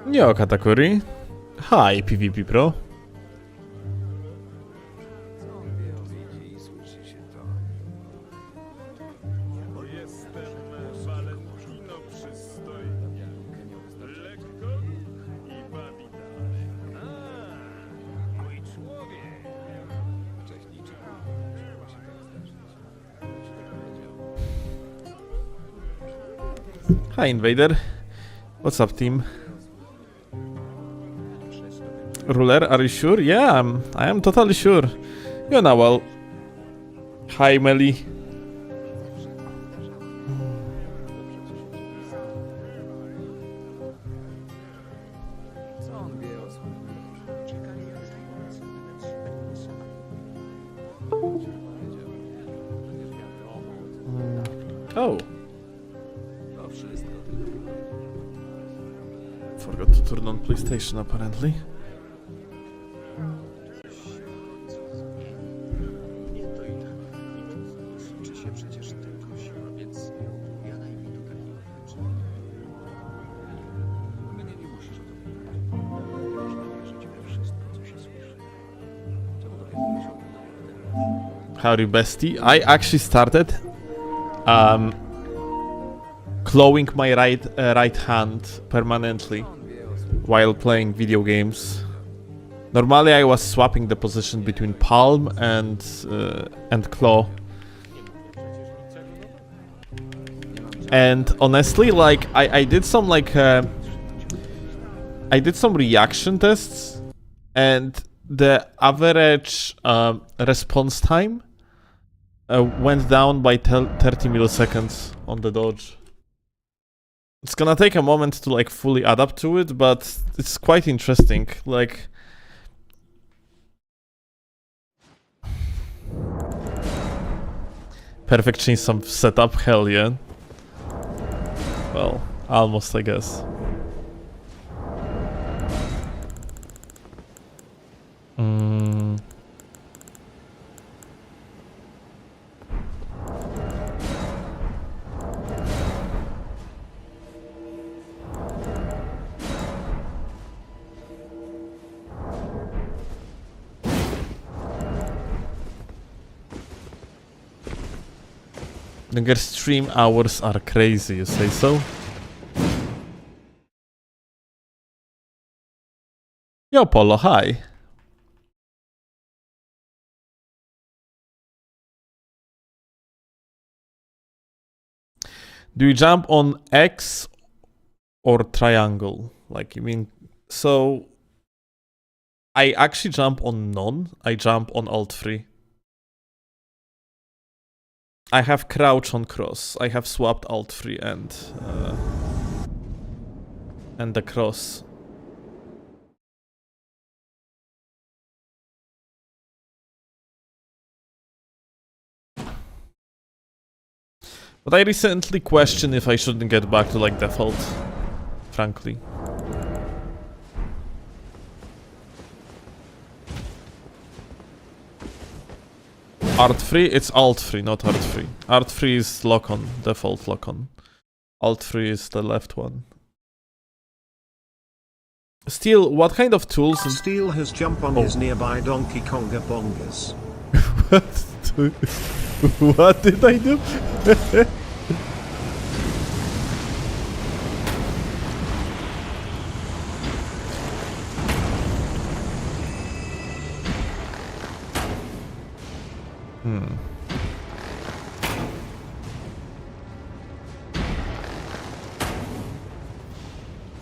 Yo, Katakuri. Hi, PvP Pro. Hi, Invader. What's up, team? Ruler, are you sure? Yeah, I am totally sure. You know, well. Hi, Melly. Oh. Forgot to turn on PlayStation, apparently. Howdy, bestie. I actually started clawing my right hand permanently while playing video games. Normally I was swapping the position between palm and claw. And honestly, like I did some reaction tests, and the average response time went down by 30 milliseconds on the dodge. It's gonna take a moment to like fully adapt to it, but it's quite interesting. Like, perfect change some setup, hell yeah. Well, almost, I guess. Your stream hours are crazy, you say so? Yo, Polo, hi. Do you jump on X or triangle? Like, you mean... So... I actually jump on none. I jump on Alt 3. I have crouch on cross. I have swapped Alt 3 and the cross. But I recently questioned if I shouldn't get back to like default, frankly. Art free? It's alt free, not art free. Art free is lock on, default lock on. Alt free is the left one. Steel, what kind of tools? Steel has jumped on his nearby Donkey Konga bongers. What did I do?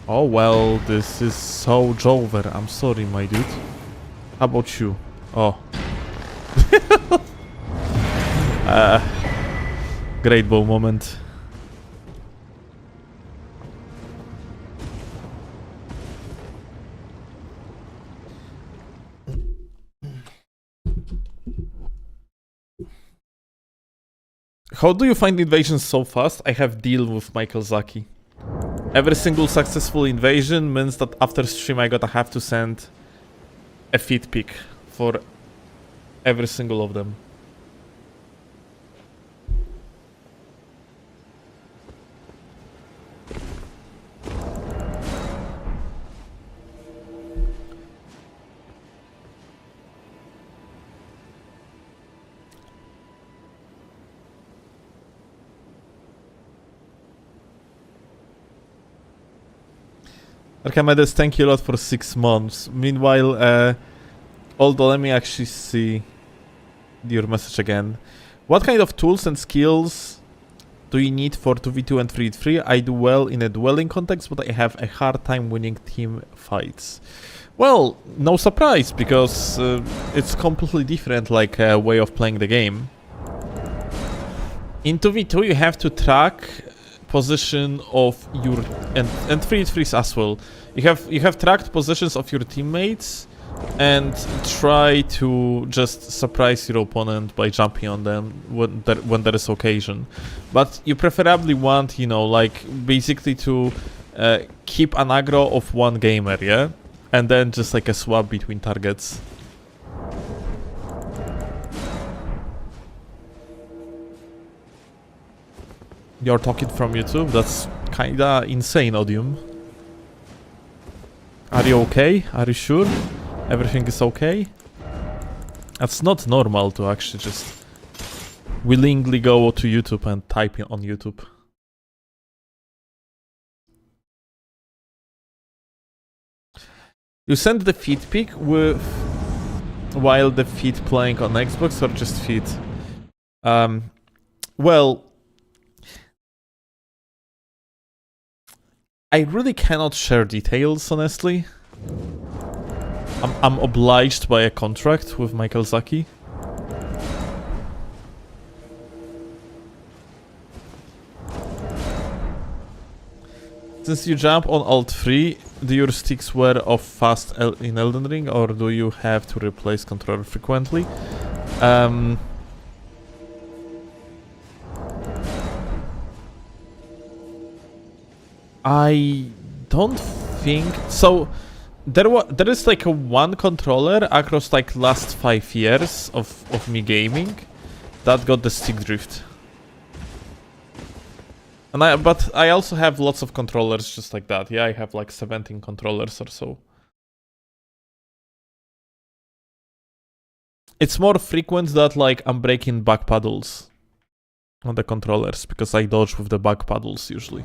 Oh well, this is so Jover. I'm sorry, my dude. How about you? Oh. Great bow moment. How do you find invasions so fast? I have deal with Michael Zaki. Every single successful invasion means that after stream I gotta have to send a feed pic for every single of them. Archimedes, thank you a lot for 6 months. Meanwhile, although let me actually see your message again. What kind of tools and skills do you need for 2v2 and 3v3? I do well in a dueling context, but I have a hard time winning team fights. Well, no surprise, because it's completely different, like, way of playing the game. In 2v2 you have to track position of your... and 3v3s as well. You have tracked positions of your teammates and try to just surprise your opponent by jumping on them when there is occasion. But you preferably want, you know, like, basically to keep an aggro of one gamer, yeah? And then just like a swap between targets. You're talking from YouTube? That's kinda insane, Odium. Are you okay? Are you sure? Everything is okay? That's not normal to actually just willingly go to YouTube and type on YouTube. You send the feed pic with while the feed playing on Xbox or just feed? Well, I really cannot share details, honestly. I'm obliged by a contract with Michael Zaki. Since you jump on Alt 3, do your sticks wear off fast in Elden Ring, or do you have to replace controller frequently? I don't think so. There is like a one controller across like last 5 years of me gaming that got the stick drift. And but I also have lots of controllers just like that. Yeah, I have like 17 controllers or so. It's more frequent that like I'm breaking back paddles on the controllers because I dodge with the back paddles usually.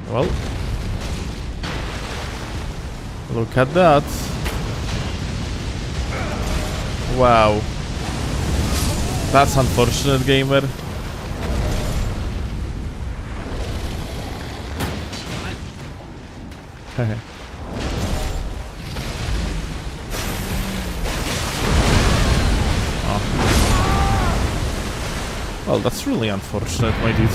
Well, look at that. Wow. That's unfortunate, gamer. Oh. Well, that's really unfortunate, my dude.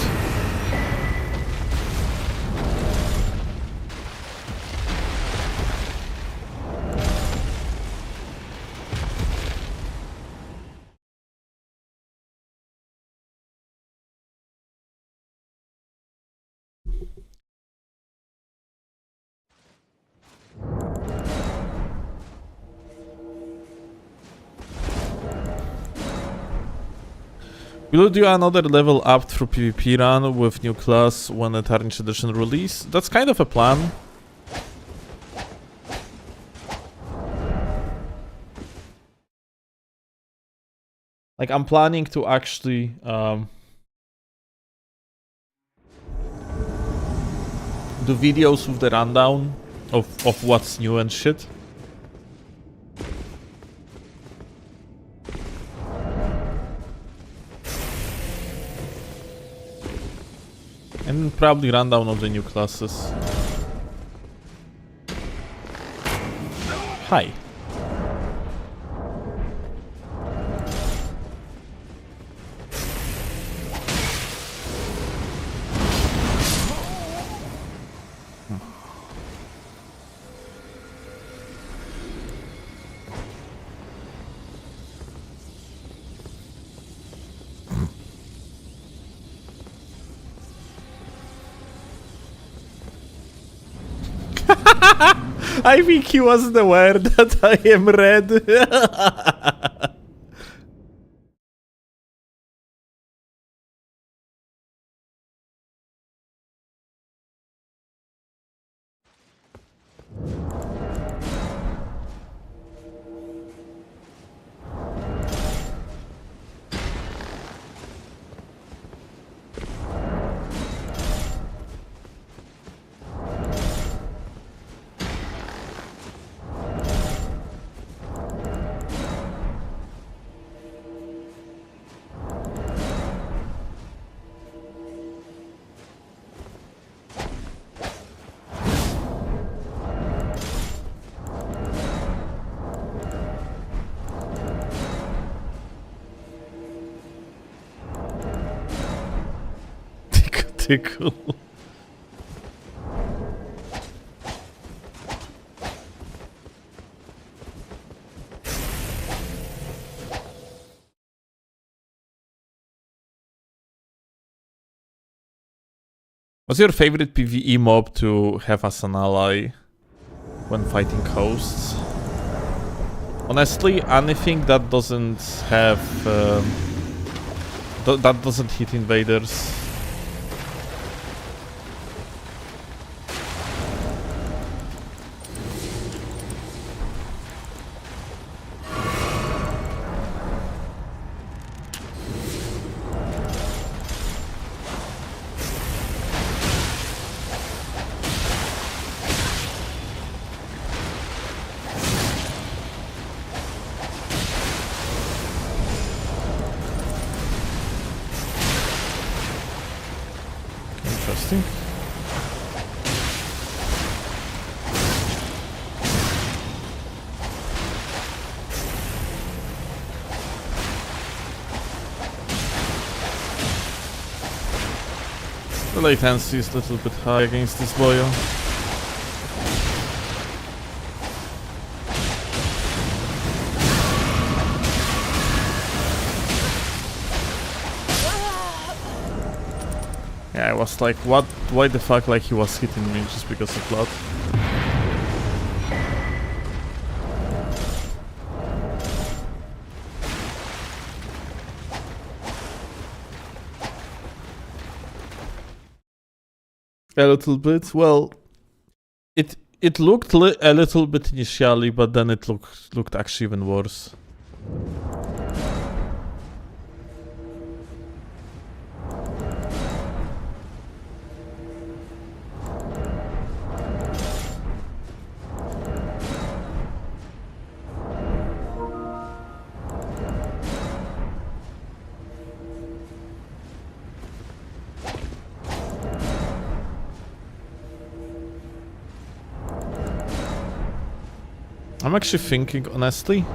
Will you do another level up through PvP run with new class when the Tarnished Edition release? That's kind of a plan. Like, I'm planning to actually do videos with the rundown of what's new and shit. And probably rundown of the new classes. Hi. I think he wasn't aware that I am red. Tickle. What's your favorite PvE mob to have as an ally when fighting hosts? Honestly, anything that doesn't have that doesn't hit invaders. Interesting. The latency is a little bit high against this boyo. Yeah, I was like, what? Why the fuck? Like he was hitting me just because of blood. A little bit. Well, it looked a little bit initially, but then it looked actually even worse. I'm actually thinking, honestly,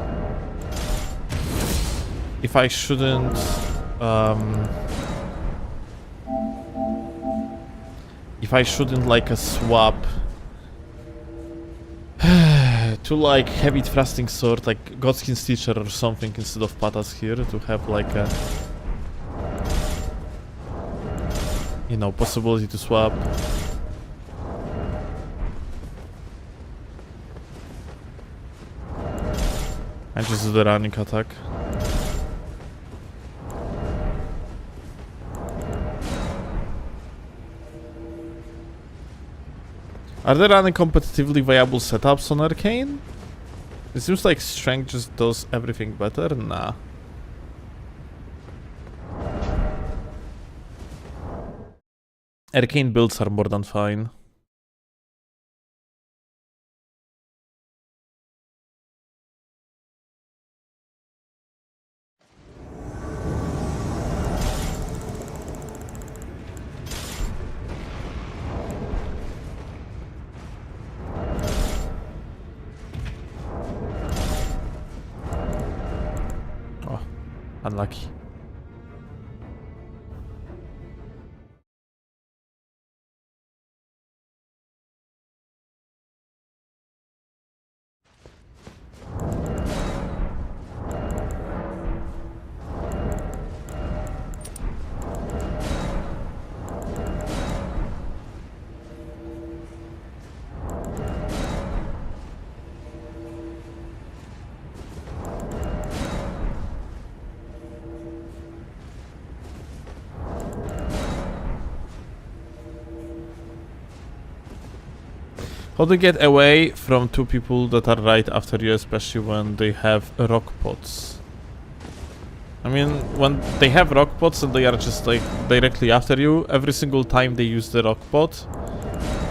if I shouldn't, like swap to like heavy thrusting sword, like Godskin Stitcher or something instead of Patas here, to have like a, you know, possibility to swap. And just do the running attack. Are there any competitively viable setups on Arcane? It seems like strength just does everything better. Nah. Arcane builds are more than fine. Unlucky. How to get away from two people that are right after you, especially when they have rock pots? I mean, when they have rock pots and they are just like directly after you, every single time they use the rock pot,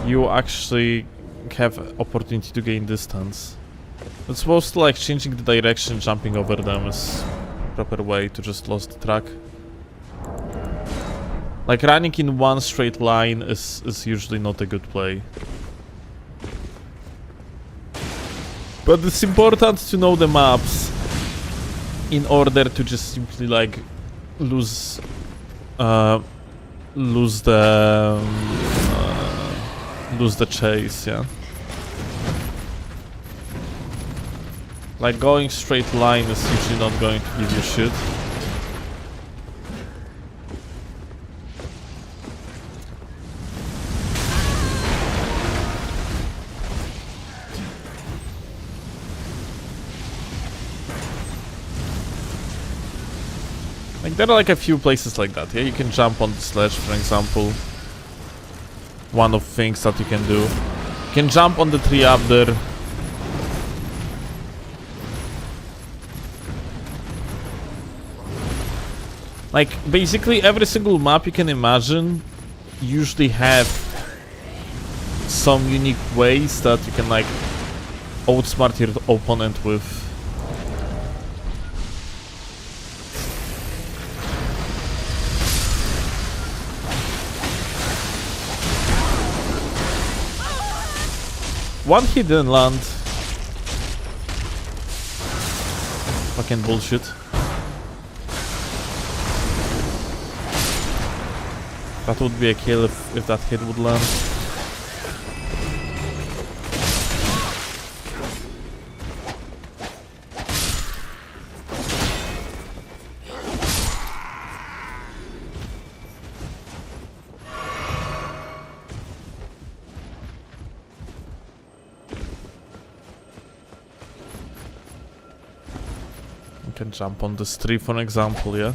you actually have opportunity to gain distance. It's supposed to like changing the direction, jumping over them is proper way to just lose the track. Like running in one straight line is usually not a good play. But it's important to know the maps in order to just simply like lose the chase, yeah. Like going straight line is usually not going to give you shit. Like there are like a few places like that, yeah? You can jump on the sledge, for example. One of things that you can do. You can jump on the tree up there. Like, basically every single map you can imagine usually have some unique ways that you can like outsmart your opponent with. One hit didn't land. Fucking bullshit. That would be a kill if that hit would land. You can jump on this tree, for example, yeah?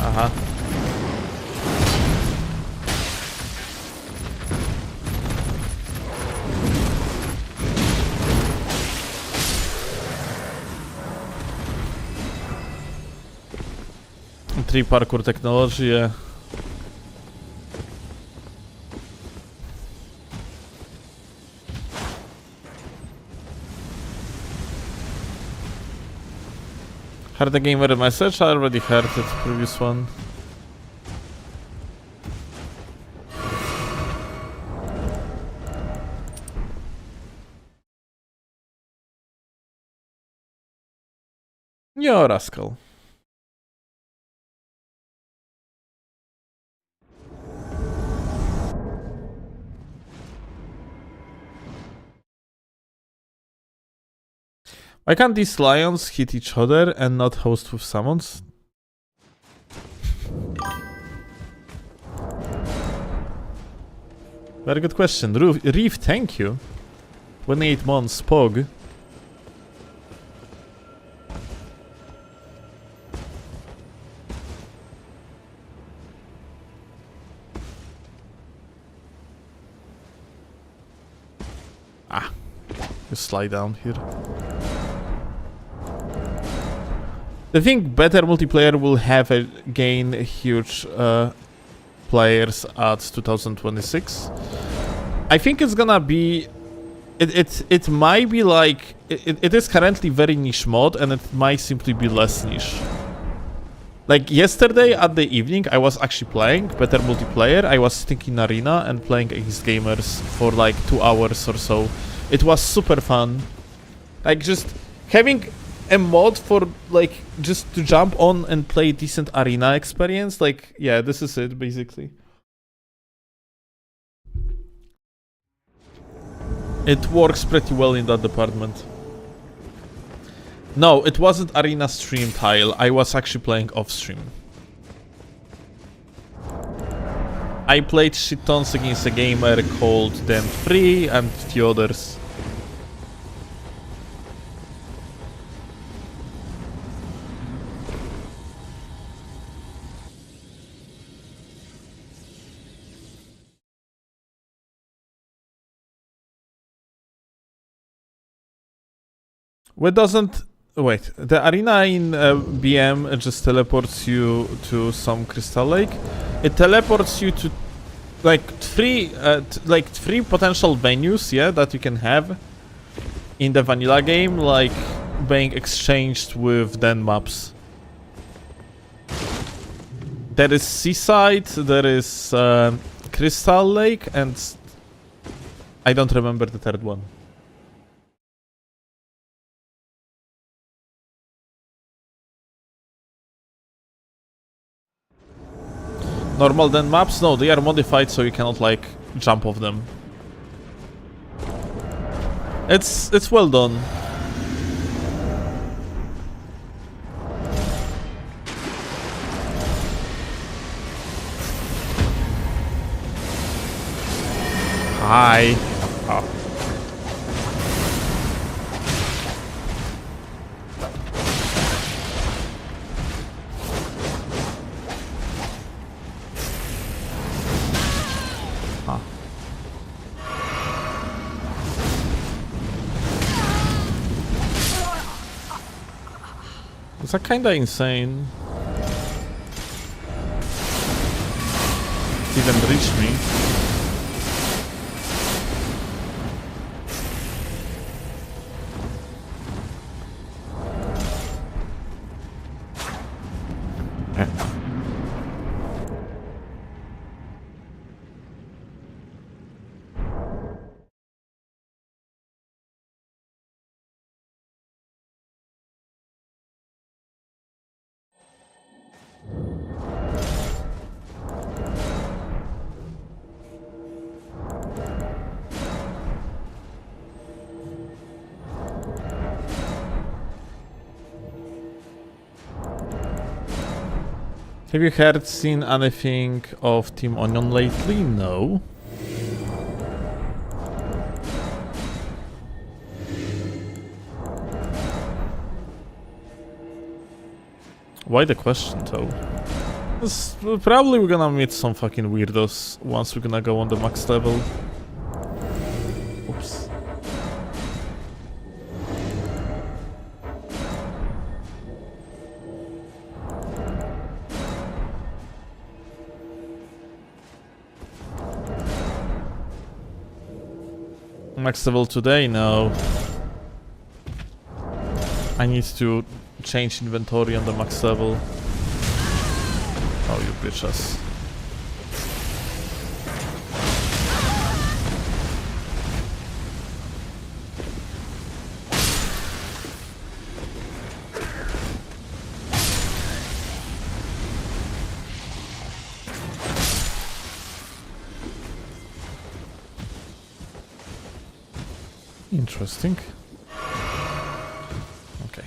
Aha. Tree parkour technology, yeah. Heard the gamer message? I already heard it, previous one. Yo, rascal. Why can't these lions hit each other and not host with summons? Very good question. Reef, thank you. 28 months, Pog. Ah, just slide down here. I think better multiplayer will have a gain huge players at 2026. I think it's gonna be it might be like it is currently very niche mod and it might simply be less niche. Like yesterday at the evening I was actually playing better multiplayer. I was sitting in arena and playing against gamers for like 2 hours or so. It was super fun. Like just having a mod for like just to jump on and play decent arena experience, like yeah, this is it basically. It works pretty well in that department. No, it wasn't arena stream tile. I was actually playing off stream. I played shit tons against a gamer called Den3 and a few others. What doesn't... Wait, the arena in BM just teleports you to some crystal lake. It teleports you to like three potential venues, yeah, that you can have in the vanilla game, like being exchanged with den maps. There is Seaside, there is Crystal Lake, and I don't remember the third one. Normal den maps? No, they are modified so you cannot like jump off them. It's well done. Hi. Oh. It's like kinda insane. It didn't reach me. Have you seen anything of Team Onion lately? No. Why the question though? Probably we're gonna meet some fucking weirdos once we're gonna go on the max level. Oops. Max level today? No. I need to change inventory on the max level. Oh, you bitches. Interesting. Okay.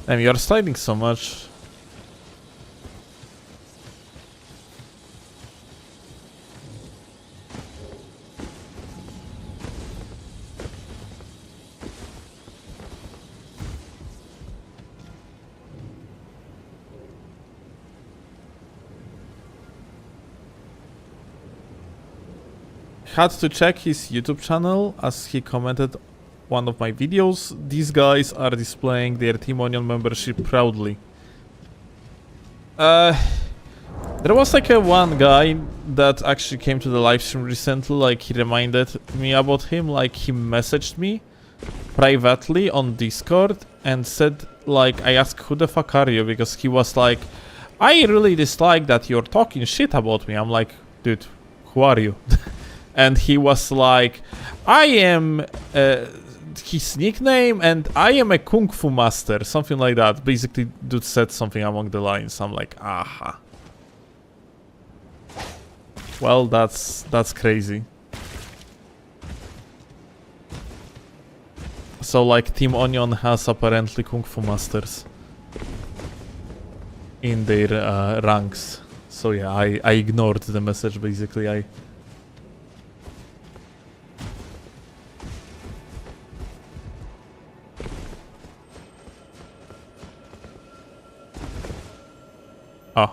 Damn, you're sliding so much. Had to check his YouTube channel as he commented one of my videos. These guys are displaying their Team Onion membership proudly. There was like one guy that actually came to the livestream recently, like he reminded me about him, like he messaged me privately on Discord and said like, I asked who the fuck are you, because he was like, I really dislike that you're talking shit about me. I'm like, dude, who are you? And he was like, I am his nickname and I am a kung fu master, something like that. Basically, dude said something along the lines. I'm like, aha. Well, that's crazy. So like Team Onion has apparently kung fu masters in their ranks. So yeah, I ignored the message basically. Oh.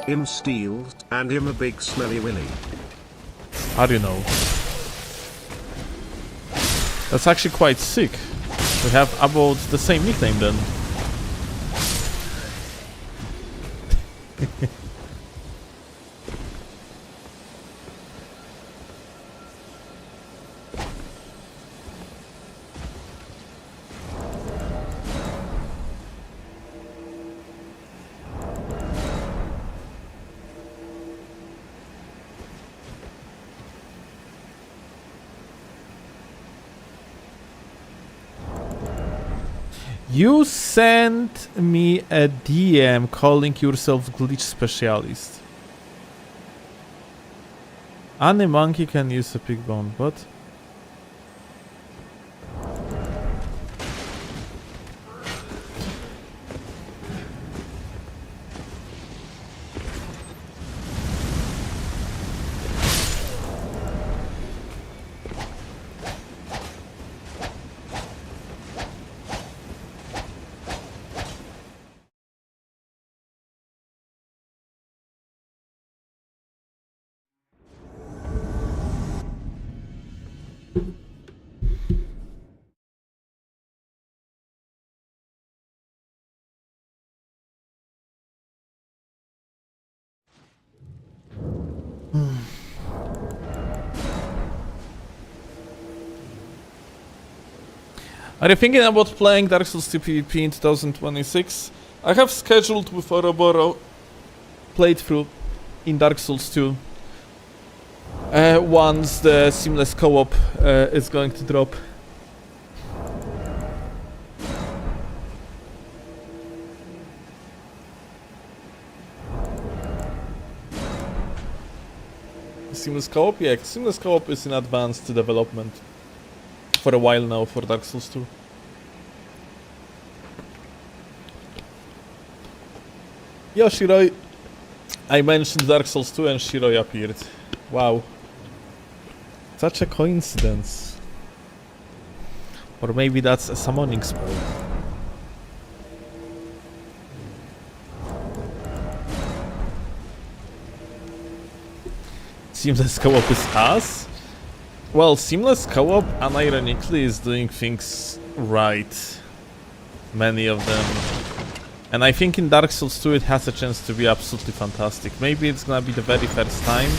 Him steals, and him a big smelly willy. How do you know? That's actually quite sick. We have about the same nickname then. You sent me a DM calling yourself glitch specialist. Any monkey can use a pig bone, but are you thinking about playing Dark Souls 2 PvP in 2026? I have scheduled with Ouroboros playthrough in Dark Souls 2 once the seamless co-op is going to drop. Seamless co-op? Yeah, seamless co-op is in advanced development for a while now for Dark Souls 2. Yo, Shiroi. I mentioned Dark Souls 2 and Shiroi appeared. Wow. Such a coincidence. Or maybe that's a summoning spell. Seamless co-op is ass? Well, seamless co-op, unironically, is doing things right. Many of them. And I think in Dark Souls 2 it has a chance to be absolutely fantastic. Maybe it's gonna be the very first time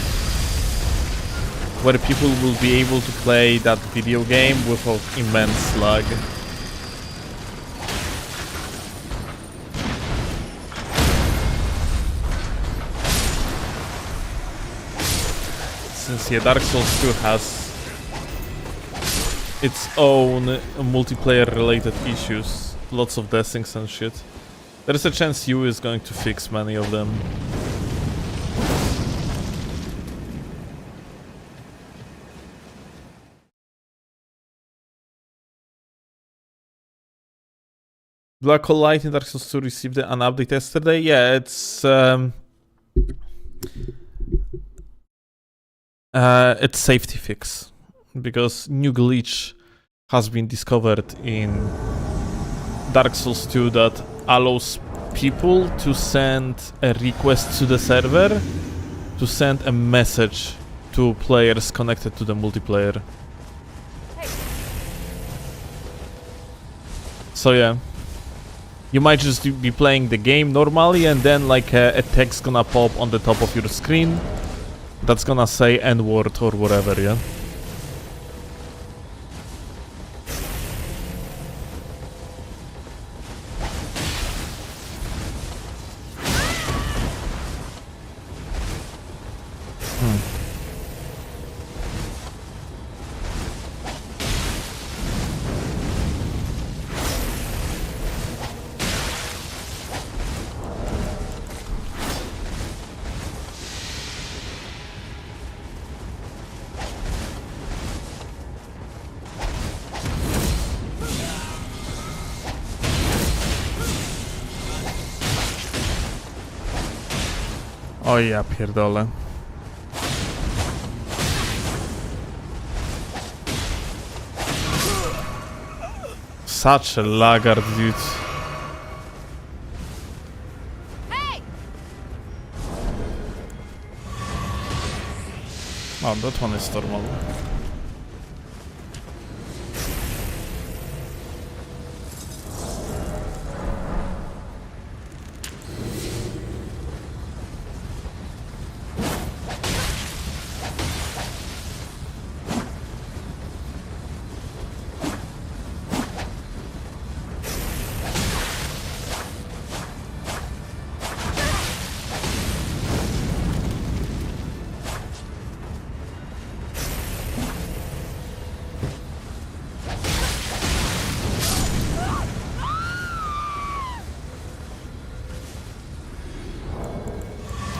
where people will be able to play that video game without immense lag. Since yeah, Dark Souls 2 has its own multiplayer related issues, lots of deathings and shit. There's a chance you is going to fix many of them. Black Hole Light in Dark Souls 2 received an update yesterday. Yeah, it's safety fix because new glitch has been discovered in Dark Souls 2 that allows people to send a request to the server to send a message to players connected to the multiplayer. So yeah, you might just be playing the game normally and then like a text gonna pop on the top of your screen that's gonna say N-word or whatever, yeah? O ja pierdolę. Such a laggard, dude. Oh, that one is normal.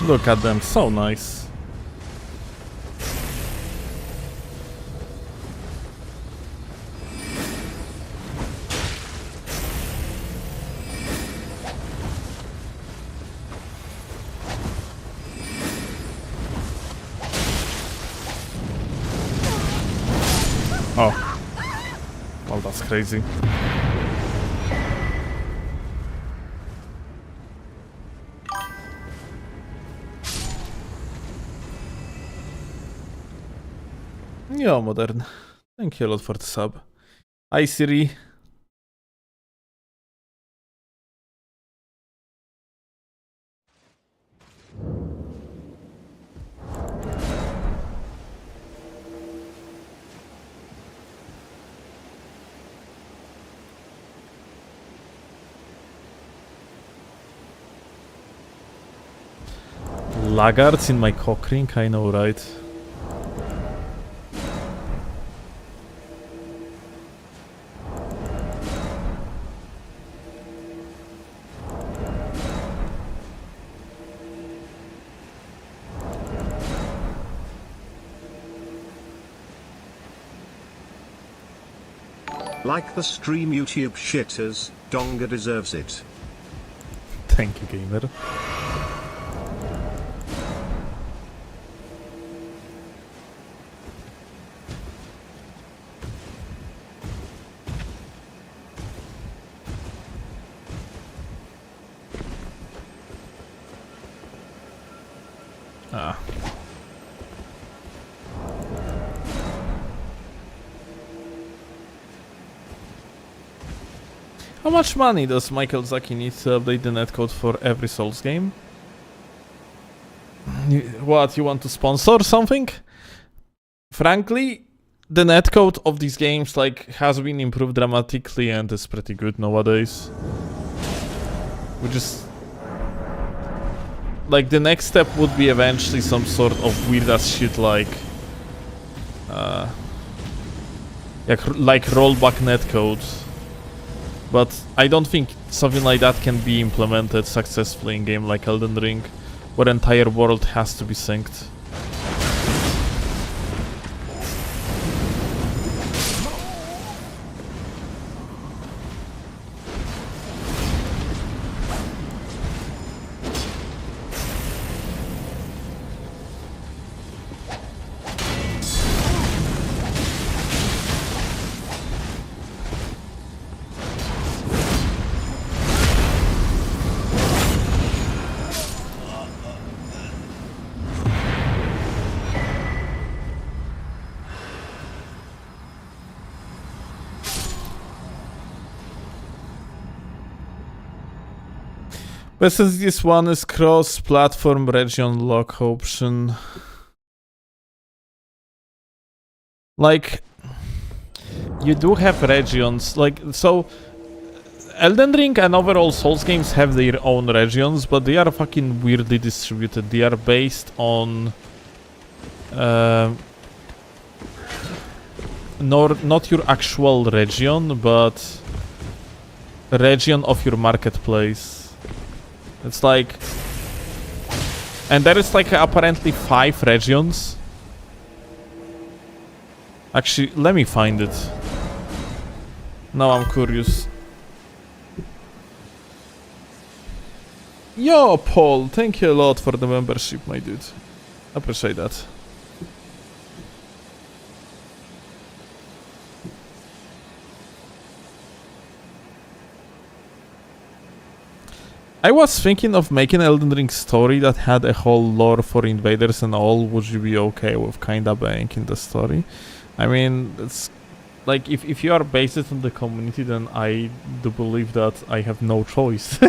Look at them, so nice. Oh. Well, that's crazy. Yo, Modern. Thank you a lot for the sub. Hi, Siri. Laggards in my cock ring? I know, right? Like the stream YouTube shitters, Donga deserves it. Thank you, gamer. Ah. How much money does Michael Zaki need to update the netcode for every Souls game? What, you want to sponsor something? Frankly, the netcode of these games has been improved dramatically and is pretty good nowadays. We just... the next step would be eventually some sort of weird ass shit like rollback netcode. But I don't think something like that can be implemented successfully in a game like Elden Ring, where the entire world has to be synced. But since this one is cross-platform region lock option, Like, you do have regions, like, so Elden Ring and overall Souls games have their own regions, but they are fucking weirdly distributed. They are based on not your actual region, but region of your marketplace. It's like, and there is like apparently 5 regions. Actually, let me find it. Now I'm curious. Yo, Paul, thank you a lot for the membership, my dude. Appreciate that. I was thinking of making an Elden Ring story that had a whole lore for invaders and all. Would you be okay with kinda banking the story? I mean, it's like if you are based on the community, then I do believe that I have no choice.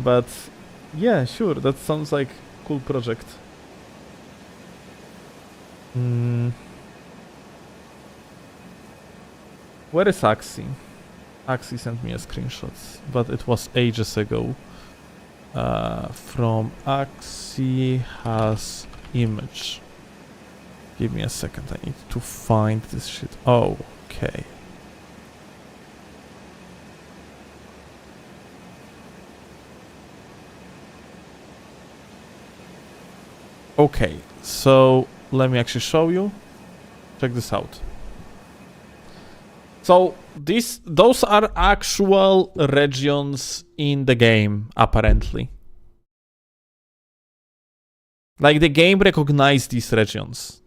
But yeah, sure, that sounds like a cool project. Where is Axie? Axie sent me a screenshot, but it was ages ago. From Axie has image. Give me a second, I need to find this shit. Oh, okay. Okay, so let me actually show you. Check this out. So those are actual regions in the game, apparently. Like the game recognized these regions.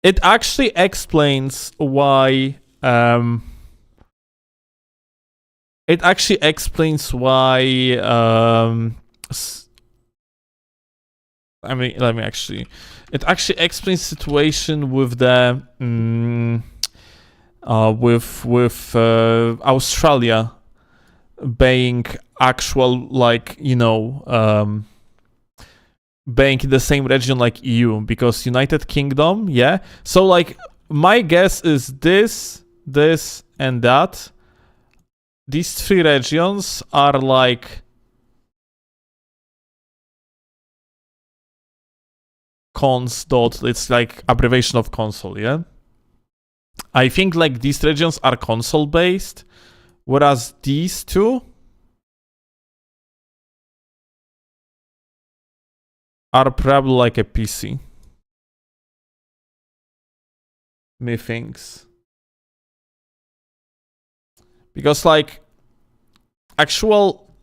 It actually explains why. It actually explains why. I mean, let me actually. It actually explains the situation with the with Australia being actual, like, you know, being in the same region like EU, because United Kingdom, yeah. So like my guess is this, and that. These 3 regions are like cons dot, it's like abbreviation of console, yeah? I think like these regions are console based, whereas these 2 are probably like a PC. Methinks. Because like actual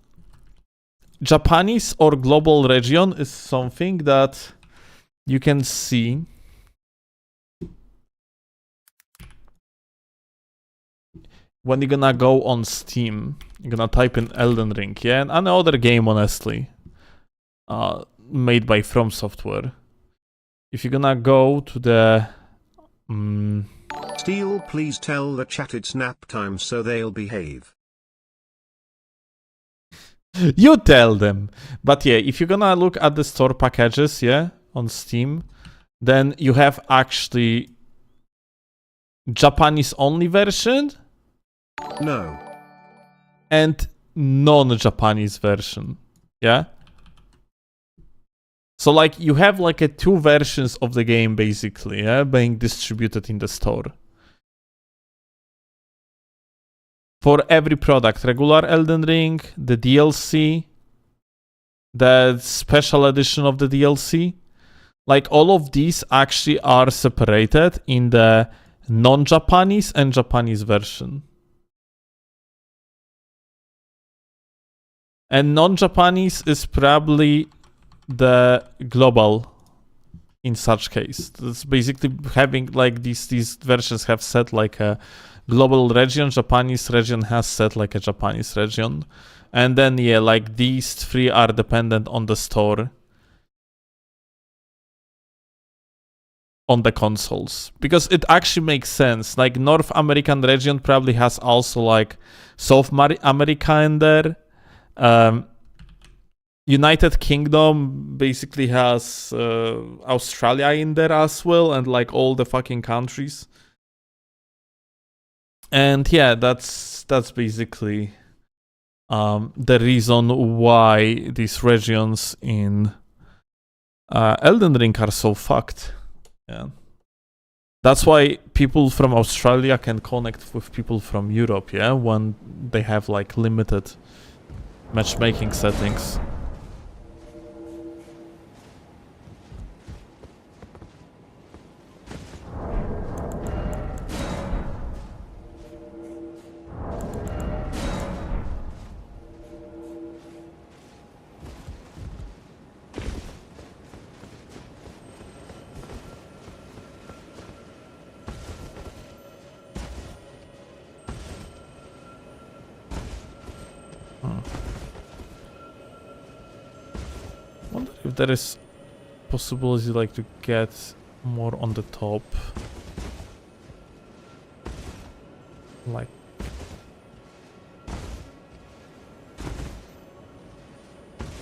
Japanese or global region is something that you can see when you're gonna go on Steam. You're gonna type in Elden Ring, yeah, and another game, honestly, made by FromSoft. If you're gonna go to the Steel, please tell the chat it's nap time so they'll behave. You tell them. But yeah, if you're gonna look at the store packages, yeah, on Steam, then you have actually Japanese only version. No. And non-Japanese version, yeah? So like you have like 2 versions of the game basically, yeah, being distributed in the store. For every product, regular Elden Ring, the DLC, the special edition of the DLC, like all of these actually are separated in the non-Japanese and Japanese version. And non-Japanese is probably the global in such case. It's basically having like these versions have set like a global region, Japanese region has set like a Japanese region. And then yeah, like these 3 are dependent on the store. On the consoles. Because it actually makes sense. Like North American region probably has also like South America in there. United Kingdom basically has Australia in there as well, and like all the fucking countries. And yeah, that's basically the reason why these regions in Elden Ring are so fucked. Yeah. That's why people from Australia can connect with people from Europe, yeah, when they have like limited matchmaking settings. Wonder if there is possibility like to get more on the top. Like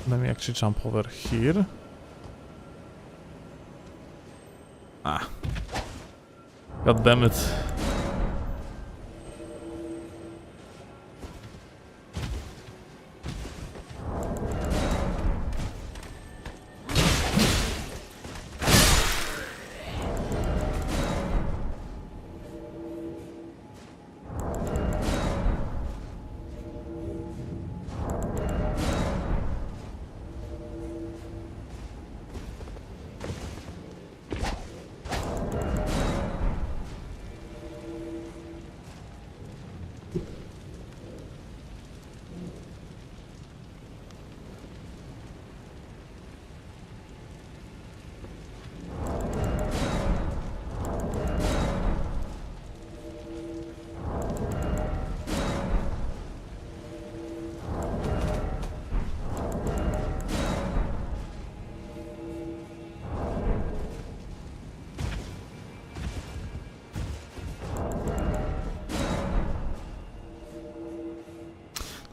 let me actually jump over here. Ah. God damn it.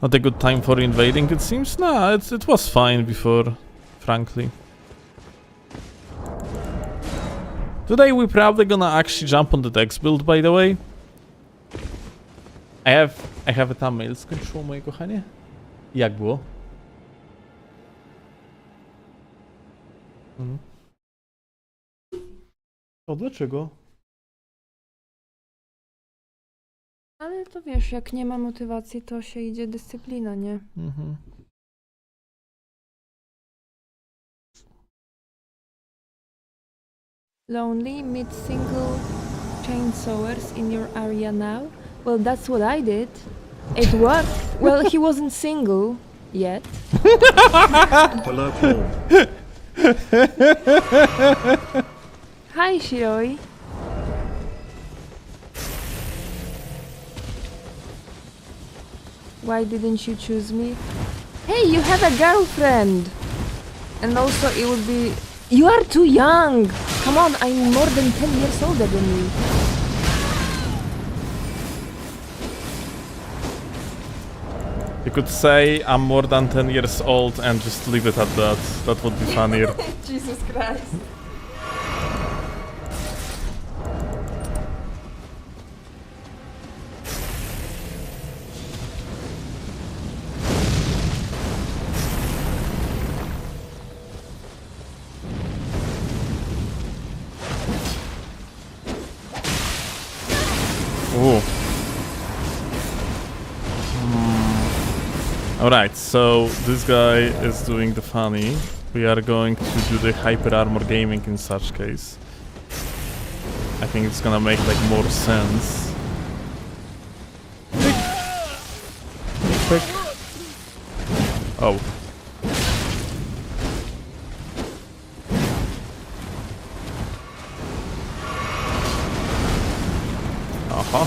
Not a good time for invading, it seems? Nah, it was fine before, frankly. Today we're probably gonna actually jump on the Dex build, by the way. I have a thumbnail. Skończyło, moje kochanie? Jak było? O, dlaczego? Ale to wiesz, jak nie ma motywacji, to się idzie dyscyplina, nie? Mhm. Lonely, meet single chainsawers in your area now? Well, that's what I did. It worked. Well, he wasn't single yet. Hello, Paul. Hi, Shiroi. Why didn't you choose me? Hey, you have a girlfriend! And also it would be... You are too young! Come on, I'm more than 10 years older than you. You could say I'm more than 10 years old and just leave it at that. That would be funnier. Jesus Christ. Ooh. Alright, so this guy is doing the funny. We are going to do the hyper armor gaming in such case. I think it's gonna make like more sense. Quick. Oh. Uh-huh.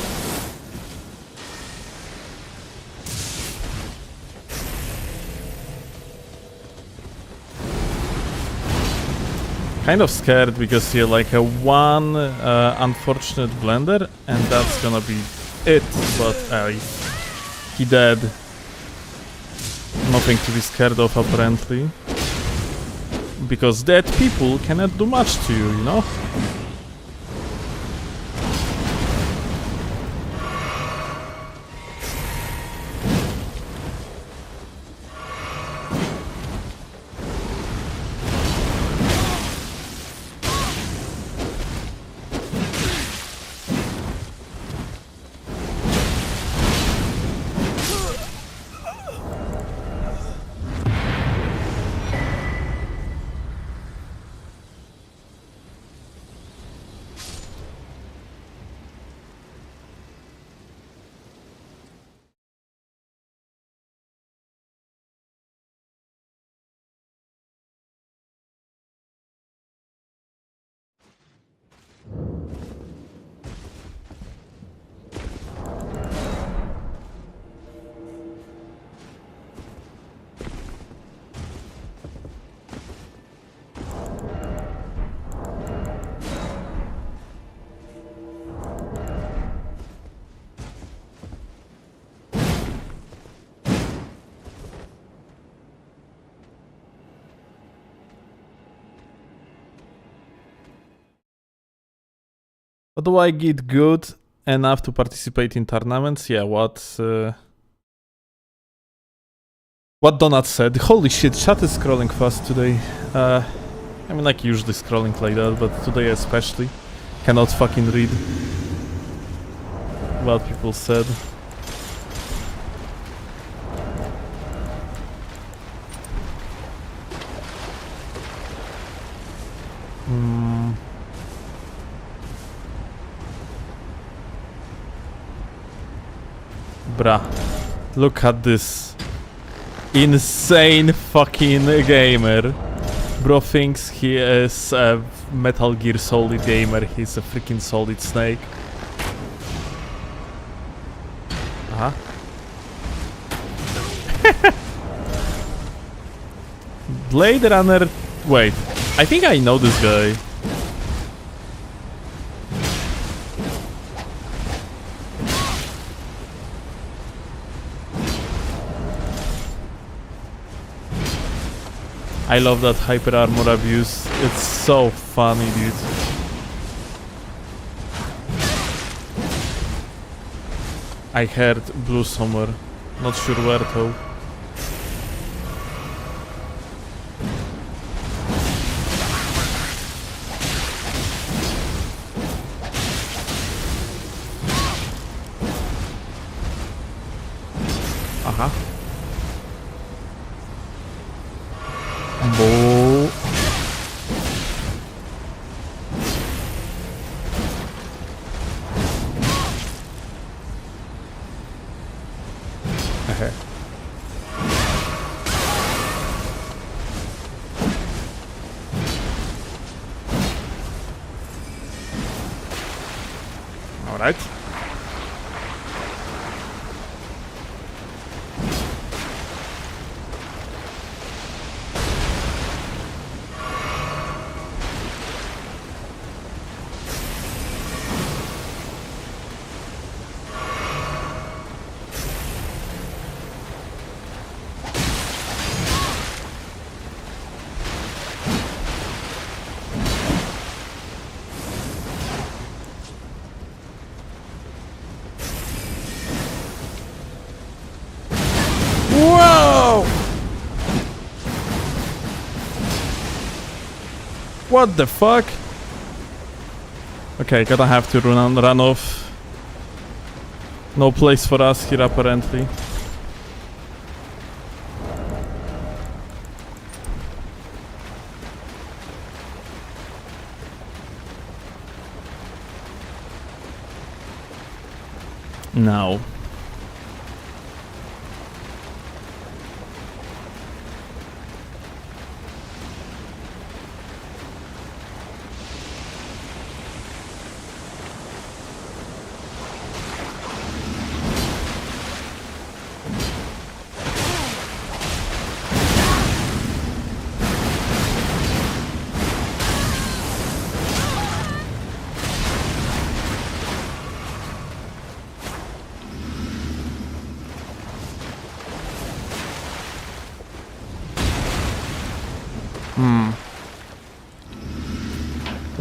Kind of scared because you're like a one unfortunate blender and that's gonna be it, but he dead. Nothing to be scared of, apparently. Because dead people cannot do much to you, you know? How do I get good enough to participate in tournaments? Yeah, what Donut said. Holy shit, chat is scrolling fast today. I mean, like usually scrolling like that, but today especially. Cannot fucking read what people said. Bruh, look at this insane fucking gamer. Bro thinks he is a Metal Gear Solid gamer, he's a freaking Solid Snake. Uh-huh. Blade Runner... Wait, I think I know this guy. I love that hyper armor abuse. It's so funny, dude. I heard blue somewhere. Not sure where though. Aha. Bo. Okay. All right. Whoa! What the fuck? Okay, gonna have to run off. No place for us here apparently. No.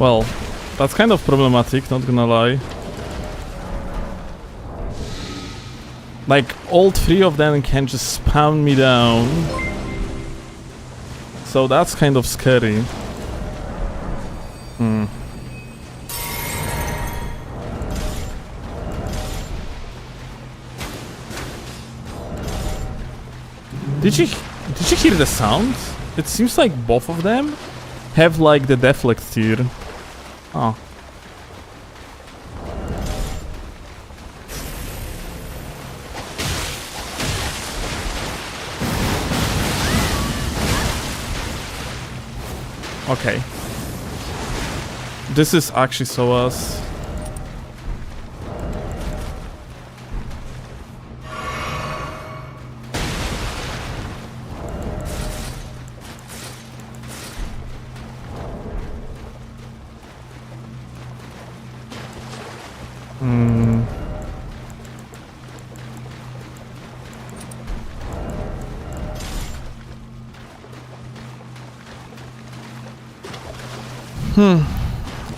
Well, that's kind of problematic, not gonna lie. Like, all three of them can just spam me down. So that's kind of scary. Did you hear the sound? It seems like both of them have like the deflect tier. Oh. Okay. This is actually so us.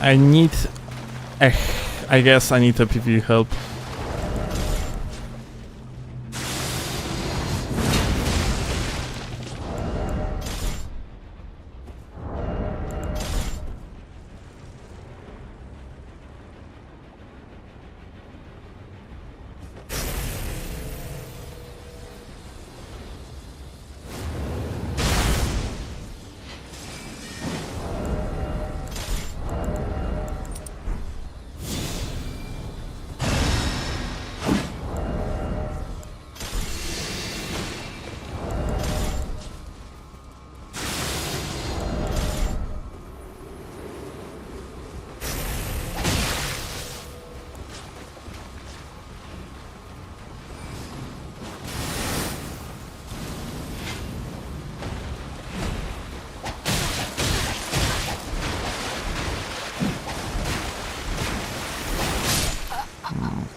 I need... I guess I need a PvE help.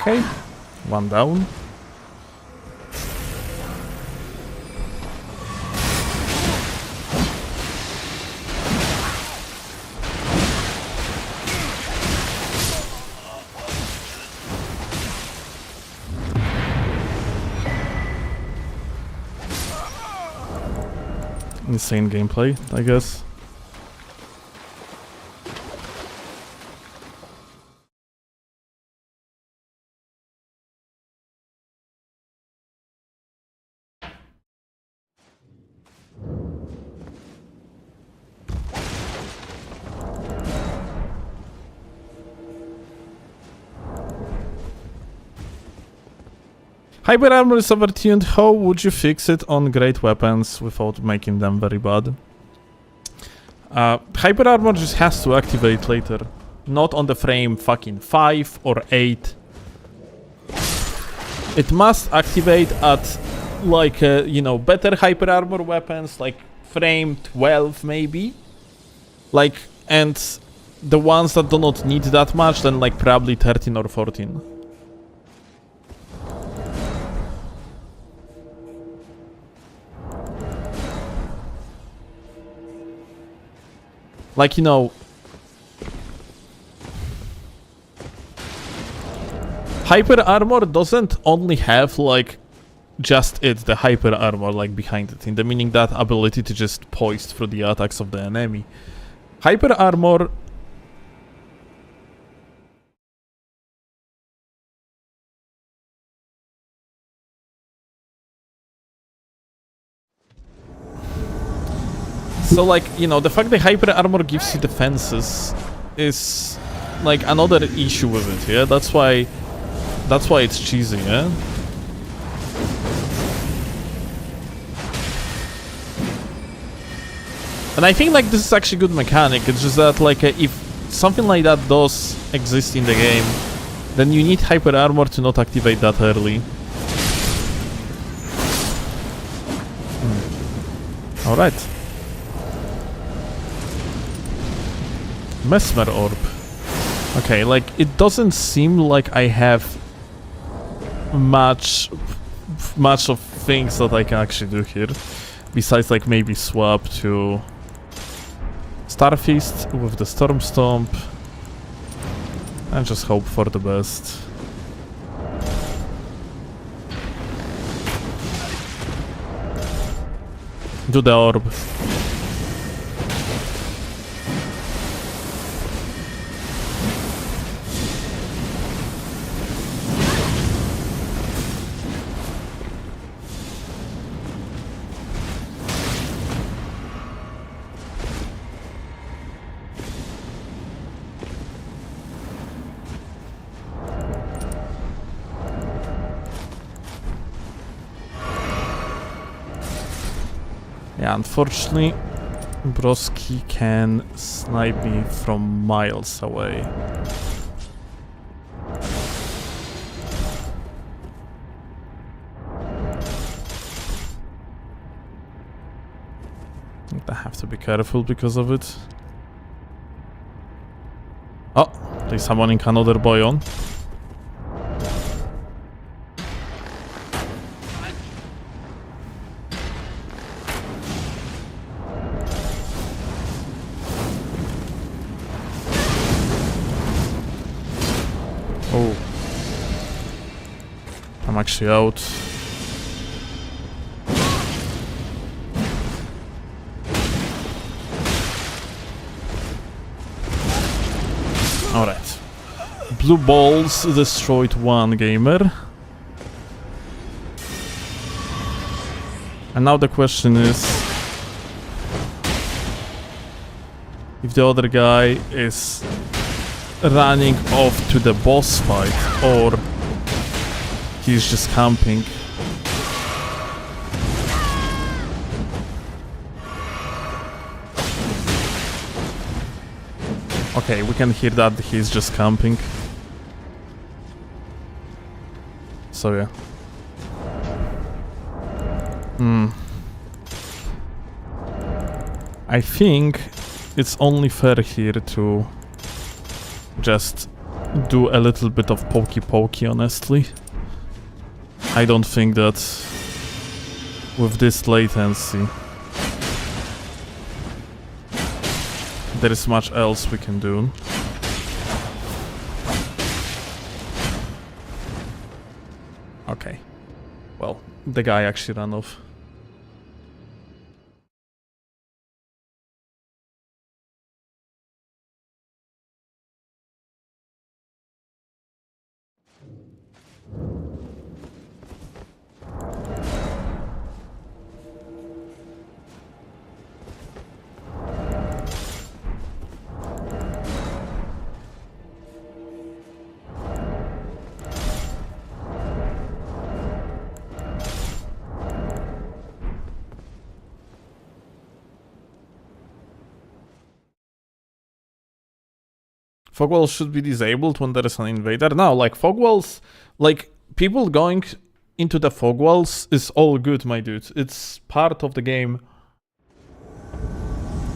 Okay, one down. Insane gameplay, I guess. Hyper armor is overtuned. How would you fix it on great weapons without making them very bad? Hyper armor just has to activate later. Not on the frame fucking 5 or 8. It must activate at like, you know, better hyper armor weapons, like frame 12 maybe. Like, and the ones that do not need that much, then like probably 13 or 14. Like, you know, hyper armor doesn't only have like just the hyper armor like behind it, in the meaning that ability to just poise through the attacks of the enemy. Hyper armor so, like, you know, the fact that hyper armor gives you defenses is like another issue with it, yeah? That's why it's cheesy, yeah? And I think like this is actually good mechanic. It's just that like if something like that does exist in the game, then you need hyper armor to not activate that early. Alright. Mesmer orb. Okay, like it doesn't seem like I have much of things that I can actually do here, besides like maybe swap to Starfist with the Storm Stomp. And just hope for the best. Do the orb. Yeah, unfortunately, Broski can snipe me from miles away. I have to be careful because of it. Oh, they're summoning another boy on. Oh. I'm actually out. Alright. Blue balls destroyed one gamer. And now the question is if the other guy is running off to the boss fight or he's just camping. Okay, we can hear that he's just camping. So yeah. I think it's only fair here to just do a little bit of pokey, honestly. I don't think that with this latency there is much else we can do. Okay. Well, the guy actually ran off. Fog walls should be disabled when there is an invader. No, like fog walls, like people going into the fog walls is all good, my dude. It's part of the game.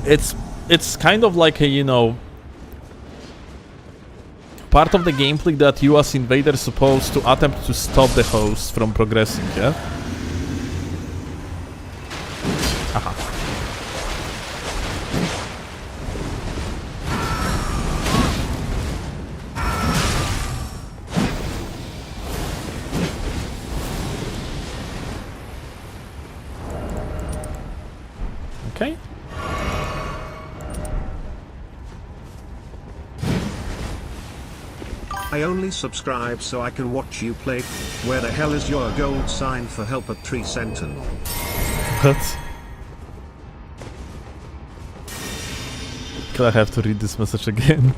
It's kind of like a, you know, part of the gameplay that you as invader supposed to attempt to stop the host from progressing, yeah? Aha. Okay. I only subscribe so I can watch you play. Where the hell is your gold sign for help at Tree Sentinel? What? I have to read this message again.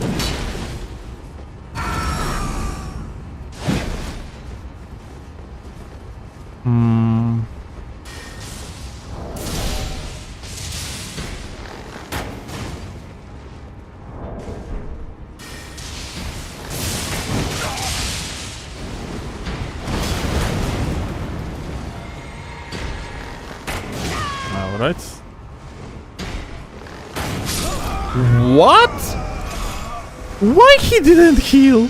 Alright. What? Why he didn't heal?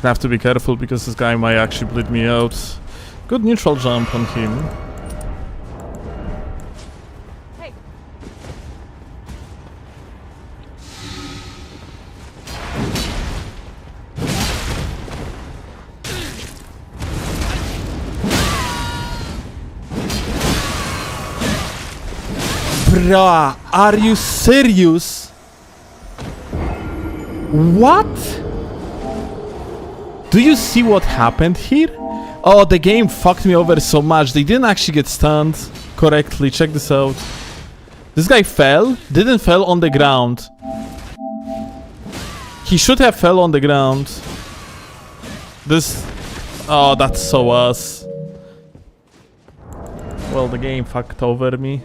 Gonna have to be careful because this guy might actually bleed me out. Good neutral jump on him. Hey. Bruh, are you serious? What? Do you see what happened here? Oh, the game fucked me over so much. They didn't actually get stunned correctly. Check this out. This guy fell, didn't fell on the ground. He should have fell on the ground. This... Oh, that's so us. Well, the game fucked over me.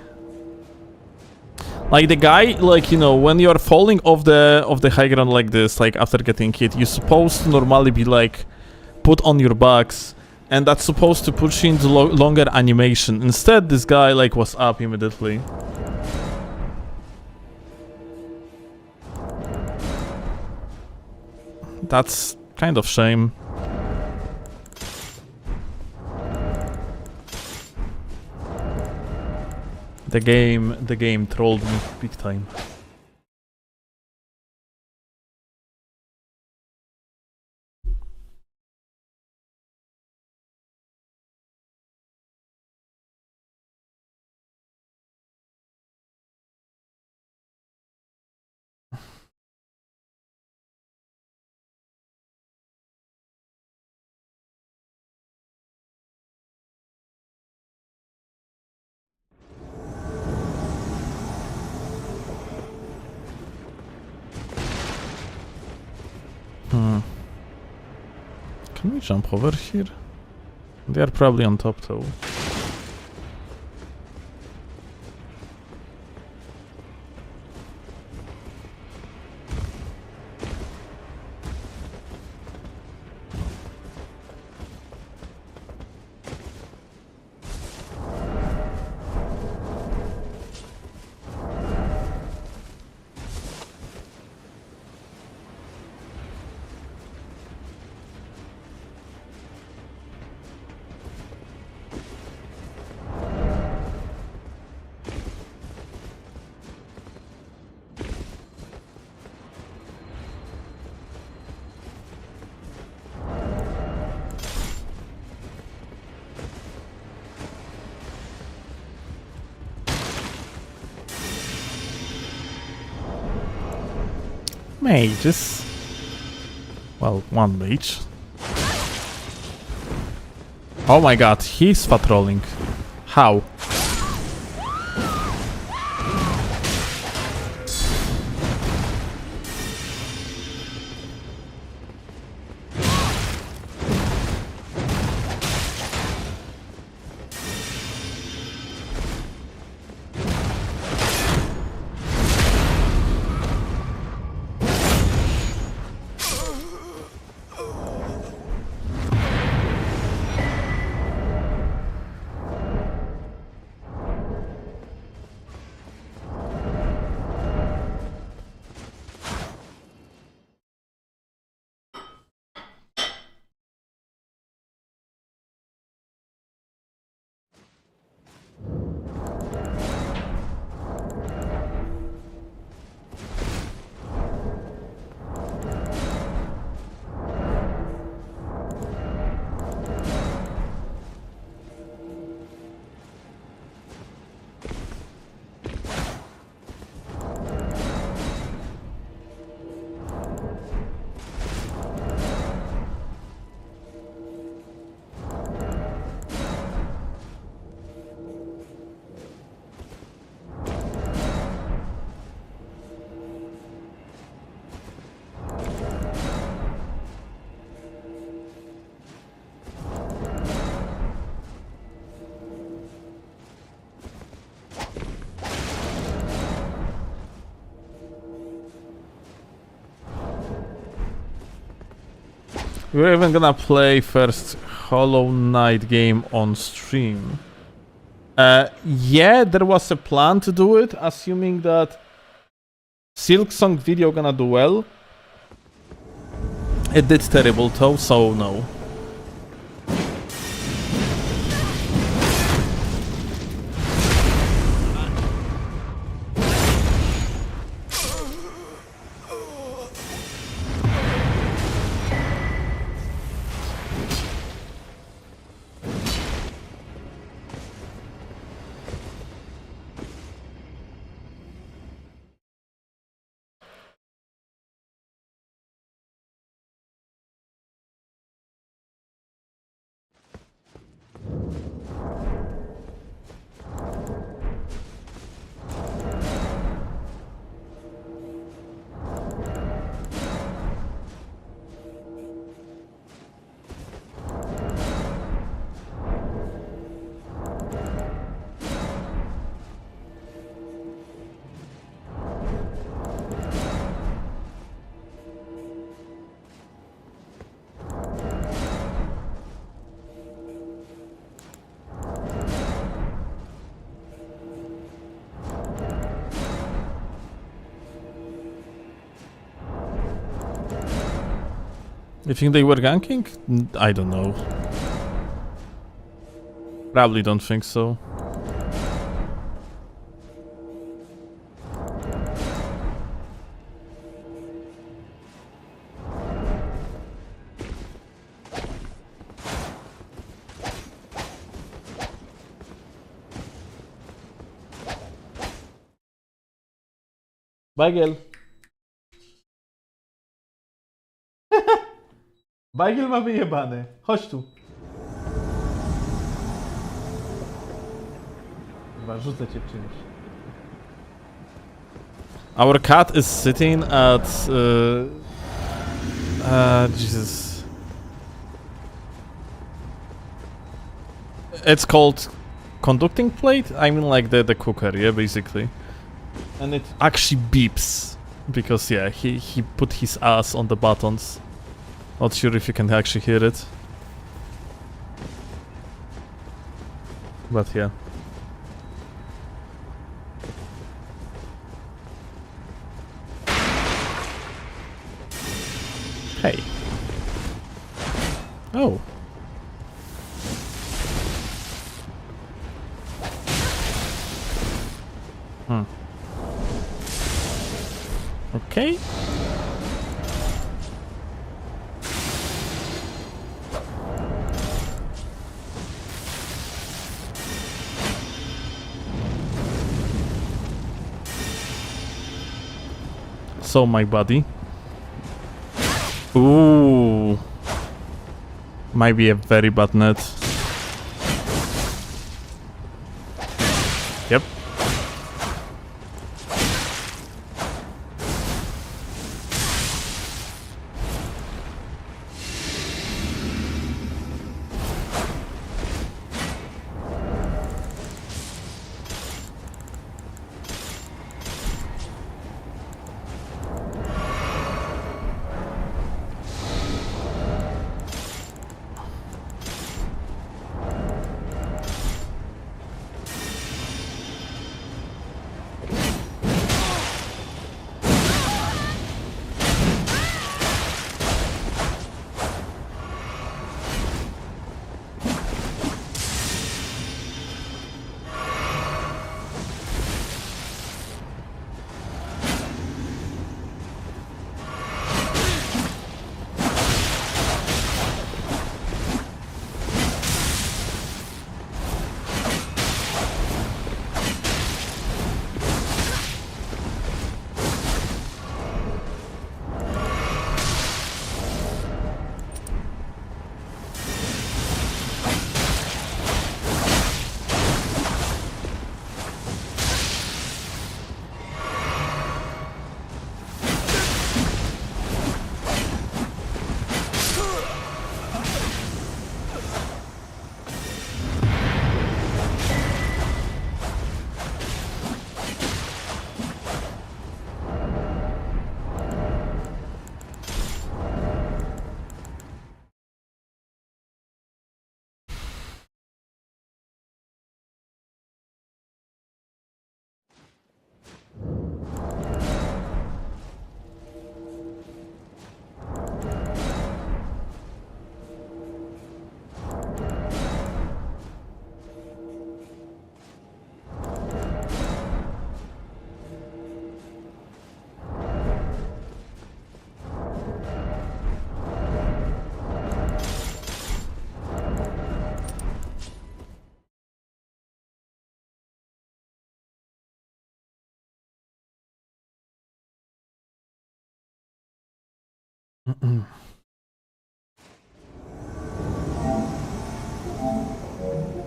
Like the guy, like, you know, when you're falling off the high ground like this, like after getting hit, you're supposed to normally be like put on your backs, and that's supposed to push you into longer animation. Instead, this guy like was up immediately. That's kind of shame. The game trolled me big time. Can we jump over here? They are probably on top though. Mages. Well, one mage. Oh my god, he's patrolling. How? We're even gonna play first Hollow Knight game on stream. Yeah, there was a plan to do it, assuming that Silksong video gonna do well. It did terrible though, so no. You think they were ganking? I don't know. Probably don't think so. Bagel. Bagel ma wyjebane. Chodź tu. Chyba rzucę cię czymś. Our cat is sitting at... Jesus. It's called conducting plate? I mean like the cooker, yeah, basically. And it actually beeps. Because, yeah, he put his ass on the buttons. Not sure if you can actually hear it. But yeah. Hey. Oh. Okay. So my buddy. Ooh. Might be a very bad net. Yep.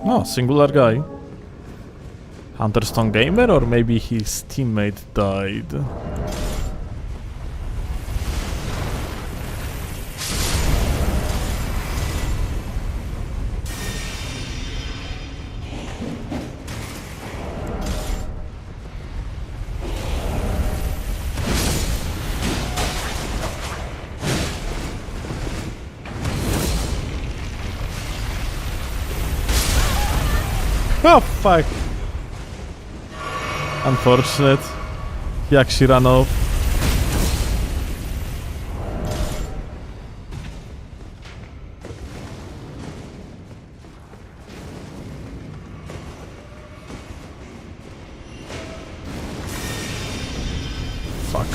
Oh, singular guy. Hunterstone gamer, or maybe his teammate died. Oh fuck! Unfortunate. He actually ran off. Fuck.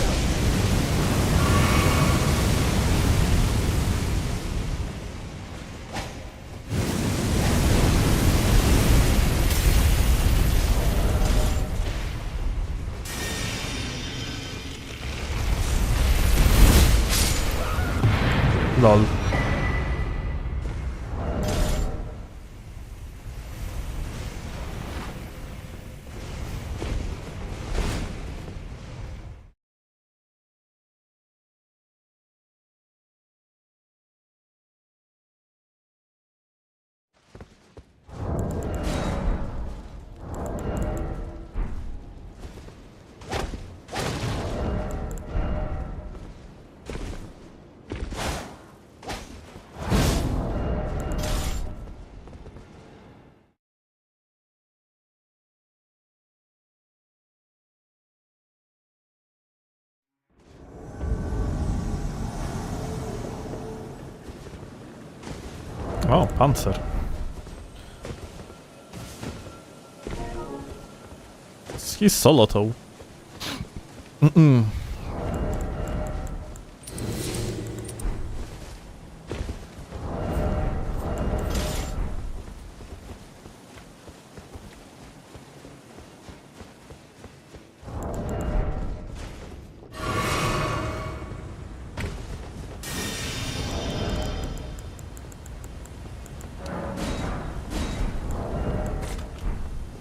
Lol. Oh, Panzer. He's solo though.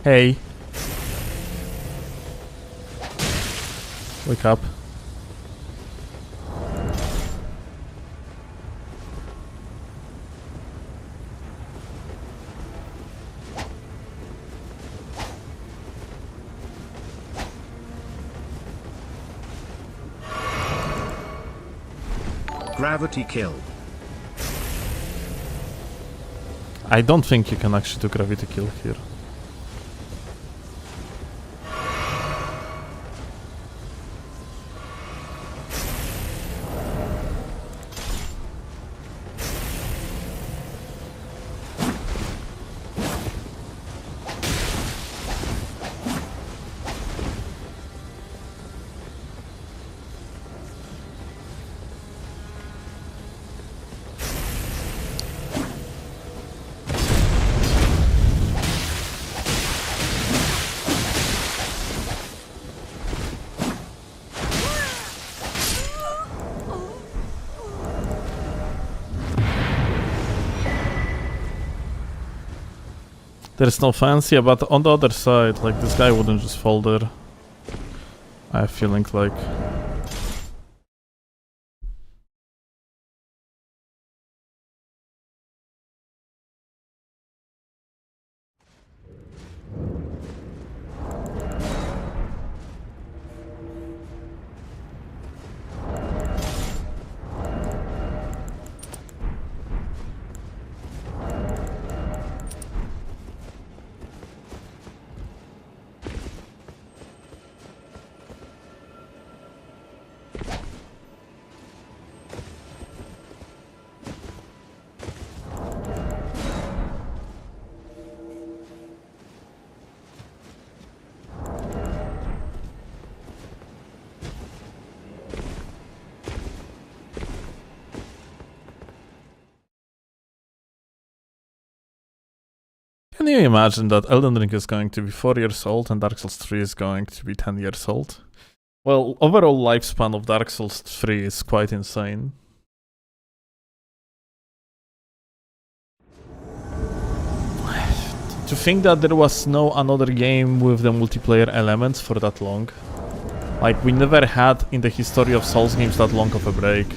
Hey. Wake up. Gravity kill. I don't think you can actually do gravity kill here. There's no fancy, but on the other side, like, this guy wouldn't just fall there. I have a feeling like... Can you imagine that Elden Ring is going to be 4 years old and Dark Souls 3 is going to be 10 years old? Well, overall lifespan of Dark Souls 3 is quite insane. To think that there was no another game with the multiplayer elements for that long. Like, we never had in the history of Souls games that long of a break.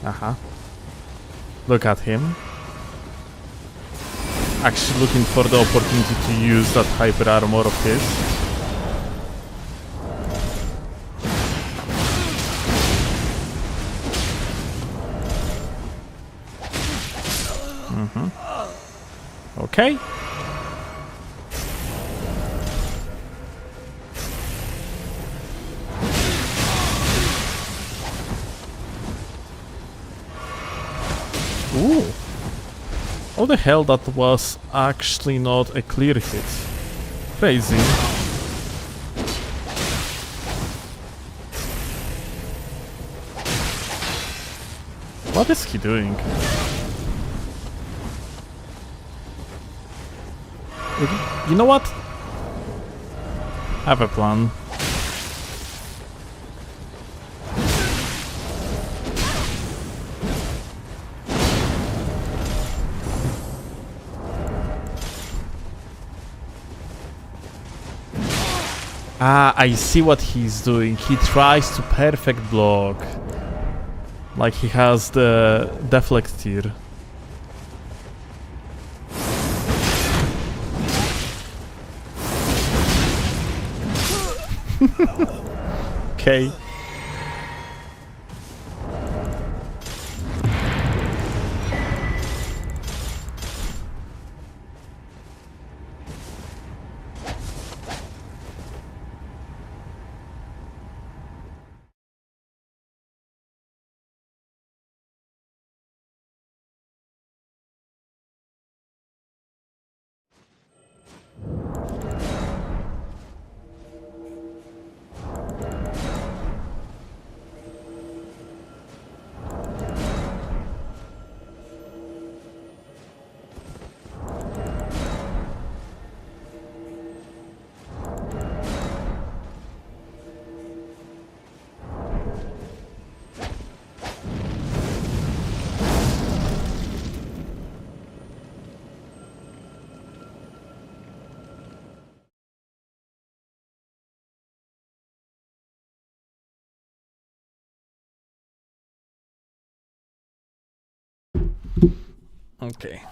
Aha. Look at him. Actually looking for the opportunity to use that hyper armor of his. Okay. Ooh. Oh the hell, that was actually not a clear hit. Crazy. What is he doing? You know what? I have a plan. Ah, I see what he's doing. He tries to perfect block. Like he has the deflect tier. Okay. Okay.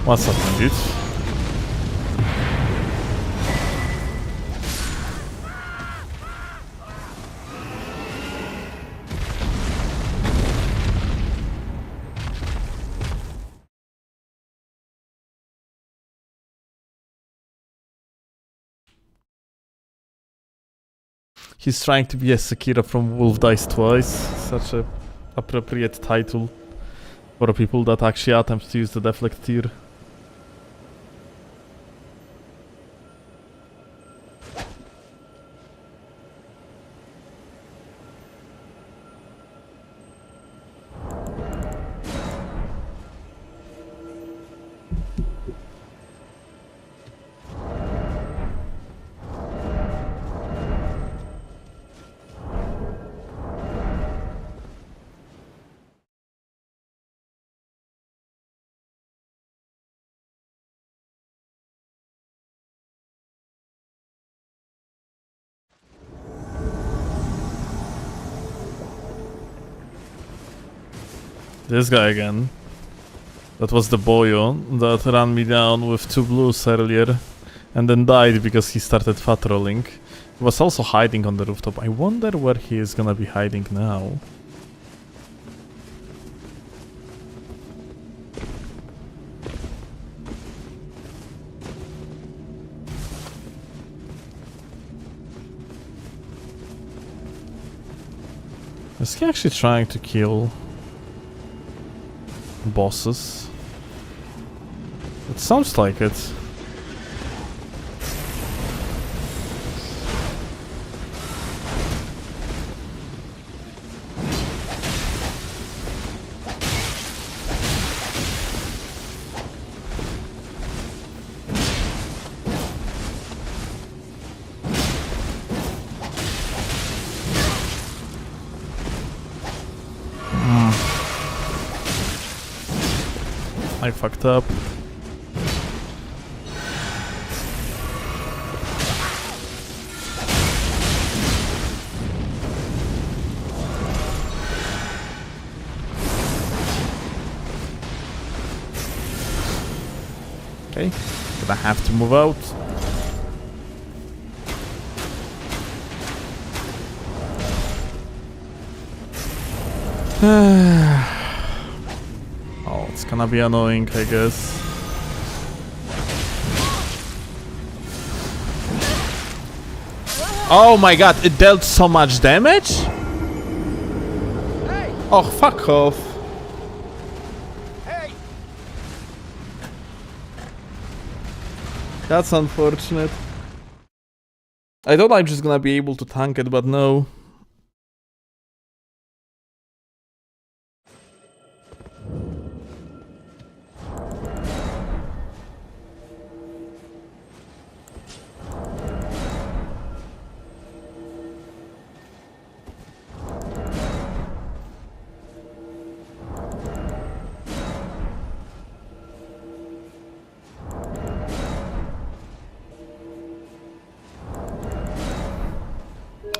What's up, my dude? He's trying to be a Sekiro from Wolf Dice Twice. Such a appropriate title for people that actually attempt to use the deflect tier. This guy again. That was the boyo that ran me down with 2 blues earlier and then died because he started fat rolling. He was also hiding on the rooftop. I wonder where he is gonna be hiding now. Is he actually trying to kill bosses? It sounds like it. I fucked up. Okay, but I have to move out. Oh, it's gonna be annoying, I guess. Oh my god, it dealt so much damage? Oh, fuck off. That's unfortunate. I thought I'm just gonna be able to tank it, but no.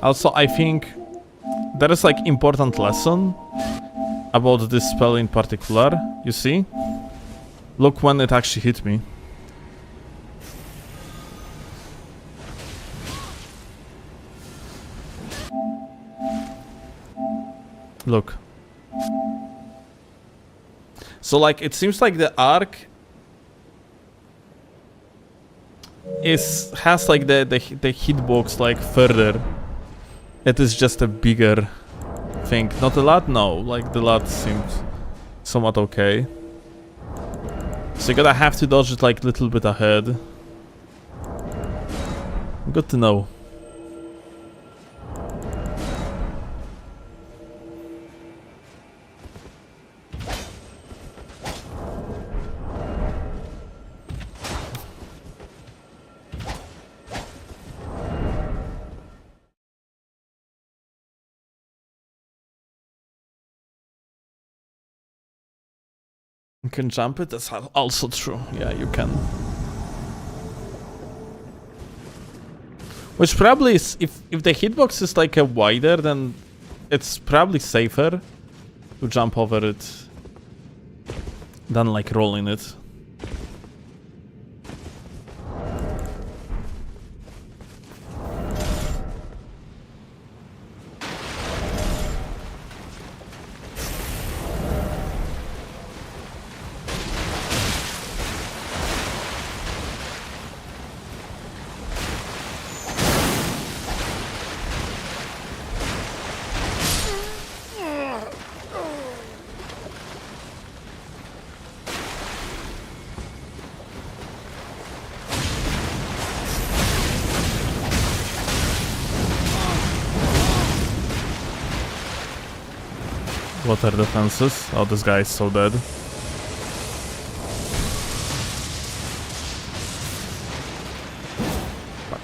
Also, I think there is like important lesson about this spell in particular, you see? Look when it actually hit me. Look. So like, it seems like the arc has like the hitbox like further. It is just a bigger thing. Not a lot? No. Like, the lot seems somewhat okay. So you gotta have to dodge it like a little bit ahead. Good to know. You can jump it, that's also true. Yeah, you can. Which probably is, if the hitbox is like a wider, then it's probably safer to jump over it than like rolling it. Water defenses. Oh, this guy is so dead. Fuck.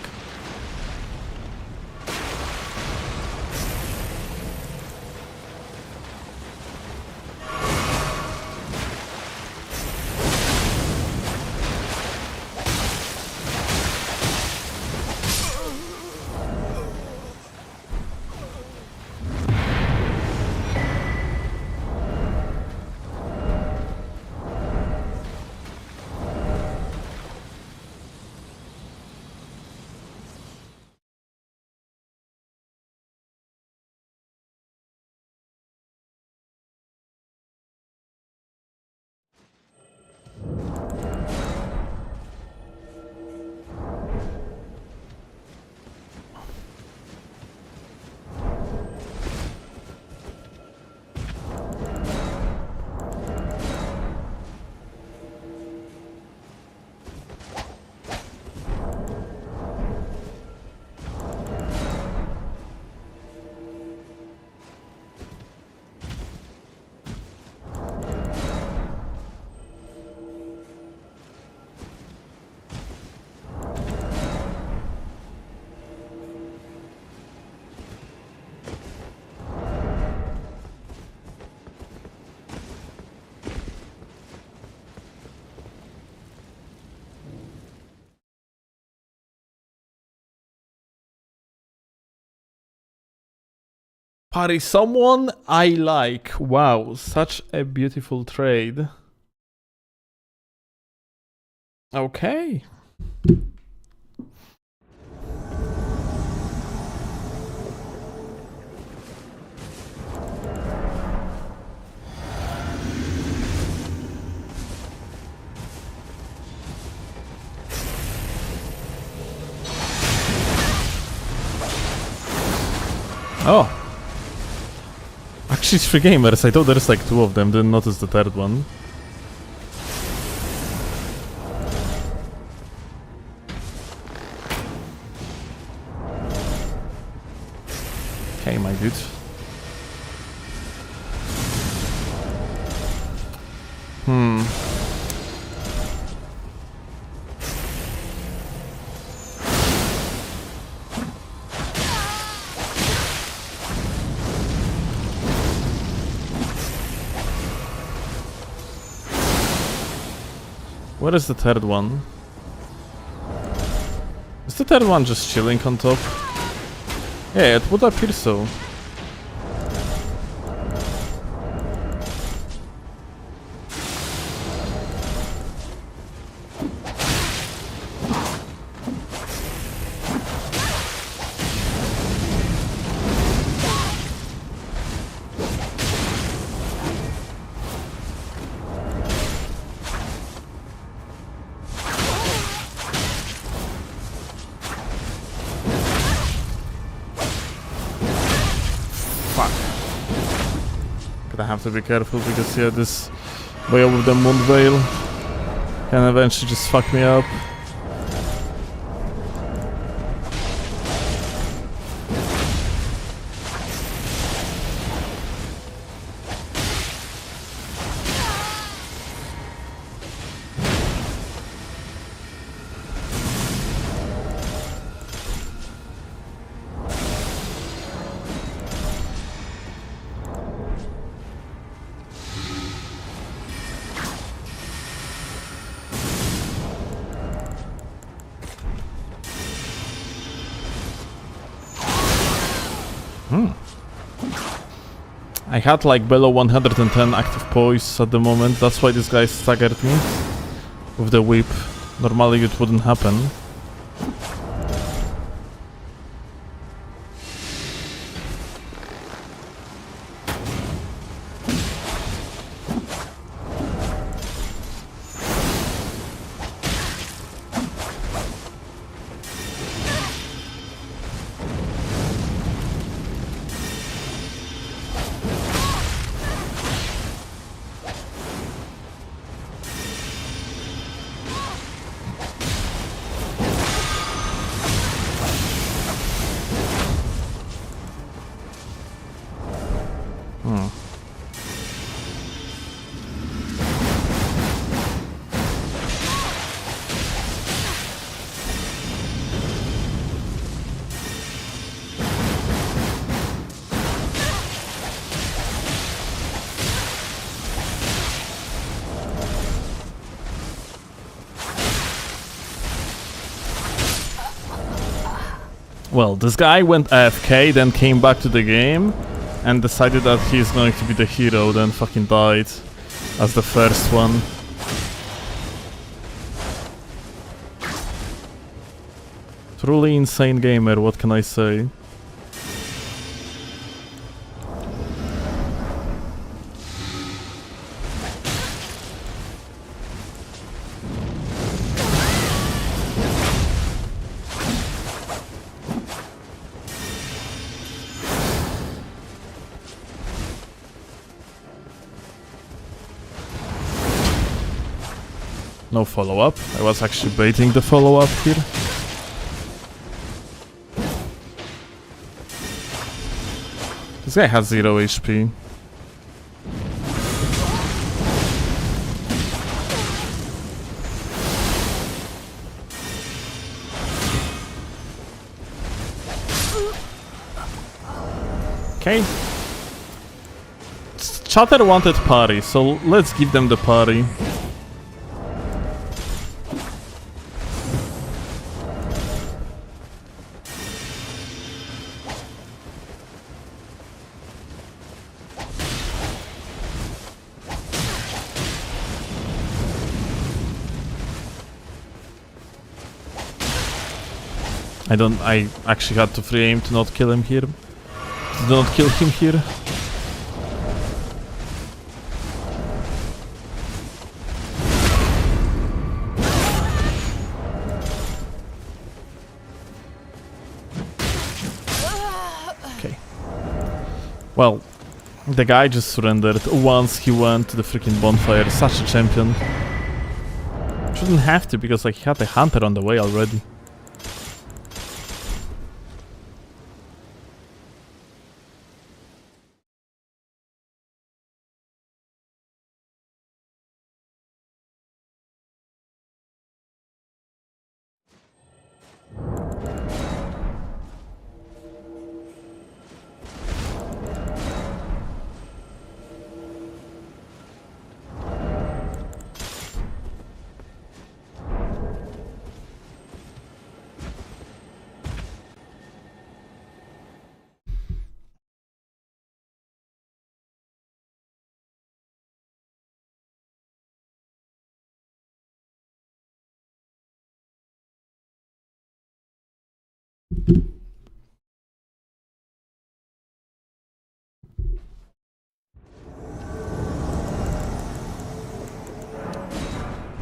Party someone I like. Wow, such a beautiful trade. Okay. Oh. Actually, it's 3 gamers. I thought there's like 2 of them. Didn't notice the third one. Okay, my dude. Where is the third one? Is the third one just chilling on top? Yeah, it would appear so. I have to be careful because yeah, this boy with the moon veil can eventually just fuck me up. I had like below 110 active poise at the moment, that's why this guy staggered me with the whip. Normally it wouldn't happen. Well, this guy went AFK, then came back to the game and decided that he's going to be the hero, then fucking died as the first one. Truly insane gamer, what can I say? No follow-up. I was actually baiting the follow-up here. This guy has 0 HP. Okay. Chatter wanted party, so let's give them the party. I actually had to free aim to not kill him here. To not kill him here. Okay. Well, the guy just surrendered once he went to the freaking bonfire. Such a champion. Shouldn't have to, because like he had a hunter on the way already.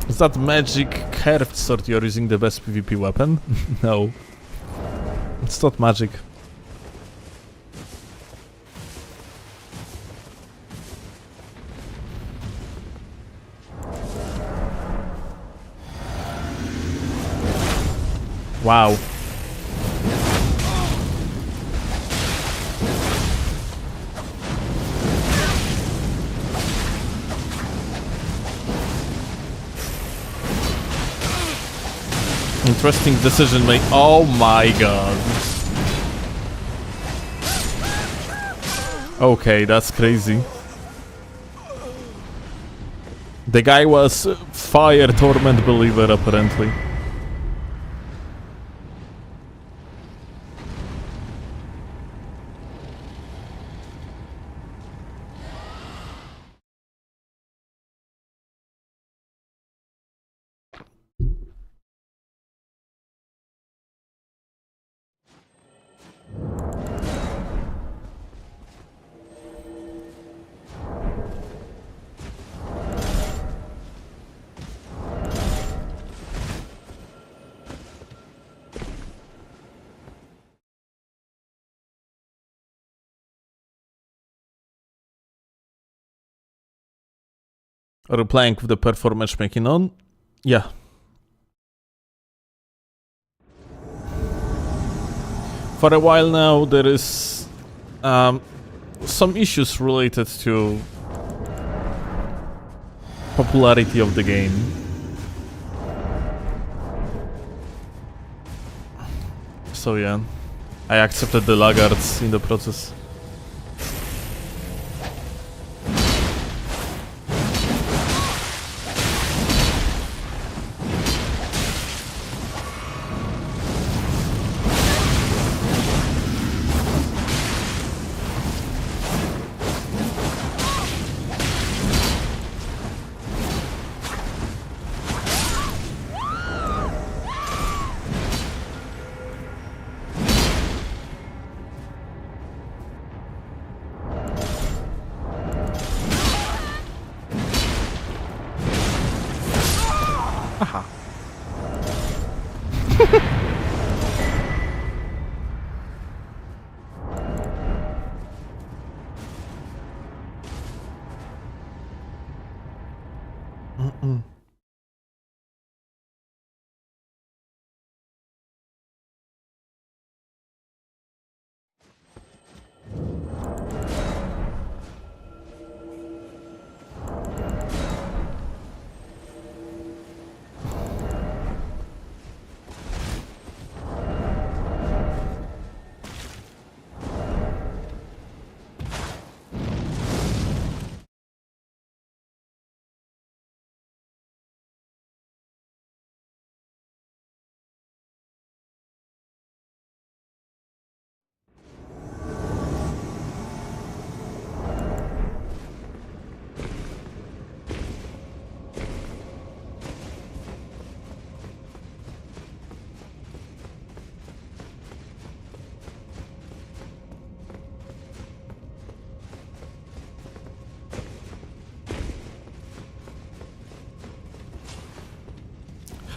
Is that magic curved sword you're using the best PvP weapon? No. It's not magic. Wow. Interesting decision made. Oh my god. Okay, that's crazy. The guy was fire torment believer apparently. Are you playing with the performance matchmaking on? Yeah. For a while now, there is some issues related to popularity of the game. So yeah, I accepted the laggards in the process.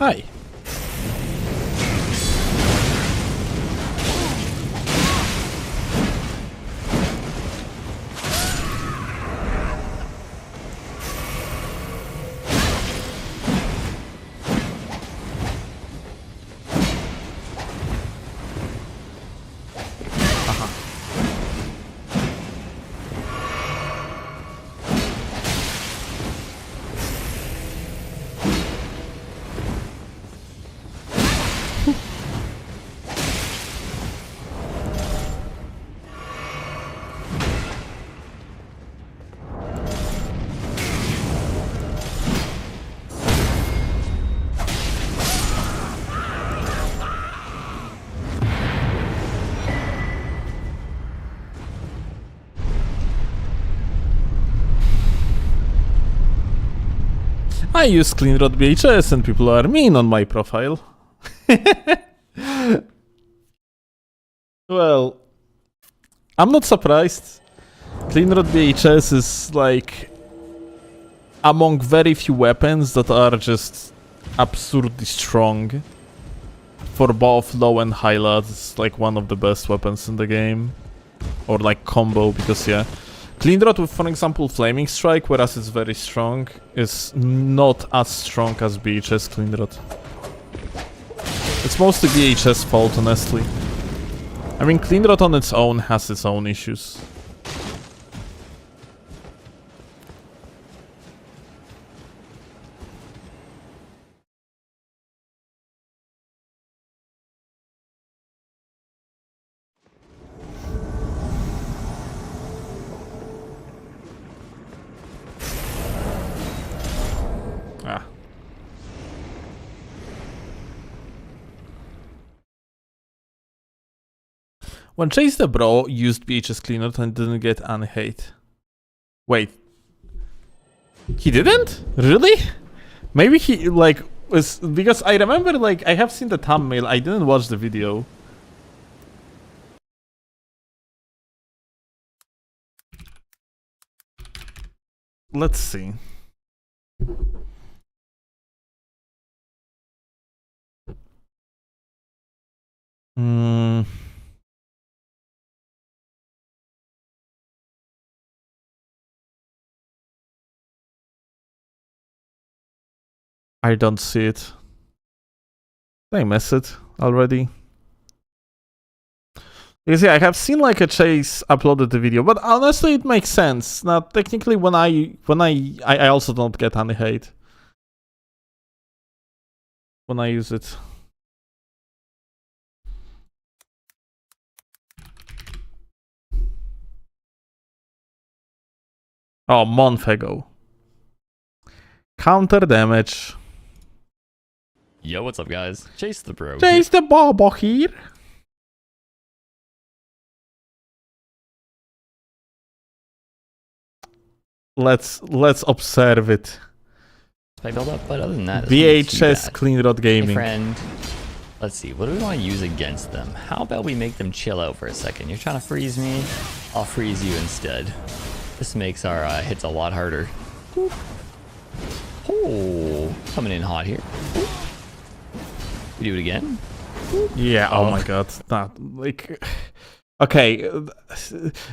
Hi. I use cleanrot VHS and people are mean on my profile. Well, I'm not surprised. Cleanrot VHS is like among very few weapons that are just absurdly strong. For both low and high lads, it's like one of the best weapons in the game. Or like combo, because yeah. Cleanrot with, for example, Flaming Strike, whereas it's very strong, is not as strong as VHS Cleanrot. It's mostly VHS fault, honestly. I mean, Cleanrot on its own has its own issues. Ah. When Chase the Bro used VHS Cleanrot and didn't get any hate. Wait. He didn't? Really? Maybe he, like, was... Because I remember, like, I have seen the thumbnail, I didn't watch the video. Let's see. I don't see it. Did I miss it already? Because yeah, I have seen like a Chase uploaded the video, but honestly it makes sense. Now technically when I also don't get any hate when I use it. Oh, month ago. Counter damage. Yo, what's up, guys? Chase the Bro. Chase the Bobo here. Let's observe it. Build up, but other than that, VHS Cleanrot hey, Gaming. friend. Let's see. What do we want to use against them? How about we make them chill out for a second? You're trying to freeze me. I'll freeze you instead. This makes our hits a lot harder. Oh, coming in hot here. We do it again. Yeah. Oh my God. Not like. Okay.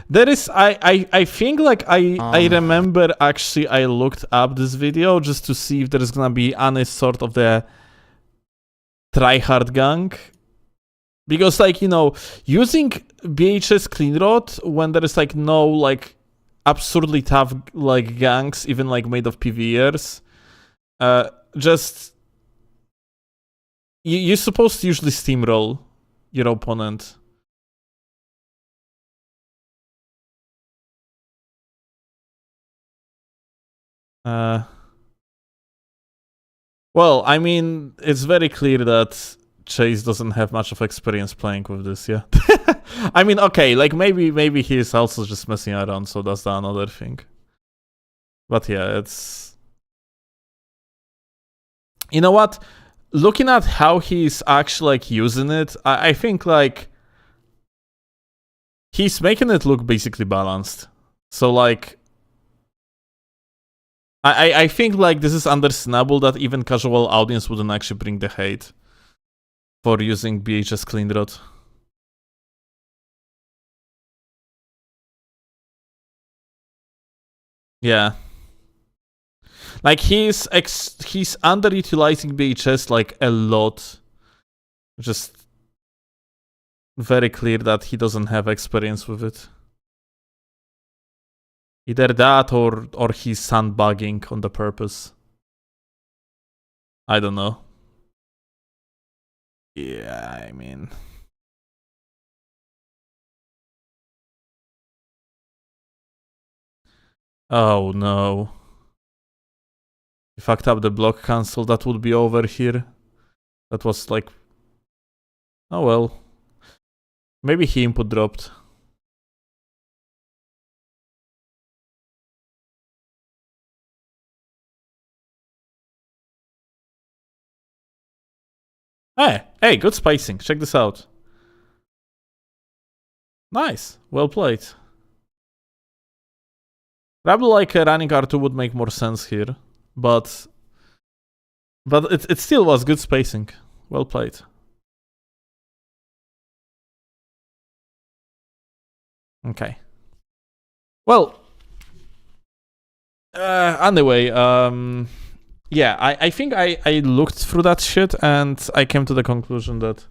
There is. I think like I remember actually I looked up this video just to see if there is gonna be any sort of the tryhard gang. Because like, you know, using VHS Cleanrot when there is like no like absurdly tough like gangs, even like made of PvEers, just you're supposed to usually steamroll your opponent. Well, I mean, it's very clear that Chase doesn't have much of experience playing with this, yeah. I mean, okay, like maybe he is also just messing around, so that's another thing. But yeah, it's... You know what? Looking at how he's actually like using it, I think like he's making it look basically balanced. So like I think like this is understandable that even casual audience wouldn't actually bring the hate for using BHS cleanrot. Yeah. Like he's underutilizing BHS like a lot. Just very clear that he doesn't have experience with it. Either that or he's sandbagging on the purpose. I don't know. Yeah, I mean... Oh no. He fucked up the block cancel, that would be over here. That was like... Oh well. Maybe he input dropped. Hey, good spacing. Check this out. Nice. Well played. Probably like running R2 would make more sense here. But it still was good spacing. Well played. Okay. Well. Anyway, yeah, I think I looked through that shit and I came to the conclusion that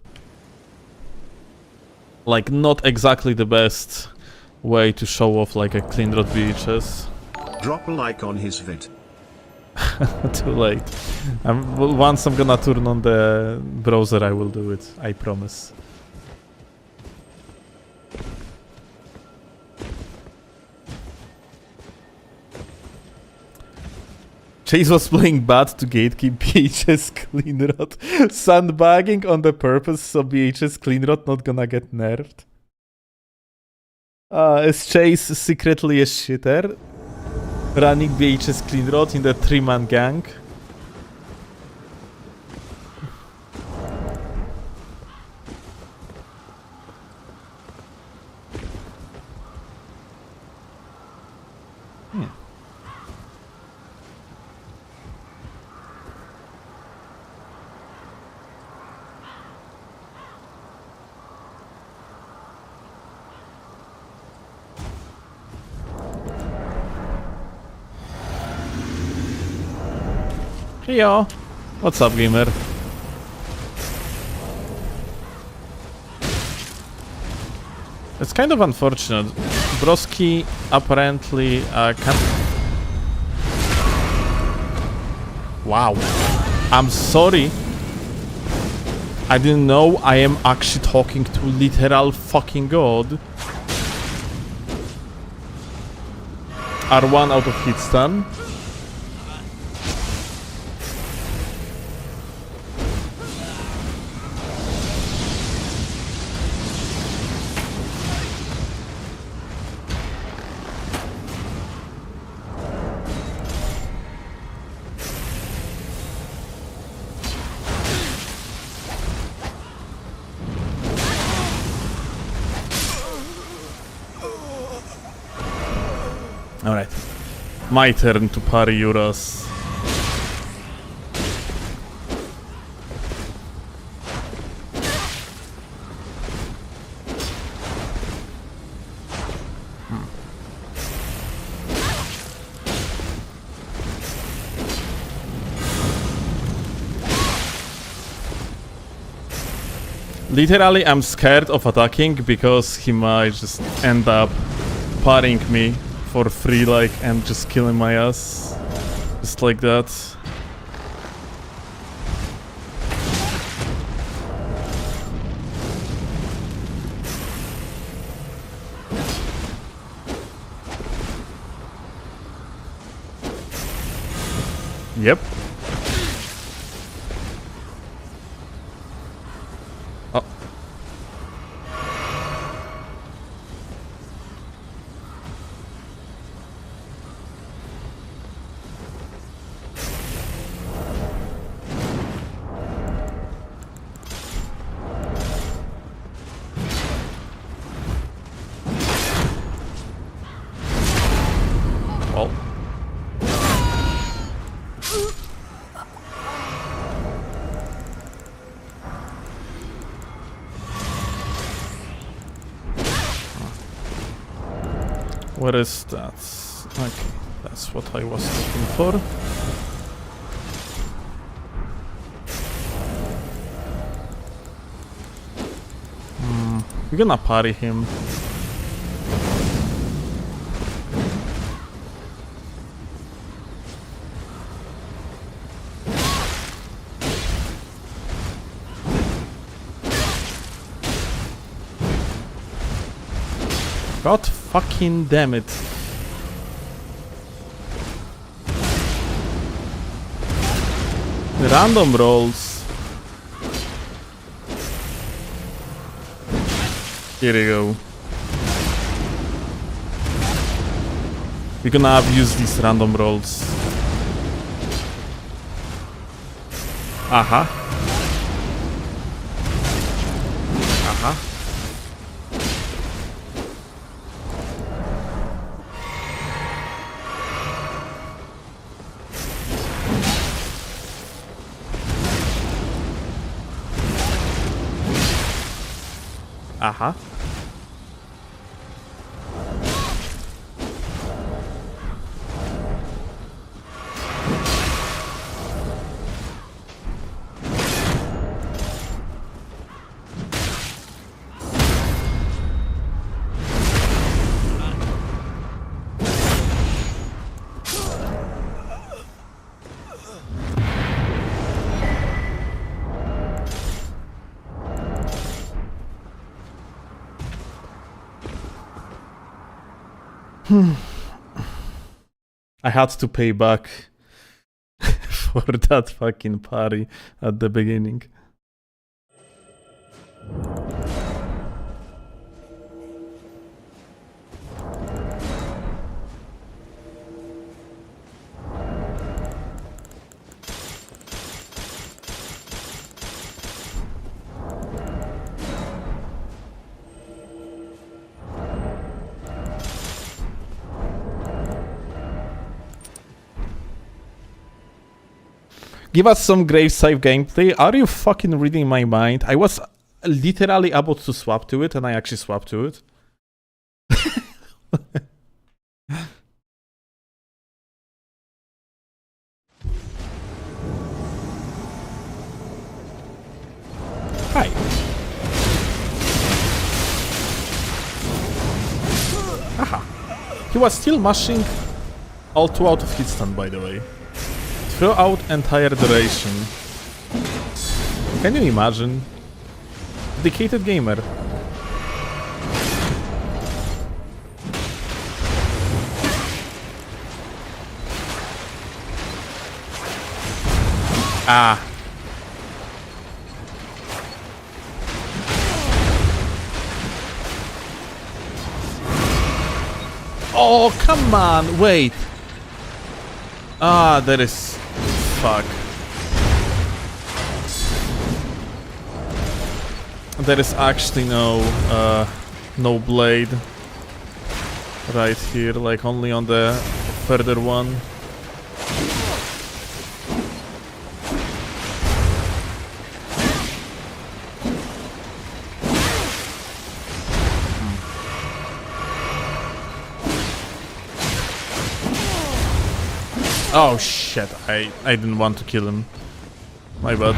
like not exactly the best way to show off like a cleanrot VHS. Drop a like on his vid. Too late. Once I'm gonna turn on the browser, I will do it. I promise. Chase was playing bad to gatekeep BHS cleanrot. Sandbagging on the purpose so BHS cleanrot not gonna get nerfed. Is Chase secretly a shitter? Running BHS cleanrot in the 3-man gang? Hey yo, what's up, gamer? It's kind of unfortunate. Broski apparently can't. Wow. I'm sorry. I didn't know I am actually talking to literal fucking god. R1 out of hit stun. Alright. My turn to parry Euros. Literally, I'm scared of attacking because he might just end up parrying me for free, like, and just killing my ass. Just like that. Yep. Oh. Well. Where is that? Okay, that's what I was looking for. We're gonna parry him. God fucking damn it. Random rolls. Here we go. We're gonna abuse these random rolls. Aha. Aha. Aha. I had to pay back for that fucking party at the beginning. Give us some graveside gameplay. Are you fucking reading my mind? I was literally about to swap to it, and I actually swapped to it. Hi. Aha. He was still mashing all 2 out of hit stun, by the way. Throughout entire duration. Can you imagine? Dedicated gamer. Ah. Oh, come on, wait. Ah, that is... Fuck. There is actually no blade right here, like only on the further one. Oh shit, I didn't want to kill him. My bad.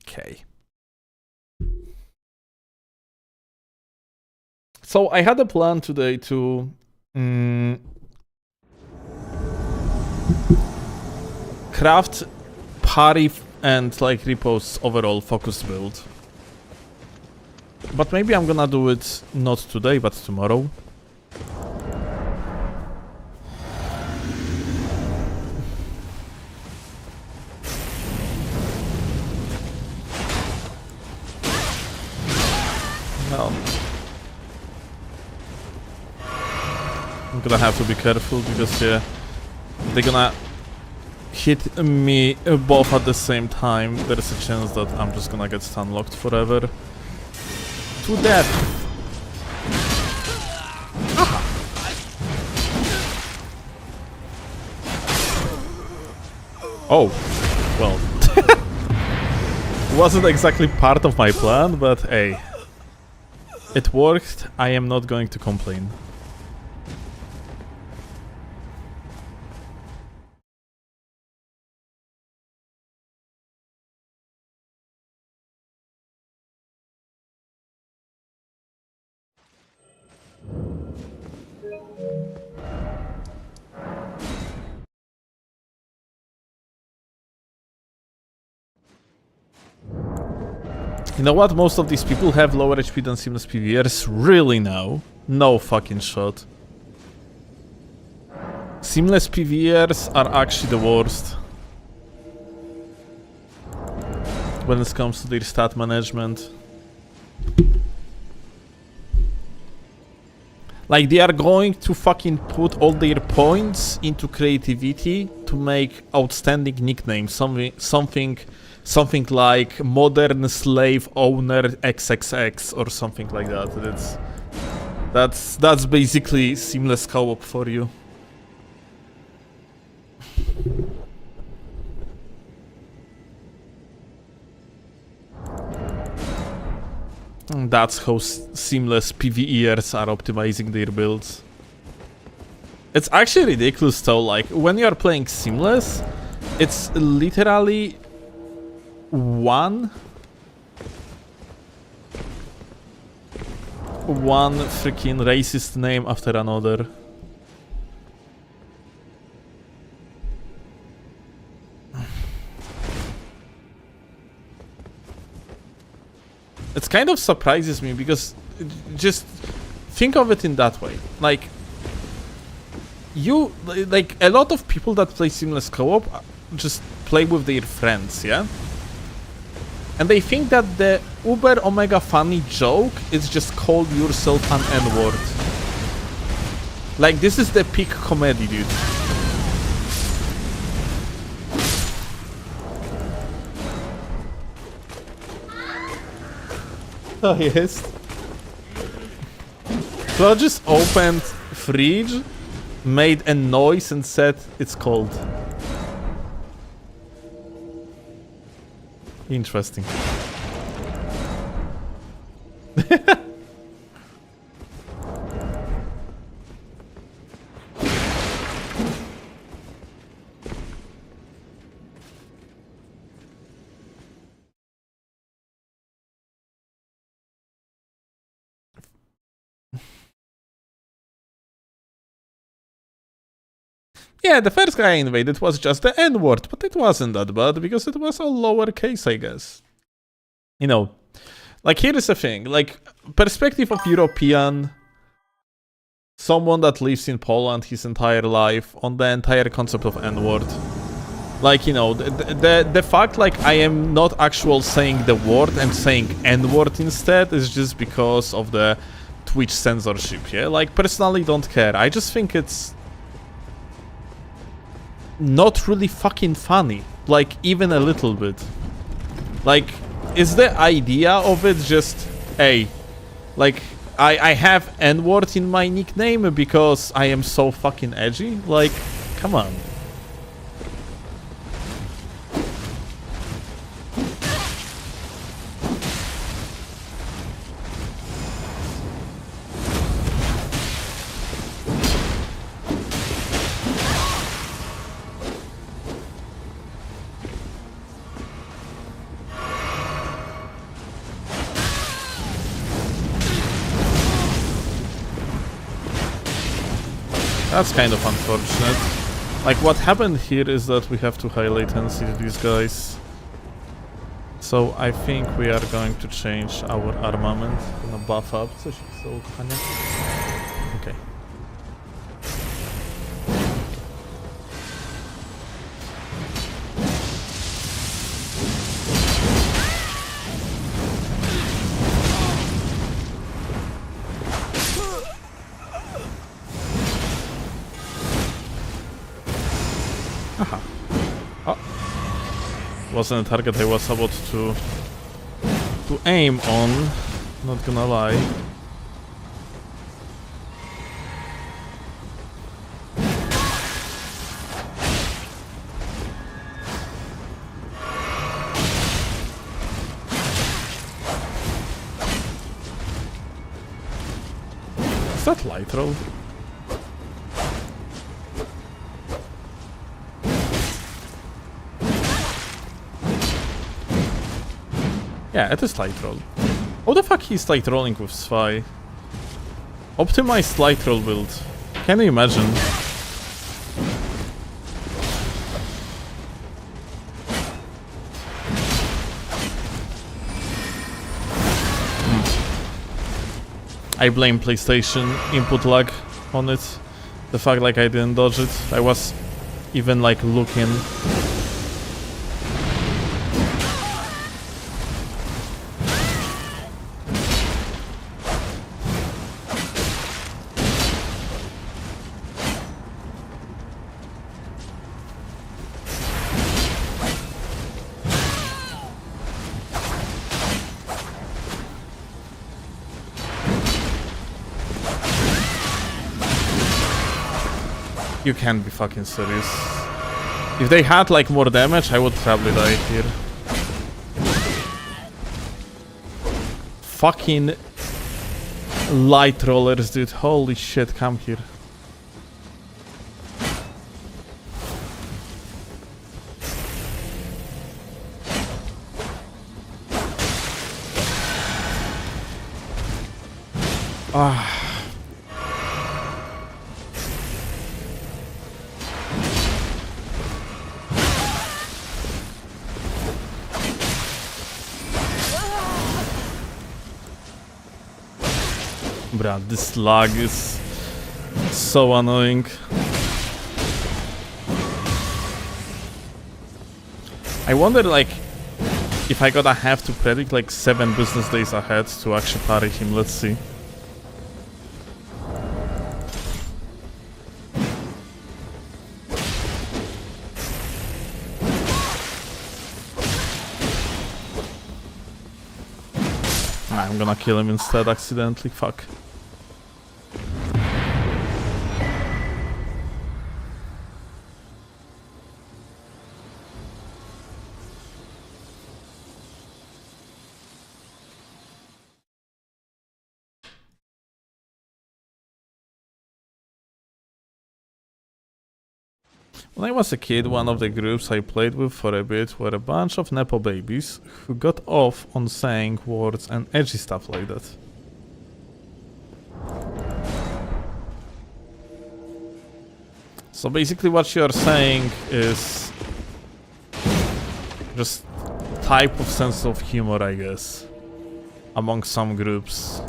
Okay. So I had a plan today to craft parry and like riposte overall focus build. But maybe I'm gonna do it not today, but tomorrow. No. I'm gonna have to be careful because, yeah, they're gonna hit me both at the same time. There's a chance that I'm just gonna get stun locked forever. To death! Aha. Oh, well. Wasn't exactly part of my plan, but hey. It worked, I am not going to complain. You know what? Most of these people have lower HP than seamless PvErs. Really now? No fucking shot. Seamless PvErs are actually the worst when it comes to their stat management. Like, they are going to fucking put all their points into creativity to make outstanding nicknames. Something like Modern Slave Owner XXX or something like that. That's basically seamless co-op for you. And that's how seamless PvEers are optimizing their builds. It's actually ridiculous though, like, when you are playing seamless, it's literally one freaking racist name after another. It kind of surprises me because just think of it in that way. Like, a lot of people that play seamless co-op just play with their friends, yeah? And they think that the uber omega funny joke is just call yourself an N-word. Like, this is the peak comedy, dude. Oh, yes. Flo just opened fridge, made a noise and said it's cold. Interesting. Yeah, the first guy I invaded was just the N-word, but it wasn't that bad because it was all lowercase, I guess. You know, like, here is the thing, like, perspective of European, someone that lives in Poland his entire life, on the entire concept of N-word. Like, you know, the fact, like, I am not actually saying the word and saying N-word instead is just because of the Twitch censorship, yeah? Like, personally, don't care. I just think it's not really fucking funny, like, even a little bit. Like, is the idea of it just, hey, like, I have N-word in my nickname because I am so fucking edgy? Like, come on. That's kind of unfortunate. Like, what happened here is that we have to high latency these guys. So I think we are going to change our armament. Gonna buff up. Coś są, kochanie? Okay. Aha. Oh. Wasn't a target I was about to aim on, not gonna lie. Is that light roll? Yeah, it is light roll. How the fuck he's light rolling with Sphy? Optimized light roll build. Can you imagine? I blame PlayStation input lag on it. The fact like I didn't dodge it. I was even like looking. You can't be fucking serious. If they had like more damage, I would probably die here. Fucking light rollers, dude. Holy shit, come here. Ah. Bruh, this lag is so annoying. I wonder, like, if I gotta have to predict like 7 business days ahead to actually parry him. Let's see. I'm gonna kill him instead accidentally. Fuck. When I was a kid, one of the groups I played with for a bit were a bunch of nepo babies who got off on saying words and edgy stuff like that. So basically what you're saying is just type of sense of humor, I guess, among some groups.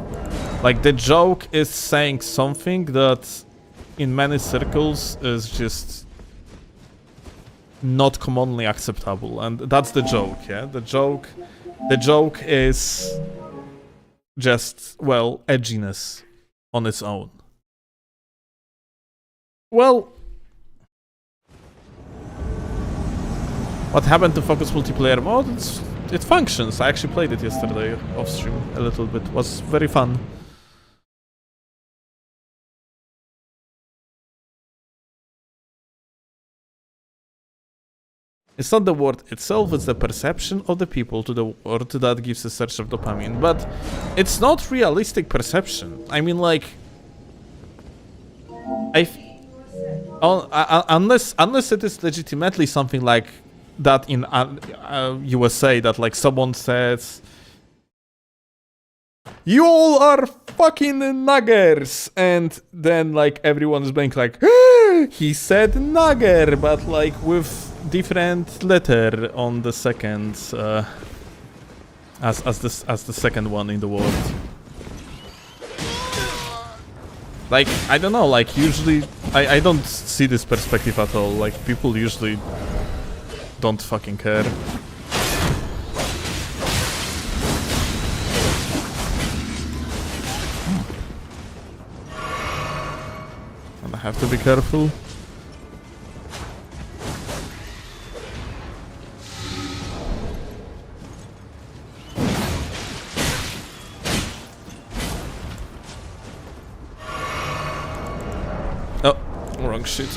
Like the joke is saying something that in many circles is just not commonly acceptable, and that's the joke, yeah? The joke is just, well, edginess on its own. Well, what happened to Focus multiplayer mode? It functions. I actually played it yesterday off stream a little bit. It was very fun. It's not the word itself, it's the perception of the people to the word that gives a surge of dopamine. But it's not realistic perception. I mean, like, unless it is legitimately something like that in USA, that like someone says, "You all are fucking nuggers," and then like everyone's being like, "He said nugger," but like with different letter on the second as the second one in the world. Like, I don't know, like usually I don't see this perspective at all. Like, people usually don't fucking care. And I have to be careful. Oh, wrong shit.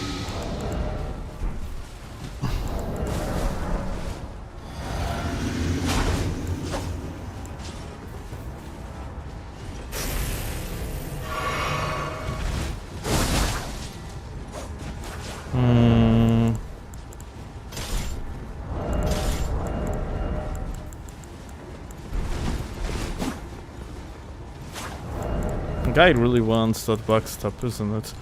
The guy really wants that backstab, isn't it?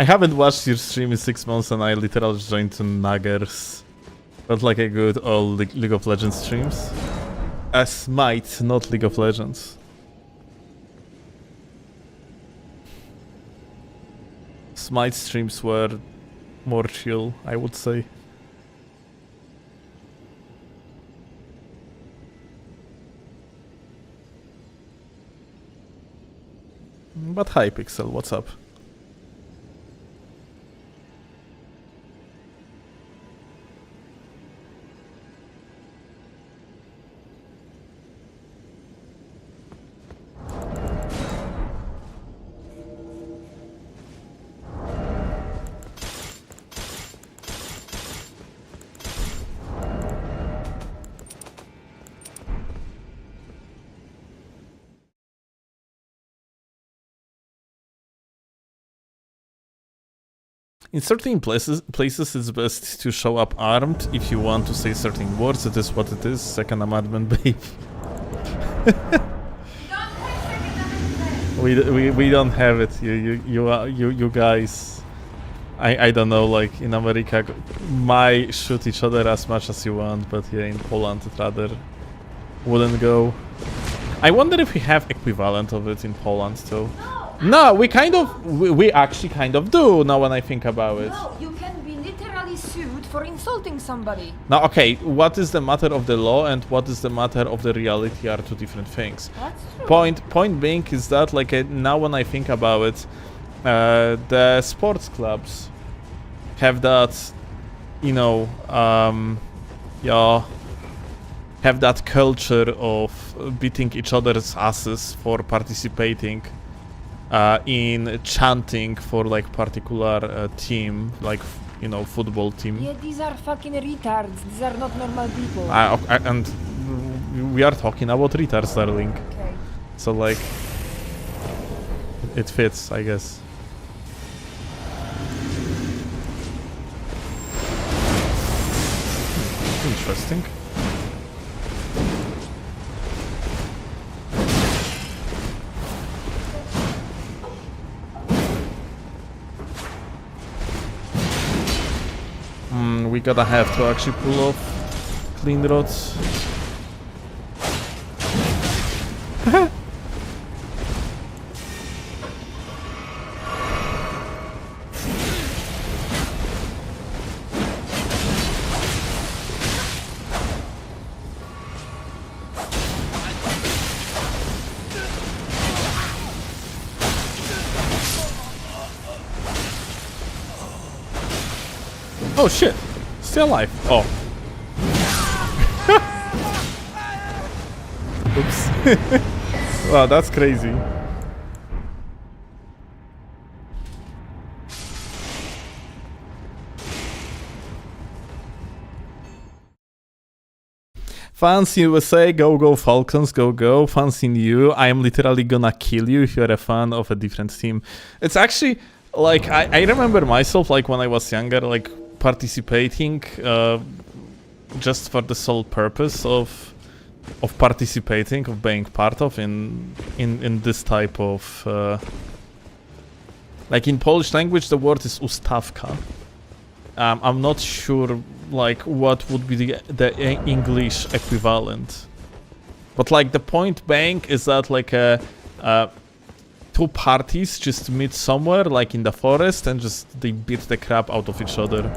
I haven't watched your stream in 6 months and I literally joined to Naggers. Felt like a good old League of Legends streams. A Smite, not League of Legends. Smite streams were more chill, I would say. But hi Pixel, what's up? In certain places it's best to show up armed if you want to say certain words. It is what it is. Second Amendment, babe. we don't have it. You guys. I don't know. Like in America, might shoot each other as much as you want, but yeah, in Poland it rather wouldn't go. I wonder if we have equivalent of it in Poland too. No, we actually kind of do now when I think about it. No, you can be literally sued for insulting somebody. Now, okay, what is the matter of the law and what is the matter of the reality are two different things. That's true. Point being is that, like, now when I think about it, the sports clubs have that, you know, yeah, have that culture of beating each other's asses for participating in chanting for like particular team, like, you know, football team. Yeah, these are fucking retards. These are not normal people. And we are talking about retards, darling. Okay. So like, it fits, I guess. Interesting. We gotta have to actually pull off cleanrot. Oh shit! Still alive. Oh. Oops. Wow, that's crazy. Fans in USA, go go Falcons, go go. Fans in you, I am literally gonna kill you if you're a fan of a different team. It's actually, like, I remember myself, like, when I was younger, like, participating just for the sole purpose of participating, of being part of in this type of... like, in Polish language, the word is ustawka. I'm not sure, like, what would be the English equivalent. But, like, the point being is that, like, two parties just meet somewhere, like, in the forest, and just they beat the crap out of each other.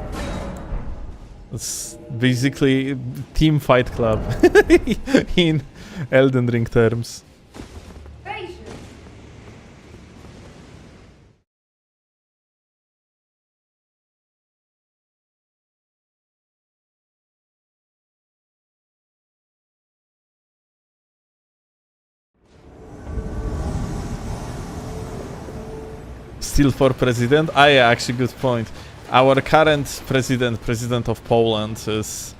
It's basically team fight club in Elden Ring terms. Still for president? Ah, yeah, actually, good point. Our current president of Poland, is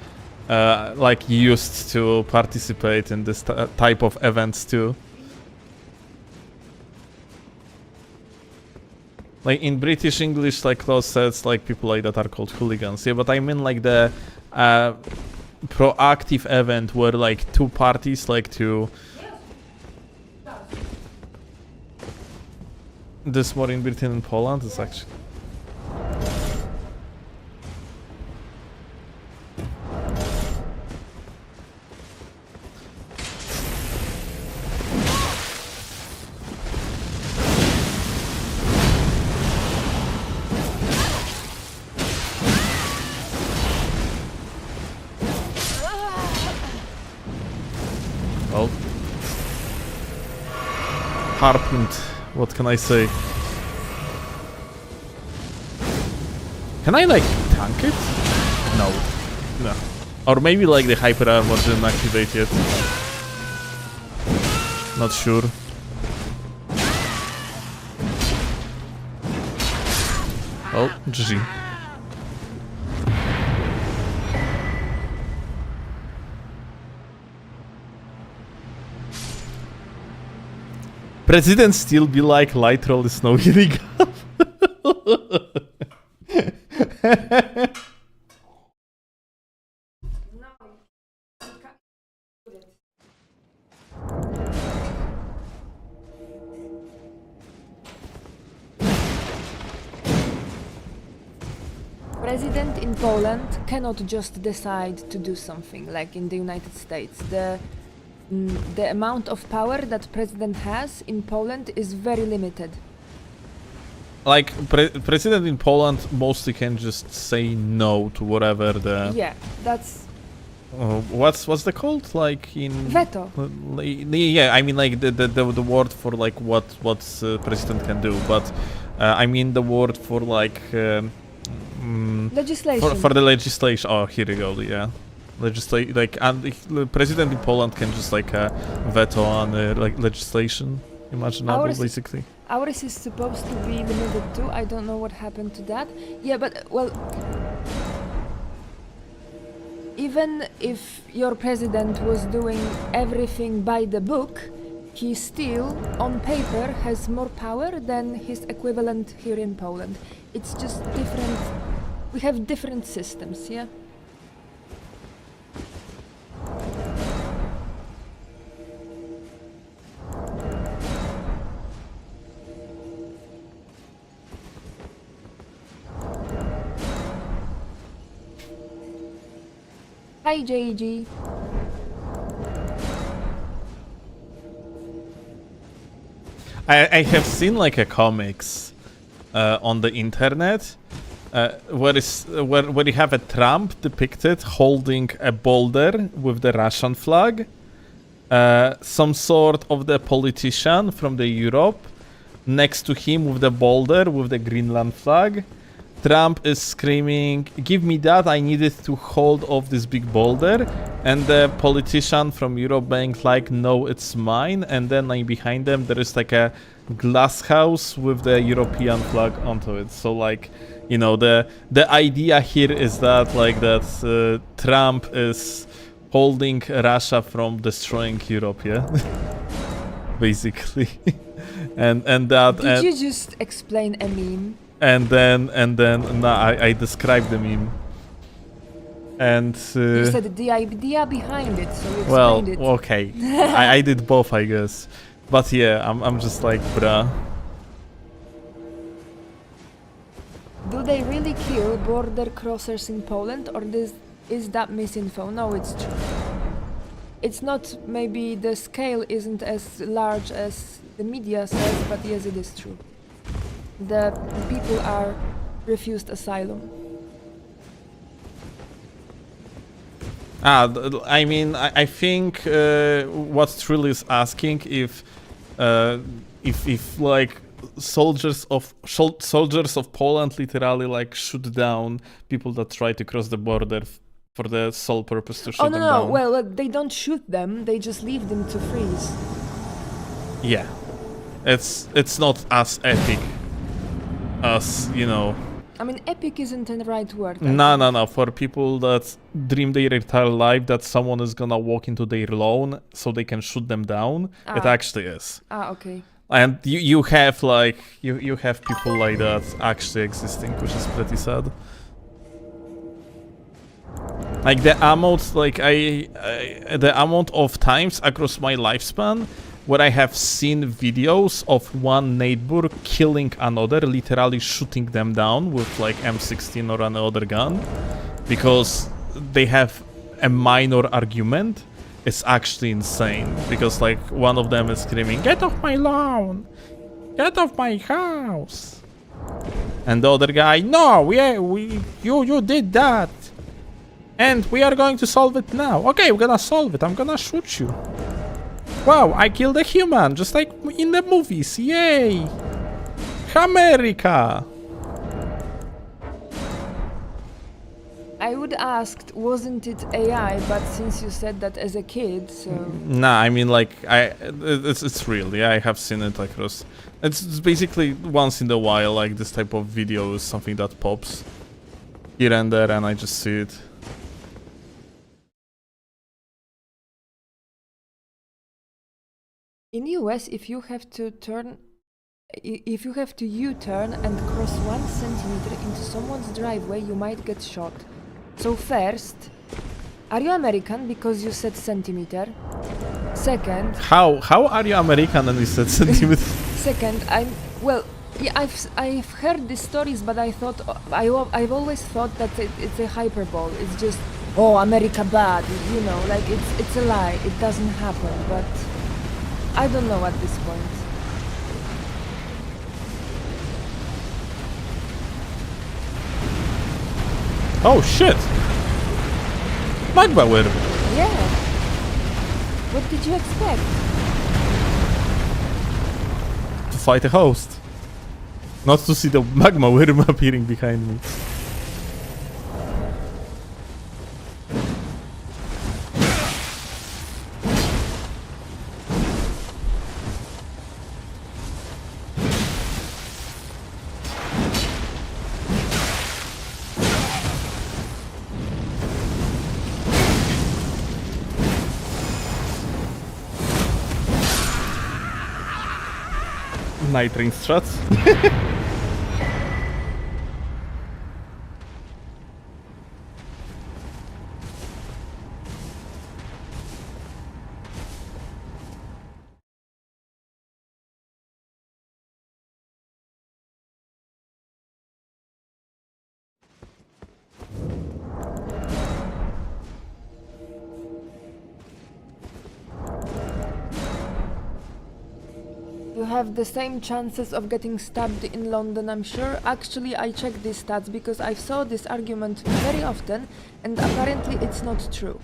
like used to participate in this type of events too. Like in British English, like Klaus says, like people like that are called hooligans. Yeah, but I mean like the proactive event where like two parties like to... This more in Britain and Poland is actually... Well... Harpooned. What can I say? Can I like tank it? No. No. Or maybe like the hyper armor didn't activate yet. Not sure. Oh, GG. President still be like, light roll is no healing up. President in Poland cannot just decide to do something like in the United States. The amount of power that president has in Poland is very limited. Like, president in Poland mostly can just say no to whatever the... Yeah, that's... what's the called? Like in... Veto. Yeah, I mean like the word for like what president can do, but I mean the word for like... legislation. For the legislation. Oh, here you go, yeah. Legislate, like, and the president in Poland can just like veto on like legislation, imaginable, basically. Ours is supposed to be limited too. I don't know what happened to that. Yeah, but well, even if your president was doing everything by the book, he still, on paper, has more power than his equivalent here in Poland. It's just different. We have different systems, yeah. Hi, JG. I have seen like a comics on the internet where you have a Trump depicted holding a boulder with the Russian flag, some sort of the politician from the Europe next to him with the boulder with the Greenland flag, Trump is screaming, "Give me that! I needed to hold off this big boulder," and the politician from Eurobank like, "No, it's mine." And then like behind them there is like a glass house with the European flag onto it. So like, you know, the idea here is that like that Trump is holding Russia from destroying Europe, yeah, basically, and that. Did you just explain a meme? And then no, I described the meme. And You said the idea behind it, so you well, explained it. okay, I did both, I guess. But yeah, I'm just like, bruh. Do they really kill border crossers in Poland, or is that misinfo? No, it's true. It's not, maybe the scale isn't as large as the media says, but yes, it is true. The people are refused asylum. I mean, I think what Trill is asking if like soldiers of Poland literally like shoot down people that try to cross the border for the sole purpose to shoot them down. Well, they don't shoot them, they just leave them to freeze. Yeah, it's not as epic as, you know. I mean, epic isn't the right word. No. For people that dream their entire life that someone is gonna walk into their lawn so they can shoot them down, it actually is. Okay. And you have like you have people like that actually existing, which is pretty sad. Like the amount, like the amount of times across my lifespan where I have seen videos of one neighbor killing another, literally shooting them down with like M16 or another gun, because they have a minor argument. It's actually insane, because like one of them is screaming, "Get off my lawn! Get off my house!" And the other guy, "No, you did that! And we are going to solve it now. Okay, we're gonna solve it. I'm gonna shoot you. Wow, I killed a human, just like in the movies. Yay! America!" I would ask, wasn't it AI? But since you said that as a kid, so... Nah, I mean, like, it's real. Yeah, I have seen it across. It's basically once in a while, like, this type of video is something that pops here and there, and I just see it. In US, if you have to U-turn and cross 1 centimeter into someone's driveway, you might get shot. So first, are you American because you said centimeter? Second... How are you American and you said centimeter? Second, I've heard these stories, but I thought... I've always thought that it's a hyperbole. It's just, oh, America bad, you know, like it's a lie. It doesn't happen, but... I don't know at this point. Oh shit! Magma worm! Yeah. What did you expect? To fight a host. Not to see the magma worm appearing behind me. Night ring struts. You have the same chances of getting stabbed in London, I'm sure. Actually, I checked these stats because I saw this argument very often, and apparently it's not true.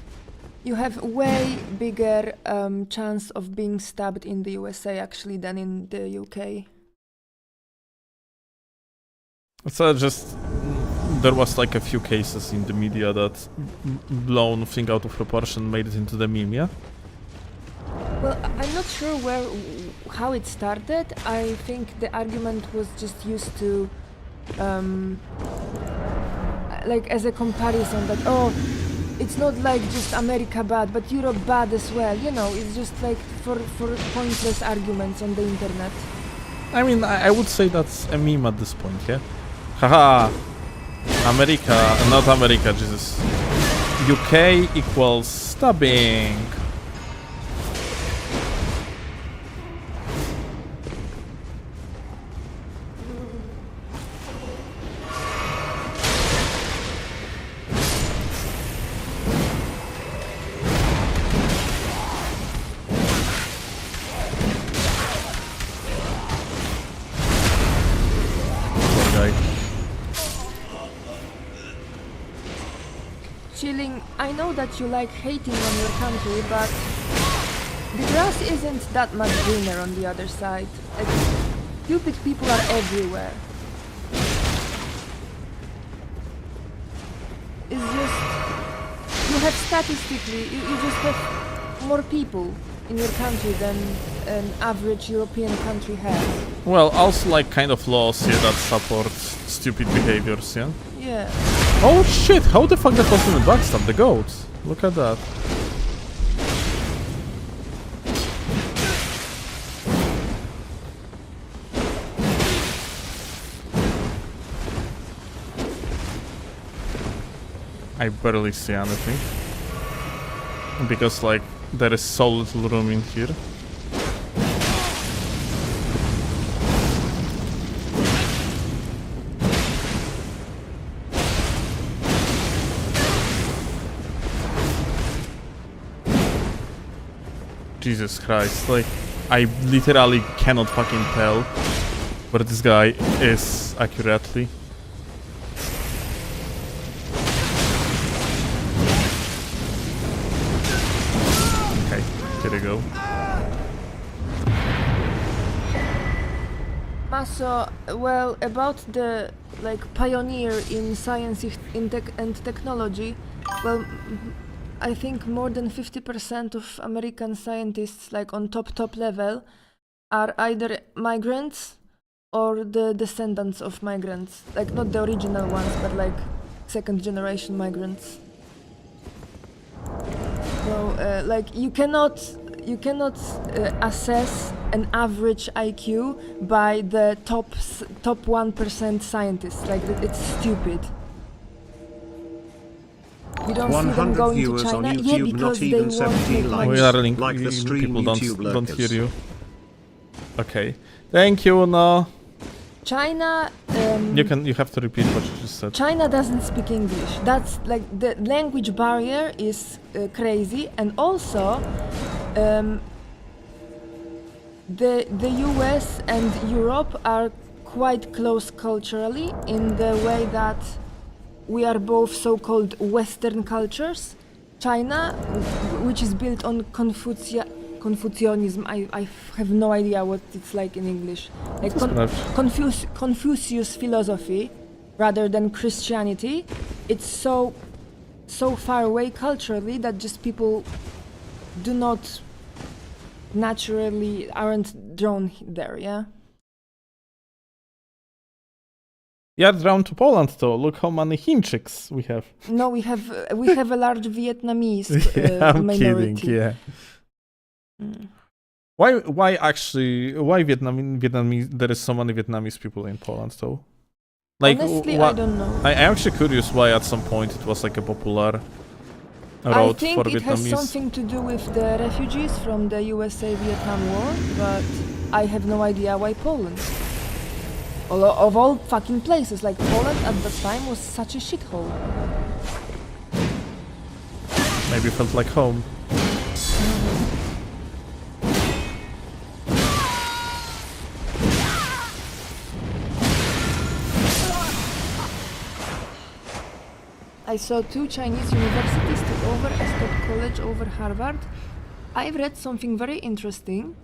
You have way bigger chance of being stabbed in the USA actually than in the UK. So just there was like a few cases in the media that blown thing out of proportion made it into the meme, yeah? Well, I'm not sure how it started. I think the argument was just used to, like as a comparison that, oh, it's not like just America bad, but Europe bad as well. You know, it's just like for pointless arguments on the internet. I mean, I would say that's a meme at this point, yeah? Haha! America, not America, Jesus. UK equals stabbing. Chilling, I know that you like hating on your country, but the grass isn't that much greener on the other side. Like, stupid people are everywhere. It's just, you have statistically, you just have more people in your country than an average European country has. Well, also like kind of laws here that support stupid behaviors, yeah? Yeah. Oh shit, how the fuck that was in the backstab, the goats? Look at that. I barely see anything. Because like, there is so little room in here. Jesus Christ, like, I literally cannot fucking tell where this guy is accurately. Okay, here we go. Maso, well, about the, like, pioneer in science and technology, well, I think more than 50% of American scientists, like on top level, are either migrants or the descendants of migrants. Like not the original ones, but like second generation migrants. So like you cannot assess an average IQ by the top 1% scientists. Like it's stupid. You don't see them 100 going to viewers on China? YouTube, Yeah, because not they even won't 17 make likes. We are link Like the stream people YouTube don't hear lurkers. you. Okay. Thank you, no. China. You have to repeat what you just said. China doesn't speak English. That's like the language barrier is crazy, and also the US and Europe are quite close culturally in the way that we are both so-called Western cultures. China, which is built on Confucianism, I have no idea what it's like in English. Like Confucius philosophy, rather than Christianity. It's so far away culturally that just people do not aren't drawn there, yeah? You're drawn to Poland though. Look how many Chińczyks we have. No, we have a large Vietnamese I'm minority. kidding, yeah. Mm. Why Vietnamese there is so many Vietnamese people in Poland though? Like Honestly, I don't know. I'm actually curious why at some point it was like a popular route I think for it Vietnamese. has something to do with the refugees from the USA-Vietnam War, but I have no idea why Poland. Of all fucking places, like Poland at the time was such a shithole. Maybe felt like home. I saw 2 Chinese universities took over a top college over Harvard. I've read something very interesting,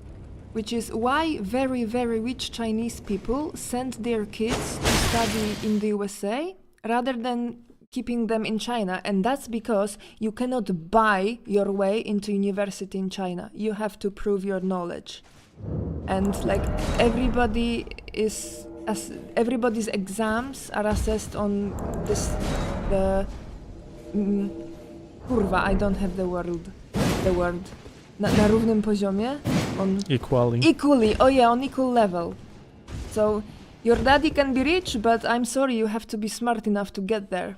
which is why very, very rich Chinese people send their kids to study in the USA rather than keeping them in China, and that's because you cannot buy your way into university in China. You have to prove your knowledge, and like everybody's exams are assessed on kurwa, I don't have the word. Na równym poziomie? Equally, oh yeah, on equal level. So, your daddy can be rich, but I'm sorry, you have to be smart enough to get there.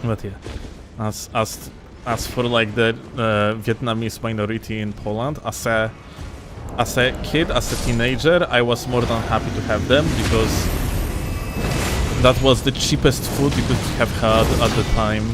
But yeah, as for like the Vietnamese minority in Poland, as a kid, as a teenager, I was more than happy to have them because that was the cheapest food you could have had at the time.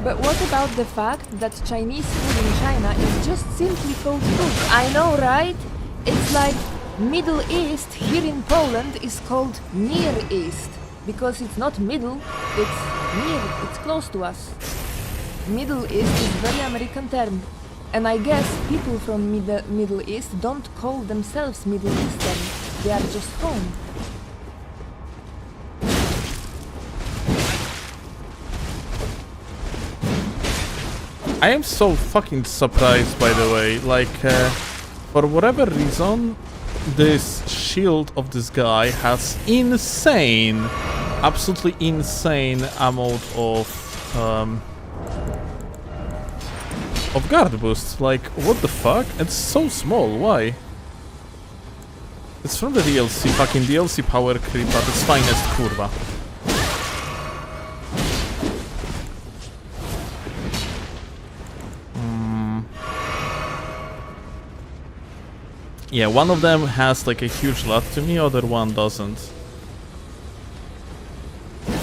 But what about the fact that Chinese food in China is just simply called food? I know, right? It's like Middle East here in Poland is called Near East. Because it's not middle, it's near, it's close to us. Middle East is a very American term. And I guess people from Middle East don't call themselves Middle Eastern. They are just home. I am so fucking surprised, by the way, like, for whatever reason, this shield of this guy has insane, absolutely insane amount of guard boost. Like, what the fuck? It's so small, why? It's from the DLC, fucking DLC power creep at its finest, kurwa. Yeah, one of them has like a huge lot to me, other one doesn't.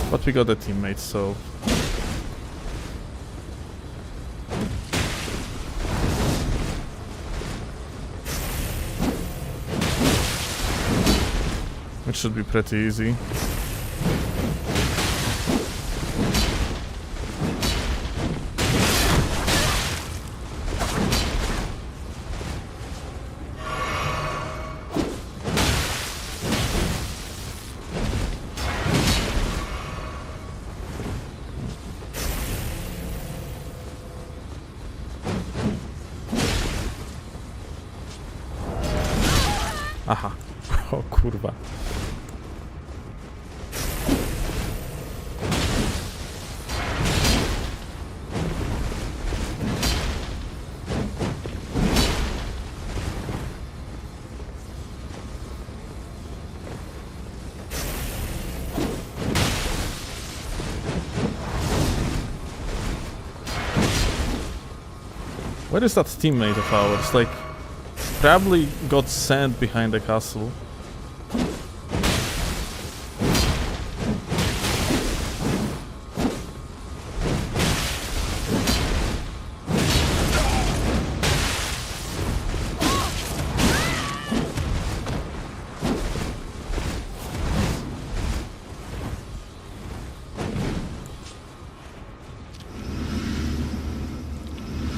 But we got a teammate, so... It should be pretty easy. Aha. O kurwa. Where is that teammate of ours? Like, probably got sent behind the castle.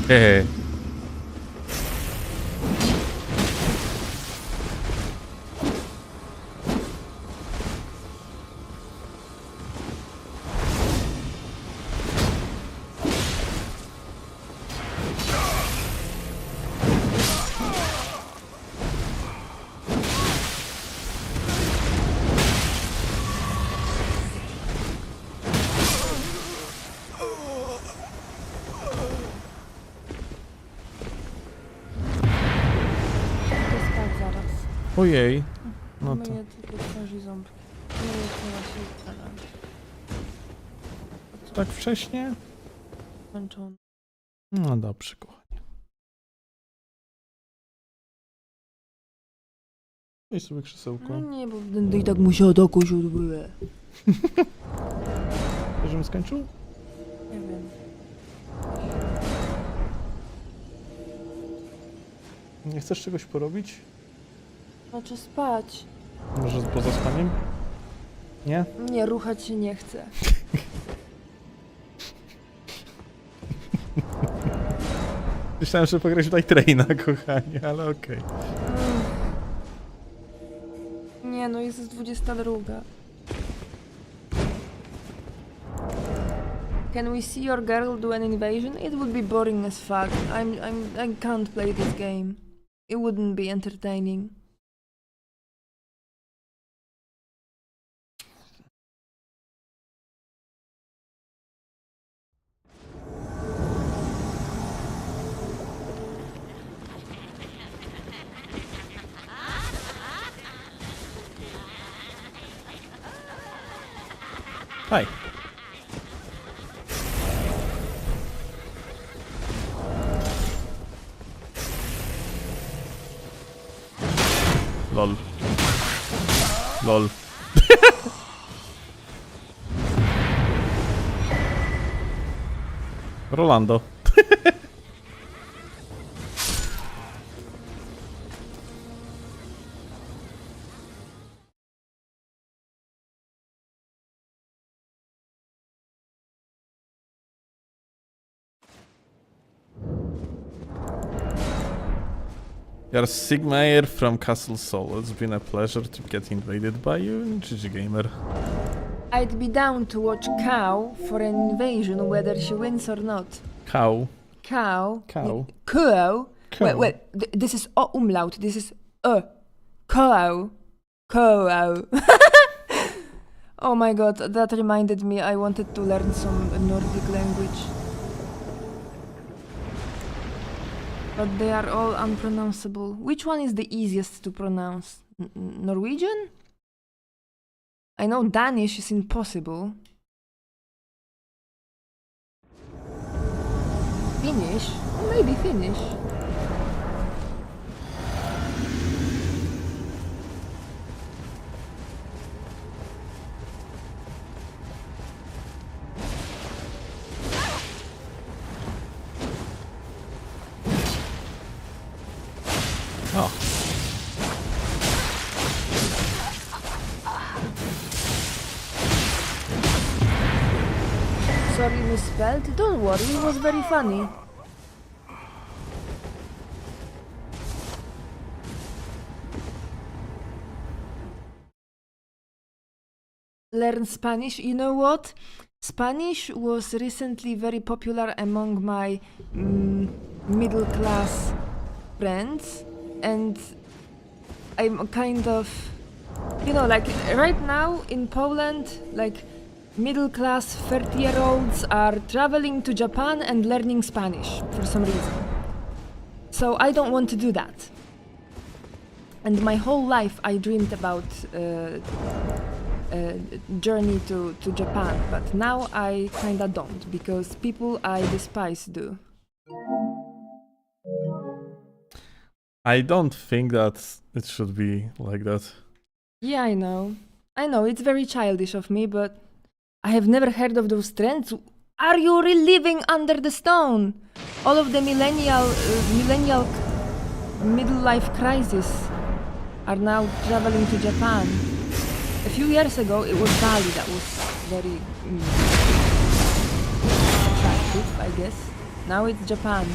Hey. Ojej. No to... Myję tylko twarzy ząbki. Myję się właśnie Tak wcześnie? zmęczony. No dobrze, kochani. Weź sobie krzesełko. No nie, bo będę i tak musiał do jakoś odbyłem. Żebym skończył? Nie wiem. Nie chcesz czegoś porobić? Znaczy spać. Może poza spaniem? Nie? Nie, ruchać się nie chcę. Myślałem, że pograć w Light Traina, kochanie, ale okej. Nie, no jest 22. Can we see your girl do an invasion? It would be boring as fuck. I can't play this game. It wouldn't be entertaining. Hej. Lol. Lol. Rolando. You're Sigmair from Castle Soul. It's been a pleasure to get invaded by you, GG Gamer. I'd be down to watch Cow for an invasion whether she wins or not. Cow. Cow. Cow. Cow. Cow. Wait, this is O umlaut. This is Cow. Cow. Oh my god, that reminded me I wanted to learn some Nordic language. But they are all unpronounceable. Which one is the easiest to pronounce? Norwegian? I know Danish is impossible. Finnish? Maybe Finnish. Oh. Sorry, misspelled? Don't worry, it was very funny. Learn Spanish? You know what? Spanish was recently very popular among my middle class friends, and I'm kind of, you know, like right now in Poland, like middle class 30-year-olds are traveling to Japan and learning Spanish for some reason. So I don't want to do that. And my whole life I dreamed about journey to Japan, but now I kinda don't, because people I despise do. I don't think that it should be like that. Yeah, I know, it's very childish of me, but I have never heard of those trends. Are you really living under the stone? All of the millennial middle life crisis are now traveling to Japan. A few years ago, it was Bali that was very attractive, I guess. Now it's Japan.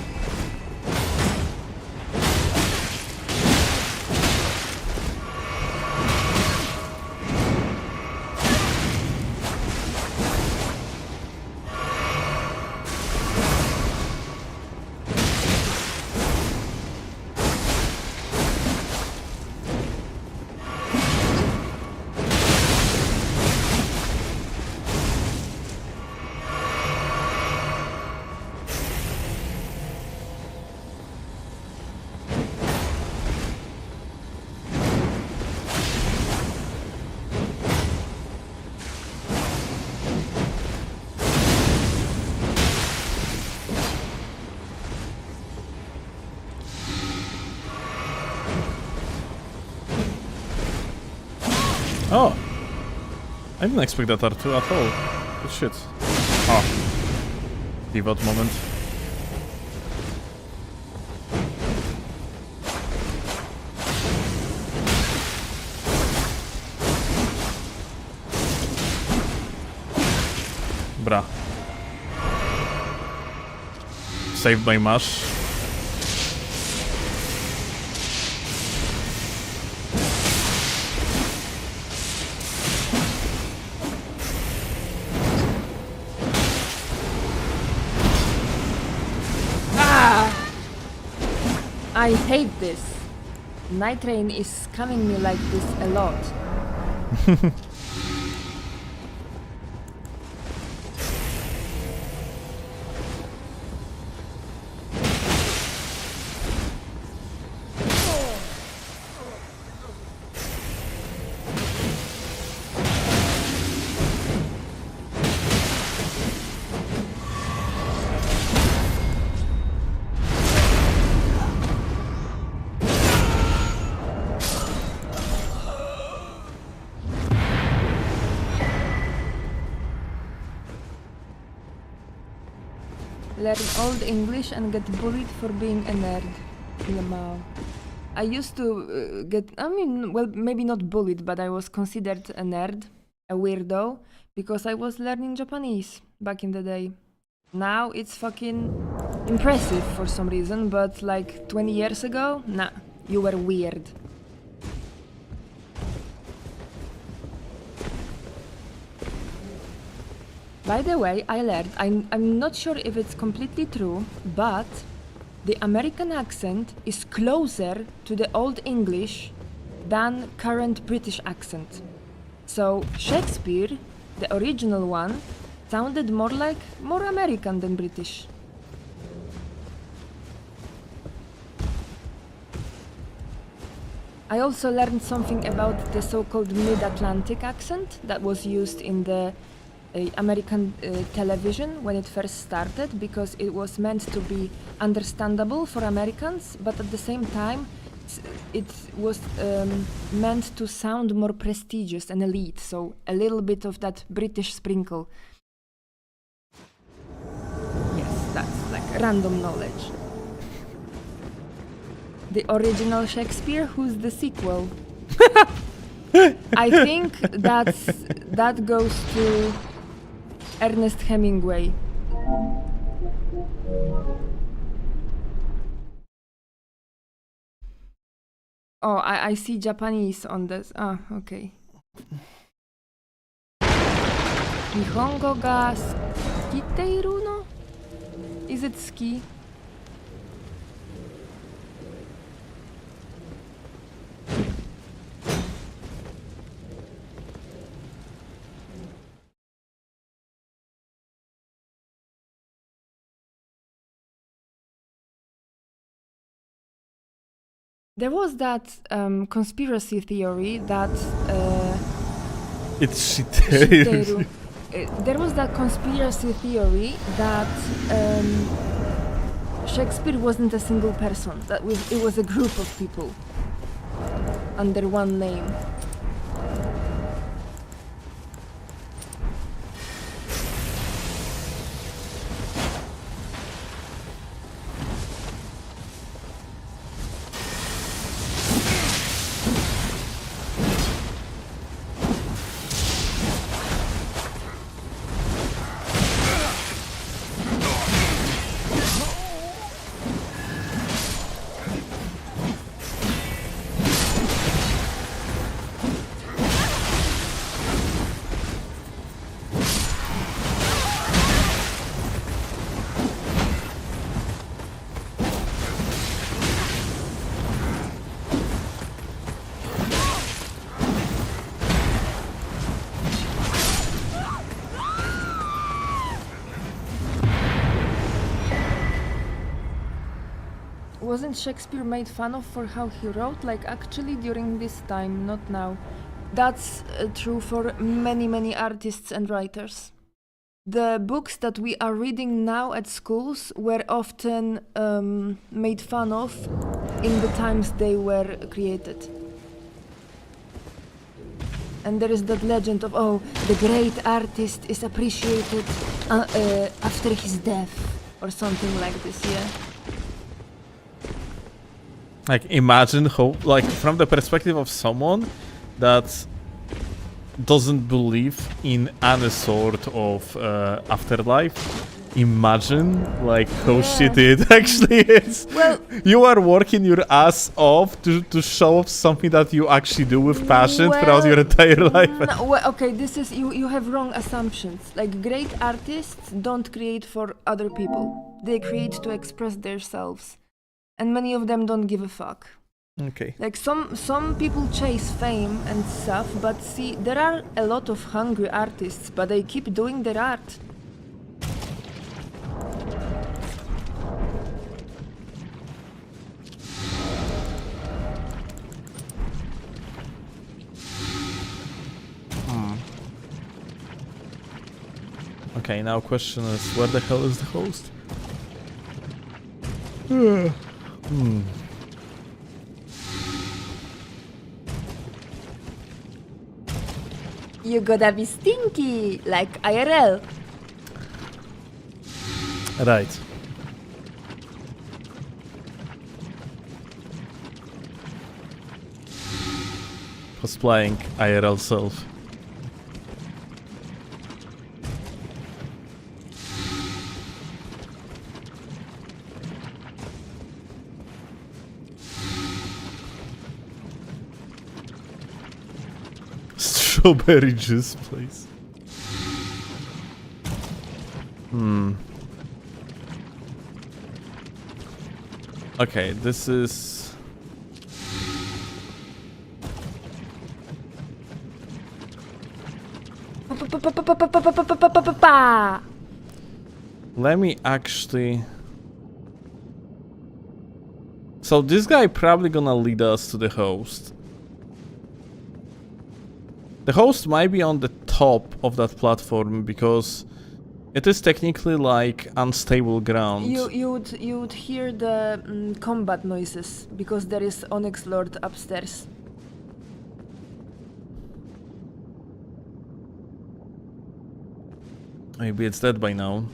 Oh! I didn't expect that R2 at all. Good shit. Oh. Pivot moment. Bra. Saved by mash. I hate this. Night Rain is scamming me like this a lot. Learn Old English and get bullied for being a nerd. Lamau. I used to well, maybe not bullied, but I was considered a nerd, a weirdo, because I was learning Japanese back in the day. Now it's fucking impressive for some reason, but like 20 years ago, nah, you were weird. By the way, I learned, I'm not sure if it's completely true, but the American accent is closer to the Old English than current British accent. So Shakespeare, the original one, sounded more American than British. I also learned something about the so-called mid-Atlantic accent that was used in the American television when it first started, because it was meant to be understandable for Americans, but at the same time it was meant to sound more prestigious and elite, so a little bit of that British sprinkle. Yes, that's like random knowledge. The original Shakespeare, who's the sequel? I think that goes to Ernest Hemingway. Oh, I see Japanese on this. Ah, okay. Nihongo ga skiteiru no? Is it ski? There was that conspiracy theory that It's shiteru. There was that conspiracy theory that Shakespeare wasn't a single person, that it was a group of people under one name. Wasn't Shakespeare made fun of for how he wrote? Like, actually during this time, not now. That's true for many artists and writers. The books that we are reading now at schools were often made fun of in the times they were created. And there is that legend of, oh, the great artist is appreciated after his death, or something like this, yeah? Like, imagine how, like, from the perspective of someone that doesn't believe in any sort of afterlife, imagine, like, how shitty it actually is. Well, you are working your ass off to show off something that you actually do with passion throughout your entire life. No, well, okay, this is, you have wrong assumptions. Like, great artists don't create for other people. They create to express themselves. And many of them don't give a fuck. Okay. Like, some people chase fame and stuff, but see, there are a lot of hungry artists, but they keep doing their art. Okay, now question is, where the hell is the host? You gotta be stinky, like IRL. Right. Cosplaying IRL self. Strawberry juice, please. Okay, this is... Let me actually... So this guy probably gonna lead us to the host. The host might be on the top of that platform because it is technically like unstable ground. You would hear the combat noises because there is Onyx Lord upstairs. Maybe it's dead by now.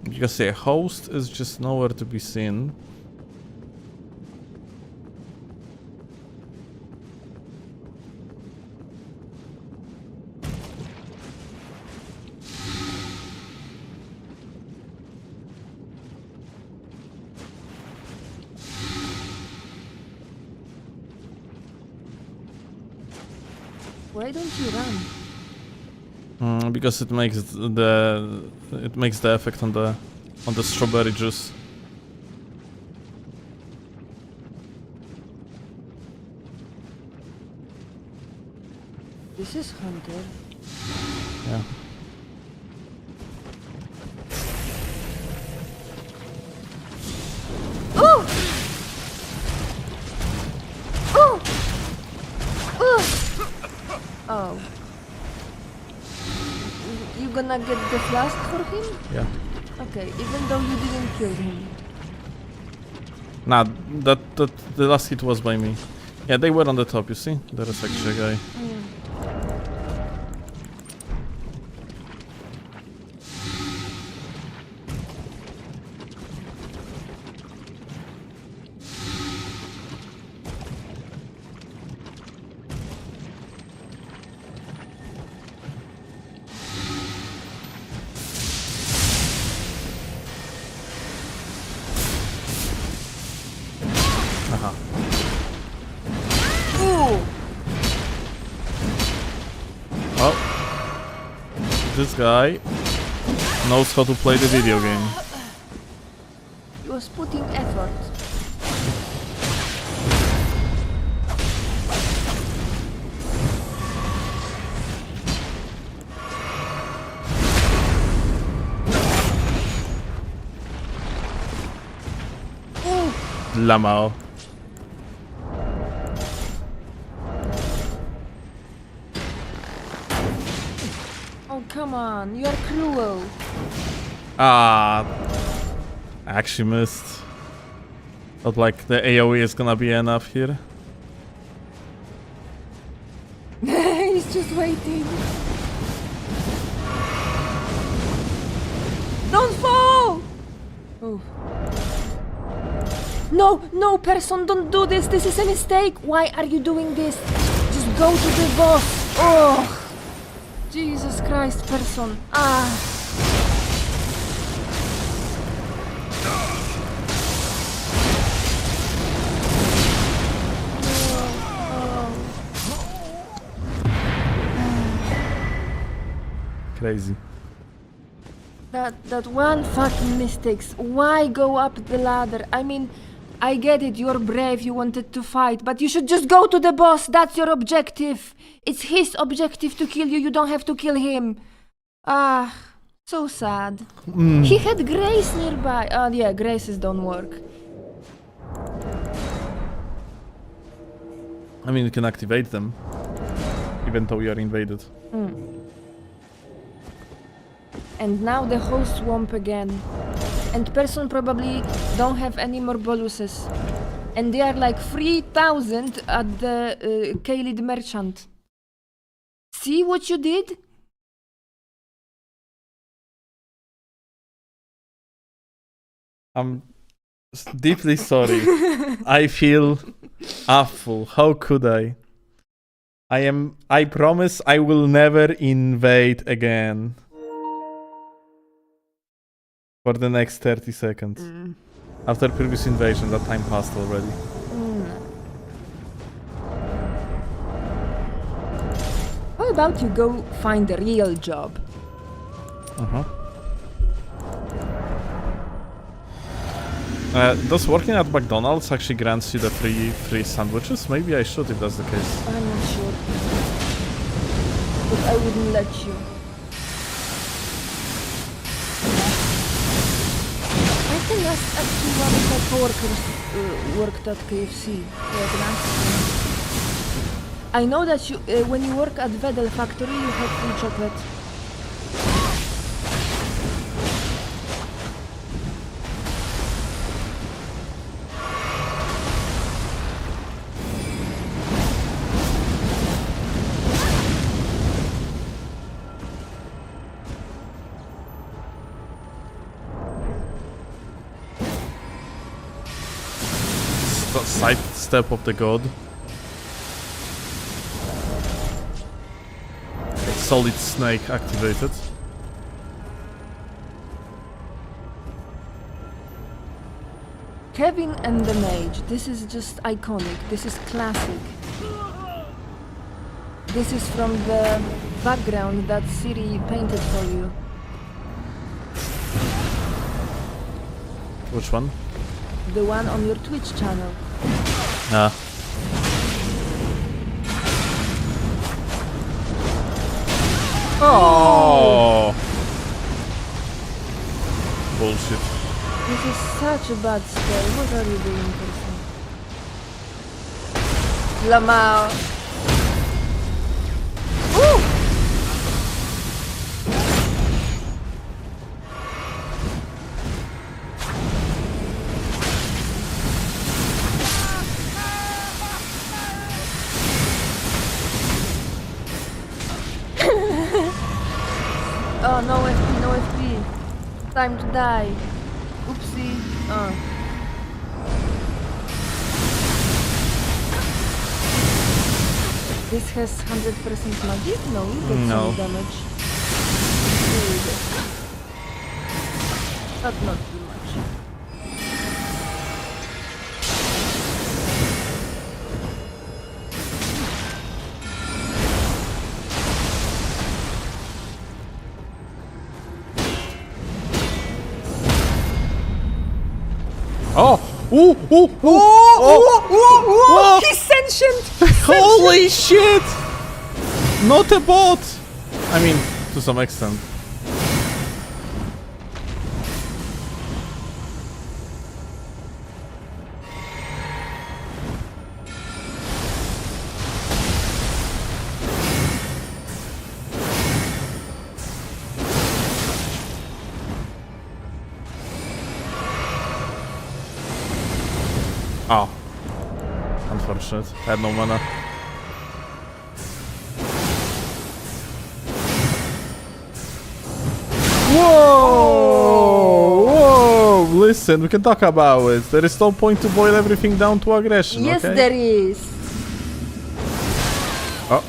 Because the host is just nowhere to be seen. Why don't you run? Because it makes the effect on the strawberry juice. This is Hunter. Yeah. Oh! Oh! Oh! Oh. You gonna get the flask for him? Yeah. Okay, even though you didn't kill him. Nah, the last hit was by me. Yeah, they were on the top, you see? There is actually a guy. This guy knows how to play the video game. He was putting effort. Lamao. Oh, come on. You're cruel. Ah, I actually missed. But like the AoE is gonna be enough here. He's just waiting. Don't fall! Oh. No, no, person, don't do this. This is a mistake. Why are you doing this? Just go to the boss. Oh, Jesus Christ, person. Ah. Crazy. That one fucking mistakes. Why go up the ladder? I mean, I get it, you're brave, you wanted to fight, but you should just go to the boss, that's your objective. It's his objective to kill you, you don't have to kill him. Ah, so sad. He had Grace nearby. Oh yeah, Graces don't work. I mean, you can activate them, even though you are invaded. And now the whole swamp again. And person probably don't have any more boluses. And they are like 3,000 at the Kaled merchant. See what you did? I'm deeply sorry. I feel awful. How could I? I promise I will never invade again. For the next 30 seconds. After previous invasion, that time passed already. How about you go find a real job? Does working at McDonald's actually grants you the free sandwiches? Maybe I should if that's the case. I'm not sure. But I wouldn't let you. I can ask actually one of my coworkers worked at KFC. So I can ask him. I know that you, when you work at Vedel factory, you have free chocolate. Side step of the god. Solid snake activated. Kevin and the Mage. This is just iconic. This is classic. This is from the background that Siri painted for you. Which one? The one on your Twitch channel. Ah. Oh. Bullshit. This is such a bad spell. What are you doing, person? Lamau. Ooh! Oh, no FP, no FP. Time to die. Oopsie. This has 100% magic? No, you get No. some damage. Really good. But not too much. Oh! Ooh! Ooh! Ooh! He's sentient! Holy shit! Not a bot! I mean, to some extent. Oh. Unfortunate. I had no mana. Whoa! Whoa! Listen, we can talk about it. There is no point to boil everything down to aggression, Yes, okay? there is. Oh.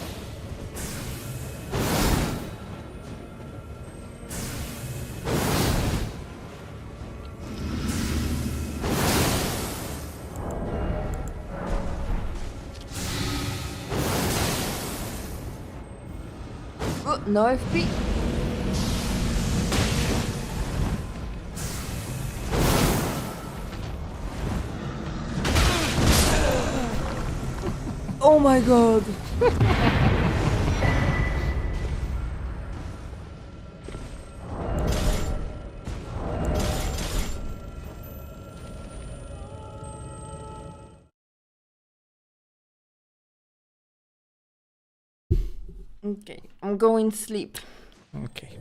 Oh, no FP. Oh my god. Okay, I'm going to sleep. Okay.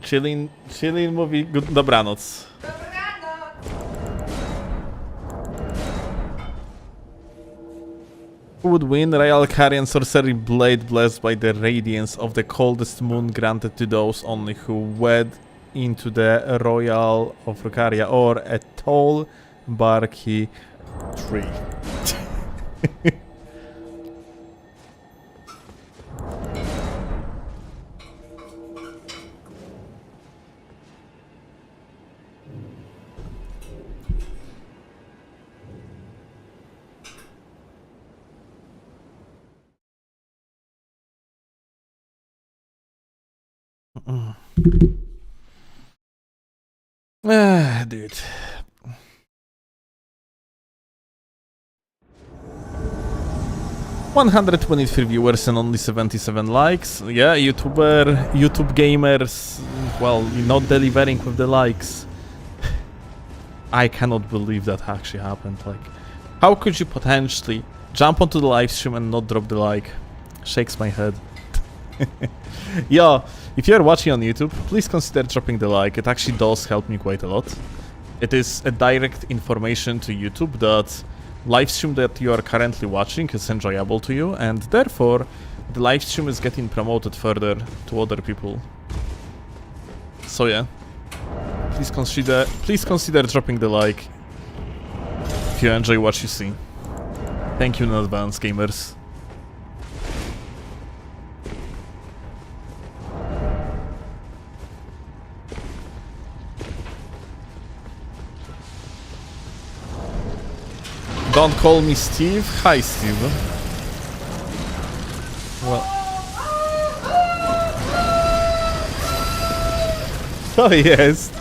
Chilling mówi dobranoc. Who would win? Royal Carrion Sorcery Blade blessed by the radiance of the coldest moon granted to those only who wed into the Royal of Rocaria, or a tall barky tree. Dude. $123 viewers and only 77 likes. Yeah, YouTube gamers, well, not delivering with the likes. I cannot believe that actually happened. Like, how could you potentially jump onto the live stream and not drop the like? Shakes my head. Yo, if you're watching on YouTube, please consider dropping the like. It actually does help me quite a lot. It is a direct information to YouTube that live stream that you are currently watching is enjoyable to you, and therefore the live stream is getting promoted further to other people. So yeah, please consider dropping the like if you enjoy what you see. Thank you in advance, gamers. Don't call me Steve. Hi, Steve. Well. To jest.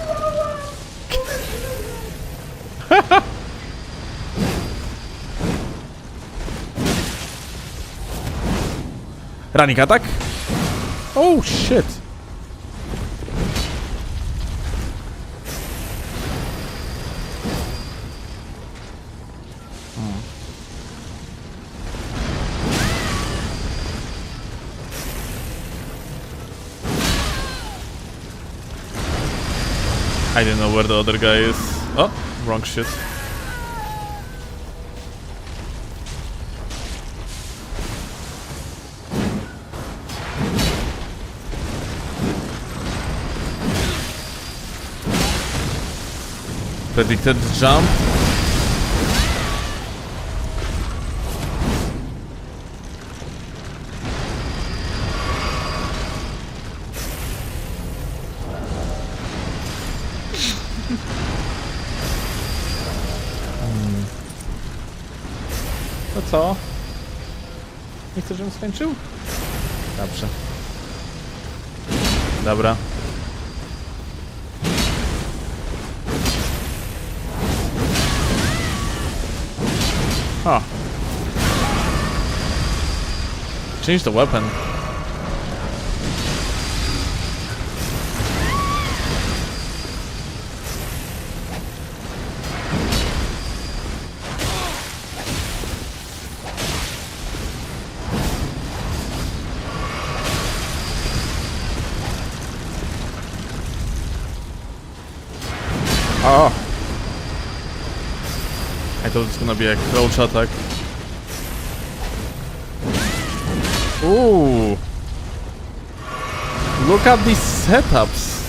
Running attack? Oh shit. I don't know where the other guy is. Oh, wrong shit. Predicted jump. To co? Nie chcesz, żebym skończył? Dobrze. Dobra. Huh. Change the weapon. Oh. I thought it's gonna be a crouch attack. Ooh. Look at these setups.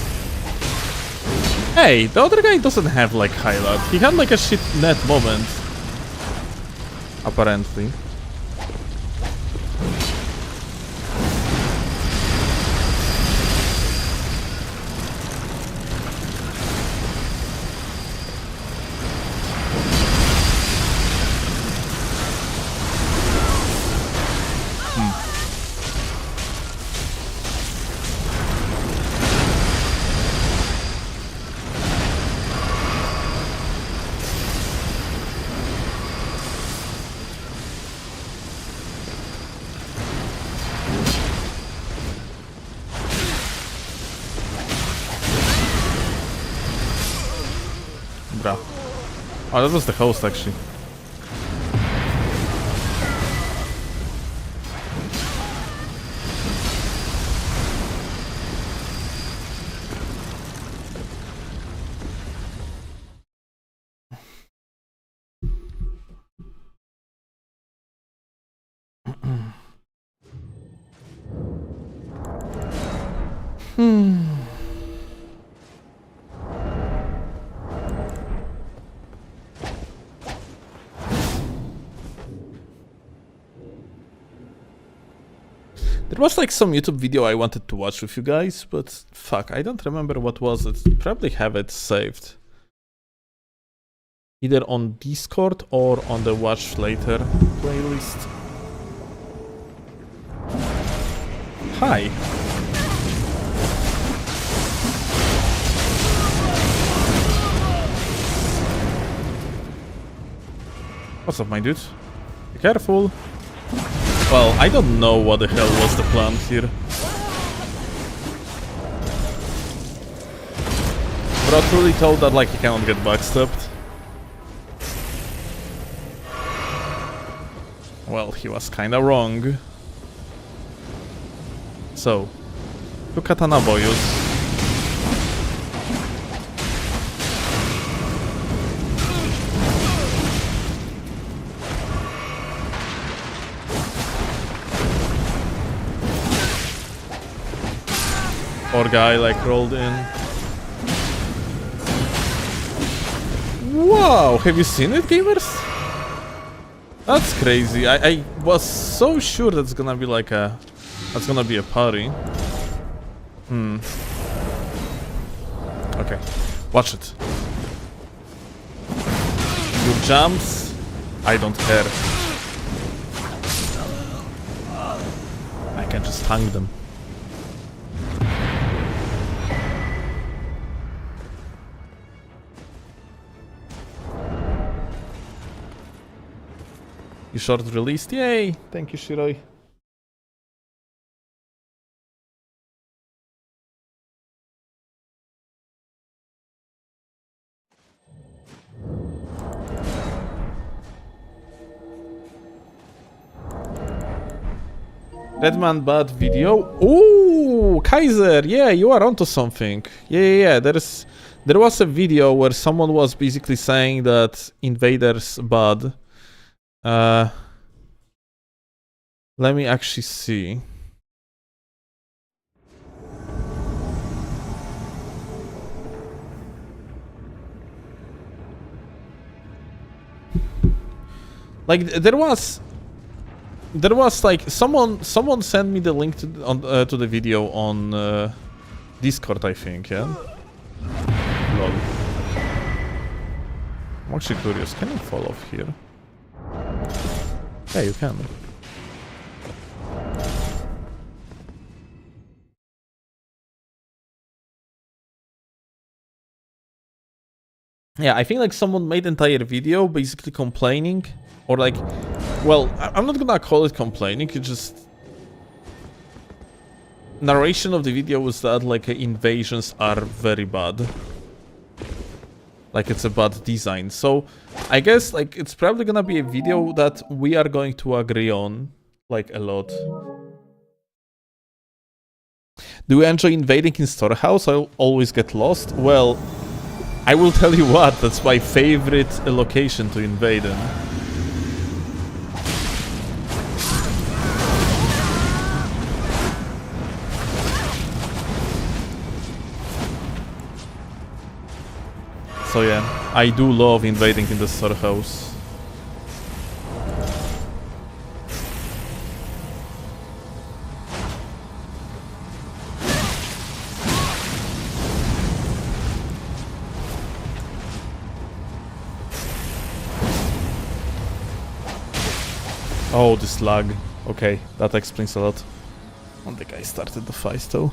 Hey, the other guy doesn't have like highlight. He had like a shit net moment. Apparently. Bra. Oh, that was the host actually. There was like some YouTube video I wanted to watch with you guys, but fuck, I don't remember what was it. Probably have it saved. Either on Discord or on the Watch Later playlist. Hi. What's up, my dude? Be careful. Well, I don't know what the hell was the plan here. Bro truly told that like he cannot get backstabbed. Well, he was kinda wrong. So, to katana boyus. Poor guy like rolled in. Wow, have you seen it, gamers? That's crazy. I was so sure that's gonna be like a... That's gonna be a parry. Okay, watch it. Your jumps, I don't care. I can just hang them. You short released, yay! Thank you, Shiroi. Redman bad video. Ooh, Kaiser, yeah, you are onto something. Yeah. There was a video where someone was basically saying that Invader's bad. Let me actually see. Like there was like someone sent me the link to to the video on Discord, I think, yeah. Lol. I'm actually curious. Can you fall off here? Yeah, you can. Yeah, I think like someone made an entire video basically complaining, or like, well, I'm not gonna call it complaining, it's just narration of the video was that like invasions are very bad. Like it's a bad design. So I guess like it's probably gonna be a video that we are going to agree on like a lot. Do you enjoy invading in storehouse? I'll always get lost. Well, I will tell you what, that's my favorite location to invade in. So yeah, I do love invading in the storehouse. Oh, this lag. Okay, that explains a lot. I don't think I started the fight though.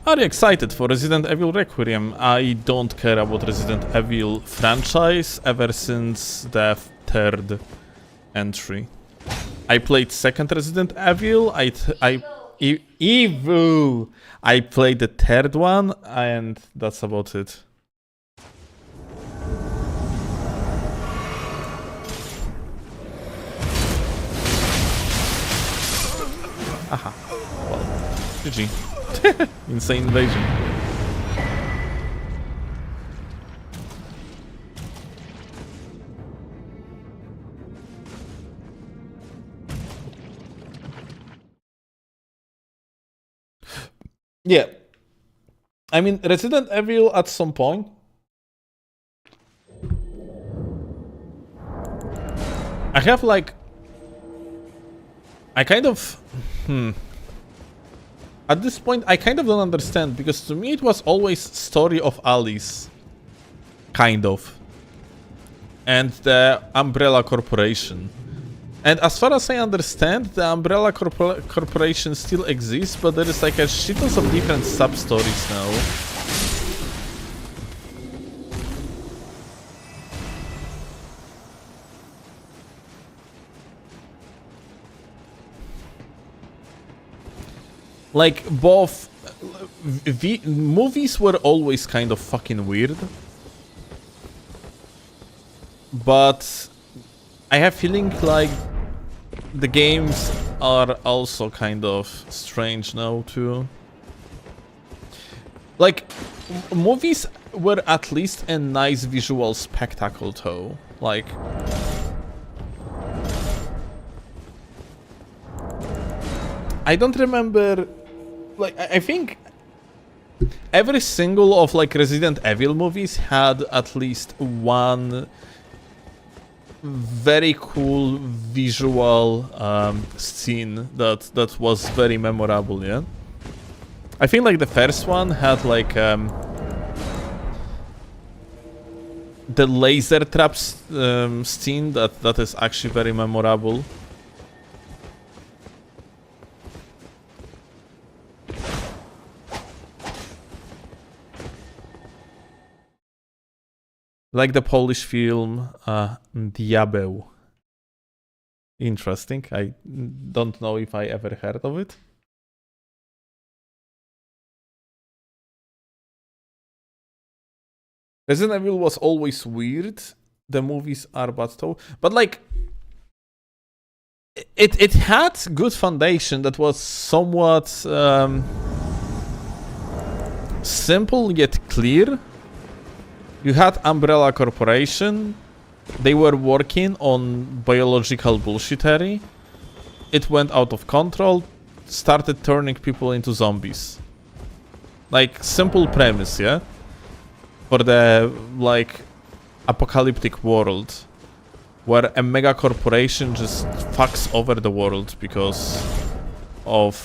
Are you excited for Resident Evil Requiem? I don't care about Resident Evil franchise ever since the third entry. I played second Resident Evil, Evil! I played the third one, and that's about it. Aha. Well, GG. Insane invasion. Yeah. I mean, Resident Evil at some point. I have like... I kind of... At this point, I kind of don't understand, because to me it was always story of Alice. Kind of. And the Umbrella Corporation. And as far as I understand, the Umbrella Corporation still exists, but there is like a shitload of different sub-stories now. Like, both... movies were always kind of fucking weird. But... I have feeling like... the games are also kind of strange now, too. Like, movies were at least a nice visual spectacle, though. Like... I don't remember... Like, I think every single of like Resident Evil movies had at least one very cool visual scene that was very memorable. Yeah, I think like the first one had like the laser traps scene that is actually very memorable. Like the Polish film Diabeł. Interesting. I don't know if I ever heard of it. Resident Evil was always weird. The movies are bad too. But like... It had good foundation that was somewhat simple yet clear. You had Umbrella Corporation. They were working on biological bullshittery. It went out of control, started turning people into zombies. Like, simple premise, yeah? For the, like, apocalyptic world. Where a mega corporation just fucks over the world because of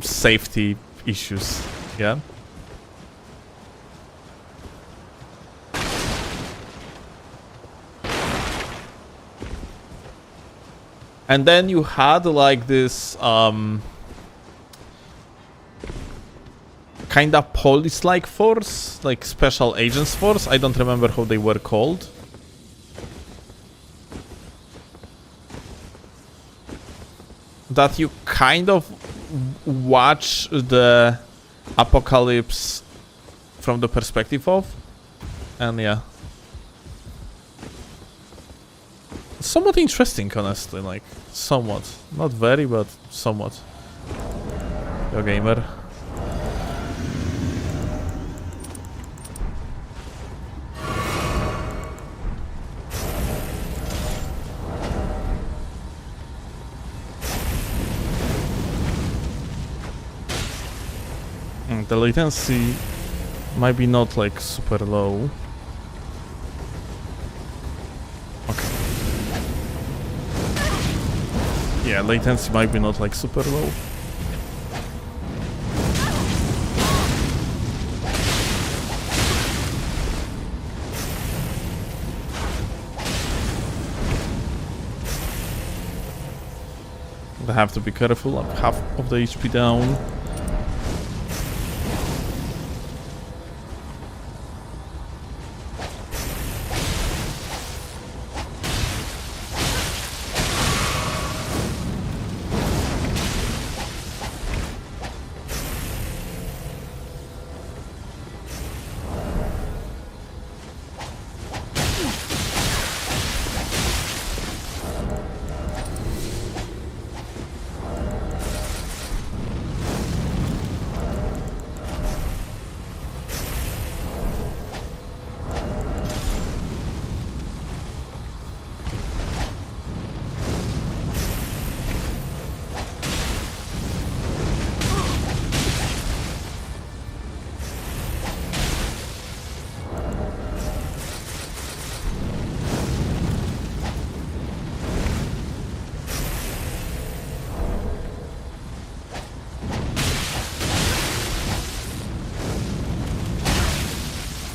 safety issues, yeah? And then you had like this kinda police-like force, like special agents force. I don't remember how they were called. That you kind of watch the apocalypse from the perspective of. And yeah. somewhat interesting, honestly. Like, somewhat. Not very, but somewhat. Yo, gamer. The latency might be not like super low. Okay. Yeah, latency might be not like super low. I have to be careful, I'm half of the HP down.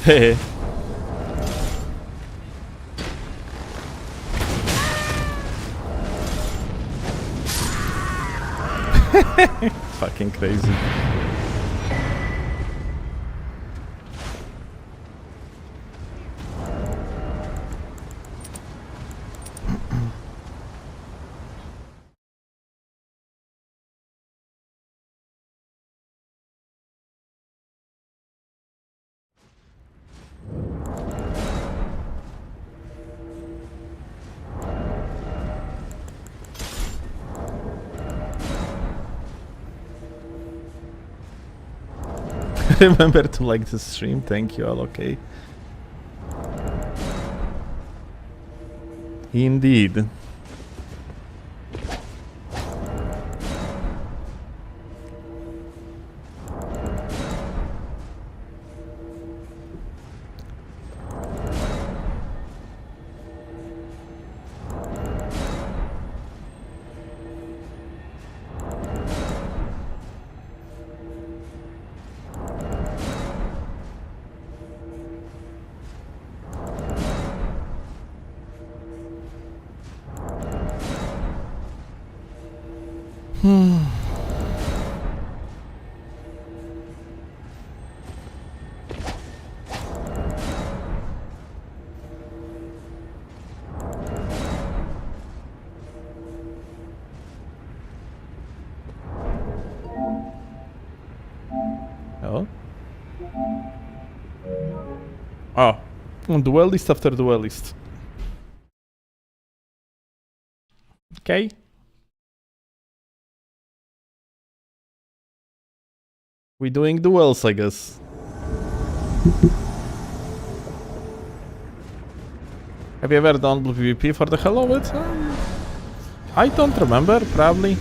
Hehe. Fucking crazy. Remember to like the stream, thank you, all okay. Indeed. Oh. Oh. Duelist after duelist. Okay. We're doing duels, I guess. Have you ever done blue PvP for the hell of it? I don't remember, probably.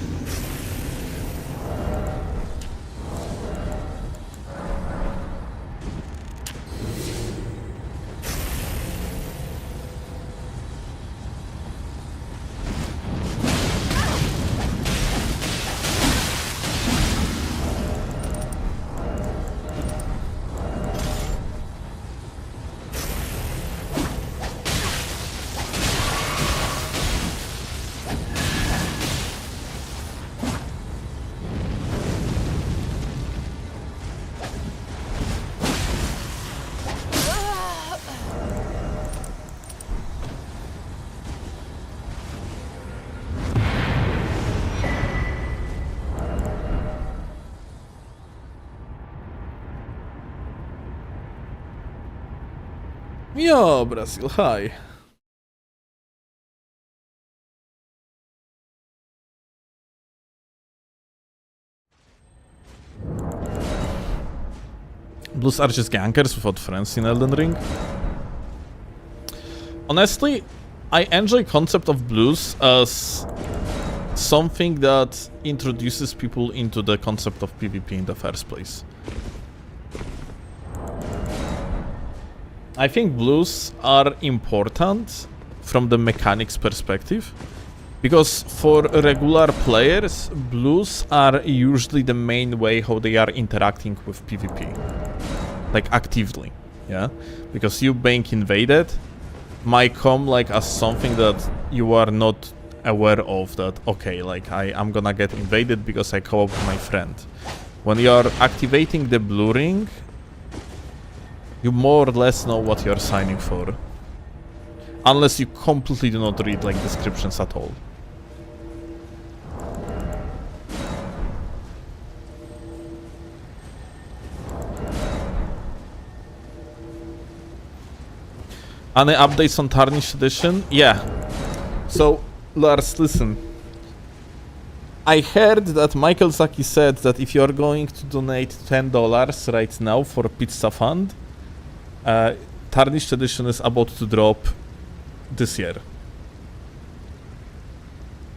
Yo, Brazil, hi. Blues are just gankers without friends in Elden Ring. Honestly, I enjoy concept of blues as something that introduces people into the concept of PvP in the first place. I think blues are important from the mechanics perspective, because for regular players, blues are usually the main way how they are interacting with PvP. Like actively, yeah? Because you being invaded might come like as something that you are not aware of, that okay, like I'm gonna get invaded because I co-op with my friend. When you are activating the blue ring, you more or less know what you're signing for. Unless you completely do not read like descriptions at all. Any updates on Tarnished Edition? Yeah. So, Lars, listen. I heard that Michael Zaki said that if you're going to donate $10 right now for Pizza Fund, Tarnished Edition is about to drop this year.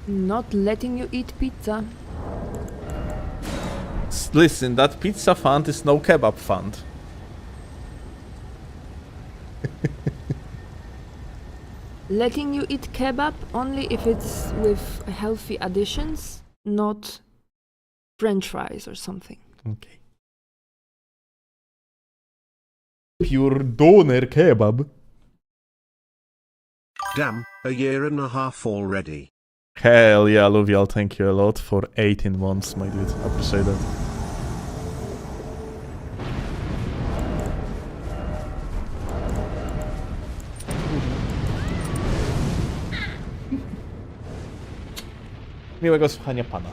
Not letting you eat pizza. Listen, that Pizza Fund is no kebab fund. Letting you eat kebab only if it's with healthy additions, not French fries or something. Okay. Pure doner kebab. Damn, a year and a half already. Hell yeah, Luvial, thank you a lot for 18 months, my dude. Appreciate that. Miłego słuchania pana.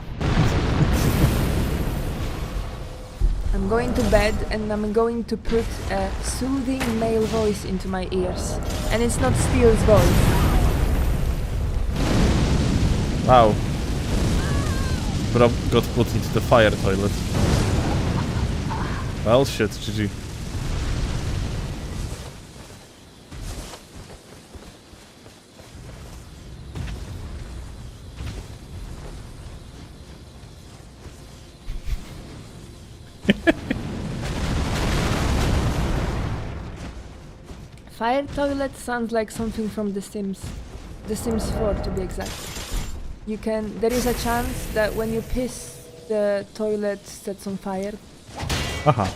I'm going to bed and I'm going to put a soothing male voice into my ears. And it's not Steel's voice. Wow. Bro got put into the fire toilet. Well, shit, GG. Fire toilet sounds like something from The Sims. The Sims 4 to be exact. There is a chance that when you piss, the toilet sets on fire. Aha.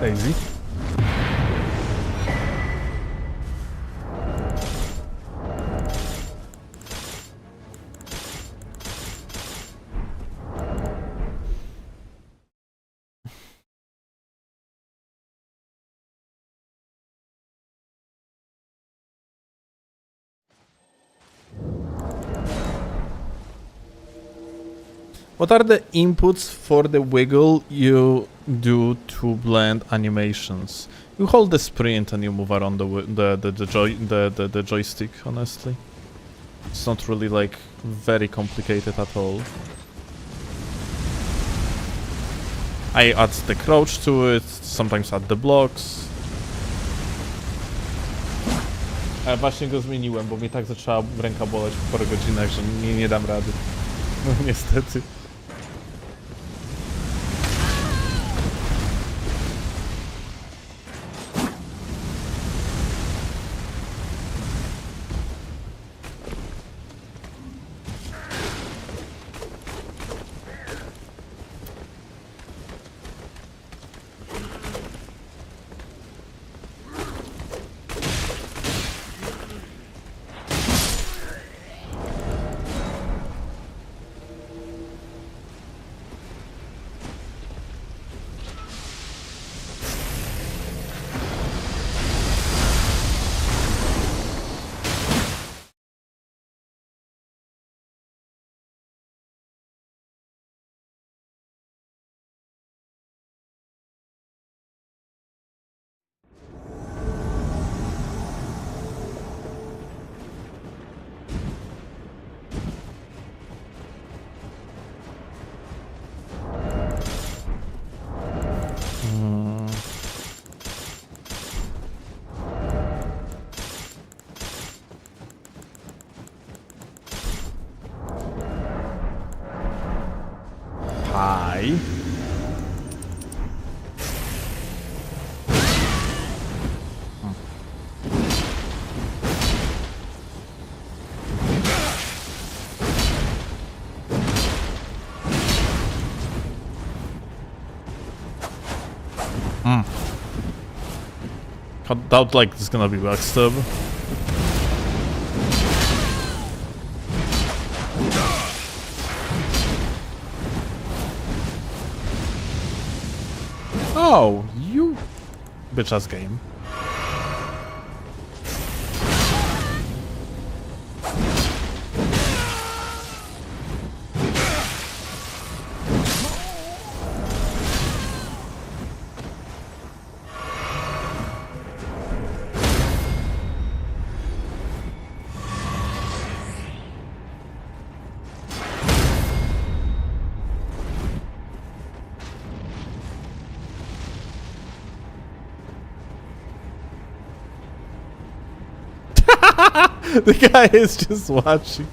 Daisy. What are the inputs for the wiggle you do to blend animations? You hold the sprint and you move around the joystick, honestly. It's not really like very complicated at all. I add the crouch to it, sometimes add the blocks. Właśnie go zmieniłem, bo mnie tak zaczęła ręka boleć po parę godzinach, że nie dam rady. No niestety. Hi. I doubt like this is gonna be backstab. Oh, you bitch ass game. The guy is just watching.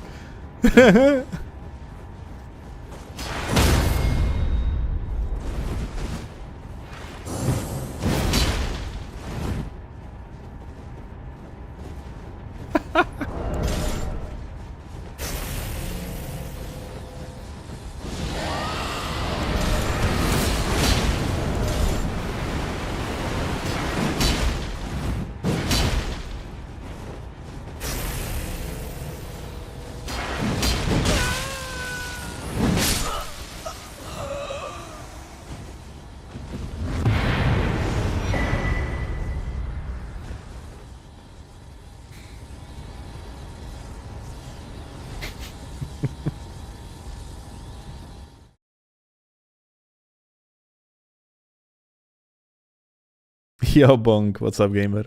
Yo, Bonk, what's up, gamer?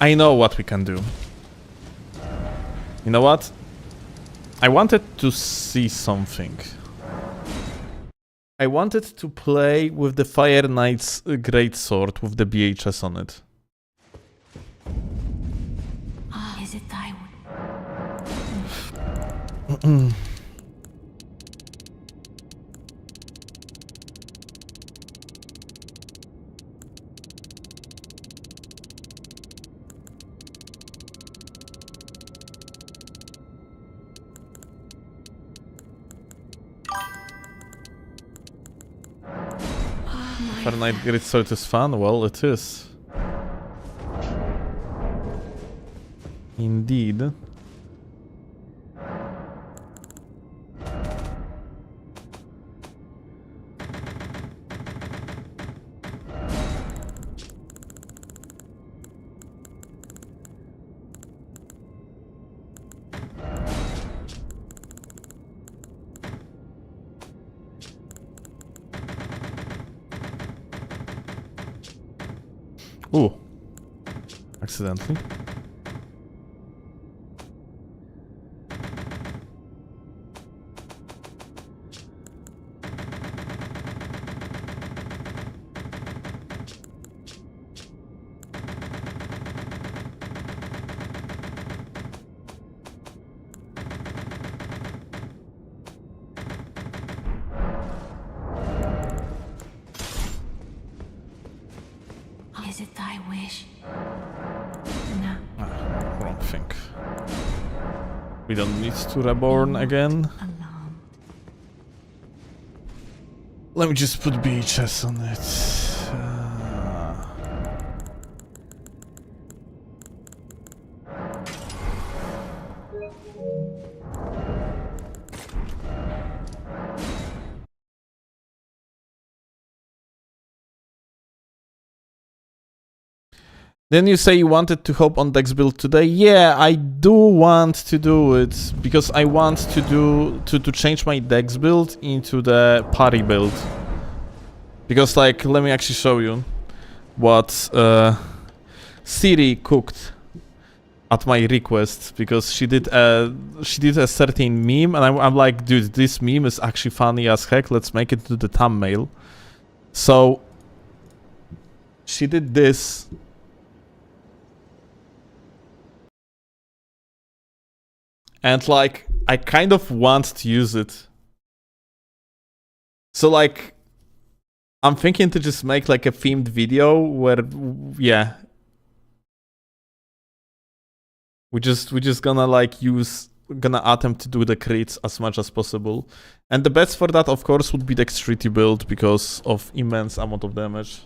I know what we can do. You know what? I wanted to see something. I wanted to play with the Fire Knight's greatsword with the BHS on it. Is it thy Fire Knight greatsword is fun? Well, it is. Indeed. Ooh. Accidentally. Is it thy wish? No. Wrong thing. We don't need to reborn again. Alarmed. Let me just put BHS on it. Then you say you wanted to hop on Dex build today. Yeah, I do want to do it because I want to to change my Dex build into the parry build. Because like, let me actually show you what Siri cooked at my request, because she did a certain meme, and I'm like, dude, this meme is actually funny as heck. Let's make it to the thumbnail. So she did this. And like, I kind of want to use it. So like, I'm thinking to just make like a themed video where, yeah, we just gonna like gonna attempt to do the crits as much as possible. And the best for that, of course, would be the Dexterity build because of immense amount of damage.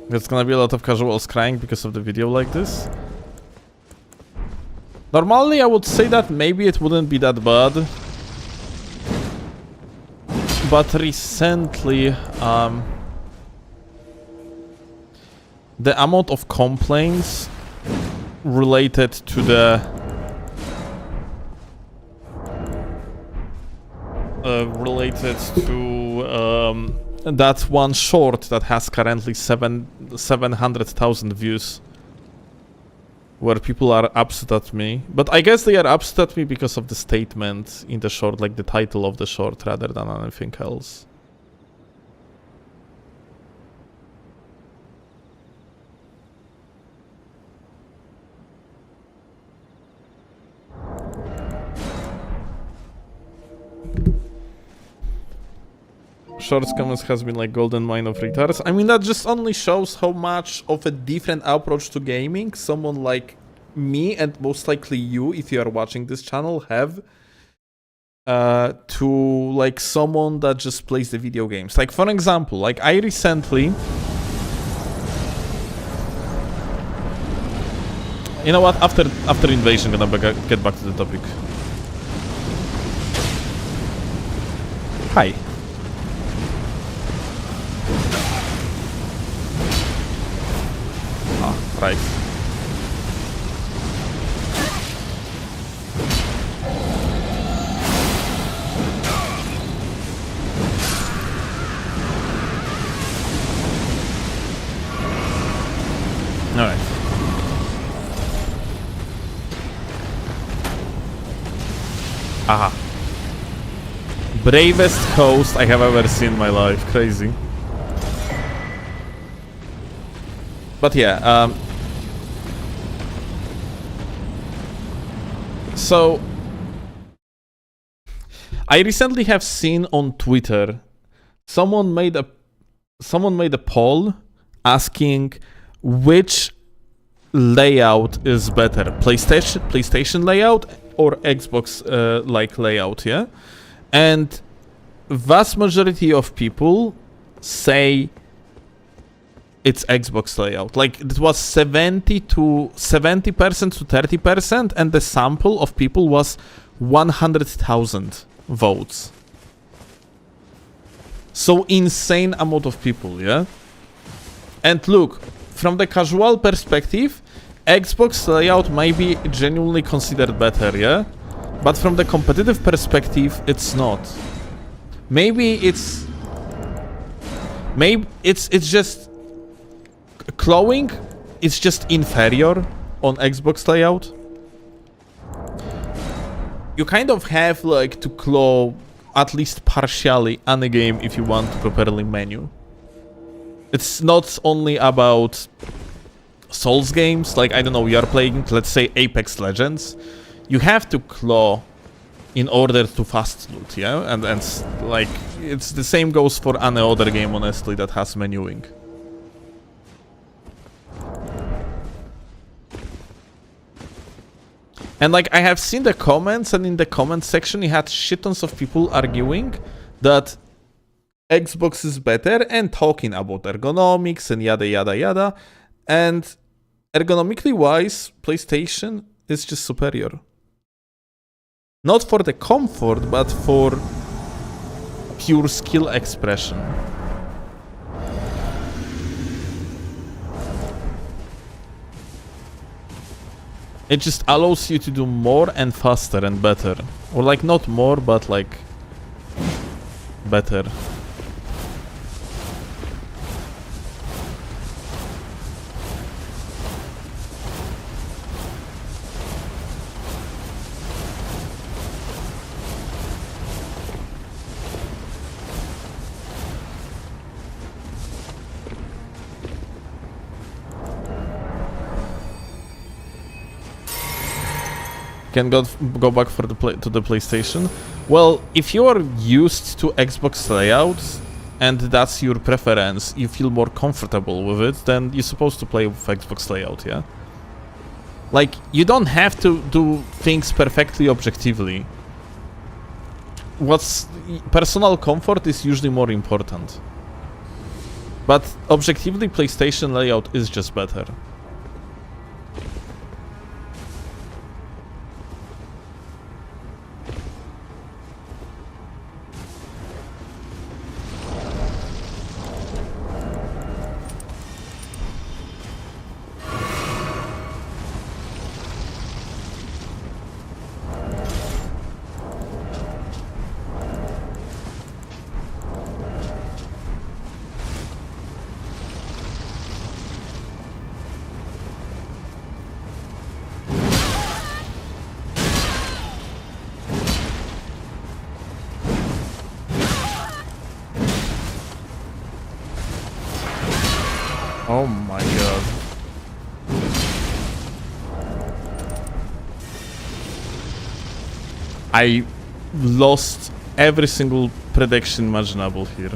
There's gonna be a lot of casuals crying because of the video like this. Normally I would say that maybe it wouldn't be that bad. But recently, the amount of complaints related to the that one short that has currently 700,000 views, where people are upset at me. But I guess they are upset at me because of the statement in the short, like the title of the short, rather than anything else. Shorts comments has been like golden mine of retards. I mean, that just only shows how much of a different approach to gaming someone like me, and most likely you, if you are watching this channel, have to like someone that just plays the video games. Like, for example, like I recently, you know what, after Invasion, gonna get back to the topic. Hi. Right. Alright. Aha. Bravest host I have ever seen in my life. Crazy. But yeah, so I recently have seen on Twitter someone made a poll asking which layout is better, PlayStation layout or Xbox like layout, yeah? And vast majority of people say it's Xbox layout. Like, it was 70% to 30%, and the sample of people was 100,000 votes. So insane amount of people, yeah? And look, from the casual perspective, Xbox layout may be genuinely considered better, yeah? But from the competitive perspective, it's not. Maybe it's just clawing is just inferior on Xbox layout. You kind of have like to claw at least partially any game if you want to properly menu. It's not only about Souls games, like, I don't know, you are playing, let's say, Apex Legends. You have to claw in order to fast loot, yeah? And like, it's the same goes for any other game, honestly, that has menuing. And like, I have seen the comments, and in the comment section you had shit tons of people arguing that Xbox is better and talking about ergonomics and yada yada yada. And ergonomically wise, PlayStation is just superior. Not for the comfort, but for pure skill expression. It just allows you to do more and faster and better. Or like not more, but like better. Can go back for to the PlayStation. Well, if you are used to Xbox layouts and that's your preference, you feel more comfortable with it, then you're supposed to play with Xbox layout, yeah? Like, you don't have to do things perfectly objectively. Personal comfort is usually more important. But objectively, PlayStation layout is just better. Oh my god. I lost every single prediction imaginable here.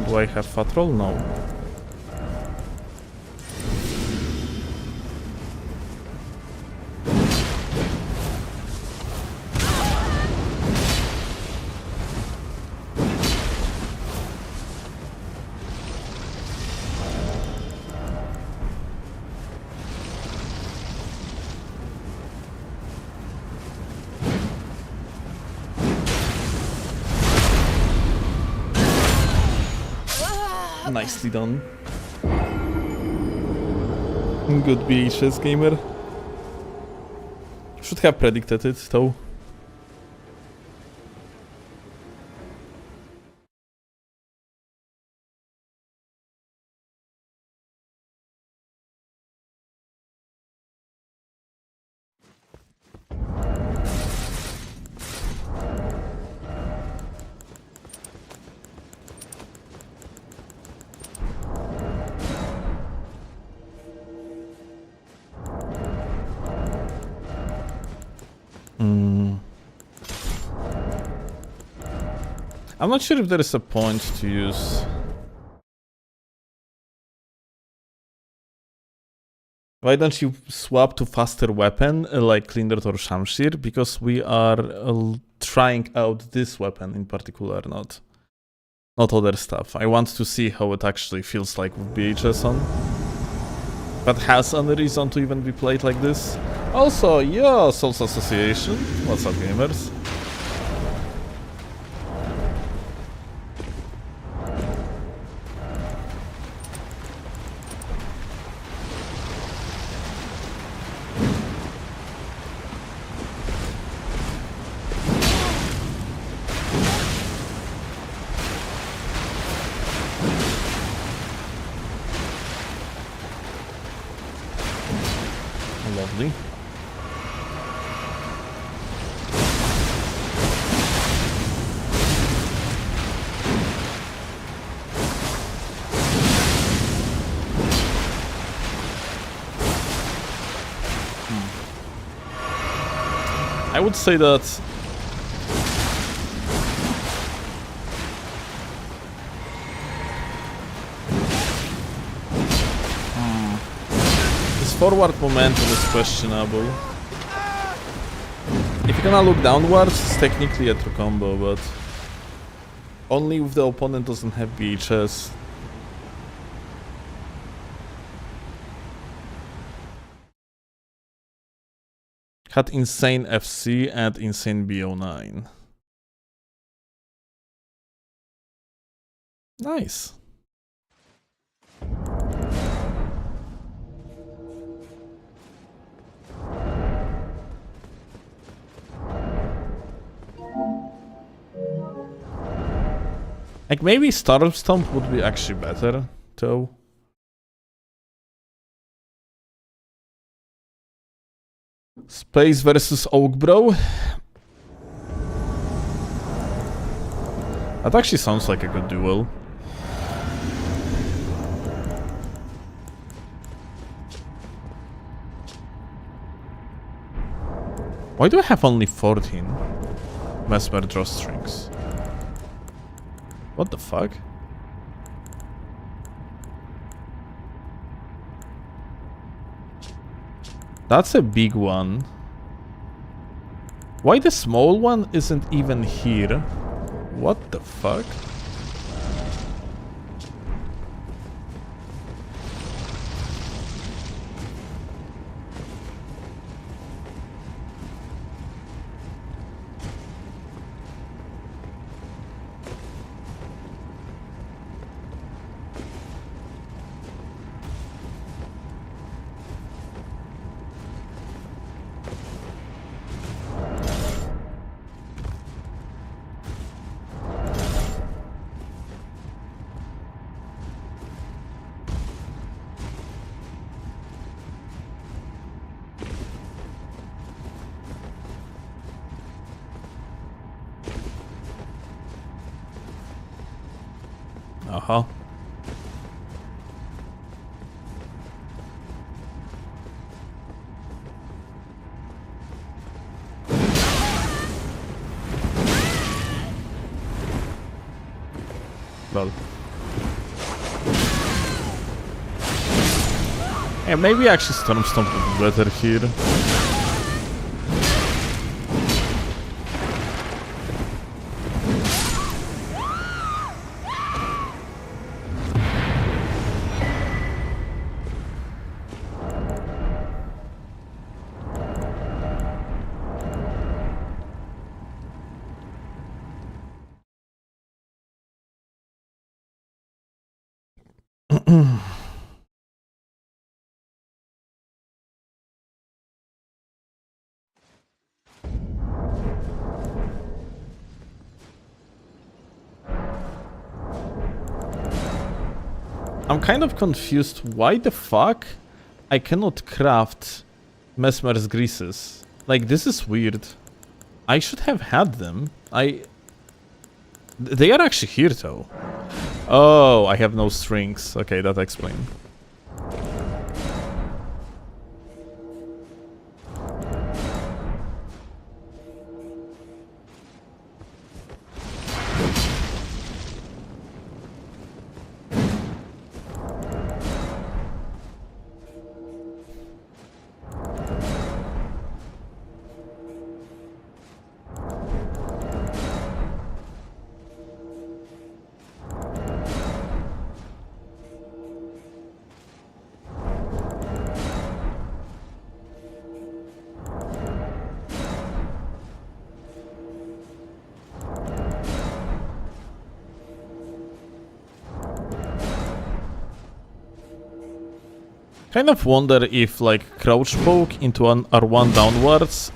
Do I have fat roll? No. Nicely done. Good BHS gamer. Should have predicted it though. I'm not sure if there is a point to use. Why don't you swap to faster weapon like cleanrot or shamshir? Because we are trying out this weapon in particular, not not other stuff. I want to see how it actually feels like with BHS on. But has any reason to even be played like this. Also, yeah, Souls Association. What's up, gamers? Lovely. I would say that this forward momentum is questionable. If you're gonna look downwards, it's technically a true combo, but only if the opponent doesn't have BHS. Had insane FC and insane BO9. Nice. Like maybe Storm Stomp would be actually better, though. Space versus Oak Bro. That actually sounds like a good duel. Why do I have only 14 Mesmer drawstrings? What the fuck? That's a big one. Why the small one isn't even here? What the fuck? Uh-huh. Well. Yeah, maybe actually Storm Stomp would be better here. I'm kind of confused. Why the fuck I cannot craft Mesmer's greases? Like, this is weird. I should have had them. They are actually here though. Oh, I have no strings. Okay, that explains. Kind of wonder if like crouch poke into an R1 downwards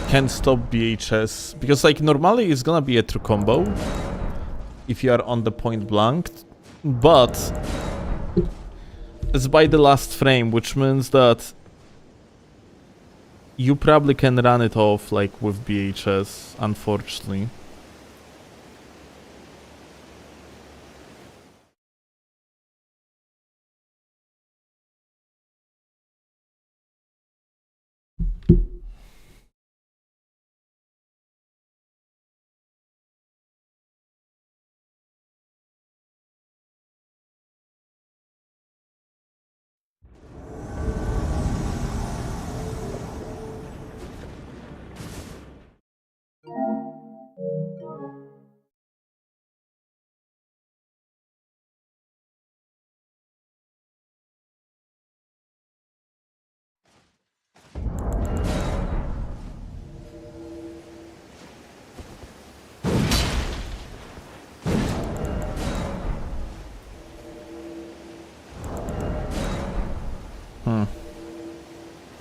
can stop BHS, because like normally it's gonna be a true combo if you are on the point blank, but it's by the last frame, which means that you probably can run it off like with BHS, unfortunately.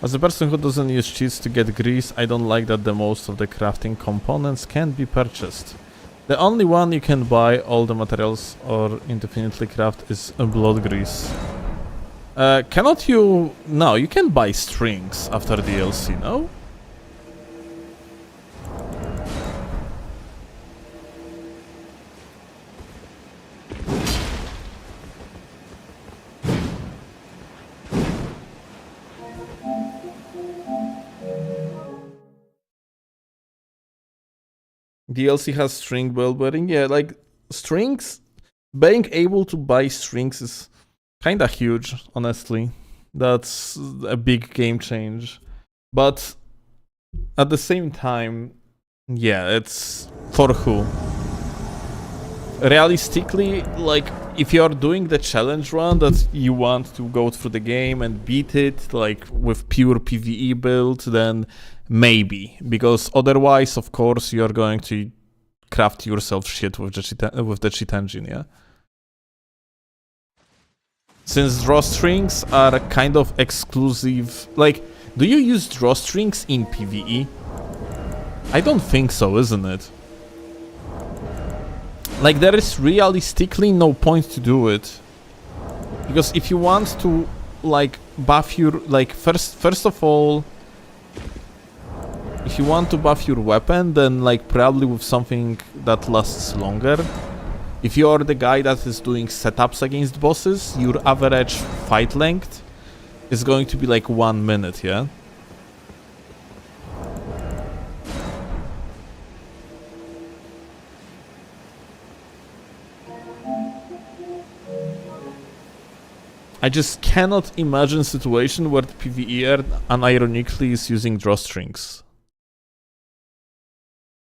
As a person who doesn't use cheats to get grease, I don't like that the most of the crafting components can't be purchased. The only one you can buy all the materials or indefinitely craft is a blood grease. Cannot you... No, you can buy strings after DLC, no? DLC has string bell bearing. Yeah, like strings, being able to buy strings is kinda huge, honestly. That's a big game change. But at the same time, yeah, it's for who? Realistically, like if you're doing the challenge run that you want to go through the game and beat it like with pure PvE build, then maybe, because otherwise, of course, you're going to craft yourself shit with the cheat engine, yeah? Since drawstrings are kind of exclusive, like, do you use drawstrings in PvE? I don't think so, isn't it? Like, there is realistically no point to do it. Because if you want to, like, buff your, like, first of all, if you want to buff your weapon, then, like, probably with something that lasts longer. If you're the guy that is doing setups against bosses, your average fight length is going to be, like, 1 minute, yeah? I just cannot imagine a situation where the PvEer unironically is using drawstrings.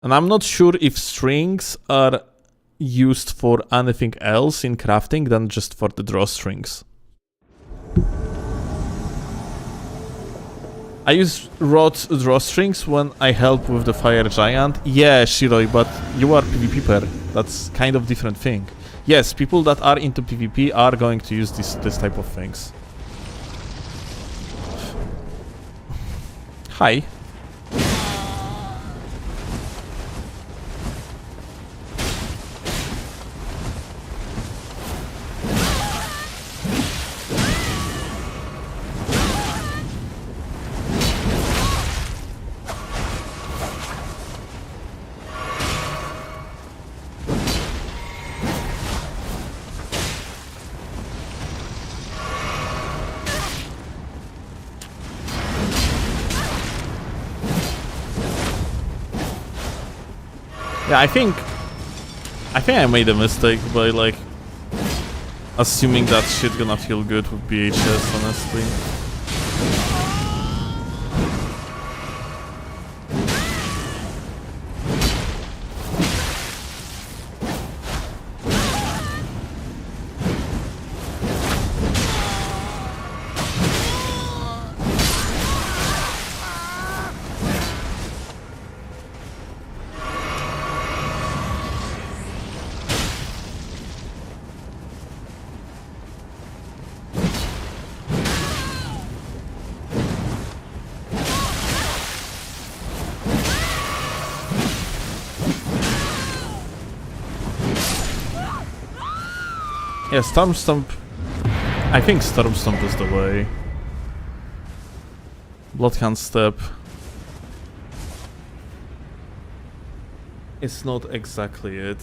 And I'm not sure if strings are used for anything else in crafting than just for the drawstrings. I use drawstrings when I help with the fire giant. Yeah, Shiroi, but you are PvPer. That's kind of different thing. Yes, people that are into PvP are going to use this type of things. Hi. Yeah, I think I made a mistake by like assuming that shit gonna feel good with BHS, honestly. Yeah, Storm Stomp. I think Storm Stomp is the way. Bloodhound Step. It's not exactly it.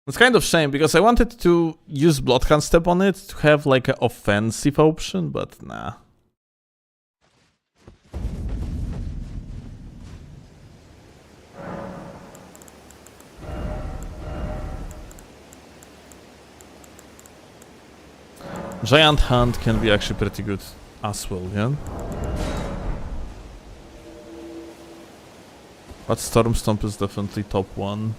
It's kind of shame because I wanted to use Bloodhound Step on it to have like an offensive option, but nah. Giant Hand can be actually pretty good as well, yeah? But Storm Stomp is definitely top one.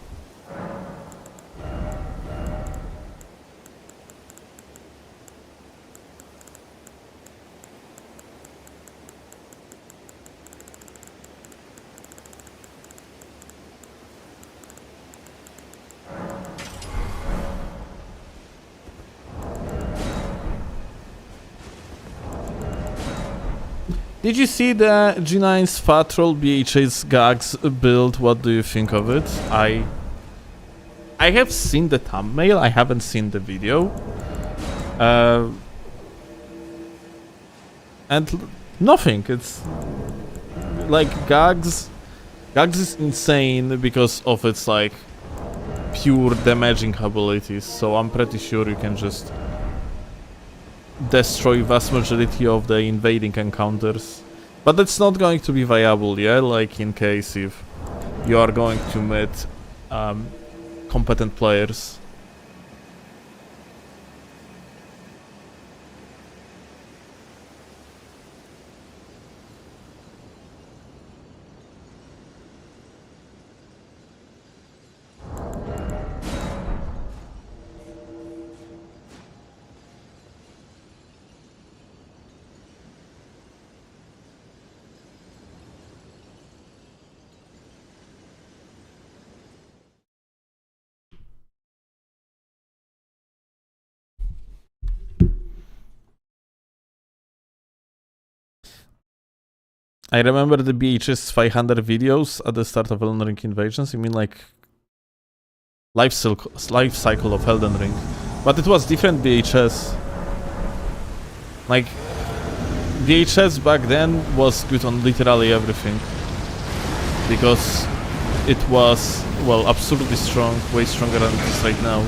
Did you see the G9's Fat Roll BHA's gags build? What do you think of it? I have seen the thumbnail, I haven't seen the video. And nothing, it's like Gags is insane because of its like pure damaging abilities, so I'm pretty sure you can just destroy vast majority of the invading encounters. But it's not going to be viable, yeah? Like in case if you are going to meet competent players. I remember the BHS 500 videos at the start of Elden Ring Invasions. You mean like life cycle of Elden Ring? But it was different BHS. Like BHS back then was good on literally everything because it was, well, absolutely strong, way stronger than it is right now.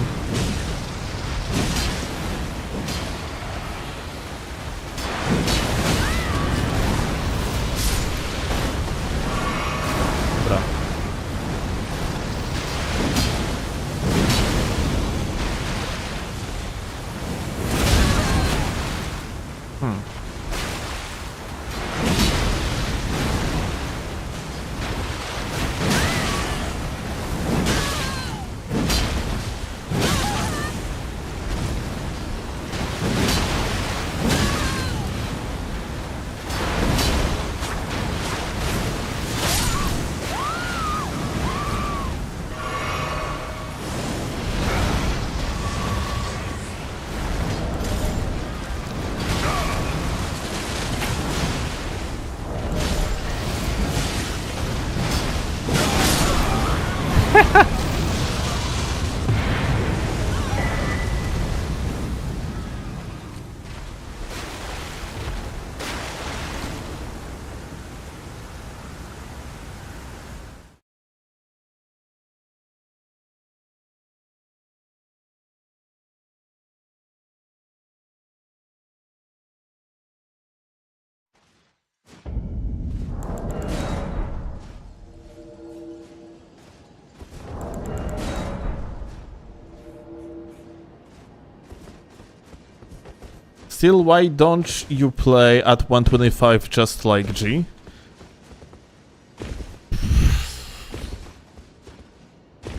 Still, why don't you play at 125 just like G?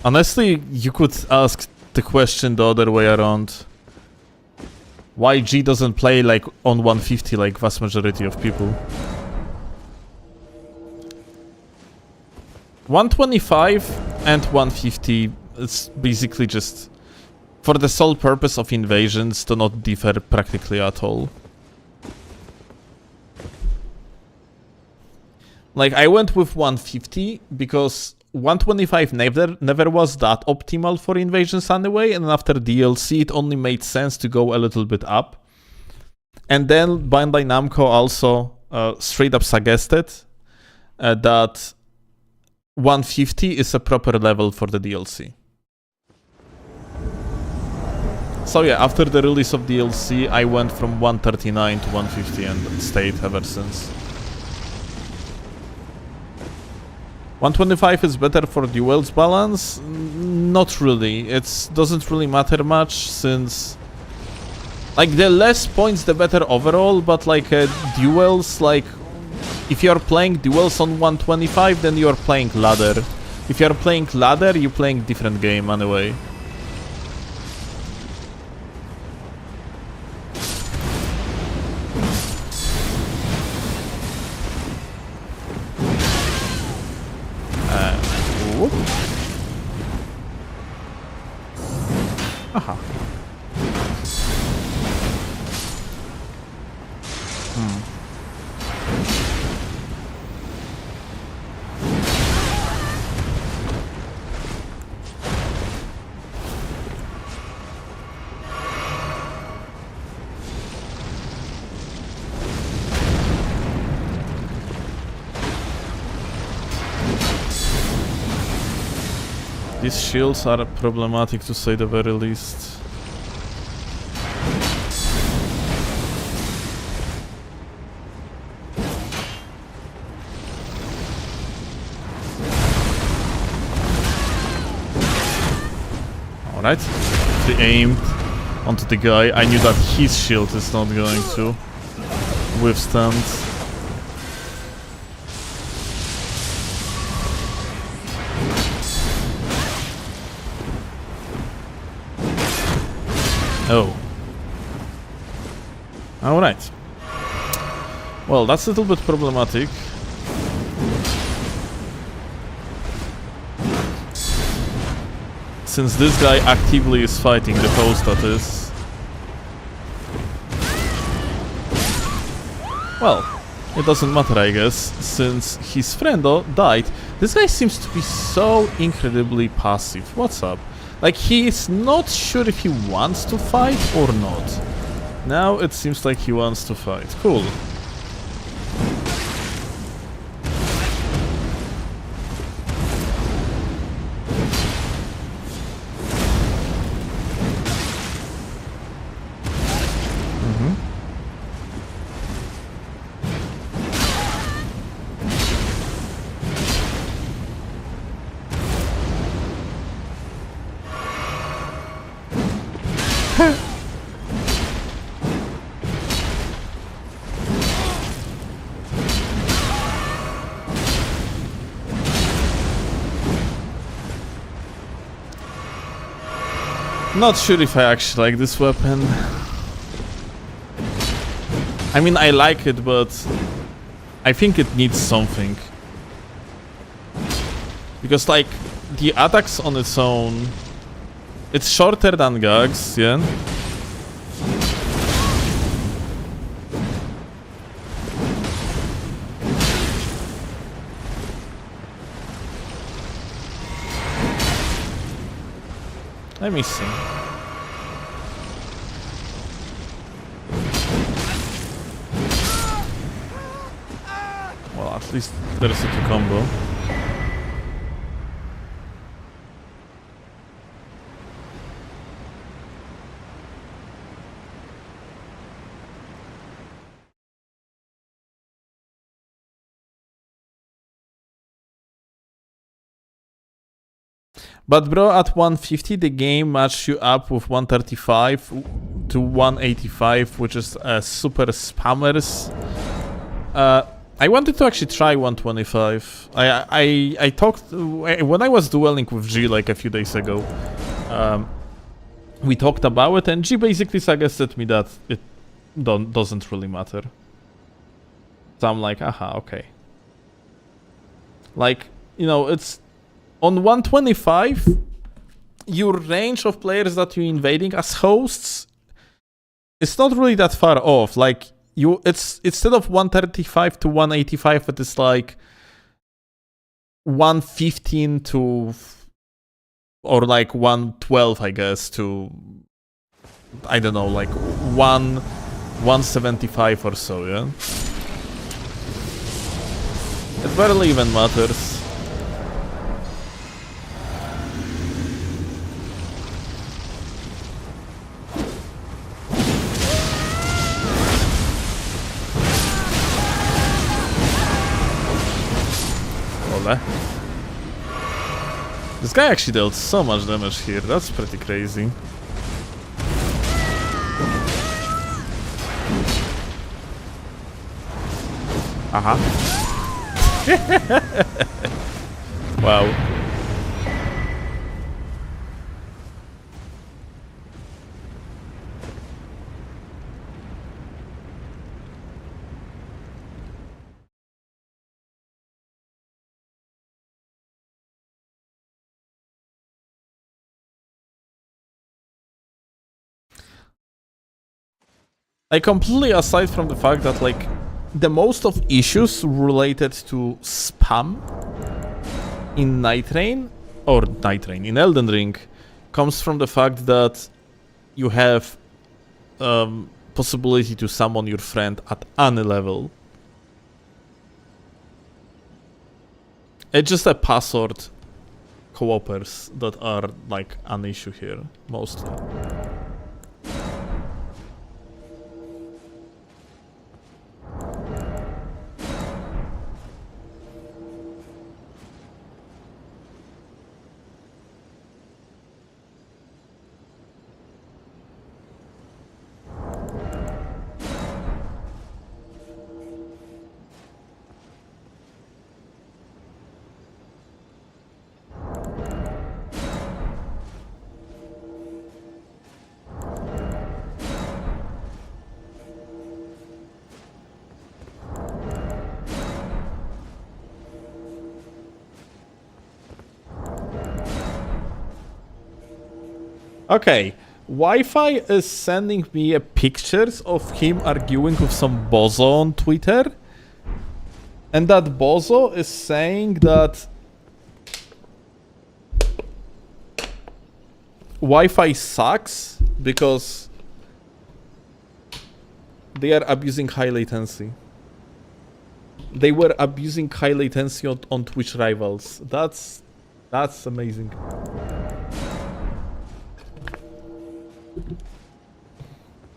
Honestly, you could ask the question the other way around. Why G doesn't play like on 150 like vast majority of people? 125 and 150 is basically just for the sole purpose of invasions do not differ practically at all. Like I went with 150 because 125 never was that optimal for invasions anyway, and after DLC it only made sense to go a little bit up. And then Bandai Namco also straight up suggested that 150 is a proper level for the DLC. So yeah, after the release of DLC, I went from 139 to 150 and stayed ever since. 125 is better for duels balance? Not really. It doesn't really matter much since... Like, the less points the better overall, but like duels, like... If you're playing duels on 125, then you're playing ladder. If you're playing ladder, you're playing different game anyway. Whoop. Aha. These shields are problematic to say the very least. Alright, he aimed onto the guy. I knew that his shield is not going to withstand. Oh. Alright. Well, that's a little bit problematic. Since this guy actively is fighting the host, that is. Well, it doesn't matter, I guess, since his friend died. This guy seems to be so incredibly passive. What's up? Like, he is not sure if he wants to fight or not. Now it seems like he wants to fight. Cool. Not sure if I actually like this weapon. I mean, I like it, but I think it needs something. Because, like, the attacks on its own, it's shorter than Gags, yeah? Let me see. Well, at least there's a combo. But bro, at 150 the game matched you up with 135 to 185, which is super spammers. I wanted to actually try 125. I talked when I was dueling with G like a few days ago. We talked about it, and G basically suggested me that it doesn't really matter. So I'm like, aha, okay. Like, you know, it's on 125, your range of players that you're invading as hosts, it's not really that far off. Like, it's instead of 135 to 185, it is like 115 to, or like 112, I guess, to, I don't know, like 175 or so, yeah? It barely even matters. This guy actually dealt so much damage here, that's pretty crazy. Aha. Wow. Like, completely aside from the fact that, like, the most of issues related to spam in in Elden Ring comes from the fact that you have possibility to summon your friend at any level. It's just a password co-opers that are like an issue here, mostly. Okay, Wi-Fi is sending me pictures of him arguing with some bozo on Twitter. And that bozo is saying that Wi-Fi sucks because they are abusing high latency. They were abusing high latency on Twitch rivals. That's amazing.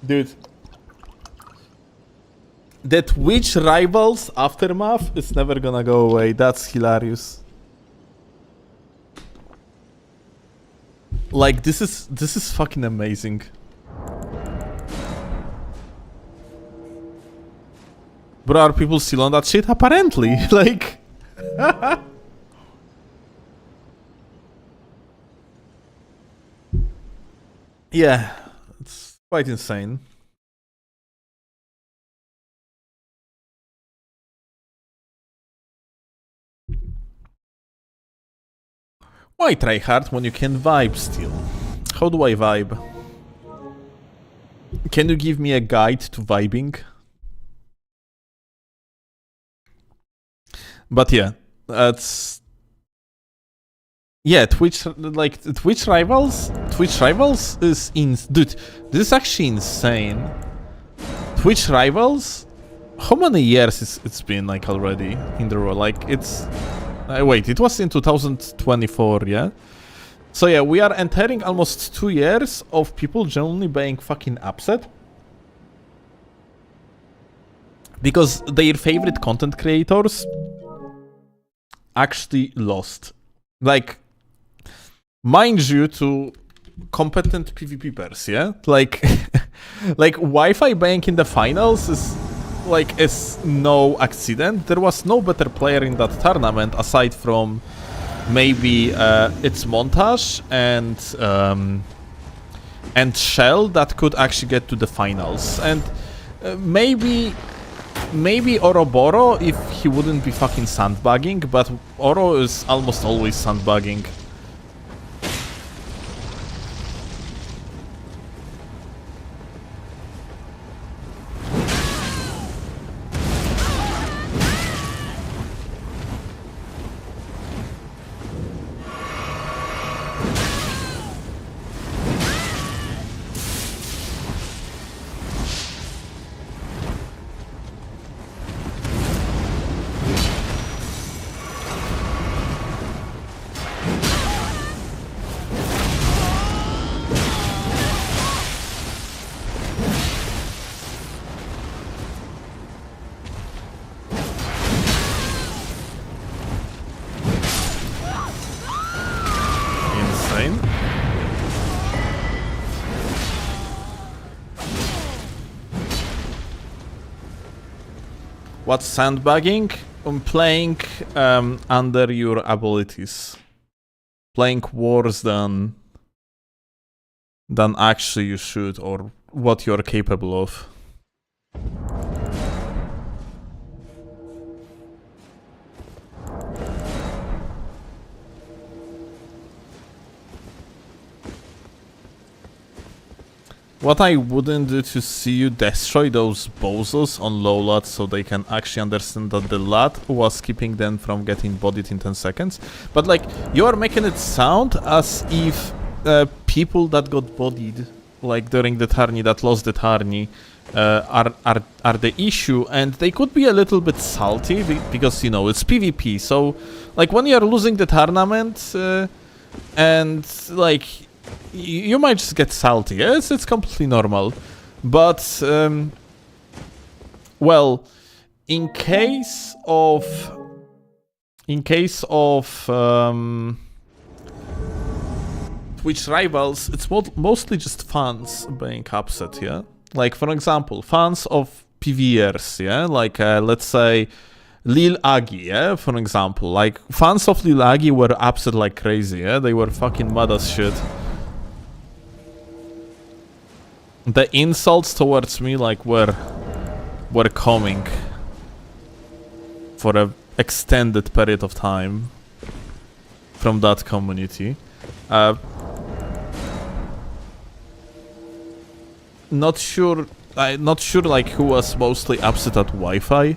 Dude, the Twitch rivals aftermath is never gonna go away. That's hilarious. Like, this is fucking amazing. Bro, are people still on that shit? Apparently, like. Yeah, it's quite insane. Why try hard when you can vibe still? How do I vibe? Can you give me a guide to vibing? But yeah, that's... Yeah, Twitch rivals is dude, this is actually insane. Twitch rivals? How many years it's been, like, already in the row? Like, it's... wait, it was in 2024, yeah? So yeah, we are entering almost 2 years of people genuinely being fucking upset because their favorite content creators actually lost. Like, mind you, to competent PvPers, yeah? Like, like Wi-Fi bank in the finals is no accident. There was no better player in that tournament aside from maybe its montage and Shell that could actually get to the finals, and maybe Oroboro if he wouldn't be fucking sandbagging, but Oro is almost always sandbagging. What's sandbagging? Playing under your abilities. Playing worse than actually you should, or what you're capable of. What I wouldn't do to see you destroy those bozos on low lat so they can actually understand that the lat was keeping them from getting bodied in 10 seconds. But like, you're making it sound as if people that got bodied, like during the tourney, that lost the tourney, are the issue, and they could be a little bit salty because, you know, it's PvP. So like, when you're losing the tournament and like, you might just get salty. Yes, it's completely normal. But well, in case of Twitch rivals, it's mostly just fans being upset, yeah? Like, for example, fans of PvEers, yeah? Like, let's say Lil Agi, yeah? For example, like, fans of Lil Agi were upset like crazy, yeah? They were fucking mad as shit. The insults towards me, like, were coming for an extended period of time from that community. Not sure like who was mostly upset at Wi-Fi.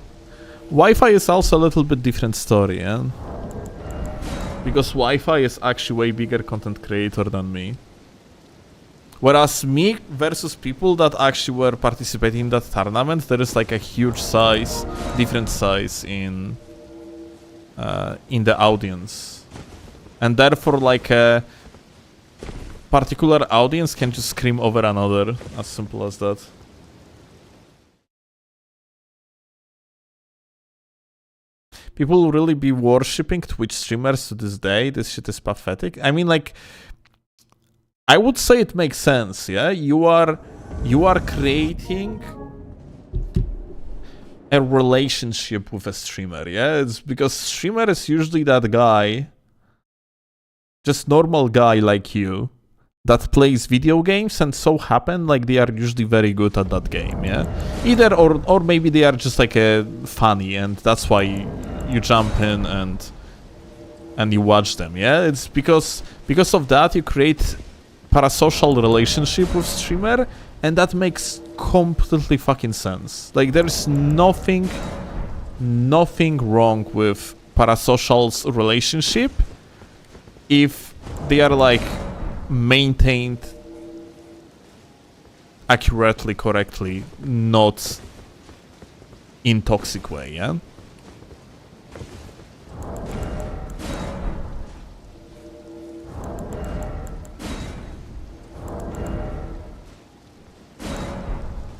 Wi-Fi is also a little bit different story, yeah? Because Wi-Fi is actually way bigger content creator than me. Whereas me versus people that actually were participating in that tournament, there is like a huge size, different size in the audience. And therefore, like, a particular audience can just scream over another, as simple as that. People will really be worshipping Twitch streamers to this day. This shit is pathetic. I mean, like, I would say it makes sense, yeah? You are creating a relationship with a streamer, yeah? It's because streamer is usually that guy, just normal guy like you, that plays video games and so happen like they are usually very good at that game, yeah? Either or maybe they are just like funny and that's why you jump in and you watch them, yeah? It's because of that you create parasocial relationship with streamer, and that makes completely fucking sense. Like, there's nothing wrong with parasocial's relationship if they are like maintained accurately, correctly, not in toxic way, yeah?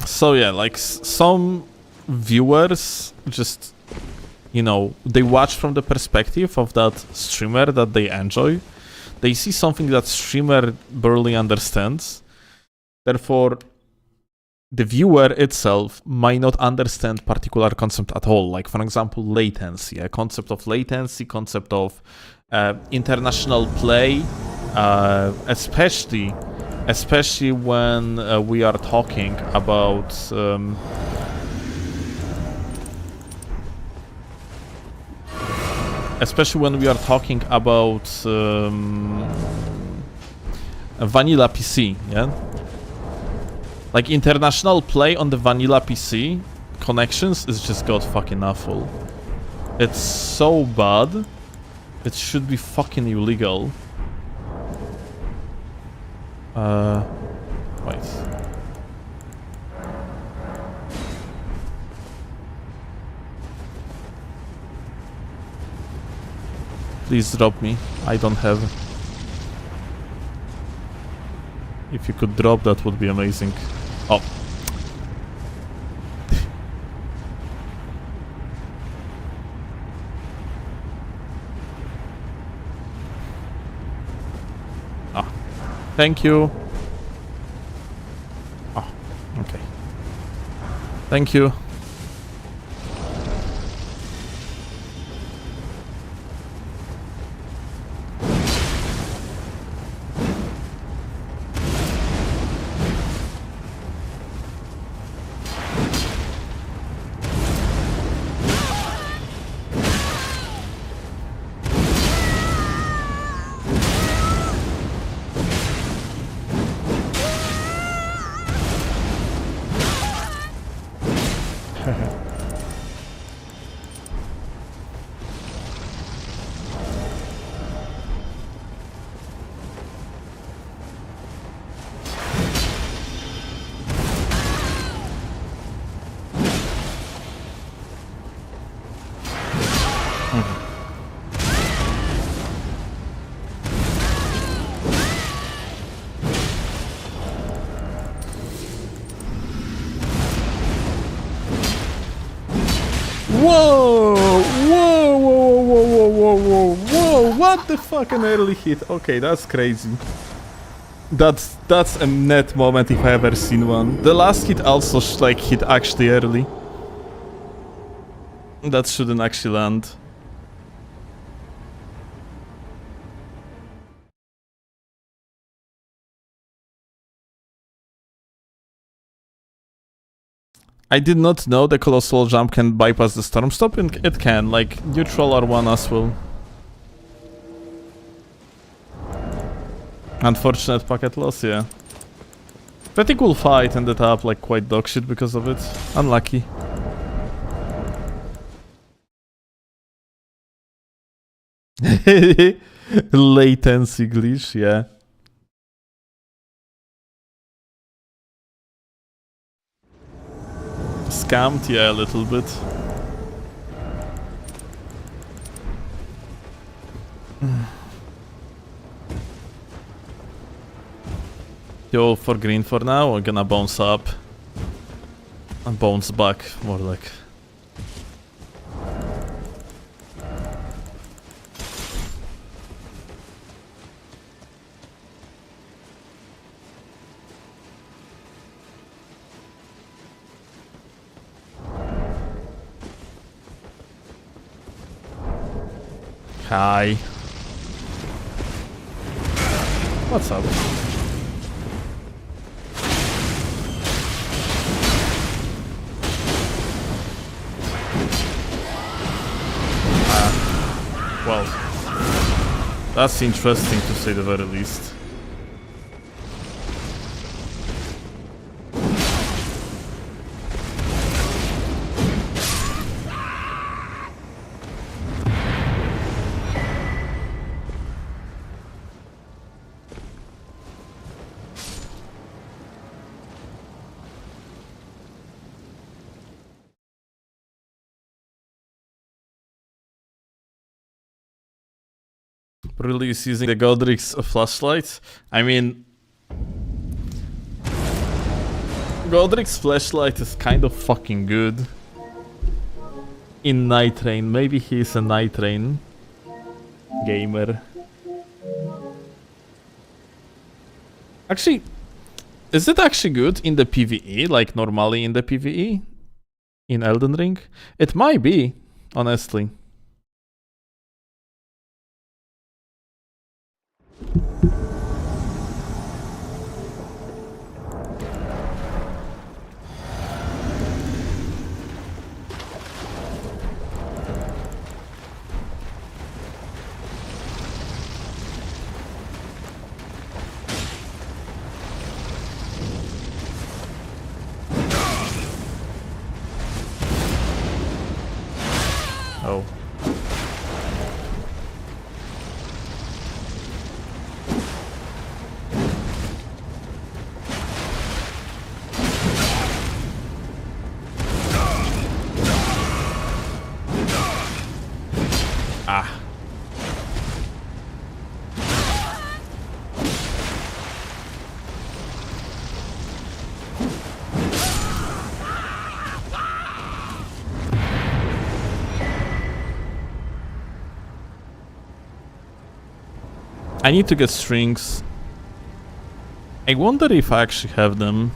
So yeah, like, some viewers just, you know, they watch from the perspective of that streamer that they enjoy. They see something that streamer barely understands. Therefore, the viewer itself might not understand particular concept at all. Like, for example, latency, a concept of latency, concept of international play, especially when we are talking about a vanilla PC, yeah? Like, international play on the vanilla PC connections is just god fucking awful. It's so bad, it should be fucking illegal. Wait. Please drop me. I don't have. If you could drop, that would be amazing. Oh. Thank you. Oh, okay. Thank you. Whoa! Whoa! Whoa! Whoa! Whoa! Whoa! Whoa! Whoa! What the fuck? An early hit. Okay, that's crazy. That's a net moment if I ever seen one. The last hit also like hit actually early. That shouldn't actually land. I did not know the Colossal Jump can bypass the Storm Stop, and it can, like, neutral R1 as well. Unfortunate packet loss, yeah. Pretty cool fight, ended up, like, quite dogshit because of it. Unlucky. Latency glitch, yeah. Scammed, yeah, a little bit. Yo, for green for now, we're gonna bounce up. And bounce back, more like. Hi. What's up? Well, that's interesting to say the very least. Release using the Godric's flashlight. I mean, Godric's flashlight is kind of fucking good in Night Rain. Maybe he's a Night Rain gamer. Actually, is it actually good in the PvE, like normally in the PvE in Elden Ring? It might be, honestly. Oh. Ah. I need to get strings. I wonder if I actually have them.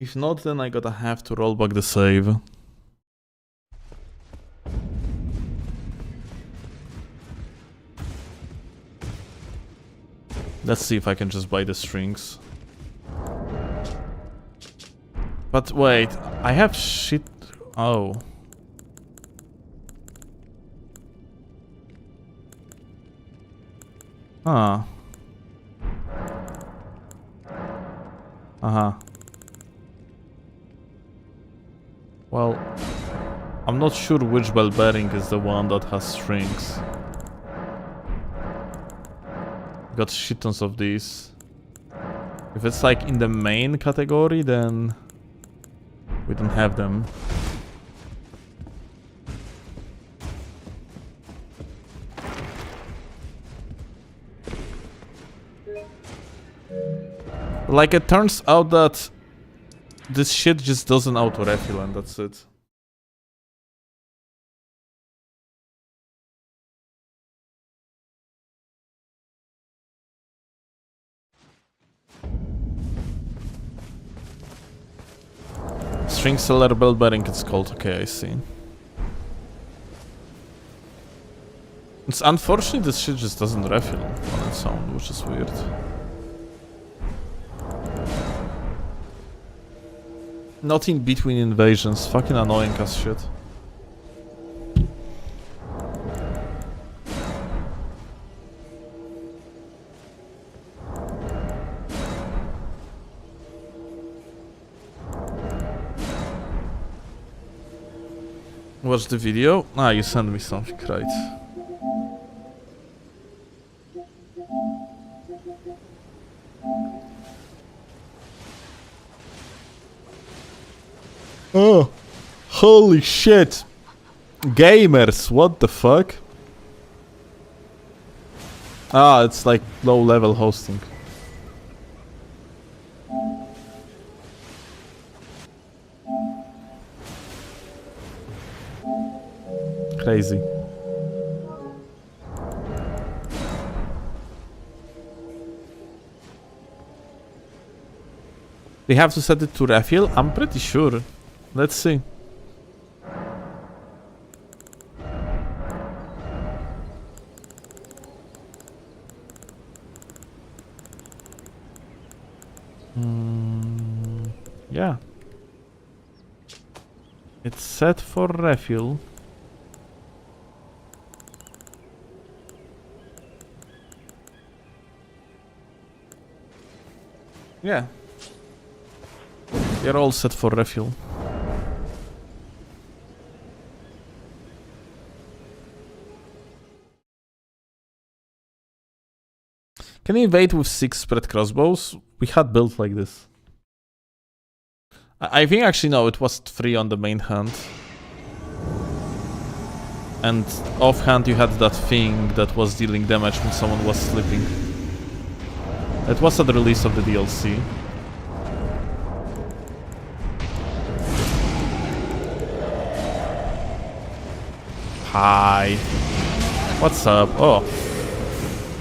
If not, then I gotta have to roll back the save. Let's see if I can just buy the strings. But wait, I have shit. Oh. Huh. Uh-huh. Well, I'm not sure which bell bearing is the one that has strings. Got shit tons of these. If it's like in the main category, then we don't have them. Like, it turns out that this shit just doesn't auto-refill and that's it. String seller bell bearing, it's called. Okay, I see. It's unfortunate this shit just doesn't refill on its own, which is weird. Not in between invasions, fucking annoying as shit. Watch the video? Ah, you sent me something, right. Oh, holy shit. Gamers, what the fuck? Ah, it's like low level hosting. Crazy. We have to set it to refill? I'm pretty sure. Let's see. Yeah. It's set for refill. Yeah. You're all set for refill. Can you invade with 6 spread crossbows? We had built like this. I think actually no, it was 3 on the main hand. And offhand you had that thing that was dealing damage when someone was sleeping. It was at the release of the DLC. Hi. What's up? Oh.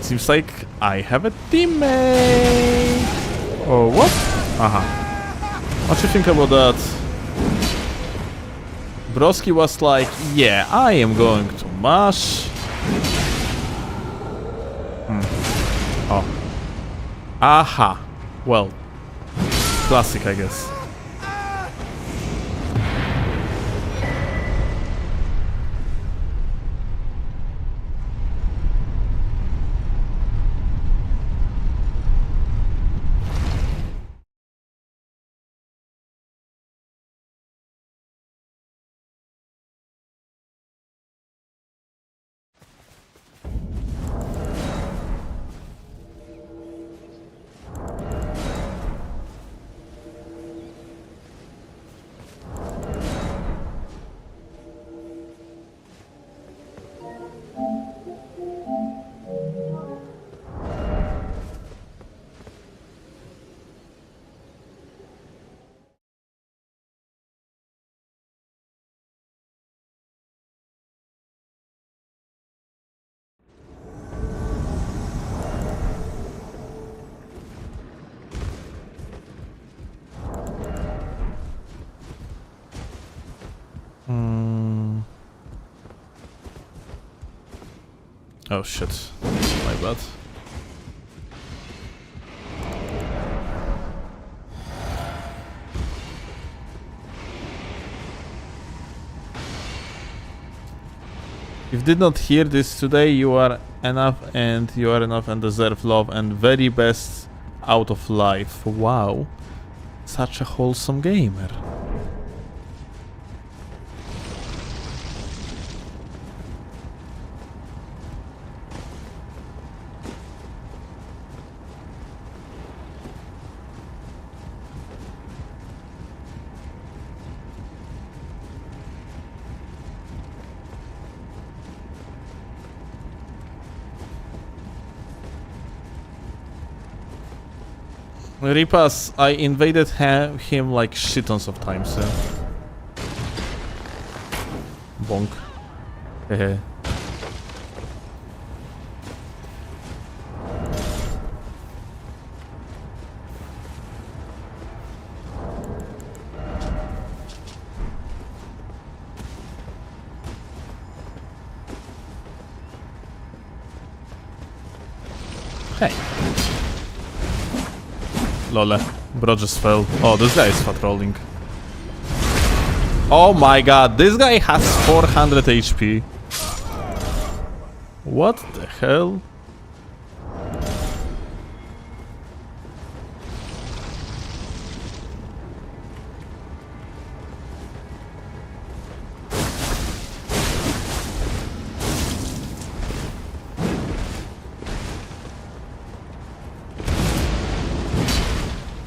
Seems like I have a teammate. Oh, what? What do you think about that? Broski was like, yeah, I am going to mash. Oh. Aha. Well. Classic, I guess. Oh shit, my bad. If you did not hear this today, you are enough and you are enough and deserve love and very best out of life. Wow, such a wholesome gamer. Ripas, I invaded him like shit tons of times, so... Bonk. Hehe. Hey. Lole. Bro just fell. Oh, this guy is fat rolling. Oh my god, this guy has 400 HP. What the hell?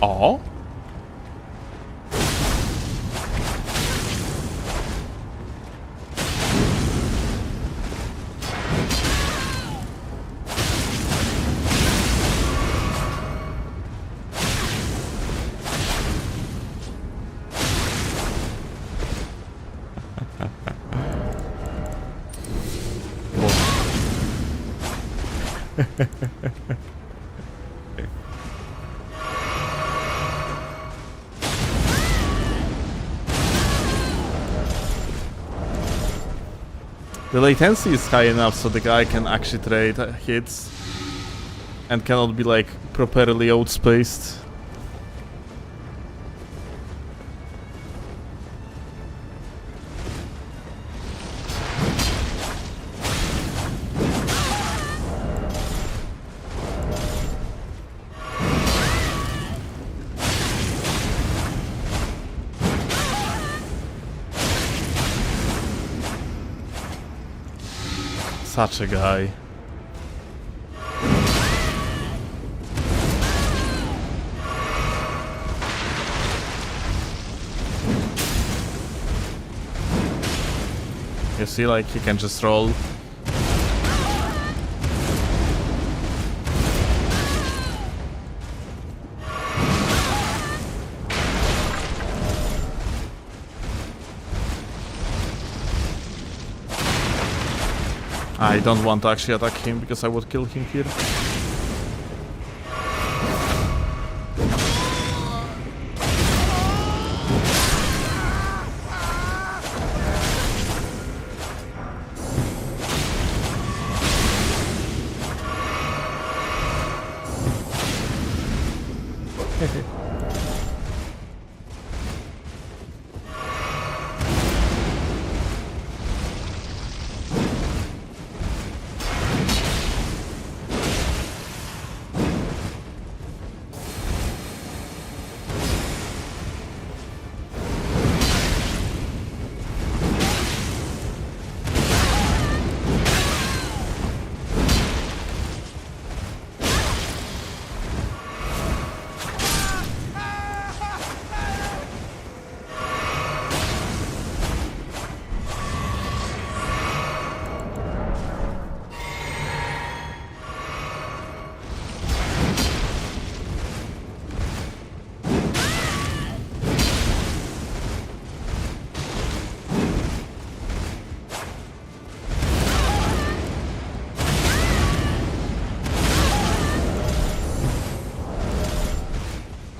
Oh? The latency is high enough so the guy can actually trade hits and cannot be like properly outspaced. Such a guy. You see, like, he can just roll. I don't want to actually attack him because I would kill him here.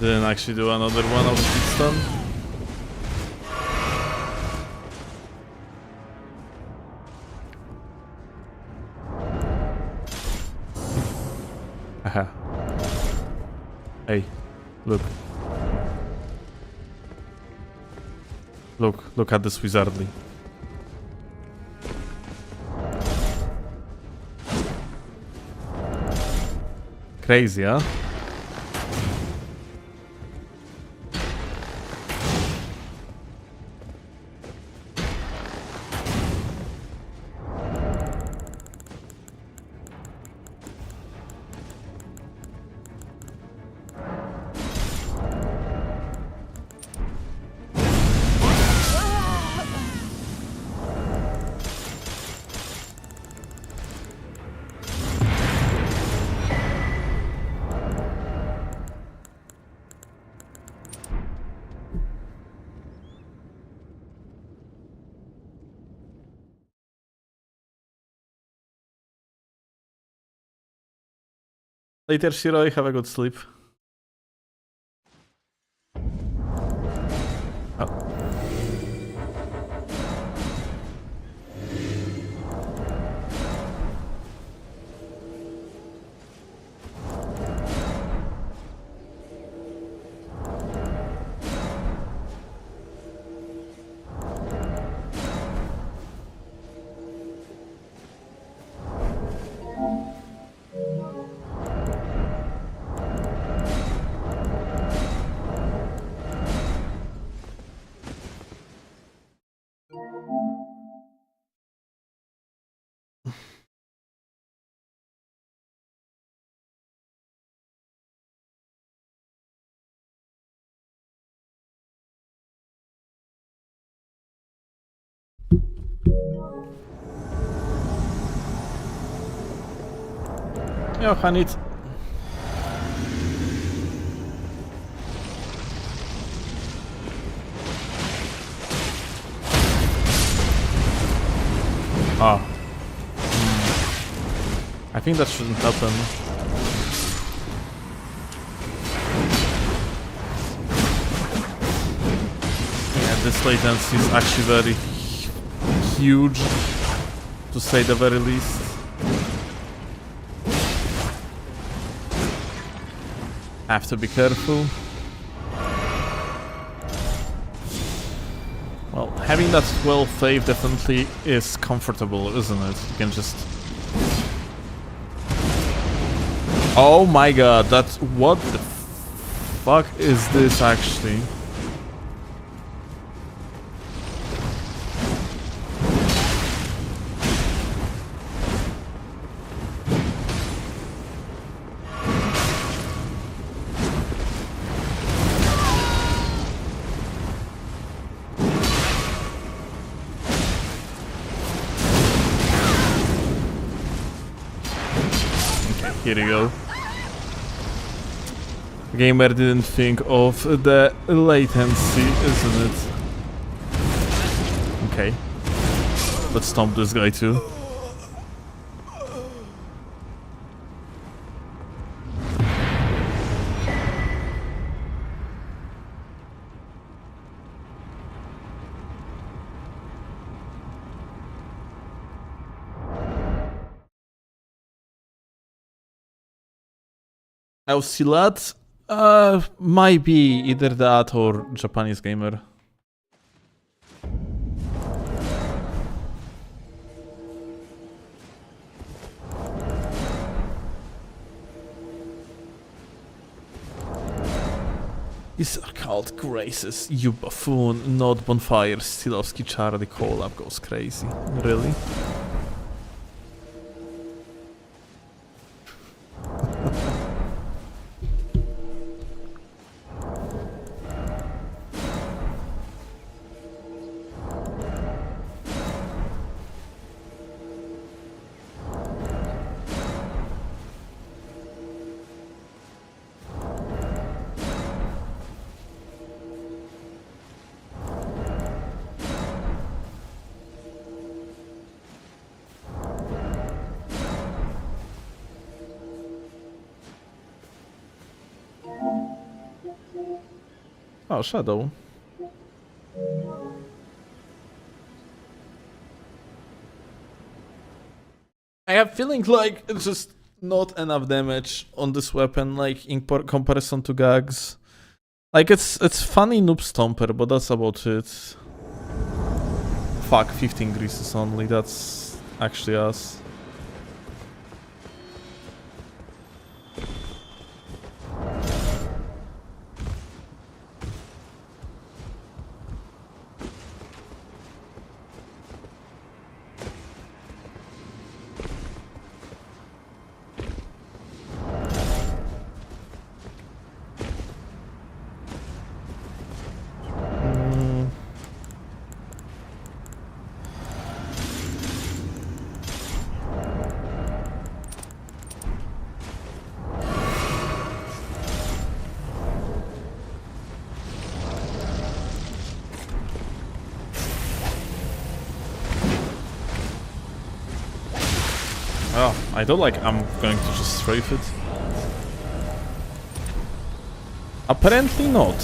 Didn't actually do another one of the stun. Aha. Hey, look. Look at this wizardly. Crazy, huh? Later, Shiroi, have a good sleep. Oh. Johanit. Ah. I think that shouldn't happen. Yeah, this latency is actually very huge, to say the very least. Have to be careful. Well, having that 12 faith definitely is comfortable, isn't it? You can just... Oh my god, that's... What the fuck is this actually? Here you go. Gamer didn't think of the latency, isn't it? Okay. Let's stomp this guy too. Ausilat? Might be either that or Japanese gamer. These are called graces, you buffoon, not bonfire. Steelovsky Charlie collab goes crazy. Really? Oh, Shadow. I have feeling like it's just not enough damage on this weapon, like in comparison to Gags. Like it's funny noob stomper, but that's about it. Fuck, 15 greases only, that's actually us. Oh, I don't like I'm going to just strafe it. Apparently not.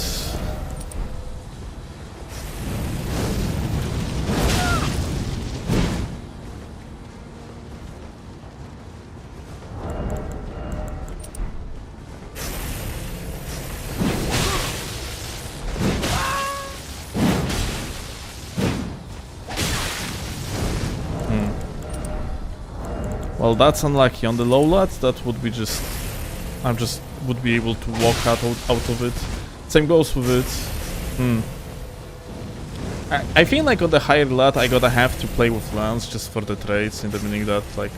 Well, that's unlucky. On the low lats, that would be just... I just would be able to walk out of it. Same goes with it. I feel like on the higher lat, I gotta have to play with Lance just for the trades, in the meaning that, like...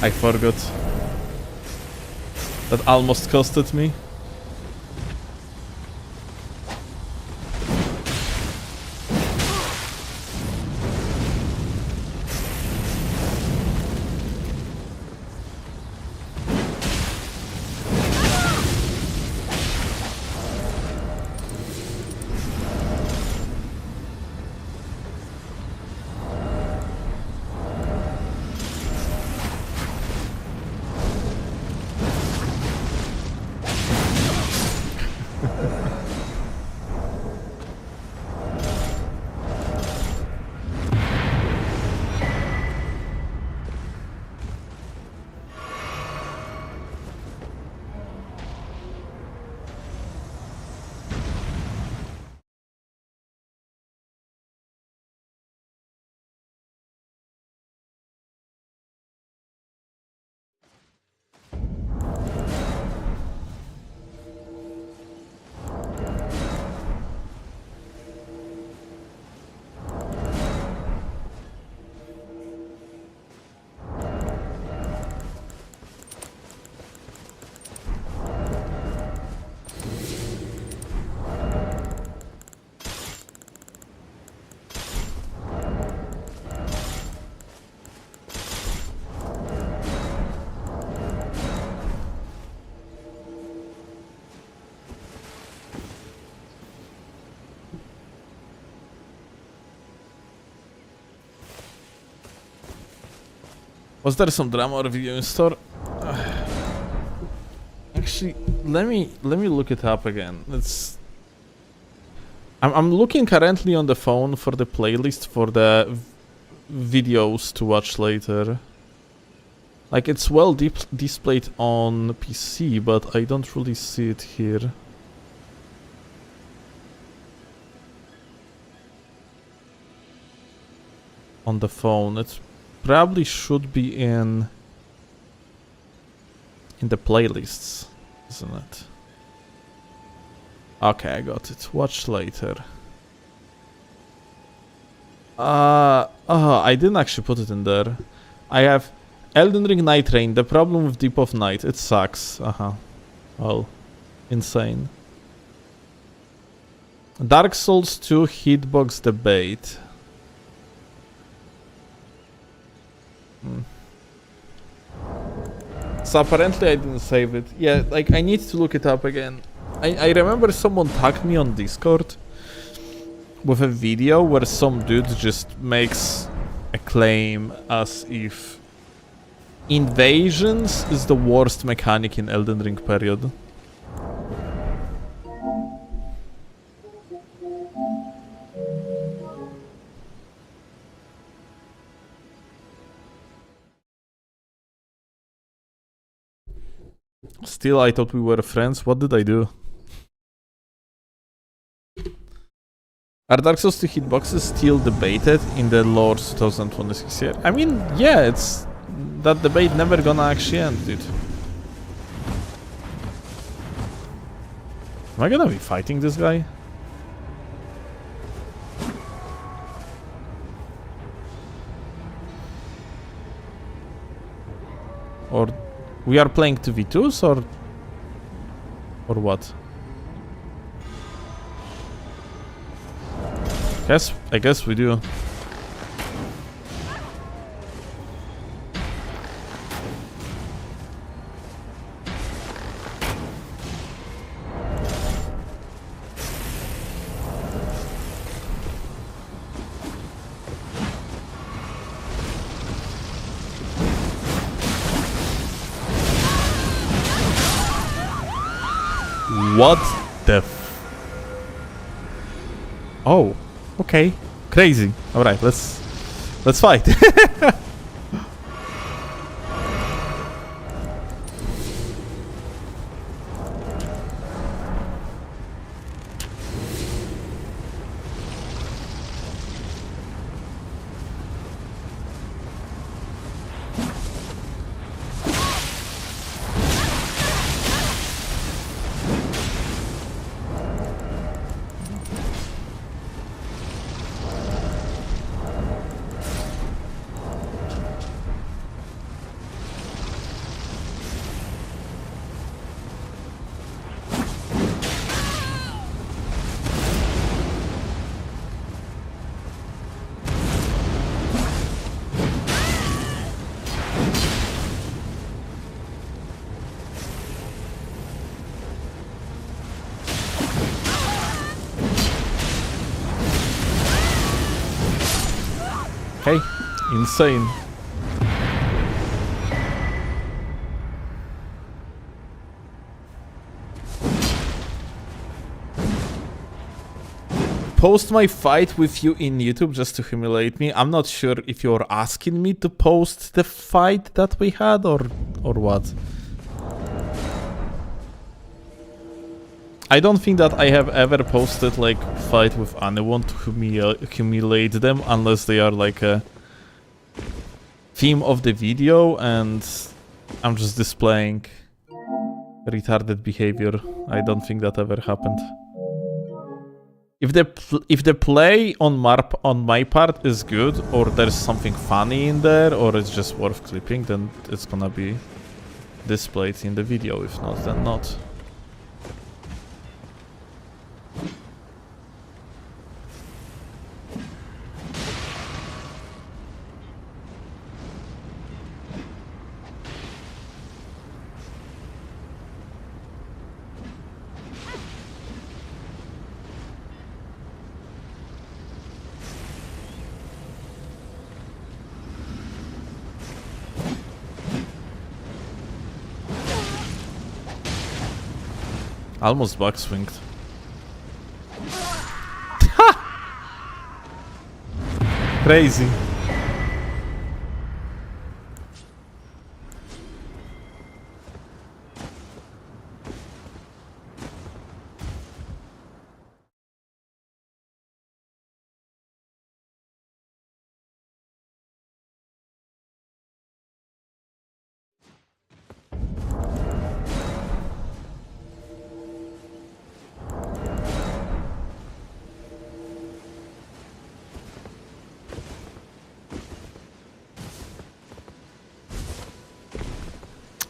I forgot. That almost costed me. Was there some drama or video in store? Actually, let me look it up again. I'm looking currently on the phone for the playlist for the videos to watch later. Like, it's well displayed on PC, but I don't really see it here. On the phone, it probably should be in the playlists, isn't it? Okay, I got it. Watch later. I didn't actually put it in there. I have Elden Ring Night Rain, the problem with Deep of Night. It sucks. Well, insane. Dark Souls 2 hitbox debate. So apparently I didn't save it. Yeah, like, I need to look it up again. I remember someone tagged me on Discord with a video where some dude just makes a claim as if invasions is the worst mechanic in Elden Ring period. Still, I thought we were friends. What did I do? Are Dark Souls 2 hitboxes still debated in the lore 2026 year? I mean, yeah, it's... that debate never gonna actually end, dude. Am I gonna be fighting this guy? Or... we are playing 2v2s or what? I guess we do. What the Oh, okay. Crazy. Alright, let's fight. Okay, insane. Post my fight with you in YouTube just to humiliate me. I'm not sure if you're asking me to post the fight that we had or what. I don't think that I have ever posted like fight with anyone to humiliate them unless they are like a theme of the video and I'm just displaying retarded behavior. I don't think that ever happened. If the play on my part is good or there's something funny in there or it's just worth clipping, then it's gonna be displayed in the video. If not, then not. Almost backswinged. Crazy.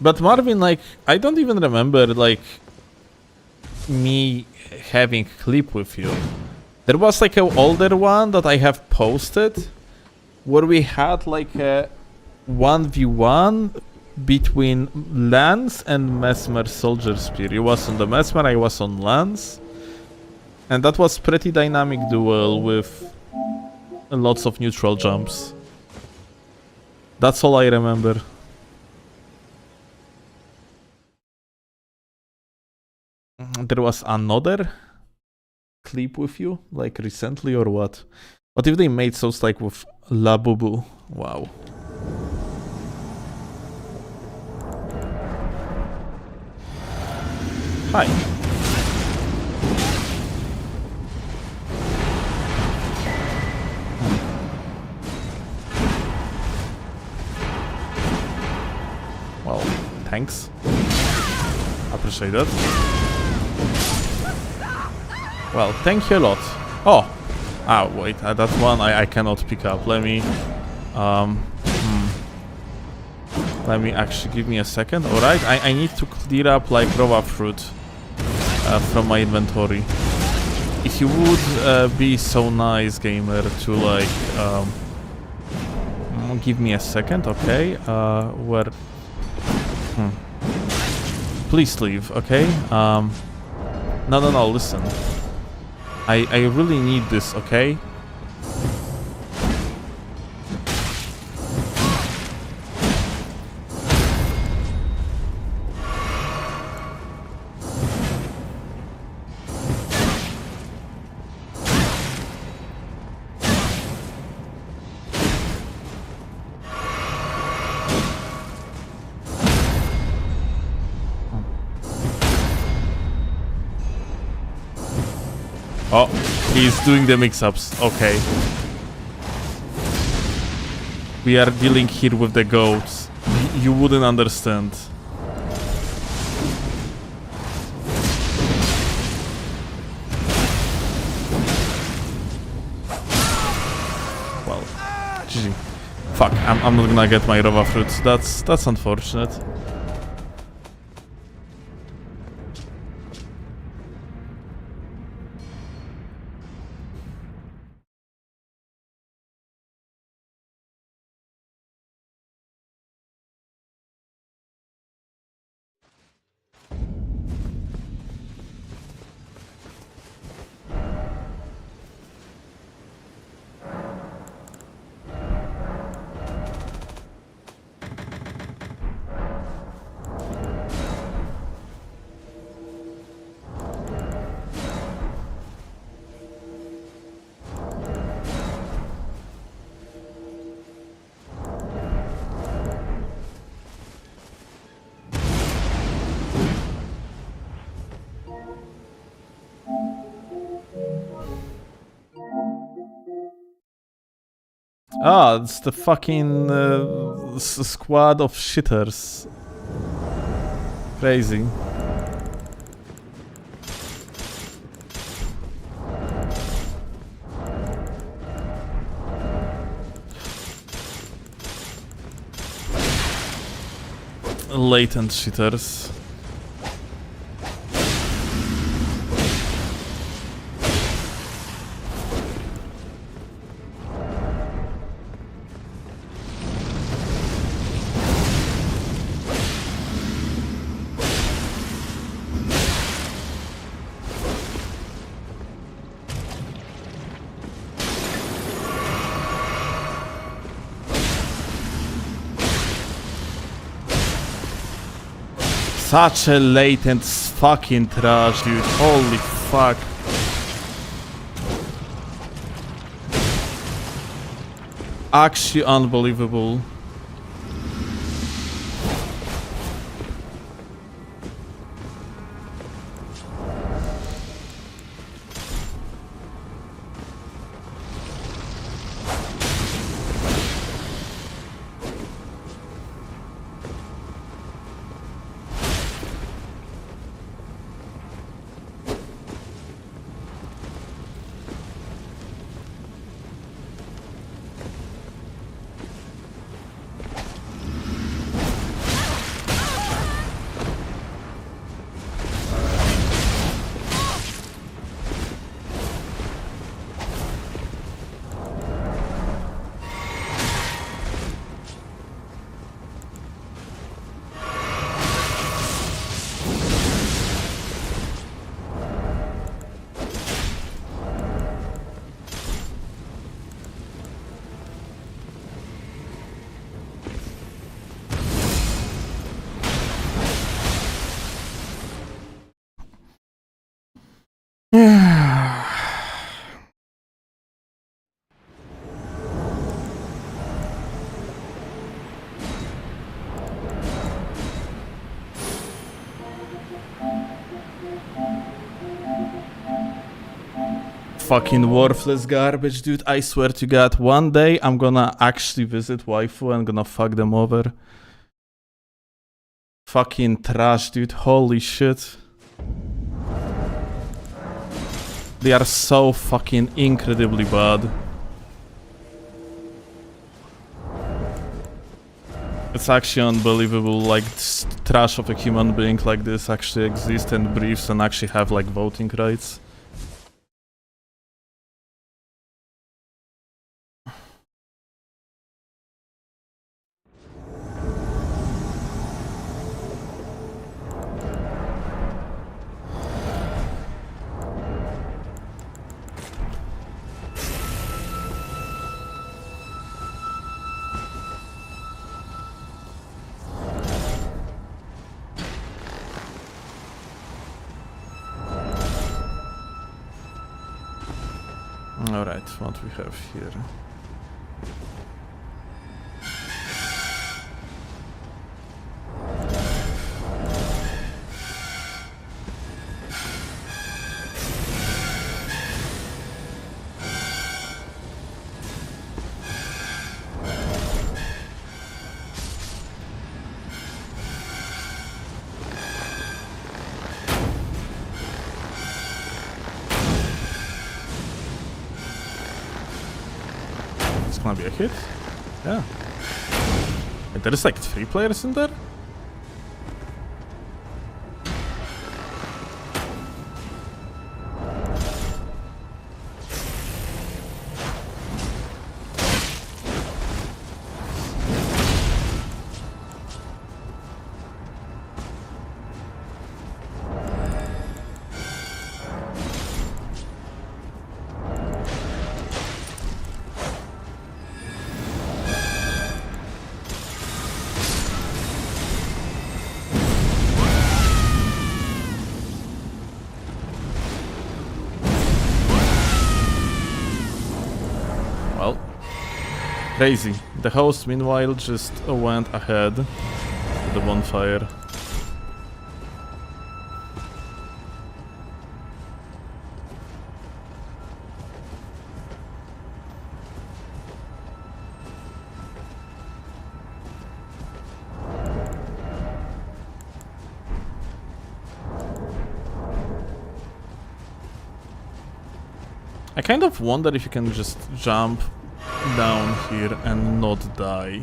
But Marvin, like, I don't even remember, like, me having clip with you. There was, like, an older one that I have posted where we had, like, a 1v1 between Lance and Mesmer Soldier Spear. You was on the Mesmer, I was on Lance. And that was pretty dynamic duel with lots of neutral jumps. That's all I remember. There was another clip with you, like recently or what? What if they made those like with Labubu? Wow. Hi. Well, thanks. Appreciate that. Well, thank you a lot. Oh! Ah, wait, that one I cannot pick up. Let me... Let me actually... Give me a second. Alright, I need to clear up, like, raw fruit from my inventory. If you would be so nice, gamer, to, like... give me a second, okay? Where... Please leave, okay? No, listen. I really need this, okay? Oh, he's doing the mix-ups. Okay. We are dealing here with the goats. You wouldn't understand. Well, GG. Fuck, I'm not gonna get my Rova fruit. That's unfortunate. Ah, it's the fucking squad of shitters. Crazy. Latent shitters. Such a latent fucking trash, dude. Holy fuck. Actually unbelievable. Fucking worthless garbage, dude. I swear to God, one day I'm gonna actually visit waifu and gonna fuck them over. Fucking trash, dude. Holy shit. They are so fucking incredibly bad. It's actually unbelievable, like, trash of a human being like this actually exists and breathes and actually have, like, voting rights. Alright, what we have here. It's gonna be a hit. Yeah. And there's like 3 players in there? Well, crazy. The host, meanwhile, just went ahead to the bonfire. I kind of wonder if you can just jump down here and not die.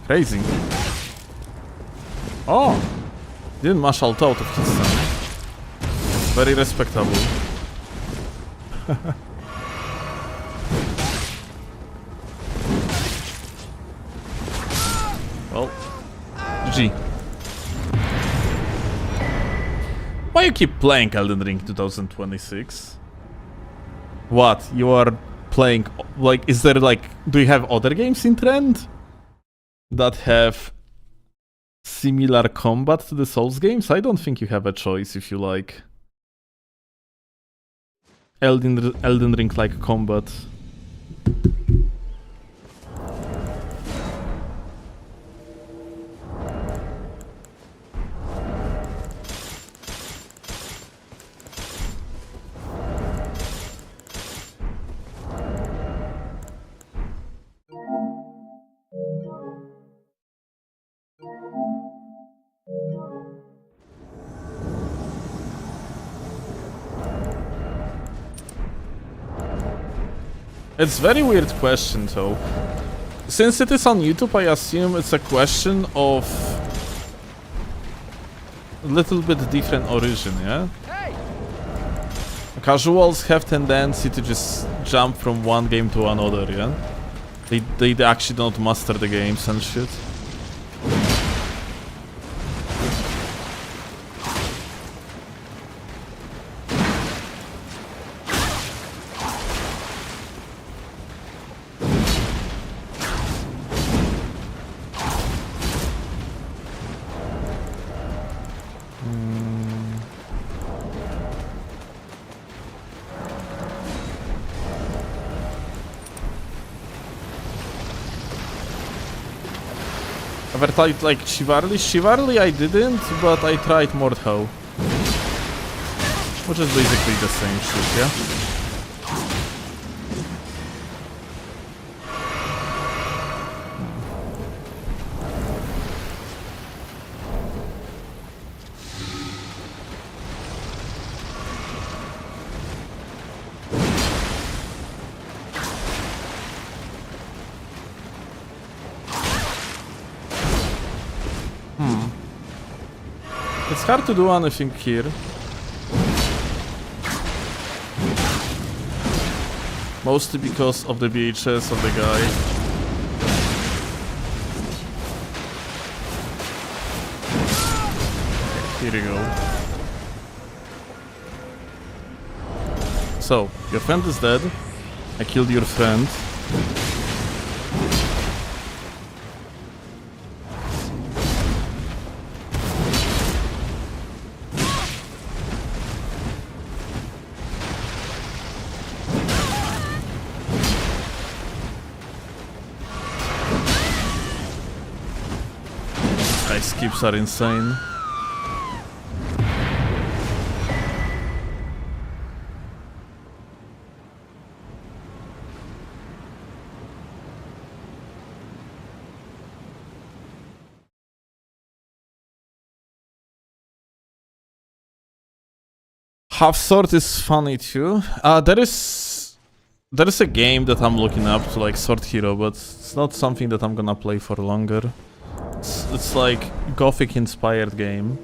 Crazy. Oh! Didn't mash out of his son. Very respectable. Well, G. Why you keep playing Elden Ring 2026? What? You are playing, like, is there like, do you have other games in trend that have similar combat to the Souls games? I don't think you have a choice if you like Elden Ring like combat. It's a very weird question though. Since it is on YouTube, I assume it's a question of a little bit different origin, yeah? Casuals have tendency to just jump from one game to another, yeah? They actually don't master the games and shit. Ever tried like Chivalry? Chivalry I didn't, but I tried Mordhau. Which is basically the same shit, yeah? It's hard to do anything here. Mostly because of the VHS of the guy. Here you go. So, your friend is dead. I killed your friend. Skips are insane. Half Sword is funny too. There is a game that I'm looking up to, like Sword Hero, but it's not something that I'm gonna play for longer. It's like Gothic inspired game.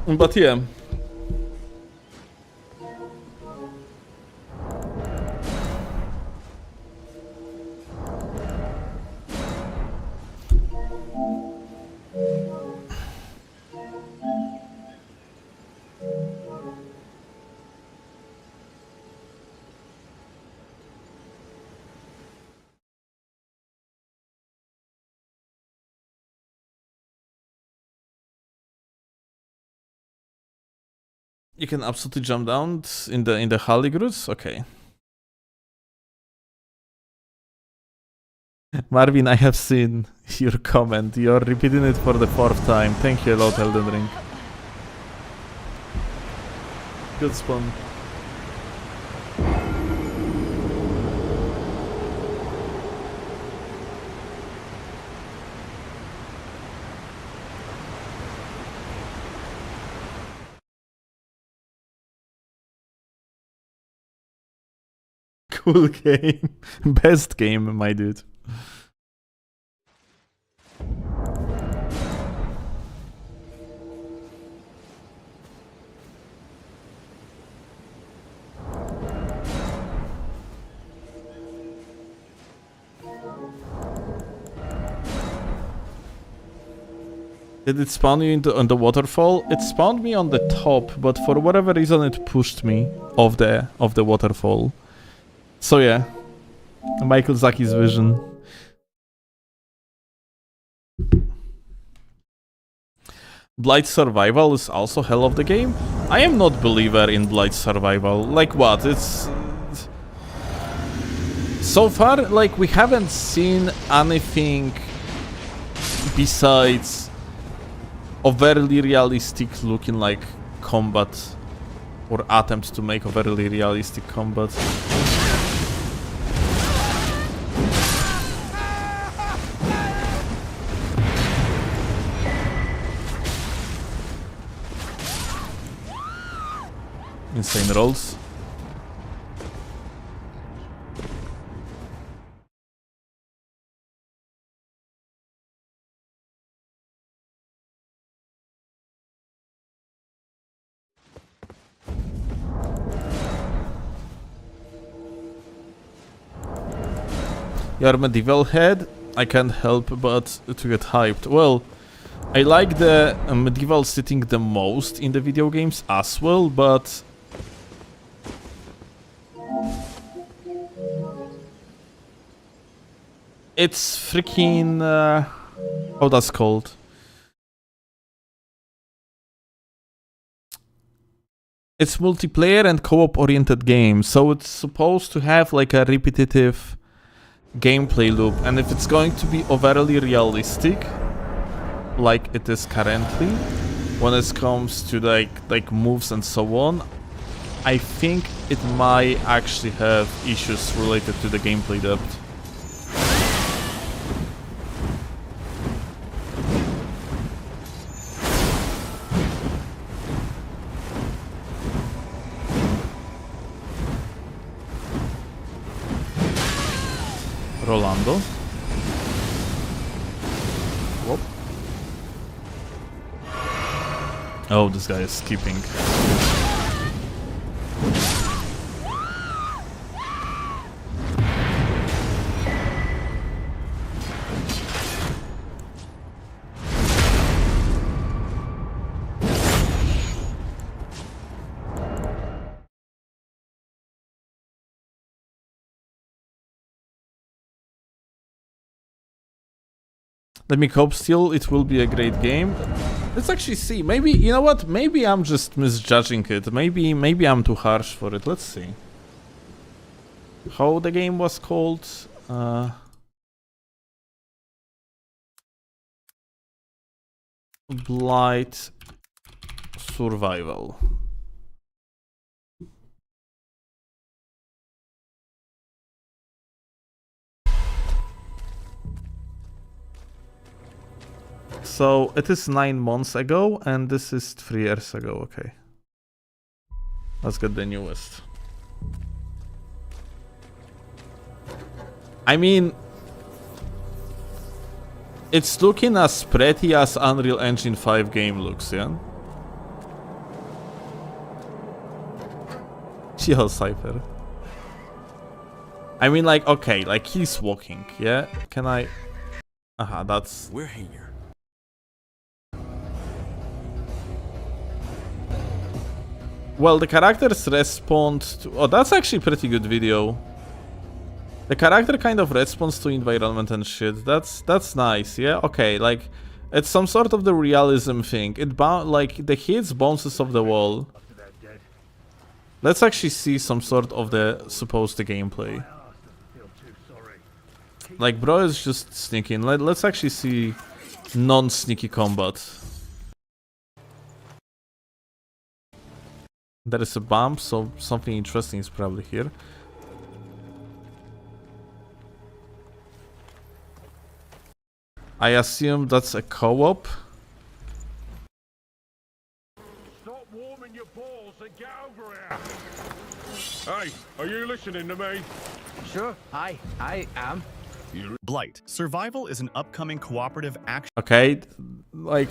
But yeah. You can absolutely jump down in the Haligrus? Okay. Marvin, I have seen your comment. You're repeating it for the 4th time. Thank you a lot, Elden Ring. Good spawn. Cool game. Best game, my dude. Did it spawn you on the waterfall? It spawned me on the top, but for whatever reason it pushed me off the waterfall. So yeah, Michael Zaki's vision. Blight Survival is also hell of the game. I am not believer in Blight Survival. Like what? It's so far like we haven't seen anything besides overly realistic looking like combat or attempts to make overly realistic combat. Insane rolls. Your medieval head, I can't help but to get hyped. Well, I like the medieval setting the most in the video games as well, but it's freaking how that's called. It's multiplayer and co-op oriented game, so it's supposed to have like a repetitive gameplay loop, and if it's going to be overly realistic like it is currently when it comes to like moves and so on, I think it might actually have issues related to the gameplay depth. Rolando. Whoop. Oh, this guy is skipping. Let me cope still, it will be a great game. Let's actually see. Maybe, you know what? Maybe I'm just misjudging it. Maybe I'm too harsh for it. Let's see. How the game was called? Blight Survival. So it is 9 months ago, and this is 3 years ago. Okay. Let's get the newest. I mean, it's looking as pretty as Unreal Engine 5 game looks, yeah? Chill, Cipher. I mean, like, okay, like, he's walking, yeah? Can I... Aha, that's... We're here. Well, the characters respond to... Oh, that's actually pretty good video. The character kind of responds to environment and shit. That's nice, yeah? Okay, like, it's some sort of the realism thing. It like, the hits bounces off the wall. Let's actually see some sort of the supposed gameplay. Like, bro is just sneaking. Let's actually see non-sneaky combat. There is a bump, so something interesting is probably here. I assume that's a co-op. Stop warming your balls and get over here! Hey, are you listening to me? Sure, I am. Blight Survival is an upcoming cooperative action. Okay, like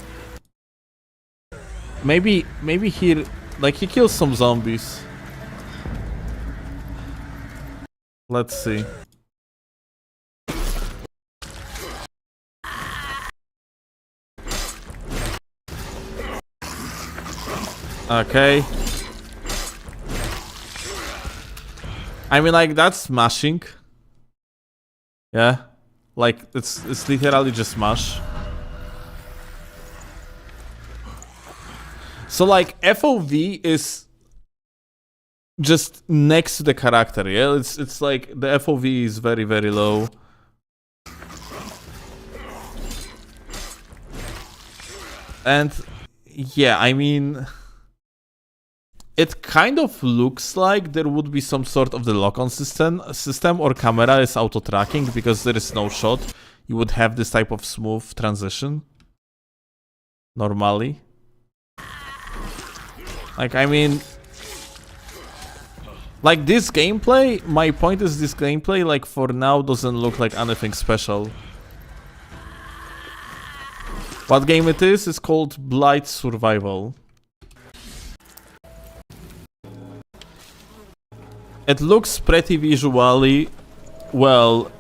maybe he like he kills some zombies. Let's see. Okay. I mean, like, that's smashing. Yeah. Like, it's literally just smash. So, like, FOV is just next to the character, yeah? It's like, the FOV is very, very low. And, yeah, I mean... It kind of looks like there would be some sort of the lock-on system or camera is auto-tracking because there is no shot. You would have this type of smooth transition. Normally. Like, I mean... Like, this gameplay, my point is this gameplay, like, for now doesn't look like anything special. What game it is? It's called Blight Survival. It looks pretty visually, well,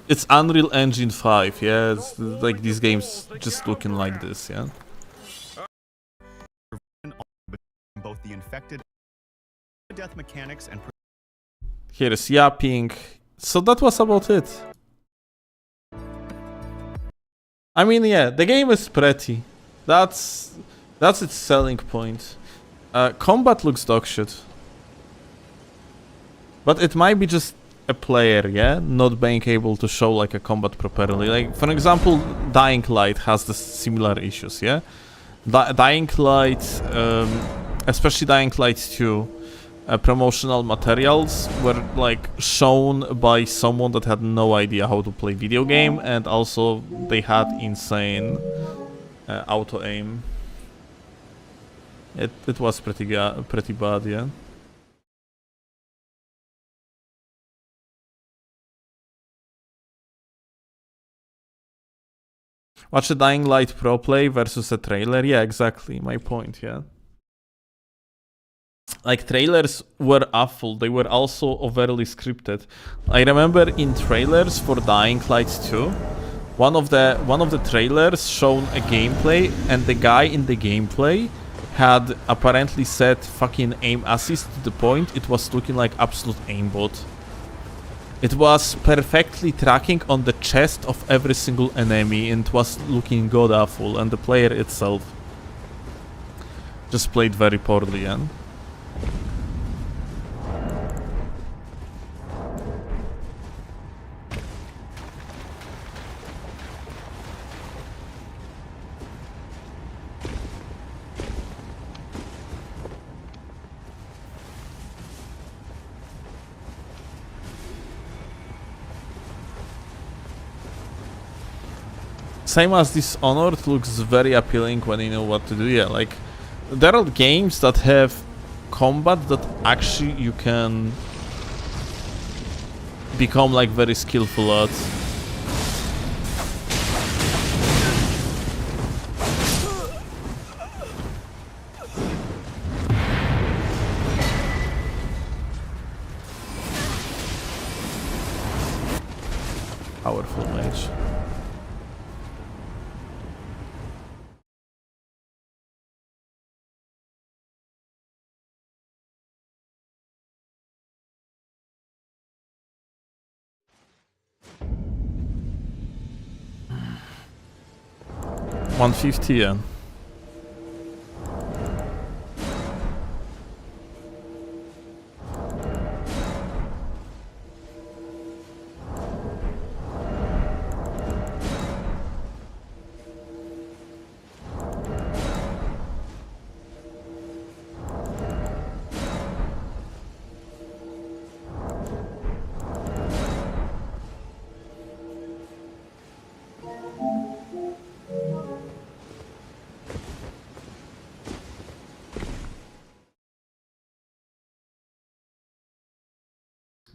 it's Unreal Engine 5, yeah, it's like these games just looking like this, yeah. Both the infected death mechanics and Here is yapping, so that was about it. I mean, yeah, the game is pretty, that's its selling point. Combat looks dog shit. But it might be just a player, yeah? Not being able to show like a combat properly. Like, for example, Dying Light has the similar issues, yeah? Dying Light, especially Dying Light 2, promotional materials were like shown by someone that had no idea how to play video game, and also they had insane auto-aim. It was pretty bad, yeah? Watch a Dying Light pro play versus a trailer. Yeah, exactly. My point, yeah. Like, trailers were awful. They were also overly scripted. I remember in trailers for Dying Light 2, one of the trailers shown a gameplay, and the guy in the gameplay had apparently set fucking aim assist to the point it was looking like absolute aimbot. It was perfectly tracking on the chest of every single enemy and it was looking god awful, and the player itself just played very poorly, yeah? same as Dishonored, looks very appealing when you know what to do. Yeah, like there are games that have combat that actually you can become like very skillful at. Powerful mage. $150, yeah.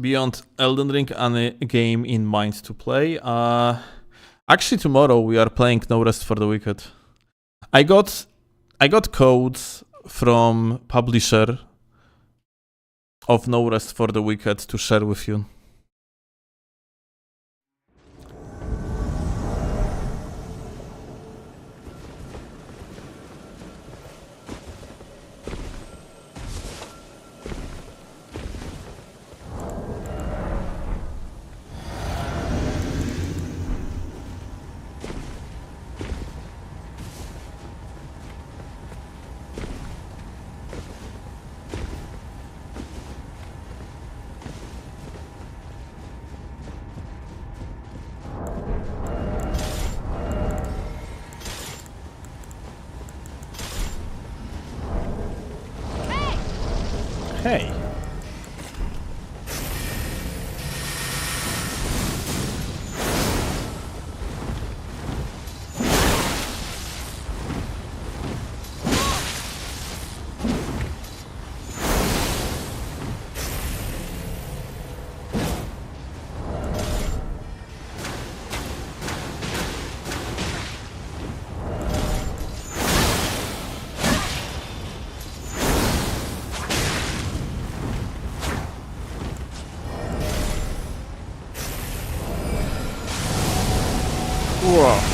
Beyond Elden Ring, any game in mind to play? Actually, tomorrow we are playing No Rest for the Wicked. I got codes from publisher of No Rest for the Wicked to share with you. Hey. Whoa.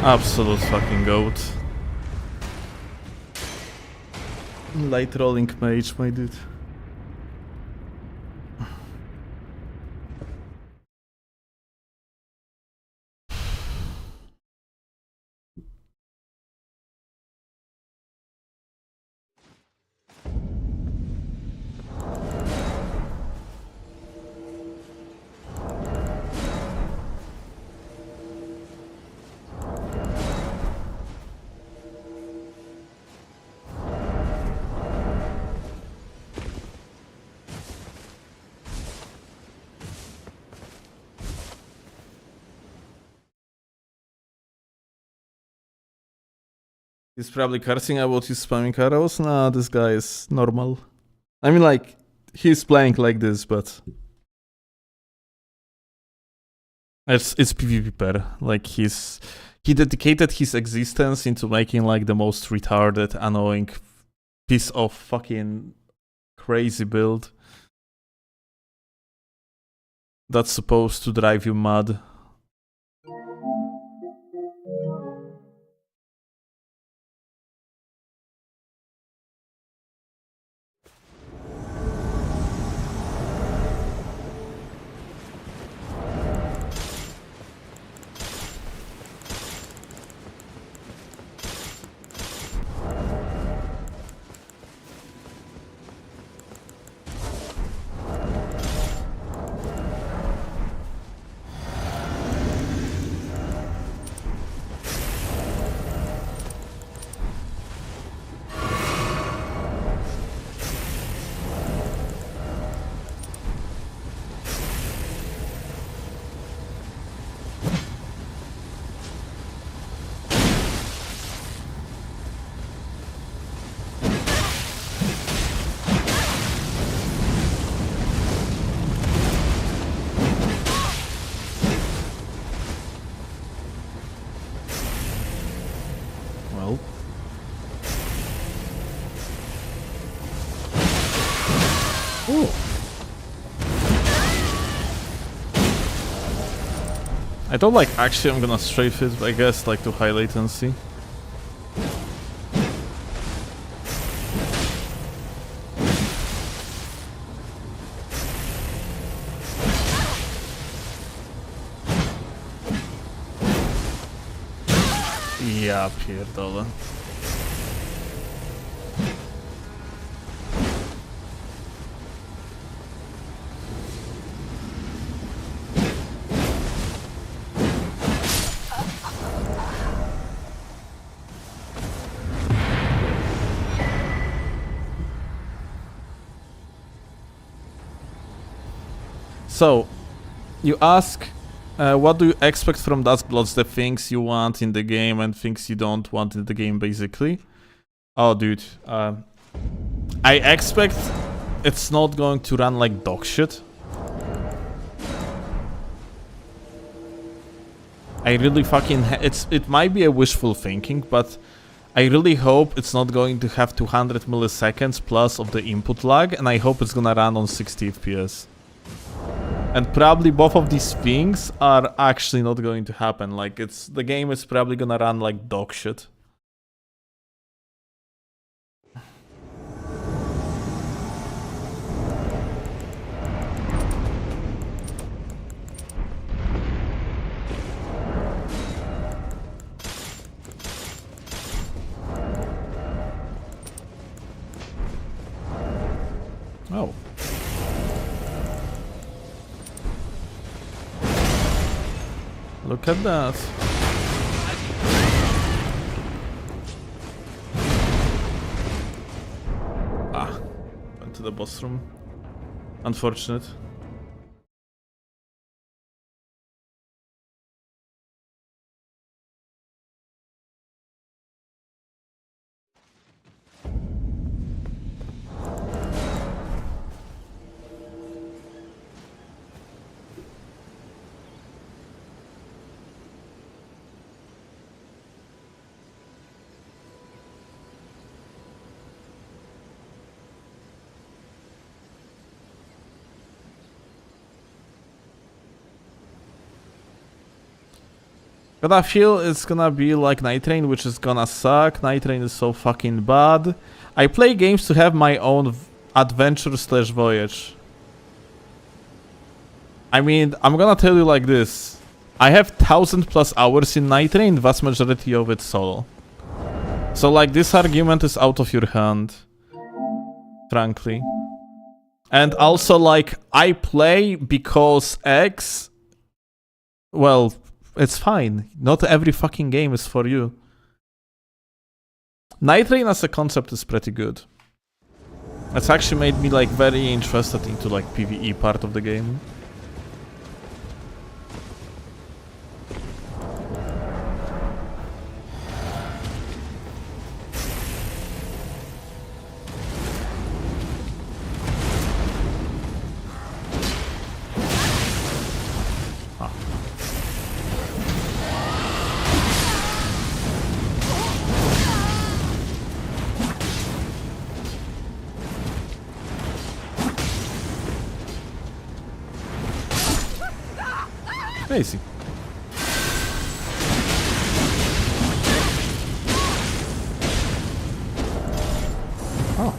Absolute fucking goat. Light rolling mage, my dude. He's probably cursing about you spamming arrows. Nah, this guy is normal. I mean, like, he's playing like this, but it's PvP pair. Like, he dedicated his existence into making like the most retarded, annoying piece of fucking crazy build that's supposed to drive you mad. Well, ooh. I don't like actually I'm gonna strafe it, I guess, like to high latency. Ja pierdolę. So, you ask, what do you expect from Duskbloods? The things you want in the game and things you don't want in the game, basically. Oh, dude. I expect it's not going to run like dog shit. I really fucking... it might be a wishful thinking, but I really hope it's not going to have 200 milliseconds plus of the input lag, and I hope it's gonna run on 60 FPS. And probably both of these things are actually not going to happen. Like, the game is probably gonna run like dog shit. Oh. Look at that. Ah, went to the boss room. Unfortunate. But I feel it's gonna be like Night Train, which is gonna suck. Night Train is so fucking bad. I play games to have my own adventure slash voyage. I mean, I'm gonna tell you like this. I have 1000+ hours in Night Train, vast majority of it solo. So like this argument is out of your hand, frankly. And also like, I play because X, well, it's fine. Not every fucking game is for you. Night Train as a concept is pretty good. It's actually made me like very interested into like PvE part of the game. Crazy. Oh.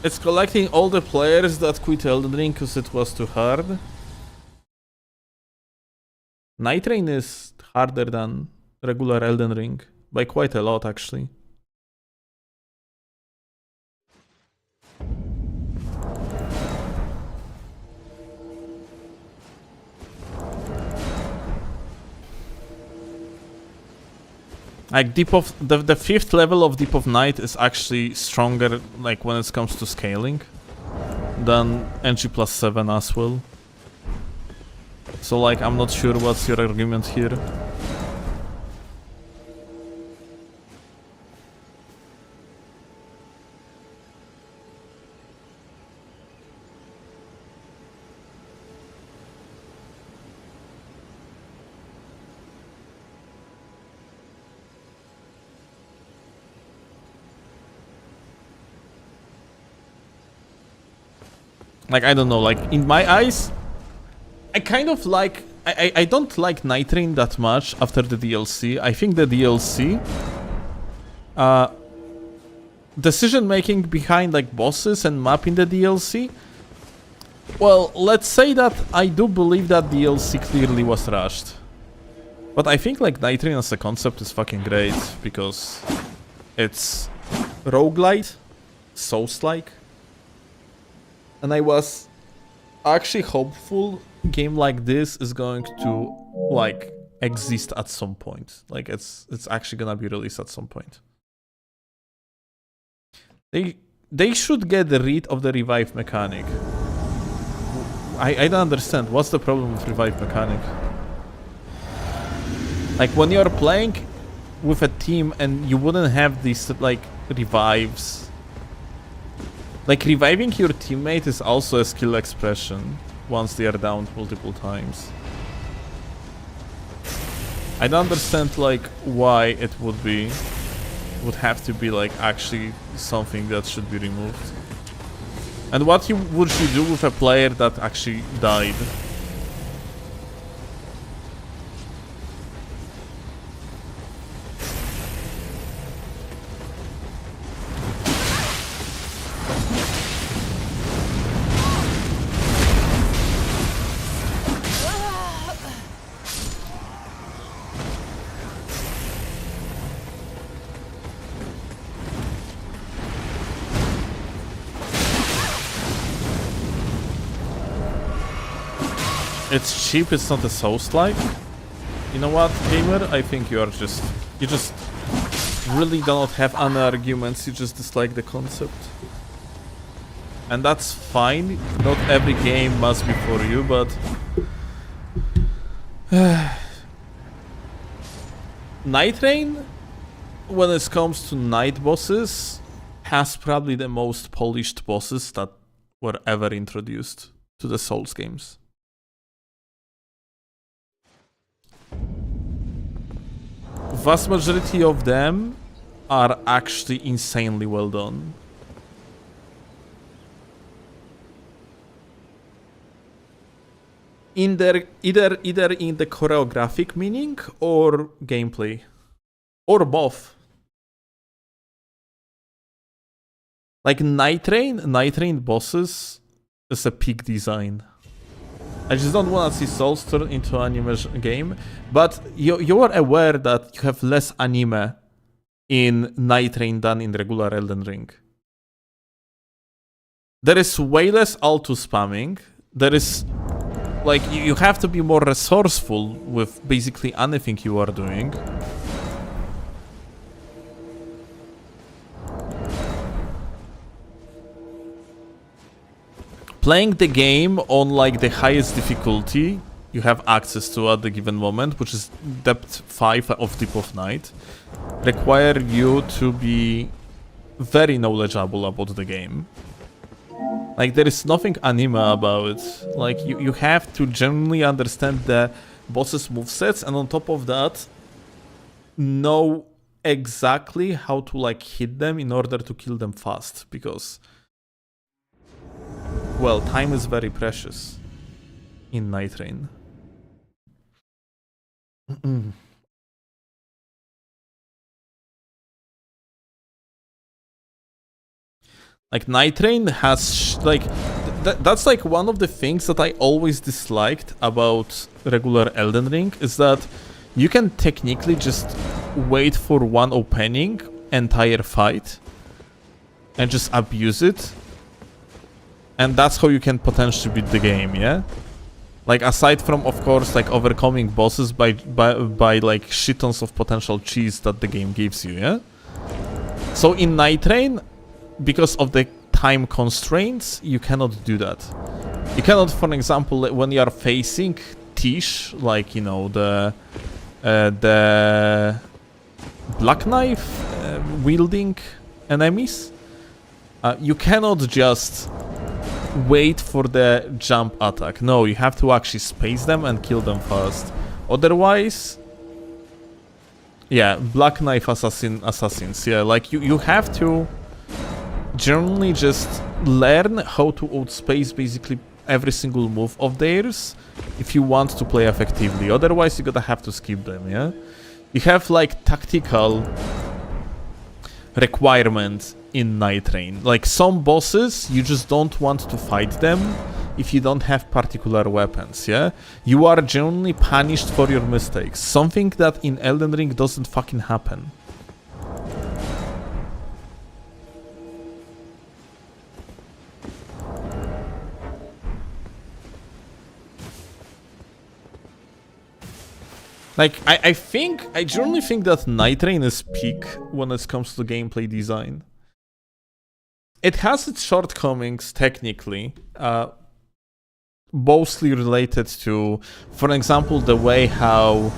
It's collecting all the players that quit Elden Ring because it was too hard. Night Rain is harder than regular Elden Ring. By quite a lot, actually. Like Deep of the fifth level of Deep of Night is actually stronger, like when it comes to scaling, than NG+7 as well. So like I'm not sure what's your argument here. Like, I don't know, like, in my eyes, I kind of like... I don't like Night Rain that much after the DLC. I think the DLC... decision-making behind, like, bosses and map in the DLC... Well, let's say that I do believe that DLC clearly was rushed. But I think, like, Night Rain as a concept is fucking great, because... it's... roguelite, Souls-like. And I was actually hopeful a game like this is going to, like, exist at some point. Like, it's actually gonna be released at some point. They should get rid of the revive mechanic. I don't understand. What's the problem with revive mechanic? Like, when you're playing with a team and you wouldn't have these, like, revives... Like, reviving your teammate is also a skill expression once they are down multiple times. I don't understand, like, why it would have to be, like, actually something that should be removed. And what would you do with a player that actually died? It's cheap, it's not a Souls-like. You know what, gamer? I think you just really do not have any arguments, you just dislike the concept. And that's fine, not every game must be for you, but... Night Rain, when it comes to night bosses, has probably the most polished bosses that were ever introduced to the Souls games. Vast majority of them are actually insanely well done. In their either in the choreographic meaning or gameplay, or both. Like Night Rain bosses is a peak design. I just don't want to see Souls turn into an anime game, but you are aware that you have less anime in Night Rain than in regular Elden Ring. There is way less auto spamming. There is, like, you have to be more resourceful with basically anything you are doing. Playing the game on, like, the highest difficulty you have access to at the given moment, which is depth 5 of Deep of Night, require you to be very knowledgeable about the game. Like, there is nothing anime about it. Like, you have to genuinely understand the boss's movesets, and on top of that, know exactly how to, like, hit them in order to kill them fast, because, well, time is very precious in Night Rain. Like, Night Rain has that's like one of the things that I always disliked about regular Elden Ring, is that you can technically just wait for one opening entire fight and just abuse it, and that's how you can potentially beat the game, yeah? Like, aside from, of course, like, overcoming bosses by like shit tons of potential cheese that the game gives you, yeah? So in Night Rain, because of the time constraints, you cannot do that. You cannot, for example, when you are facing Tish, like, you know, the black knife wielding enemies, you cannot just wait for the jump attack. No, you have to actually space them and kill them first. Otherwise, yeah, black knife assassins, yeah, like you have to generally just learn how to outspace basically every single move of theirs if you want to play effectively. Otherwise, you're gonna have to skip them, yeah? You have, like, tactical requirements in Night Rain. Like, some bosses, you just don't want to fight them if you don't have particular weapons, yeah? You are generally punished for your mistakes. Something that in Elden Ring doesn't fucking happen. Like, I generally think that Night Rain is peak when it comes to gameplay design. It has its shortcomings, technically, mostly related to, for example, the way how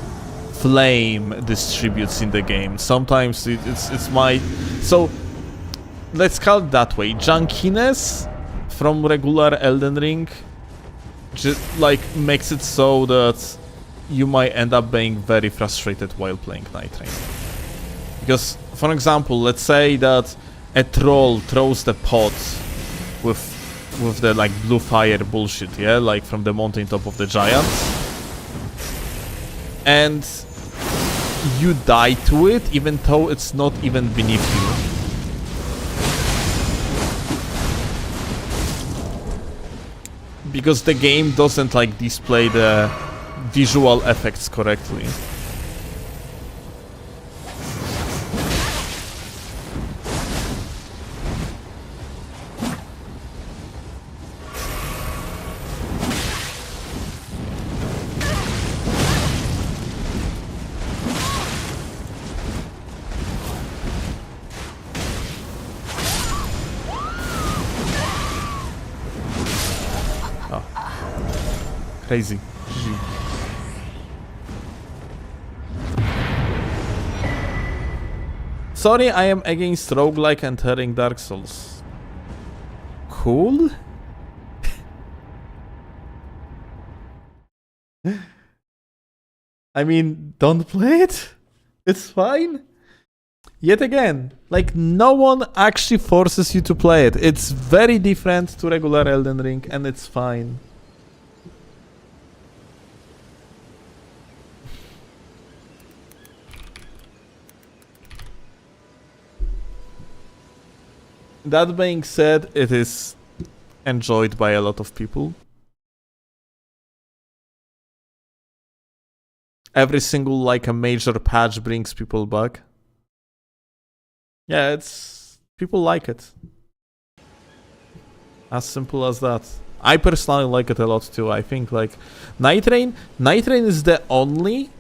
flame distributes in the game. Sometimes it's my... So, let's call it that way. Junkiness from regular Elden Ring just, like, makes it so that you might end up being very frustrated while playing Night Rain. Because, for example, let's say that a troll throws the pot with the, like, blue fire bullshit, yeah? Like, from the mountaintop of the giants. And you die to it, even though it's not even beneath you. Because the game doesn't, like, display the visual effects correctly. Oh. Crazy. Sorry, I am against roguelike entering Dark Souls. Cool? I mean, don't play it. It's fine. Yet again, like, no one actually forces you to play it. It's very different to regular Elden Ring, and it's fine. That being said, it is enjoyed by a lot of people. Every single, like, a major patch brings people back. Yeah, people like it. As simple as that. I personally like it a lot too. I think, like, Night Rain is the only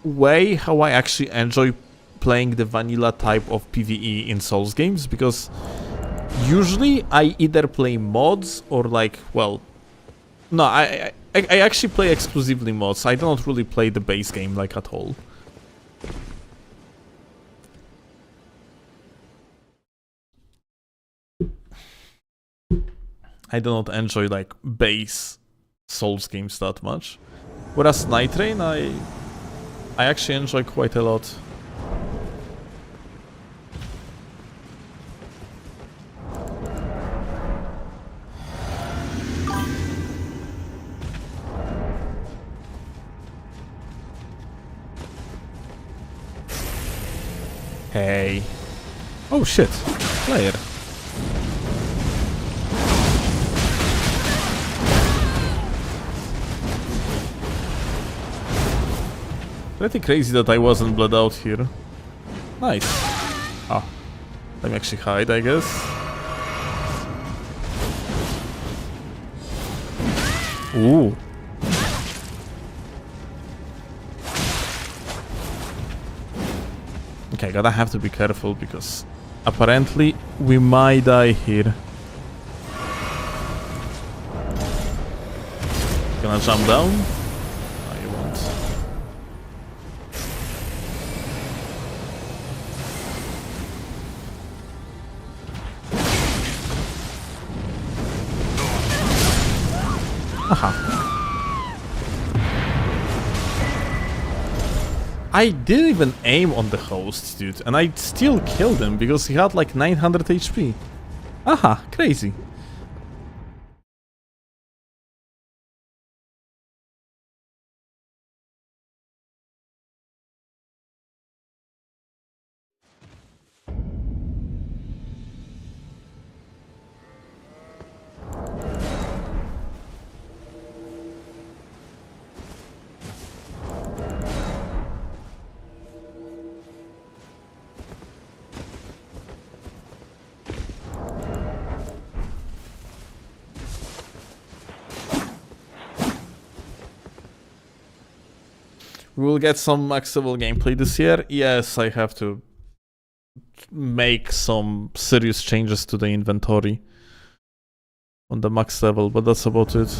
way how I actually enjoy playing the vanilla type of PvE in Souls games, because usually I either play mods or, like, well, no, I actually play exclusively mods. I don't really play the base game like at all. I do not enjoy like base Souls games that much. Whereas Night Rain, I actually enjoy quite a lot. Hey. Oh shit. Player. Pretty crazy that I wasn't bled out here. Nice. Ah. Let me actually hide, I guess. Ooh. Okay, gotta have to be careful because apparently we might die here. Gonna jump down? No, you won't. Aha. I didn't even aim on the host, dude, and I still killed him because he had like 900 HP. Aha, crazy. We will get some max level gameplay this year. Yes, I have to make some serious changes to the inventory on the max level, but that's about it.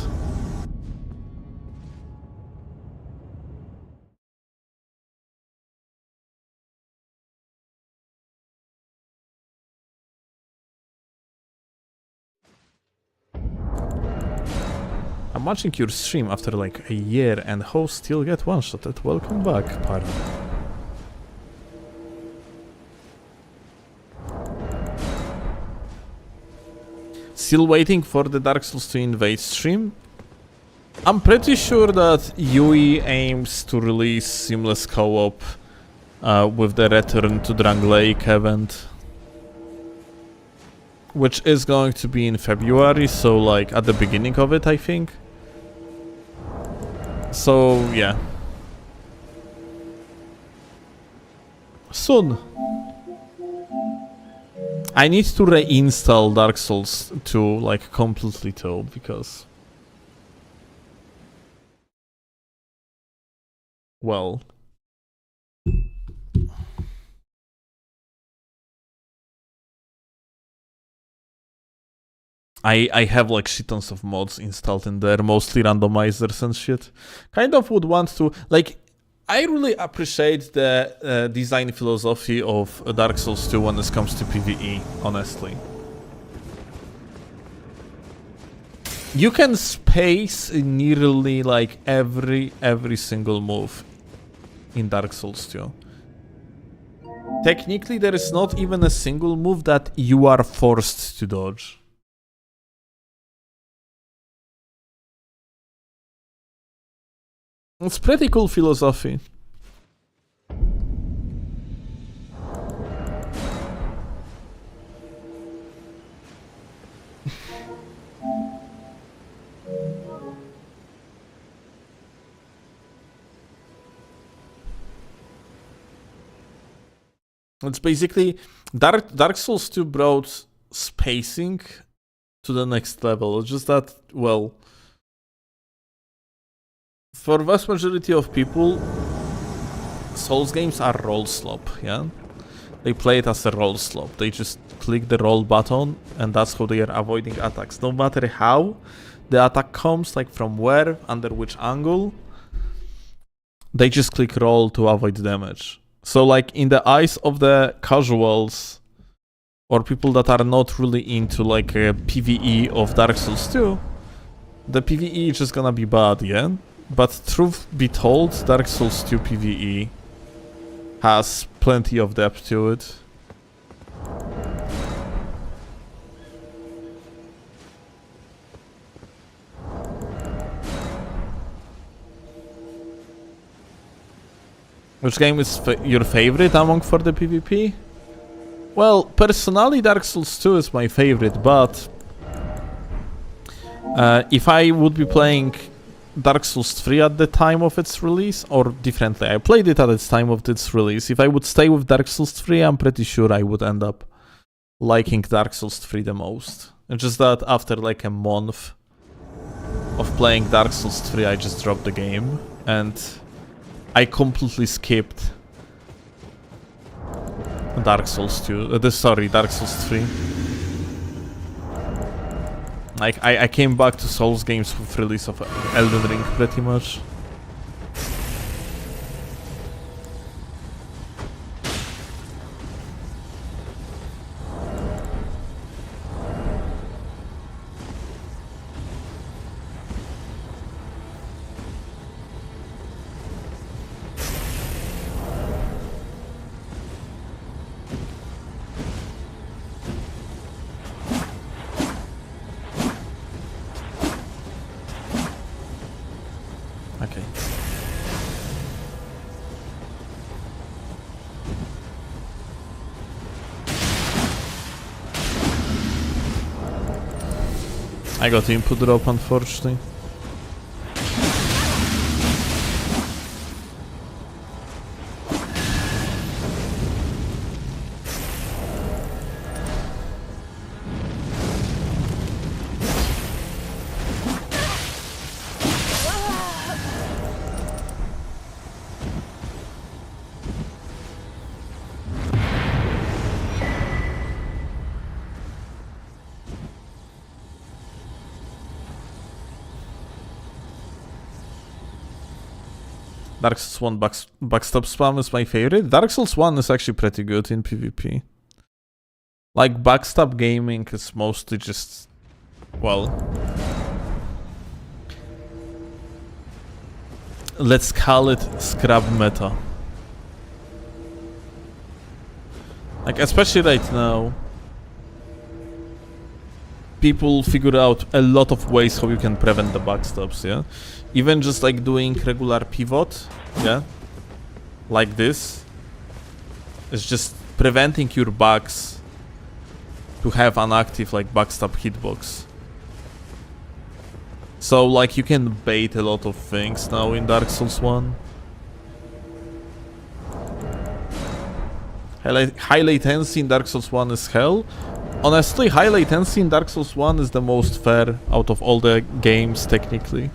I'm watching your stream after like a year and host still get one-shotted. Welcome back, pardon. Still waiting for the Dark Souls to invade stream? I'm pretty sure that UE aims to release seamless co-op with the Return to Drang Lake event, which is going to be in February, so like at the beginning of it, I think. So yeah, soon. I need to reinstall Dark Souls 2 like completely too, because well, I have like shit tons of mods installed in there, mostly randomizers and shit. Kind of would want to, like, I really appreciate the design philosophy of Dark Souls 2 when it comes to PvE, honestly. You can space nearly like every single move in Dark Souls 2. Technically, there is not even a single move that you are forced to dodge. It's pretty cool philosophy. It's basically Dark Souls 2 brought spacing to the next level. It's just that, well, for vast majority of people, Souls games are roll slop, yeah? They play it as a roll slop. They just click the roll button and that's how they are avoiding attacks. No matter how the attack comes, like from where, under which angle, they just click roll to avoid damage. So like in the eyes of the casuals or people that are not really into like a PvE of Dark Souls 2, the PvE is just gonna be bad, yeah? But truth be told, Dark Souls 2 PvE has plenty of depth to it. Which game is your favorite among for the PvP? Well, personally Dark Souls 2 is my favorite, but if I would be playing Dark Souls 3 at the time of its release, or differently, I played it at its time of its release, if I would stay with Dark Souls 3, I'm pretty sure I would end up liking Dark Souls 3 the most. It's just that after like a month of playing Dark Souls 3, I just dropped the game, and I completely skipped Dark Souls 2, Dark Souls 3. Like, I came back to Souls games with release of Elden Ring, pretty much. Okay. I got input drop, unfortunately. Dark Souls 1 backstop spam is my favorite. Dark Souls 1 is actually pretty good in PvP. Like, backstop gaming is mostly just, well, let's call it scrap meta. Like, especially right now, people figure out a lot of ways how you can prevent the backstops, yeah? Even just like doing regular pivot, yeah? Like this. It's just preventing your bugs to have an active like backstop hitbox. So like you can bait a lot of things now in Dark Souls 1. High latency in Dark Souls 1 is hell. Honestly, high latency in Dark Souls 1 is the most fair out of all the games, technically.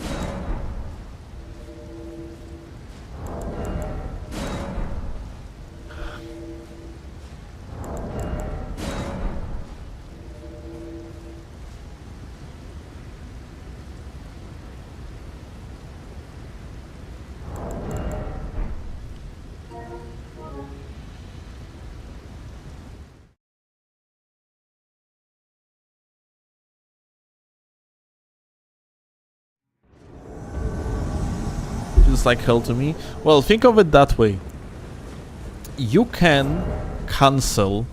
Feels like hell to me. Well, think of it that way. You can cancel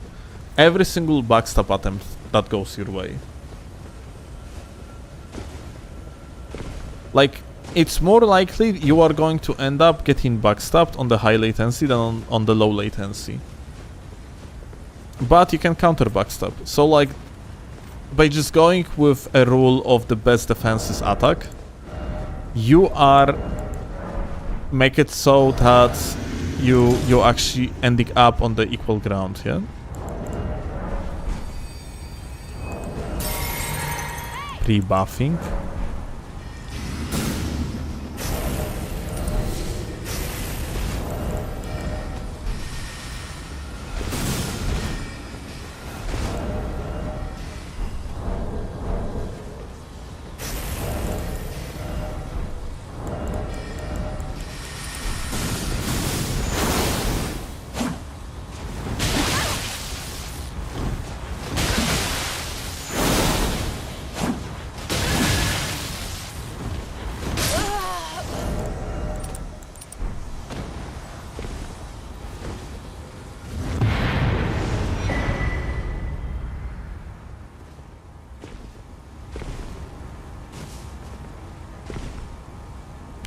every single backstab attempt that goes your way. Like, it's more likely you are going to end up getting backstabbed on the high latency than on the low latency. But you can counter backstab. So like, by just going with a rule of the best defenses attack, you are make it so that you actually ending up on the equal ground, yeah? Pre-buffing.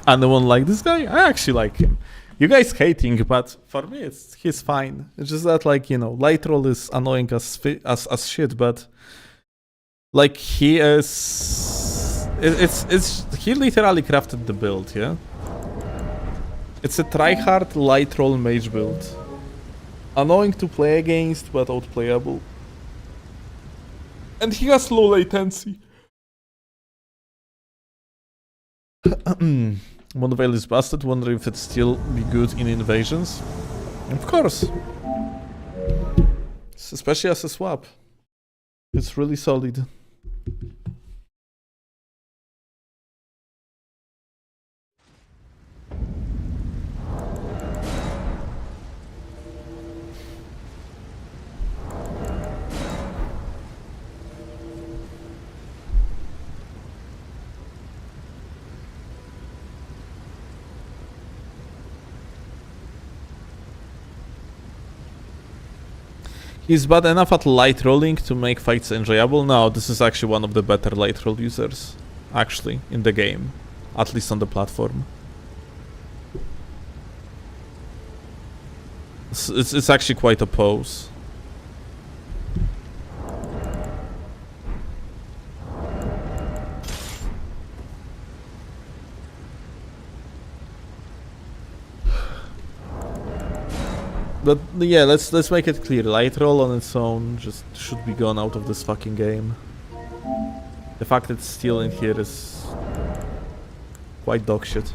anyone like this guy? I actually like him. You guys hating, but for me, he's fine. It's just that, like, you know, light roll is annoying as shit, but like he is, he literally crafted the build, yeah. It's a tryhard light roll mage build. Annoying to play against, but outplayable. And he has low latency. Monveil is busted, wonder if it'd still be good in invasions. Of course. Especially as a swap. It's really solid. He's bad enough at light rolling to make fights enjoyable. No, this is actually one of the better light roll users, actually, in the game. At least on the platform. It's actually quite a pose. But yeah, let's make it clear. Light roll on its own just should be gone out of this fucking game. The fact it's still in here is quite dog shit.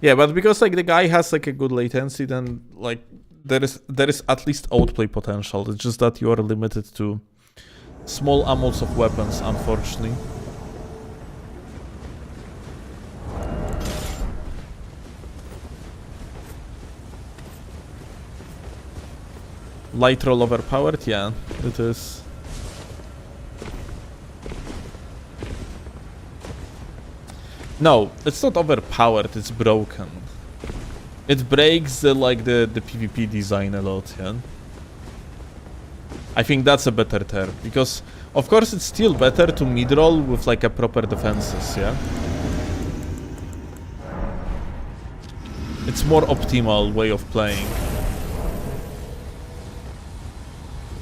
Yeah, but because like the guy has like a good latency, then like there is at least outplay potential. It's just that you are limited to small amounts of weapons, unfortunately. Light roll overpowered? Yeah, it is. No, it's not overpowered, it's broken. It breaks the PvP design a lot, yeah? I think that's a better term, because of course it's still better to mid-roll with like a proper defenses, yeah? It's more optimal way of playing.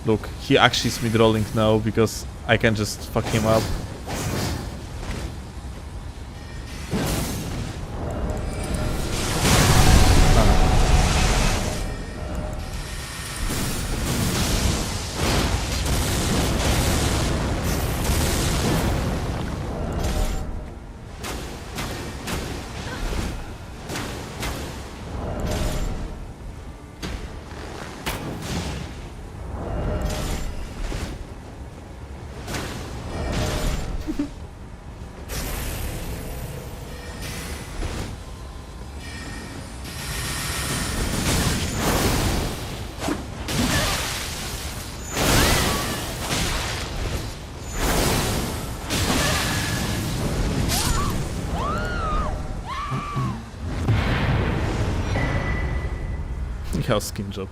Look, he actually is mid-rolling now because I can just fuck him up. Yeah, skin job.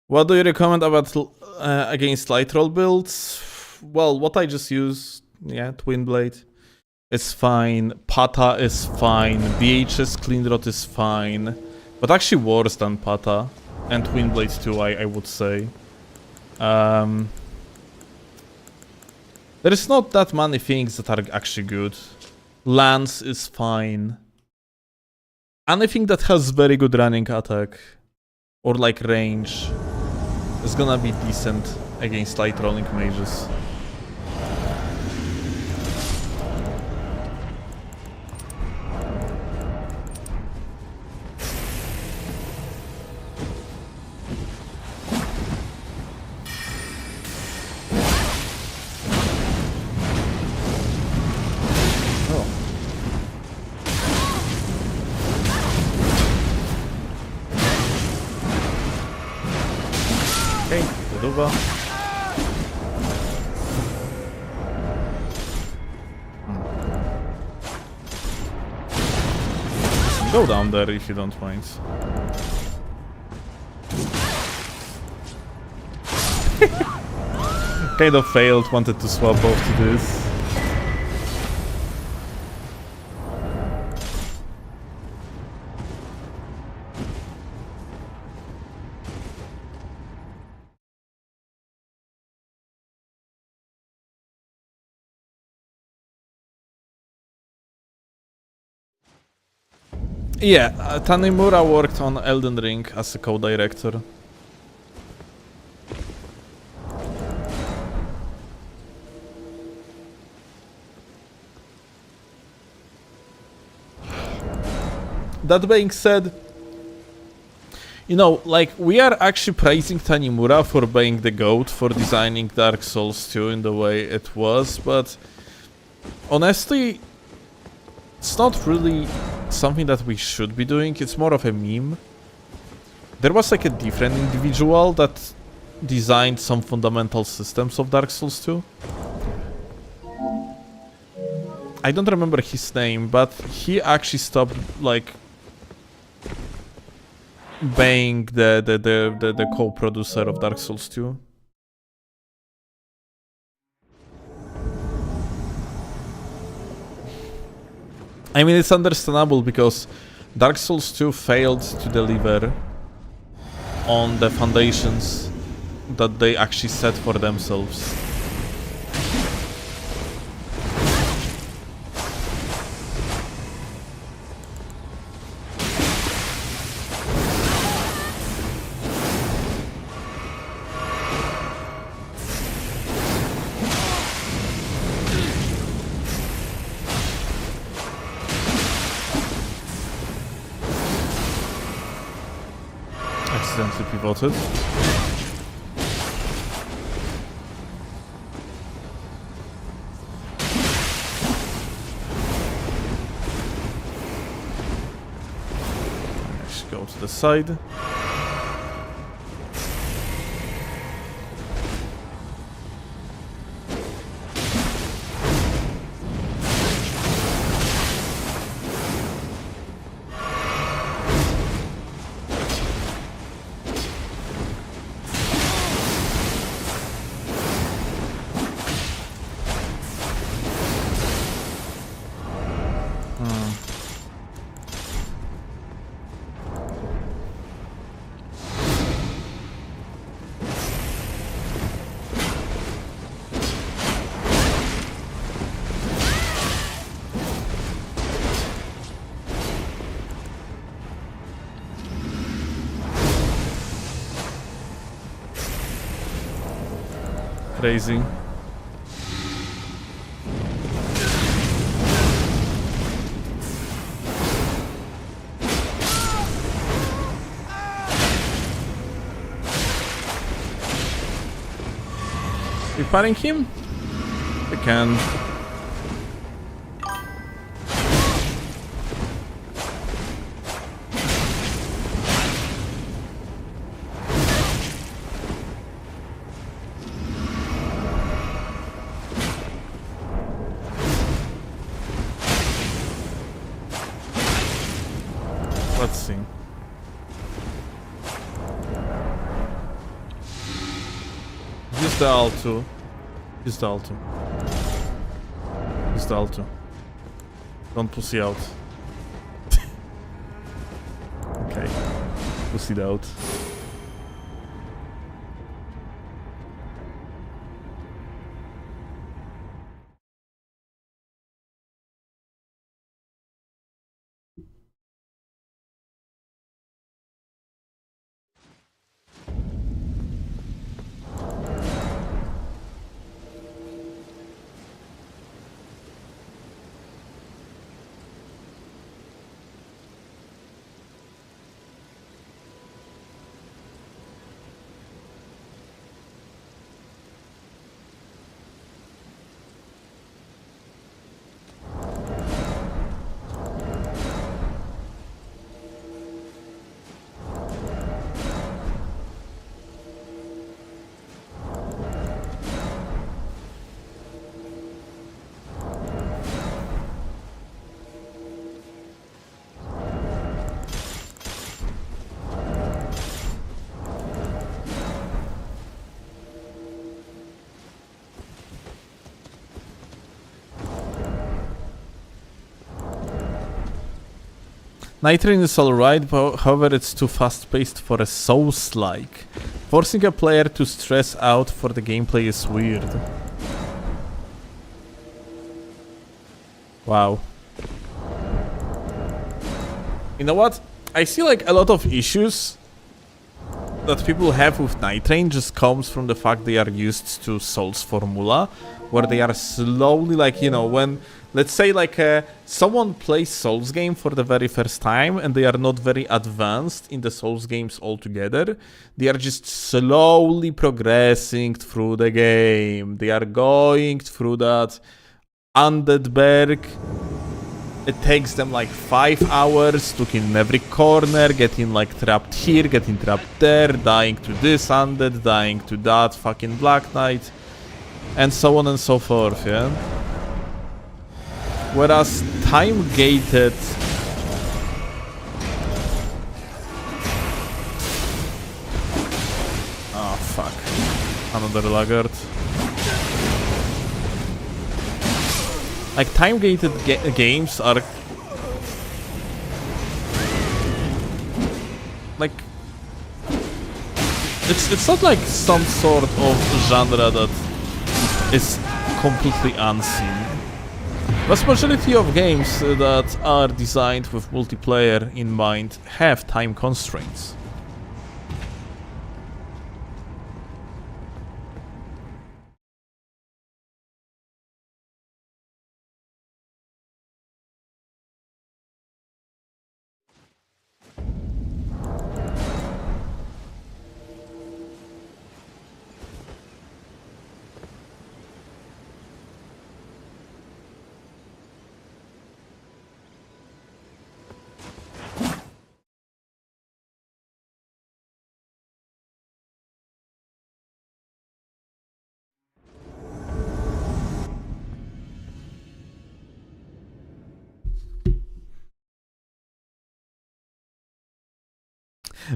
What do you recommend about against light roll builds? Well, what I just used, yeah, Twin Blade, is fine. Pata is fine. BHS cleanrot is fine, but actually worse than Pata and Twin Blade too, I would say. There is not that many things that are actually good. Lance is fine. Anything that has very good running attack or like range is gonna be decent against light rolling mages. Go down there if you don't mind. Kind of failed, wanted to swap both to this. Yeah, Tanimura worked on Elden Ring as a co-director. That being said, you know, like, we are actually praising Tanimura for being the GOAT for designing Dark Souls 2 in the way it was, but honestly, it's not really something that we should be doing. It's more of a meme. There was like a different individual that designed some fundamental systems of Dark Souls 2. I don't remember his name, but he actually stopped, like, being the co-producer of Dark Souls 2. I mean, it's understandable because Dark Souls 2 failed to deliver on the foundations that they actually set for themselves. Accidentally pivoted. Let's go to the side. Crazy. We fighting him? We can. Let's see. Use the L2. Use the L2. Use the L2. Don't pussy out. Okay. Pussied out. Nitrate is alright, but however it's too fast-paced for a Souls-like. Forcing a player to stress out for the gameplay is weird. Wow. You know what? I see like a lot of issues that people have with Nitrate just comes from the fact they are used to Souls formula, where they are slowly like, you know, when, let's say like someone plays Souls game for the very first time and they are not very advanced in the Souls games altogether, they are just slowly progressing through the game. They are going through that Undead Berg. It takes them like 5 hours, looking in every corner, getting like trapped here, getting trapped there, dying to this undead, dying to that fucking Black Knight, and so on and so forth, yeah? Whereas time-gated... Oh, fuck. Another laggard. Like, time-gated games are... Like... It's not like some sort of genre that is completely unseen. Vast majority of games that are designed with multiplayer in mind have time constraints.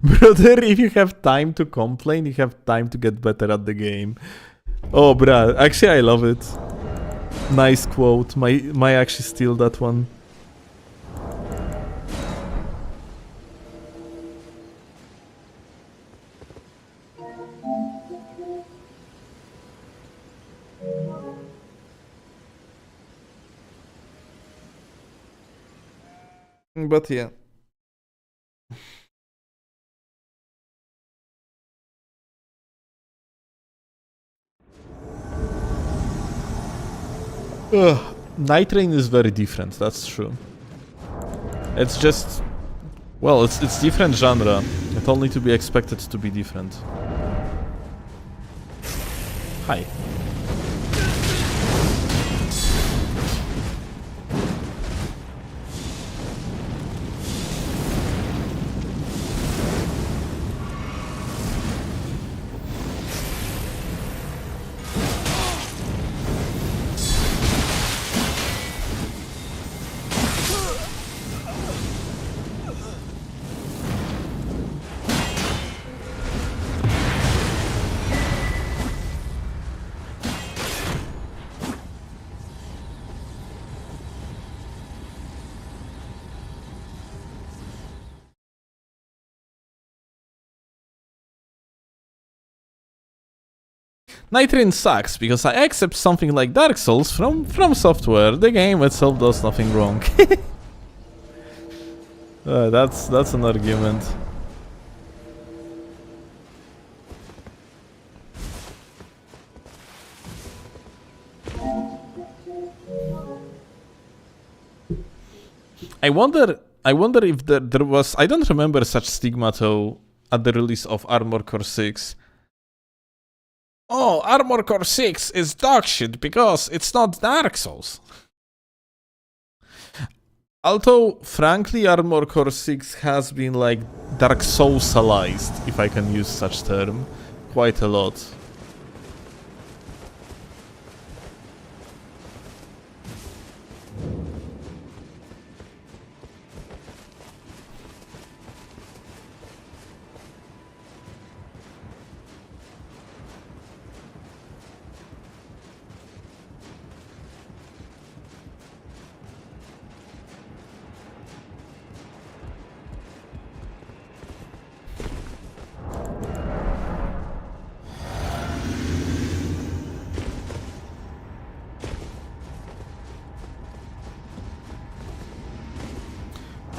Brother, if you have time to complain, you have time to get better at the game. Oh, bruh. Actually, I love it. Nice quote. Might actually steal that one. But yeah. Night Rain is very different, that's true. It's just... Well, it's different genre. It's only to be expected to be different. Hi. Night Rain sucks because I accept something like Dark Souls from FromSoft. The game itself does nothing wrong. That's an argument. I wonder if there was... I don't remember such stigma though at the release of Armored Core 6. Oh, Armored Core 6 is dogshit because it's not Dark Souls. Although, frankly, Armored Core 6 has been like Dark Souls-alized, if I can use such term, quite a lot.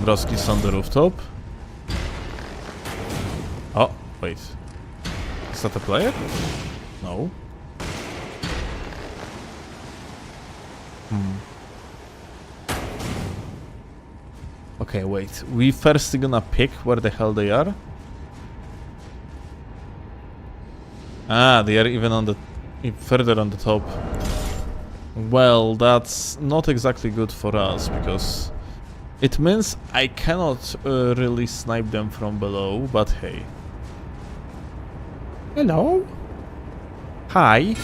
Steelovsky's on the rooftop. Oh, wait. Is that a player? No. Okay, wait. We first gonna pick where the hell they are. Ah, they are even on the further on the top. Well, that's not exactly good for us because it means I cannot really snipe them from below. But hey. Hello. Hi.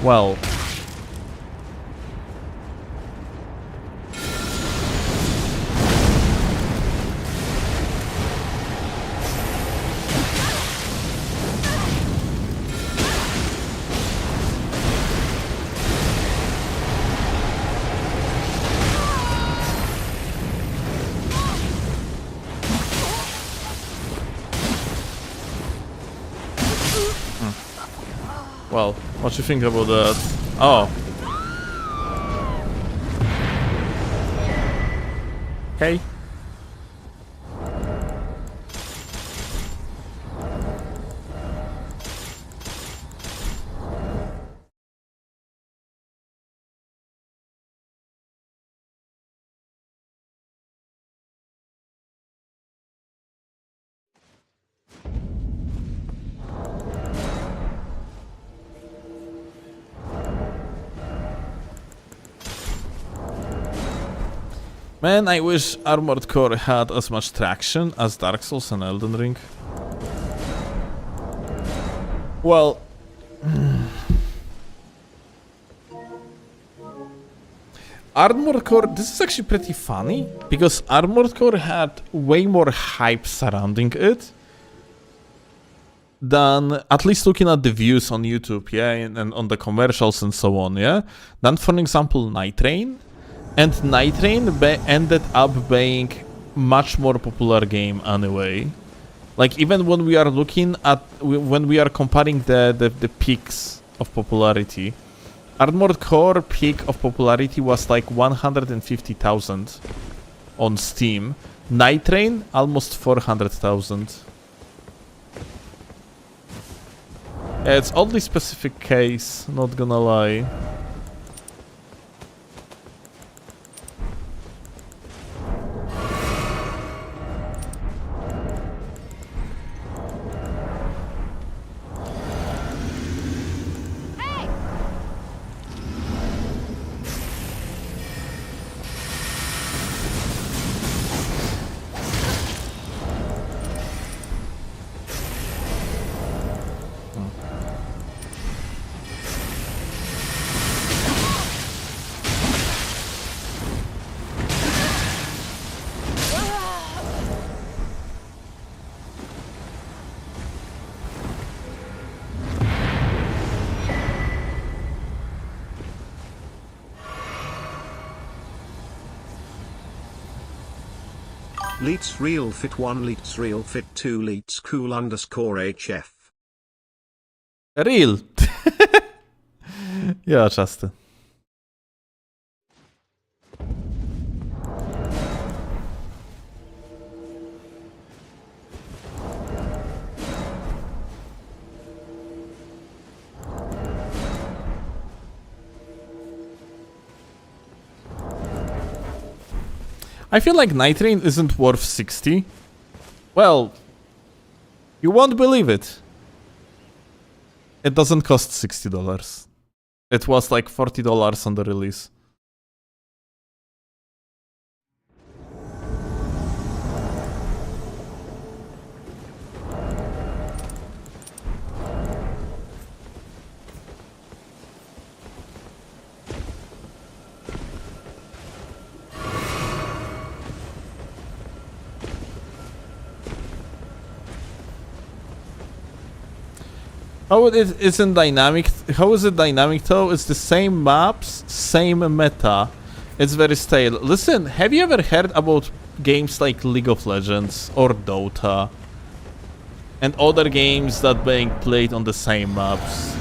Well. Well, what you think about that? Oh. Okay. Man, I wish Armored Core had as much traction as Dark Souls and Elden Ring. Well... Armored Core, this is actually pretty funny, because Armored Core had way more hype surrounding it than, at least looking at the views on YouTube, yeah, and on the commercials and so on, yeah, than, for example, Night Train. And Night Train ended up being much more popular game anyway. Like, even when we are looking at, when we are comparing the peaks of popularity, Armored Core peak of popularity was like 150,000 on Steam. Night Train, almost 400,000. Yeah, it's oddly specific case, not gonna lie. Leets real fit 1 Leets real fit 2 Leets cool underscore HF. Real! Ja, часто. I feel like Night Train isn't worth 60. Well, you won't believe it. It doesn't cost $60. It was like $40 on the release. How it isn't dynamic? How is it dynamic though? It's the same maps, same meta. It's very stale. Listen, have you ever heard about games like League of Legends or Dota and other games that being played on the same maps?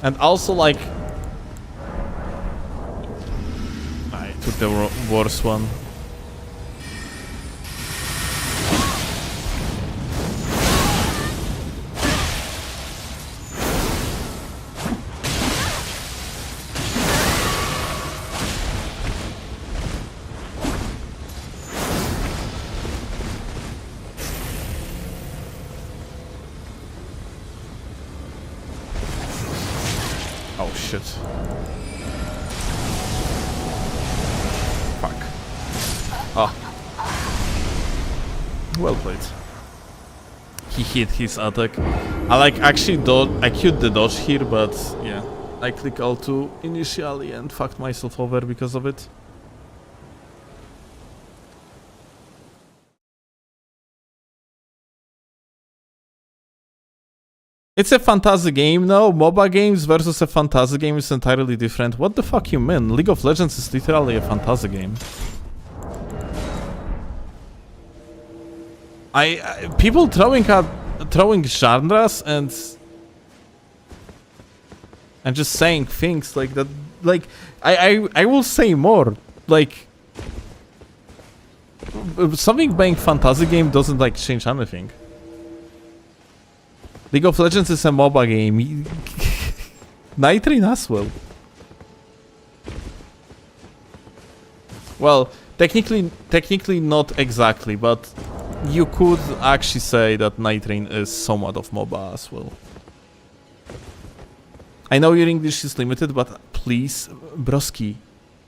And also, like, I took the worst one. Oh shit. Fuck. Ah. Well played. He hit his attack. I like actually I queued the dodge here, but yeah. I click L2 initially and fucked myself over because of it. It's a fantasy game, no? MOBA games versus a fantasy game is entirely different. What the fuck you mean? League of Legends is literally a fantasy game. People throwing genres and just saying things like that. Like I will say more. Like something being fantasy game doesn't like change anything. League of Legends is a MOBA game. Night Train as well. Well, technically not exactly, but you could actually say that Night Train is somewhat of MOBA as well. I know your English is limited, but please, broski,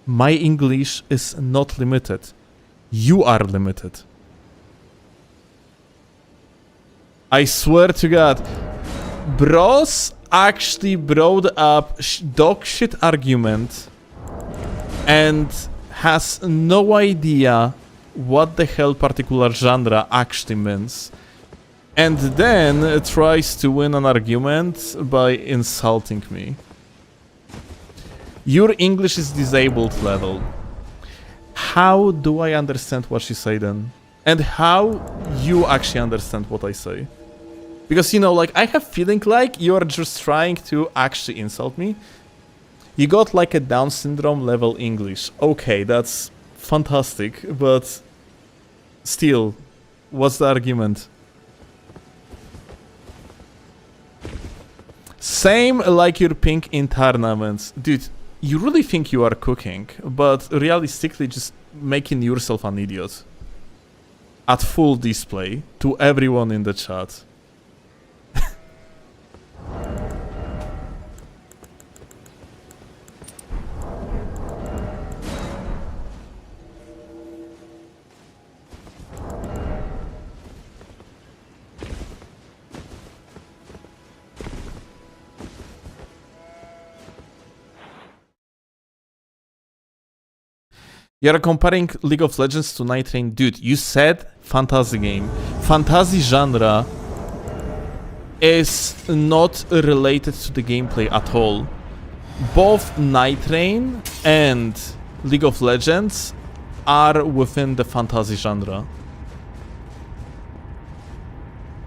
my English is not limited. You are limited. I swear to God, Bros actually brought up dog shit argument and has no idea what the hell particular genre actually means, and then tries to win an argument by insulting me. Your English is disabled level. How do I understand what she say then? And how you actually understand what I say? Because, you know, like, I have feeling like you are just trying to actually insult me. You got like a Down syndrome level English. Okay, that's fantastic, but still, what's the argument? Same like your ping in tournaments. Dude, you really think you are cooking, but realistically just making yourself an idiot. At full display to everyone in the chat. You're comparing League of Legends to Night Train. Dude, you said fantasy game. Fantasy genre is not related to the gameplay at all. Both Night Train and League of Legends are within the fantasy genre.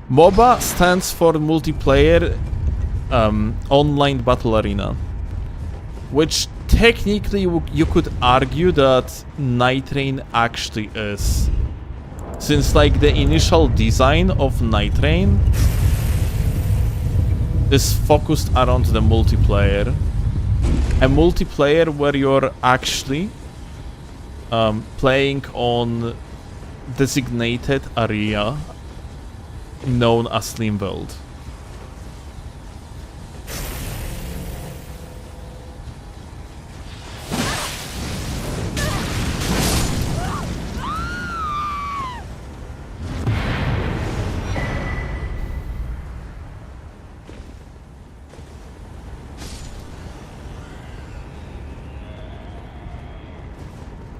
MOBA stands for multiplayer online battle arena, which technically you could argue that Night Train actually is, since like the initial design of Night Train is focused around the multiplayer. A multiplayer where you're actually playing on designated area known as Slim World.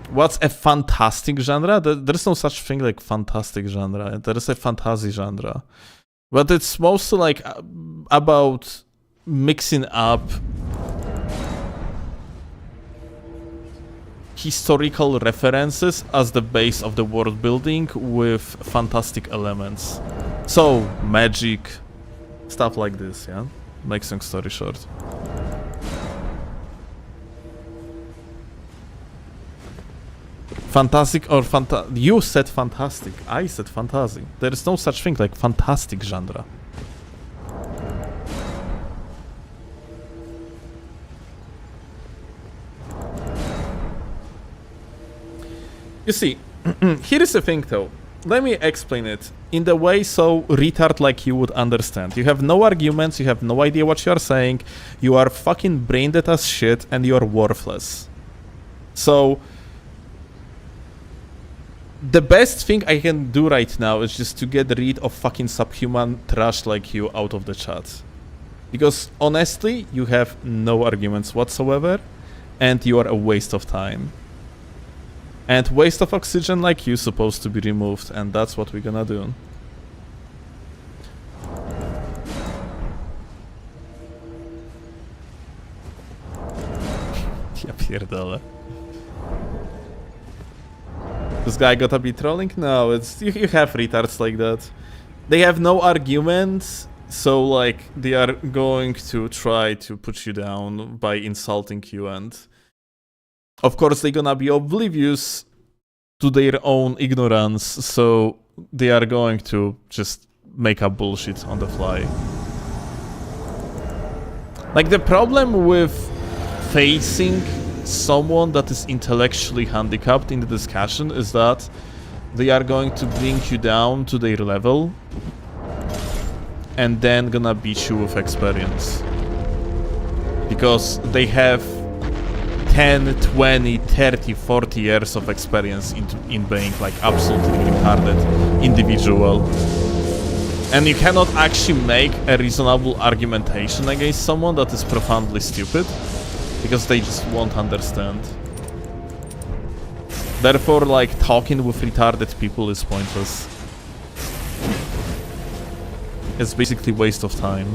What's a fantastic genre? There's no such thing like fantastic genre. There is a fantasy genre. But it's mostly like about mixing up historical references as the base of the world building with fantastic elements. So, magic, stuff like this, yeah? Make long story short. Fantastic or you said fantastic. I said fantasy. There is no such thing like fantastic genre. You see, here is the thing though. Let me explain it in the way so retard like you would understand. You have no arguments, you have no idea what you are saying, you are fucking brain dead as shit, and you are worthless. So, the best thing I can do right now is just to get rid of fucking subhuman trash like you out of the chat. Because honestly, you have no arguments whatsoever, and you are a waste of time. And waste of oxygen like you supposed to be removed, and that's what we're gonna do. Ja pierdolę. This guy gotta be trolling? No, it's you have retards like that. They have no arguments, so like they are going to try to put you down by insulting you, and of course they're gonna be oblivious to their own ignorance, so they are going to just make up bullshit on the fly. Like, the problem with facing someone that is intellectually handicapped in the discussion is that they are going to bring you down to their level and then gonna beat you with experience. Because they have 10, 20, 30, 40 years of experience in being like absolutely retarded individual. And you cannot actually make a reasonable argumentation against someone that is profoundly stupid, because they just won't understand. Therefore, like, talking with retarded people is pointless. It's basically waste of time.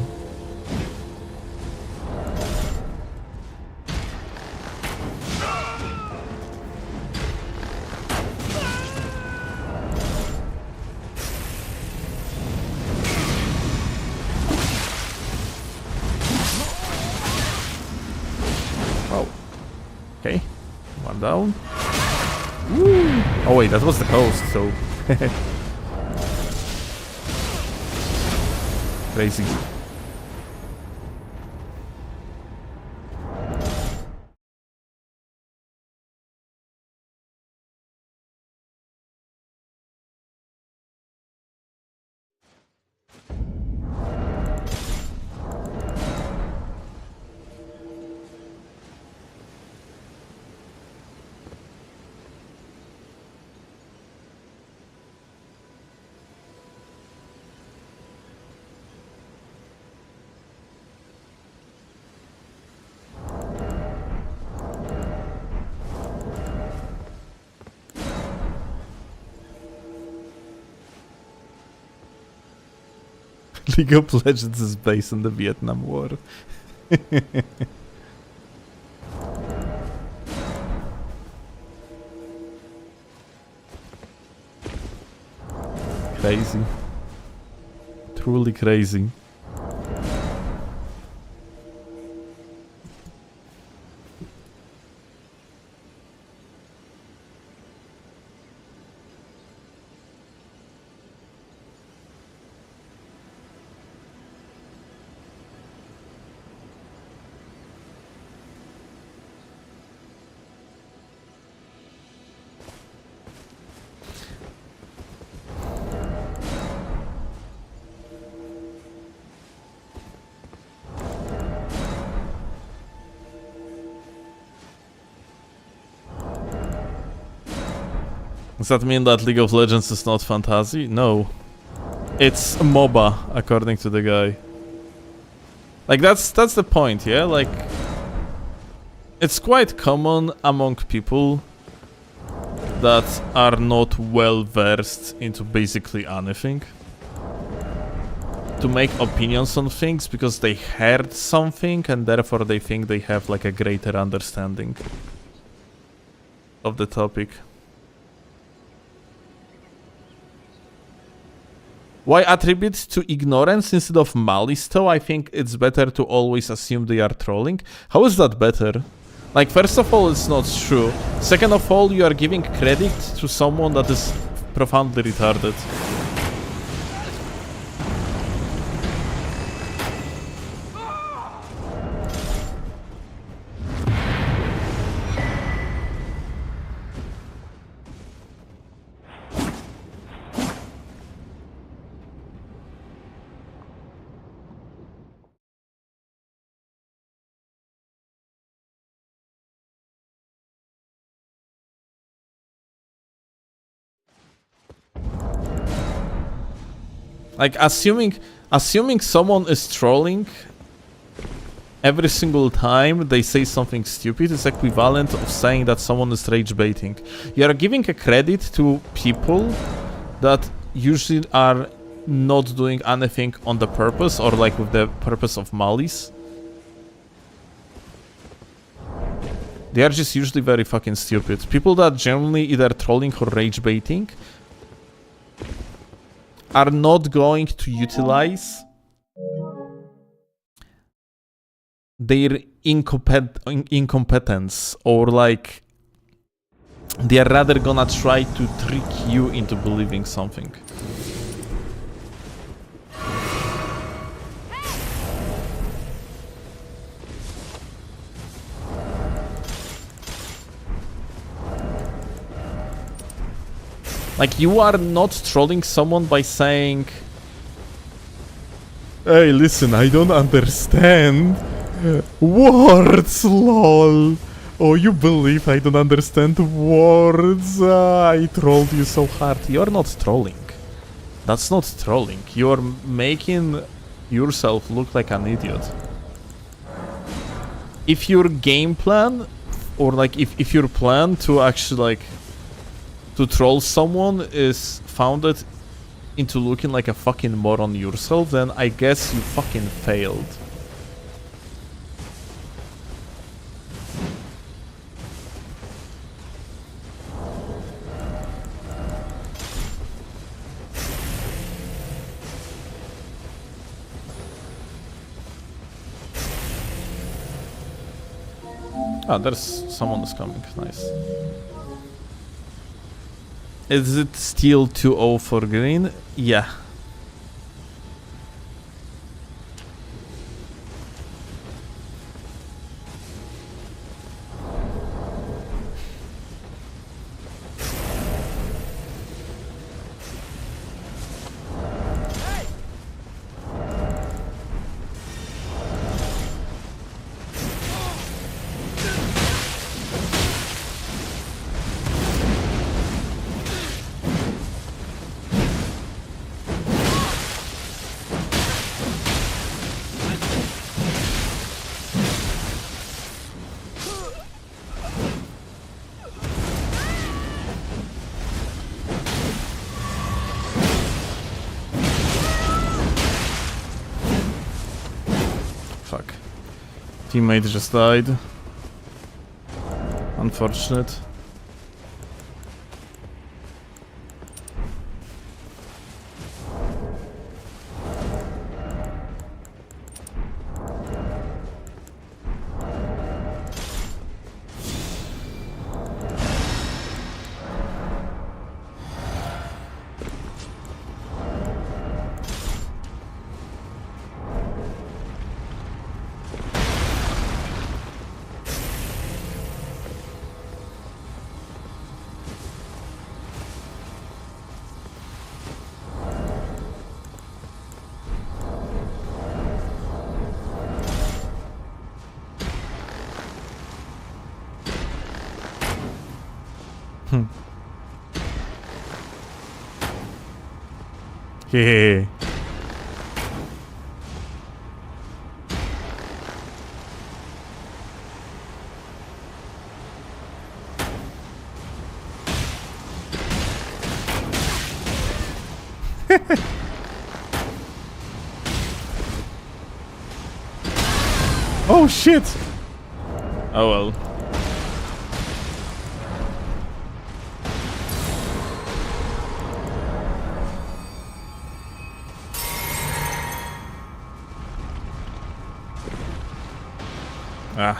Okay, one down. Woo. Oh wait, that was the host, so... Crazy. League of Legends is based on the Vietnam War. Crazy. Truly crazy. Does that mean that League of Legends is not fantasy? No. It's a MOBA, according to the guy. Like, that's the point, yeah? Like, it's quite common among people that are not well versed into basically anything to make opinions on things because they heard something and therefore they think they have like a greater understanding of the topic. Why attribute to ignorance instead of malice though? I think it's better to always assume they are trolling. How is that better? Like, first of all, it's not true. Second of all, you are giving credit to someone that is profoundly retarded. Like, assuming someone is trolling every single time they say something stupid is equivalent of saying that someone is rage baiting. You are giving a credit to people that usually are not doing anything on the purpose or like with the purpose of malice. They are just usually very fucking stupid. People that generally either trolling or rage baiting are not going to utilize their incompetence, or like they are rather gonna try to trick you into believing something. Like, you are not trolling someone by saying, "Hey, listen, I don't understand words, lol. Oh, you believe I don't understand words? I trolled you so hard." You're not trolling. That's not trolling. You're making yourself look like an idiot. If your game plan, or like if your plan to actually like to troll someone is founded into looking like a fucking moron yourself, then I guess you fucking failed. Ah, there's someone is coming. Nice. Is it still 2-0 for green? Yeah. Fuck. Teammate just died. Unfortunate. Hehehe. Oh shit! Oh well. Ah.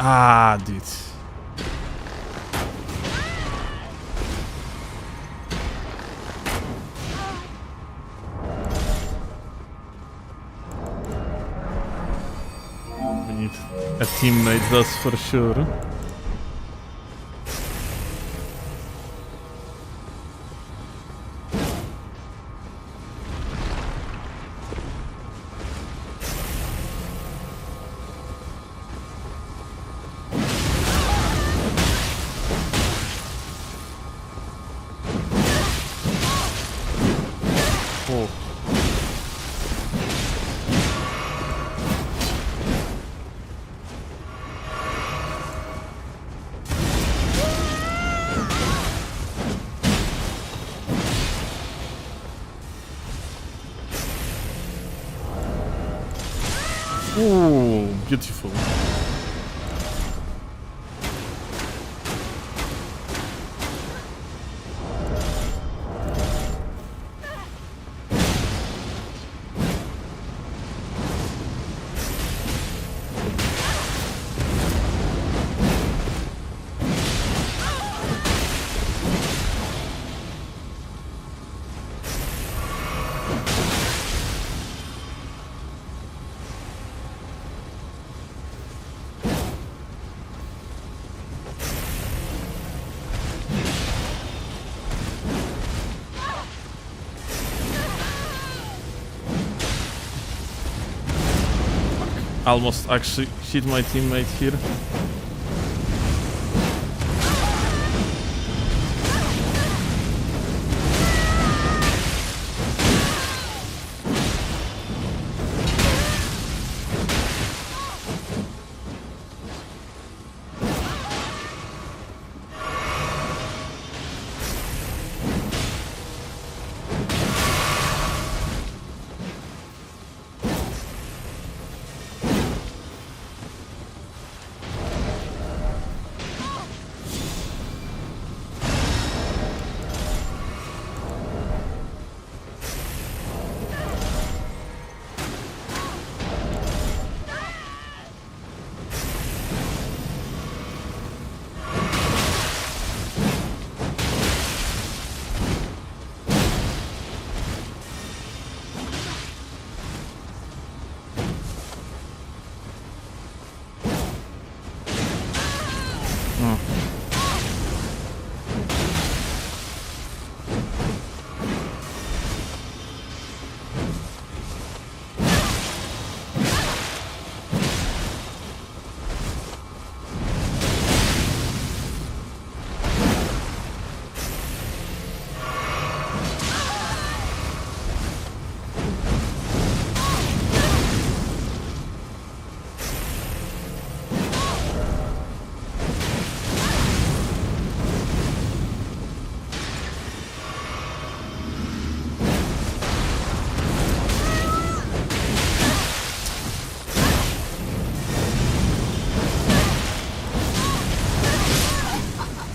Ah, dude. We need a teammate, that's for sure. Oh. Ooh, beautiful. Almost actually hit my teammate here.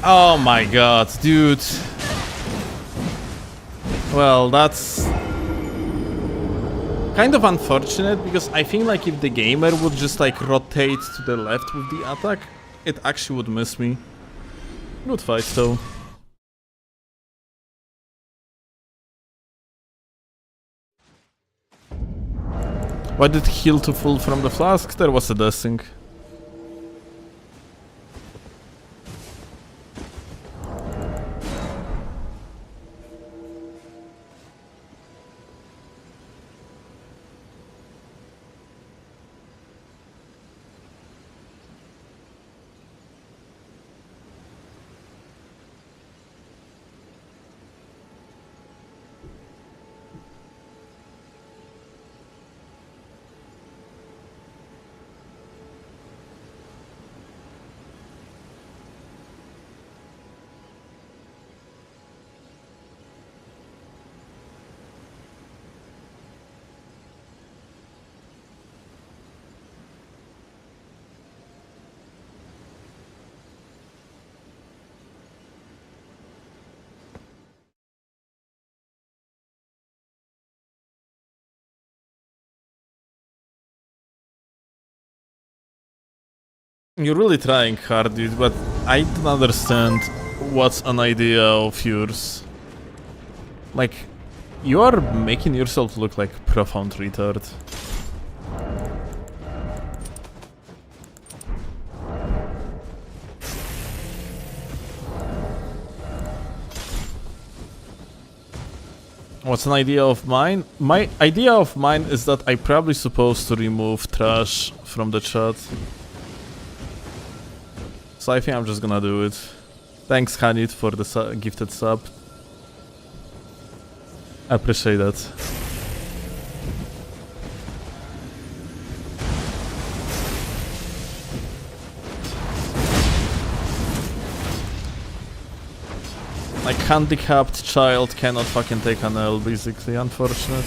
Oh my god, dude. Well, that's kind of unfortunate because I think like if the gamer would just like rotate to the left with the attack, it actually would miss me. Good fight though. Why did he heal to full from the flask? There was a dashing. You're really trying hard, dude, but I don't understand what's an idea of yours. Like, you are making yourself look like profound retard. What's an idea of mine? My idea of mine is that I'm probably supposed to remove trash from the chat. So I think I'm just gonna do it. Thanks, Hanit, for the gifted sub. I appreciate that. Like, handicapped child cannot fucking take an L, basically, unfortunate.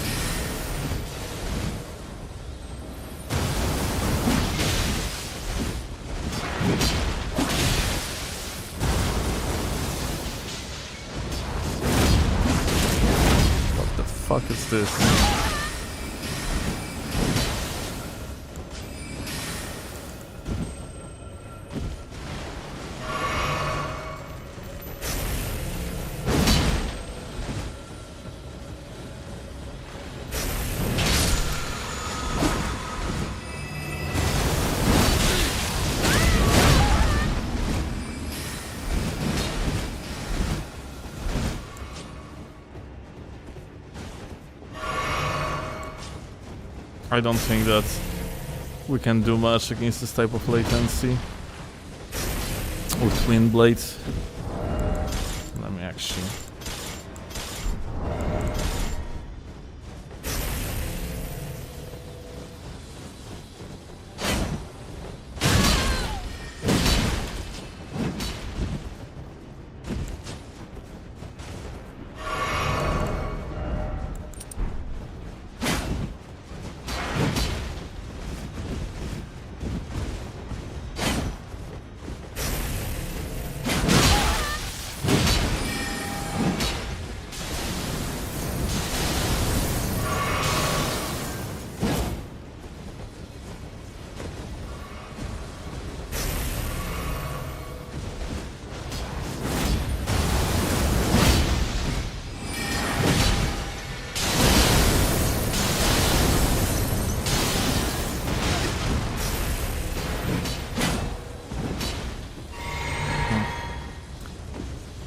What the fuck is this? I don't think that we can do much against this type of latency with Twin Blades. Let me actually...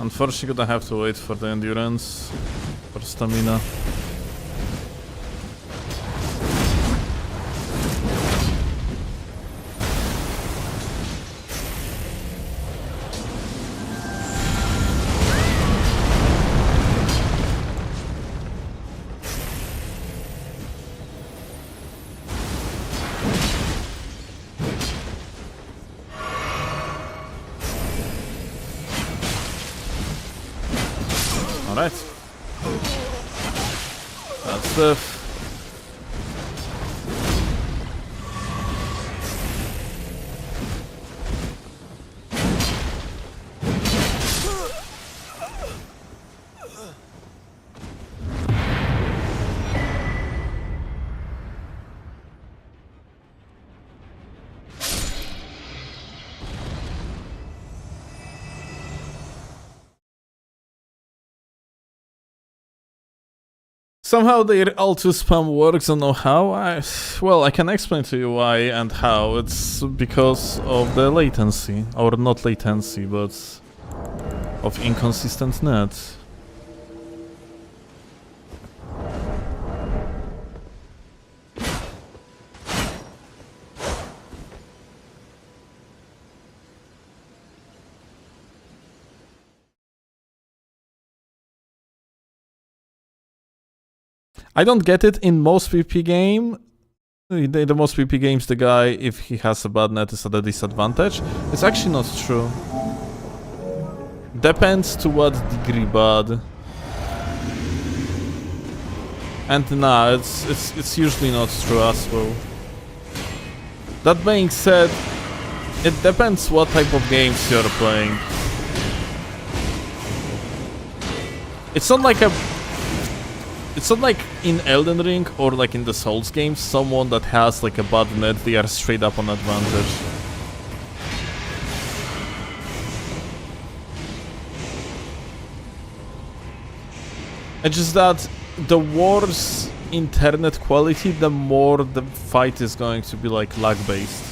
Unfortunately, gonna have to wait for the endurance, for stamina. Alright. That's stuff. Somehow their auto spam works, I don't know how. Well, I can explain to you why and how. It's because of the latency, or not latency, but of inconsistent net. I don't get it in most PvP game. The most PvP games, the guy, if he has a bad net, is at a disadvantage. It's actually not true. Depends to what degree bad. And nah, it's usually not true as well. That being said, it depends what type of games you're playing. It's not like in Elden Ring or like in the Souls games, someone that has like a bad net, they are straight up on advantage. It's just that the worse internet quality, the more the fight is going to be like lag-based.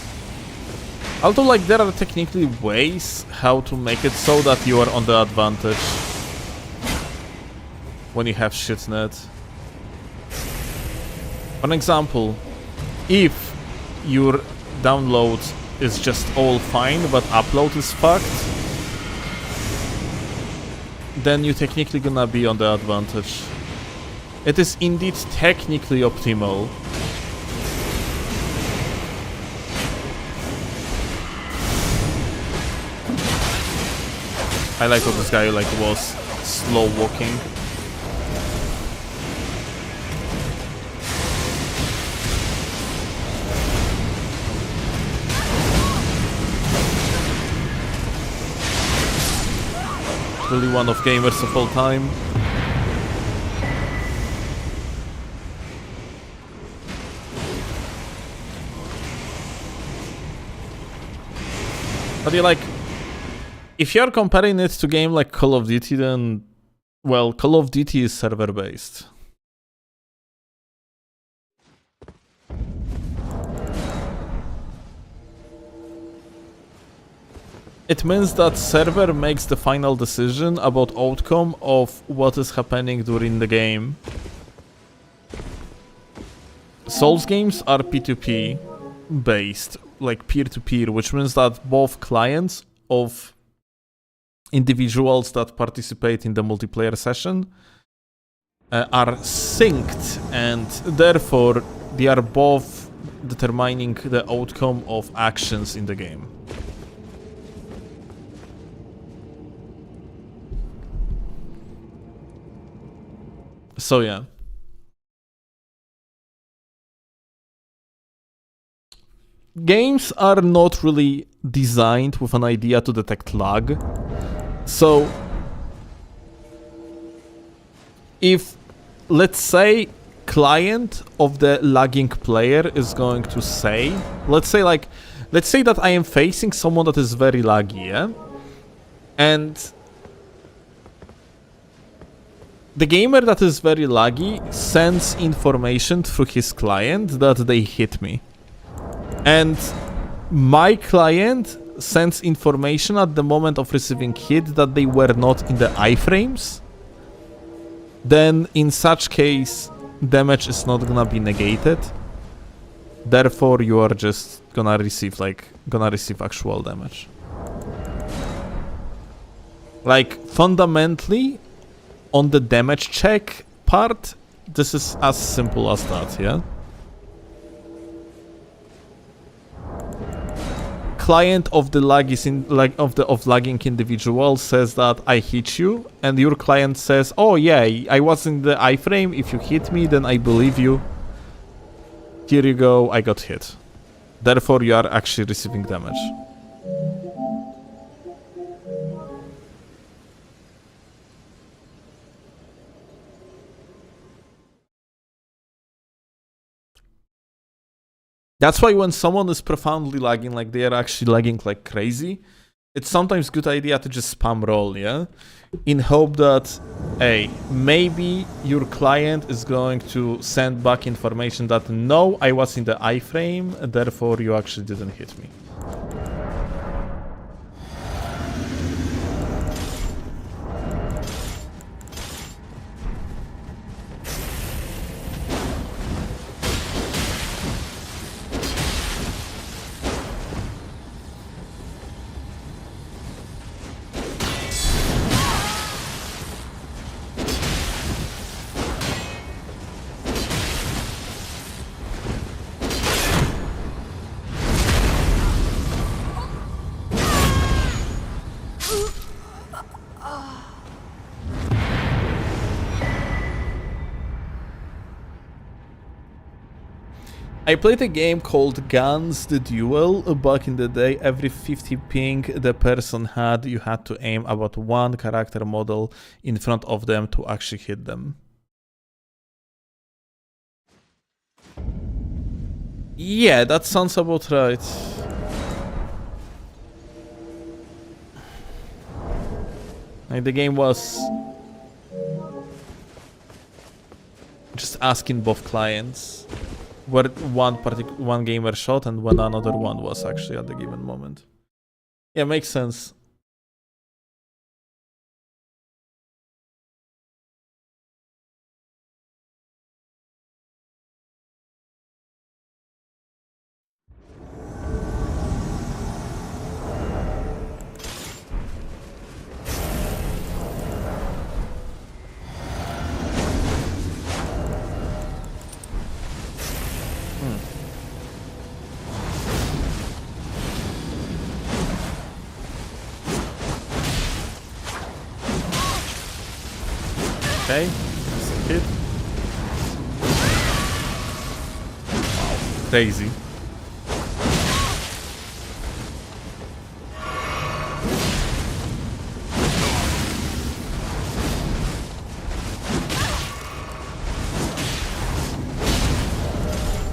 Although like there are technically ways how to make it so that you are on the advantage when you have shit net. For example, if your download is just all fine but upload is fucked, then you're technically gonna be on the advantage. It is indeed technically optimal. I like how this guy like was slow walking. Really one of gamers of all time. But you're like, if you're comparing it to a game like Call of Duty, then, well, Call of Duty is server-based. It means that server makes the final decision about outcome of what is happening during the game. Souls games are P2P based, like peer-to-peer, which means that both clients of individuals that participate in the multiplayer session are synced, and therefore they are both determining the outcome of actions in the game. So yeah. Games are not really designed with an idea to detect lag. So if, let's say, client of the lagging player is going to say, let's say that I am facing someone that is very laggy, yeah? And the gamer that is very laggy sends information through his client that they hit me. And my client sends information at the moment of receiving hit that they were not in the iframes. Then in such case, damage is not gonna be negated. Therefore, you are just gonna receive actual damage. Like, fundamentally, on the damage check part, this is as simple as that, yeah? Client of the lagging individual says that I hit you, and your client says, oh yeah, I was in the iframe, if you hit me then I believe you. Here you go, I got hit. Therefore you are actually receiving damage. That's why when someone is profoundly lagging, like they are actually lagging like crazy, it's sometimes a good idea to just spam roll, yeah? In hope that, hey, maybe your client is going to send back information that, no, I was in the iframe, therefore you actually didn't hit me. I played a game called Guns the Duel back in the day. Every 50 ping the person had, you had to aim about one character model in front of them to actually hit them. Yeah, that sounds about right. Like the game was just asking both clients where one gamer shot and when another one was actually at the given moment. Yeah, makes sense. Okay, that's a hit. Wow, crazy.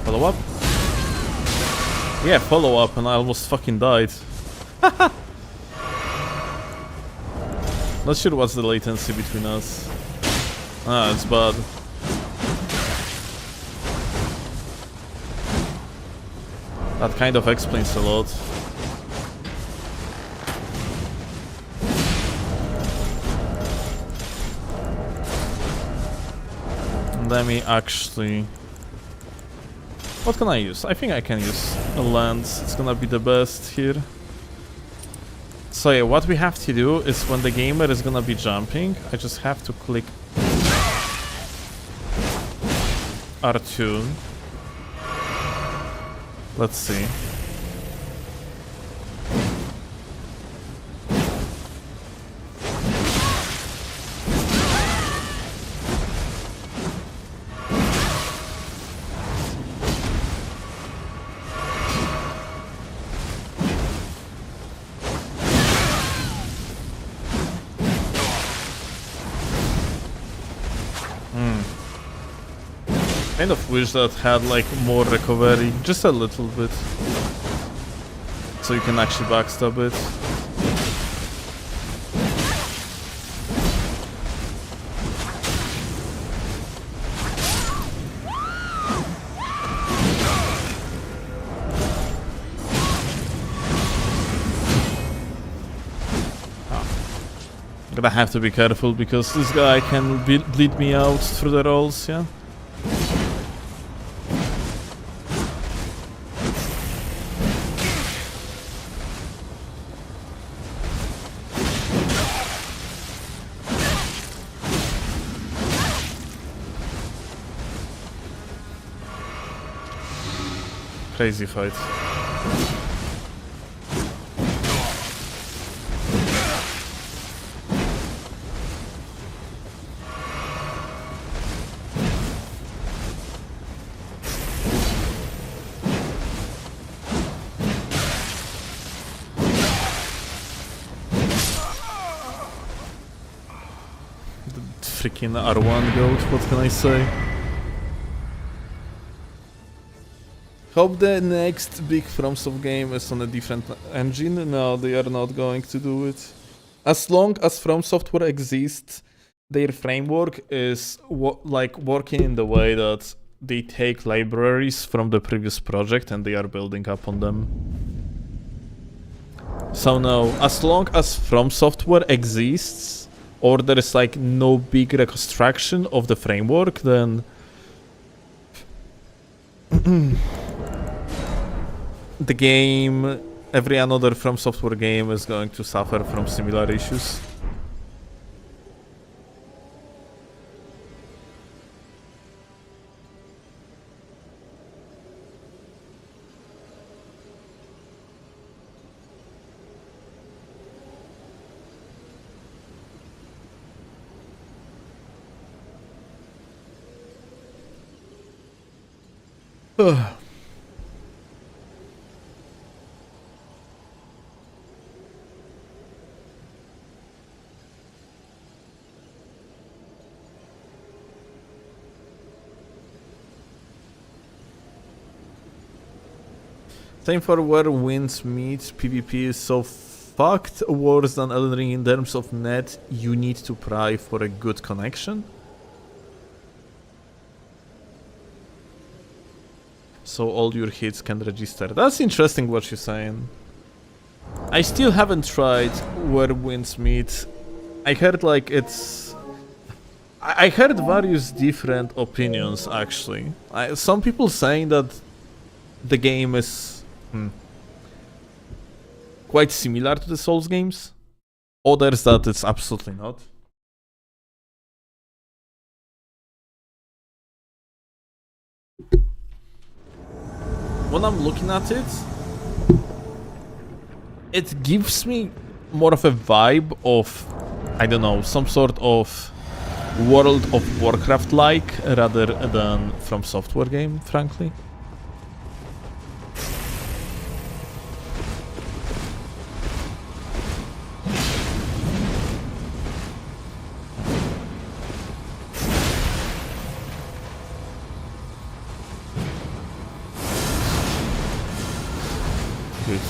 Follow up? Yeah, follow up, and I almost fucking died. Not sure what's the latency between us. Ah, it's bad. That kind of explains a lot. Let me actually... What can I use? I think I can use a lance. It's gonna be the best here. So yeah, what we have to do is when the gamer is gonna be jumping, I just have to click R2. Let's see. Kind of wish that had like more recovery, just a little bit, so you can actually backstab it. Gonna have to be careful because this guy can bleed me out through the rolls, yeah? Crazy fight. The freaking R1 goat, what can I say? Hope the next big FromSoft game is on a different engine. No, they are not going to do it. As long as From Software exists, their framework is like working in the way that they take libraries from the previous project and they are building up on them. So no, as long as From Software exists, or there is like no big reconstruction of the framework, then the game, every another From Software game is going to suffer from similar issues. Same for where wins meet, PvP is so fucked worse than Elden Ring in terms of net, you need to pry for a good connection. so all your hits can register. That's interesting what you're saying. I still haven't tried Where Winds Meet. I heard like it's... I heard various different opinions actually. Some people saying that the game is quite similar to the Souls games. Others that it's absolutely not. When I'm looking at it, it gives me more of a vibe of, I don't know, some sort of World of Warcraft-like rather than from software game, frankly. Good.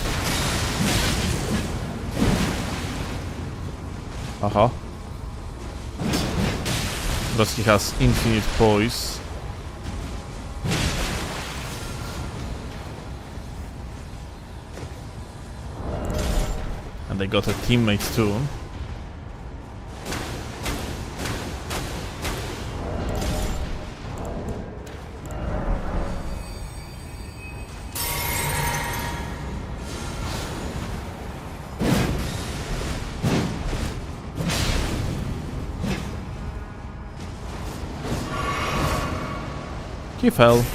Aha. Because he has infinite poise. And they got a teammate too. He fell.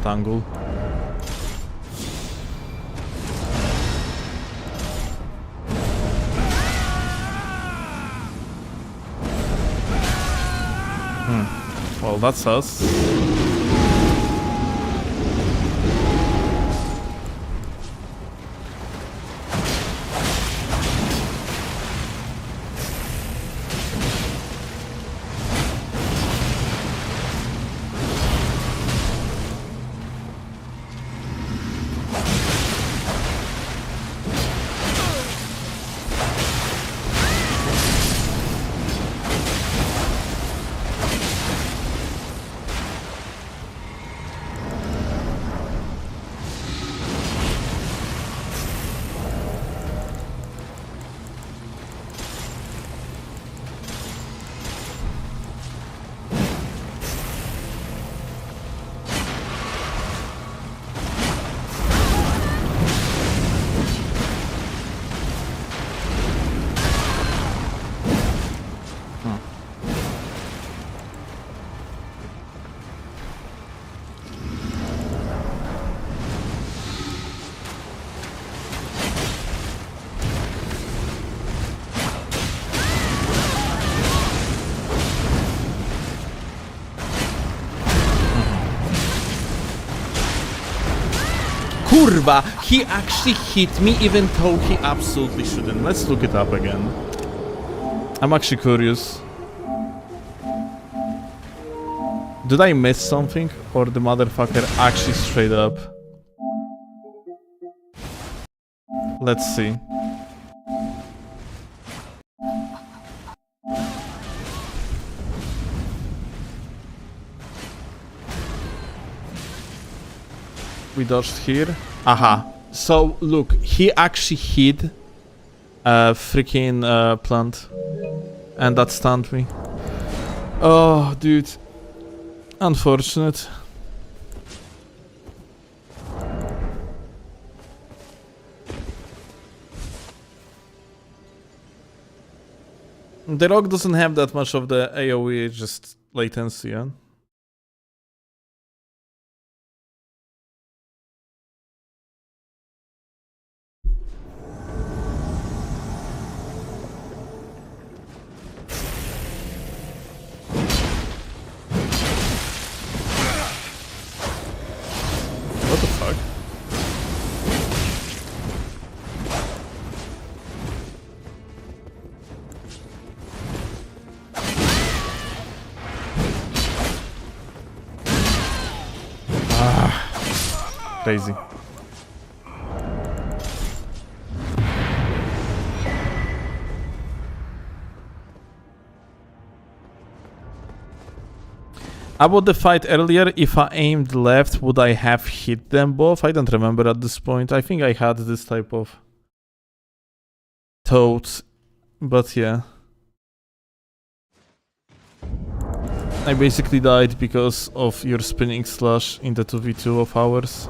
Angle. Well, that's us. Kurwa! He actually hit me even though he absolutely shouldn't. Let's look it up again. I'm actually curious. Did I miss something? Or the motherfucker actually straight up? Let's see. We dodged here. Aha. So, look, he actually hit a freaking plant. And that stunned me. Oh, dude. Unfortunate. The rock doesn't have that much of the AoE, just latency, yeah? Crazy. About the fight earlier, if I aimed left, would I have hit them both? I don't remember at this point. I think I had this type of thought, but yeah. I basically died because of your spinning slash in the 2v2 of ours.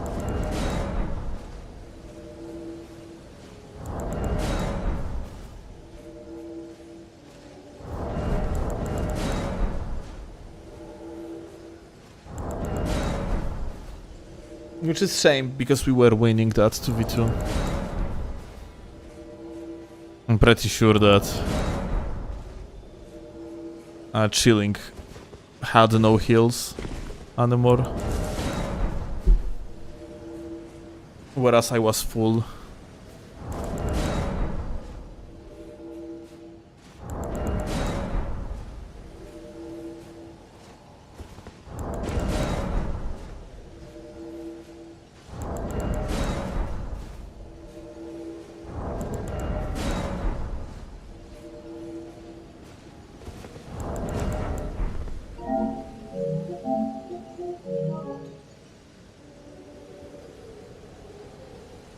Which is a shame, because we were winning that 2v2. I'm pretty sure that Chilling had no heals anymore. Whereas I was full.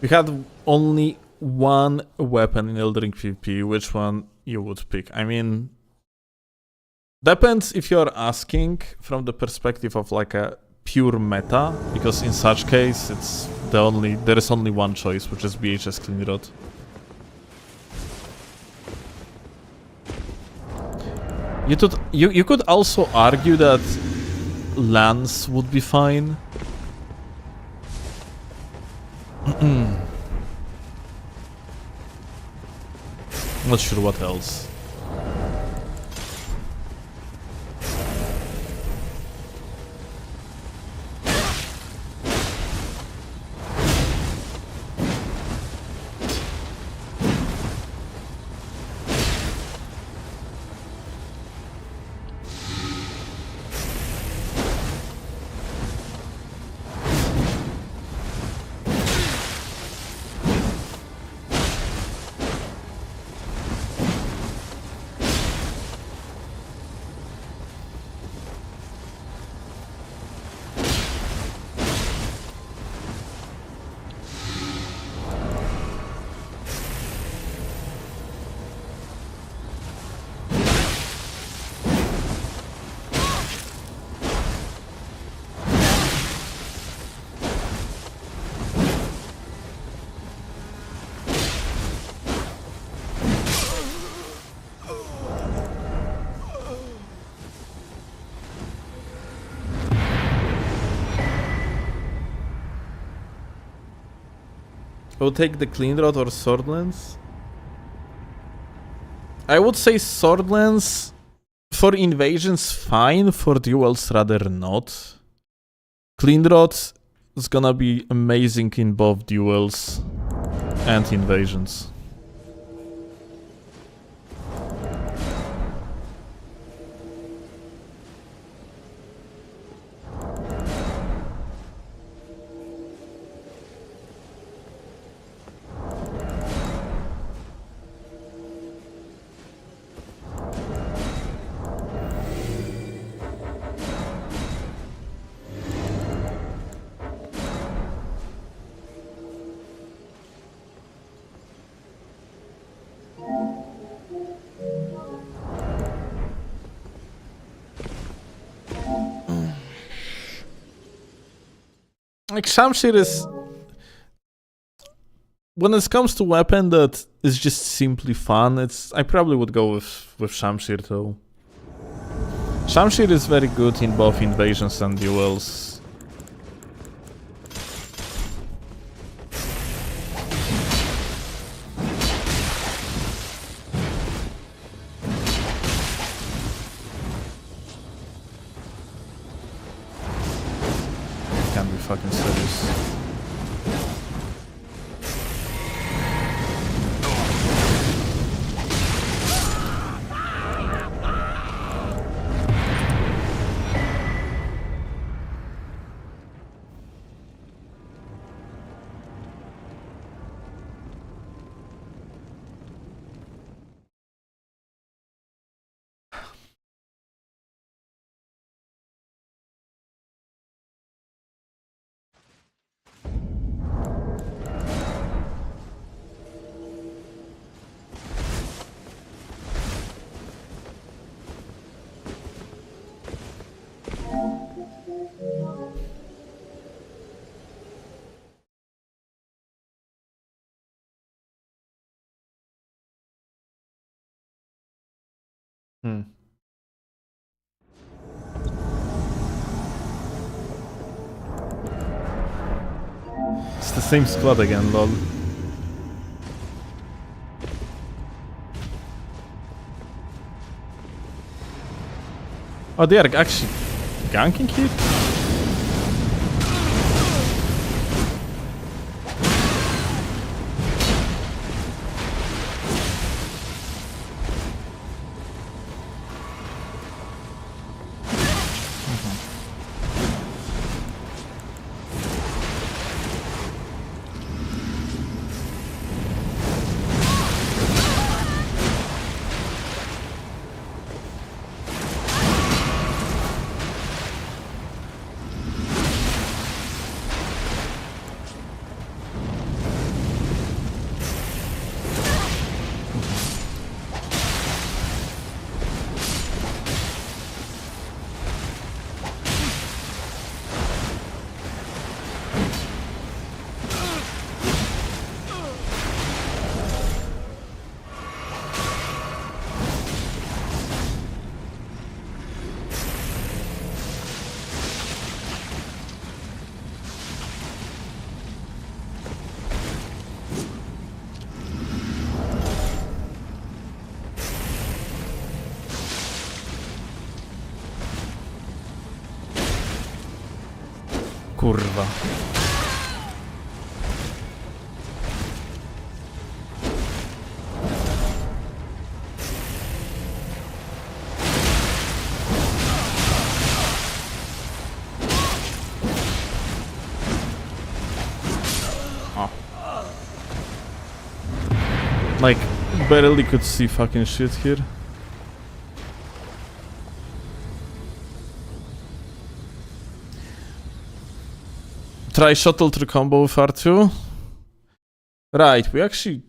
We had only one weapon in Elden Ring PvP. Which one you would pick? I mean, depends if you're asking from the perspective of like a pure meta, because in such case it's there is only one choice, which is BHS cleanrot. You could also argue that Lance would be fine. Not sure what else. I would take the cleanrot or swordlance. I would say swordlance for invasions fine, for duels rather not. Cleanrot is gonna be amazing in both duels and invasions. Like Shamshir is, when it comes to weapon that is just simply fun, I probably would go with Shamshir though. Shamshir is very good in both invasions and duels. Can't be fucking serious. Hmm. It's the same squad again, lol. Oh, they are actually ganking here? Kurwa. Oh. Like, barely could see fucking shit here. Try shuttle through combo with R2. Right, we actually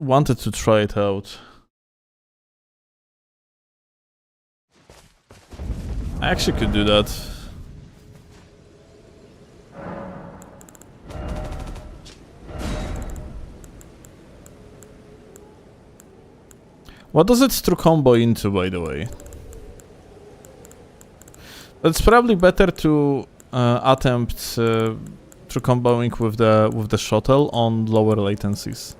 wanted to try it out. I actually could do that. What does it through combo into, by the way? It's probably better to attempt through comboing with the shuttle on lower latencies.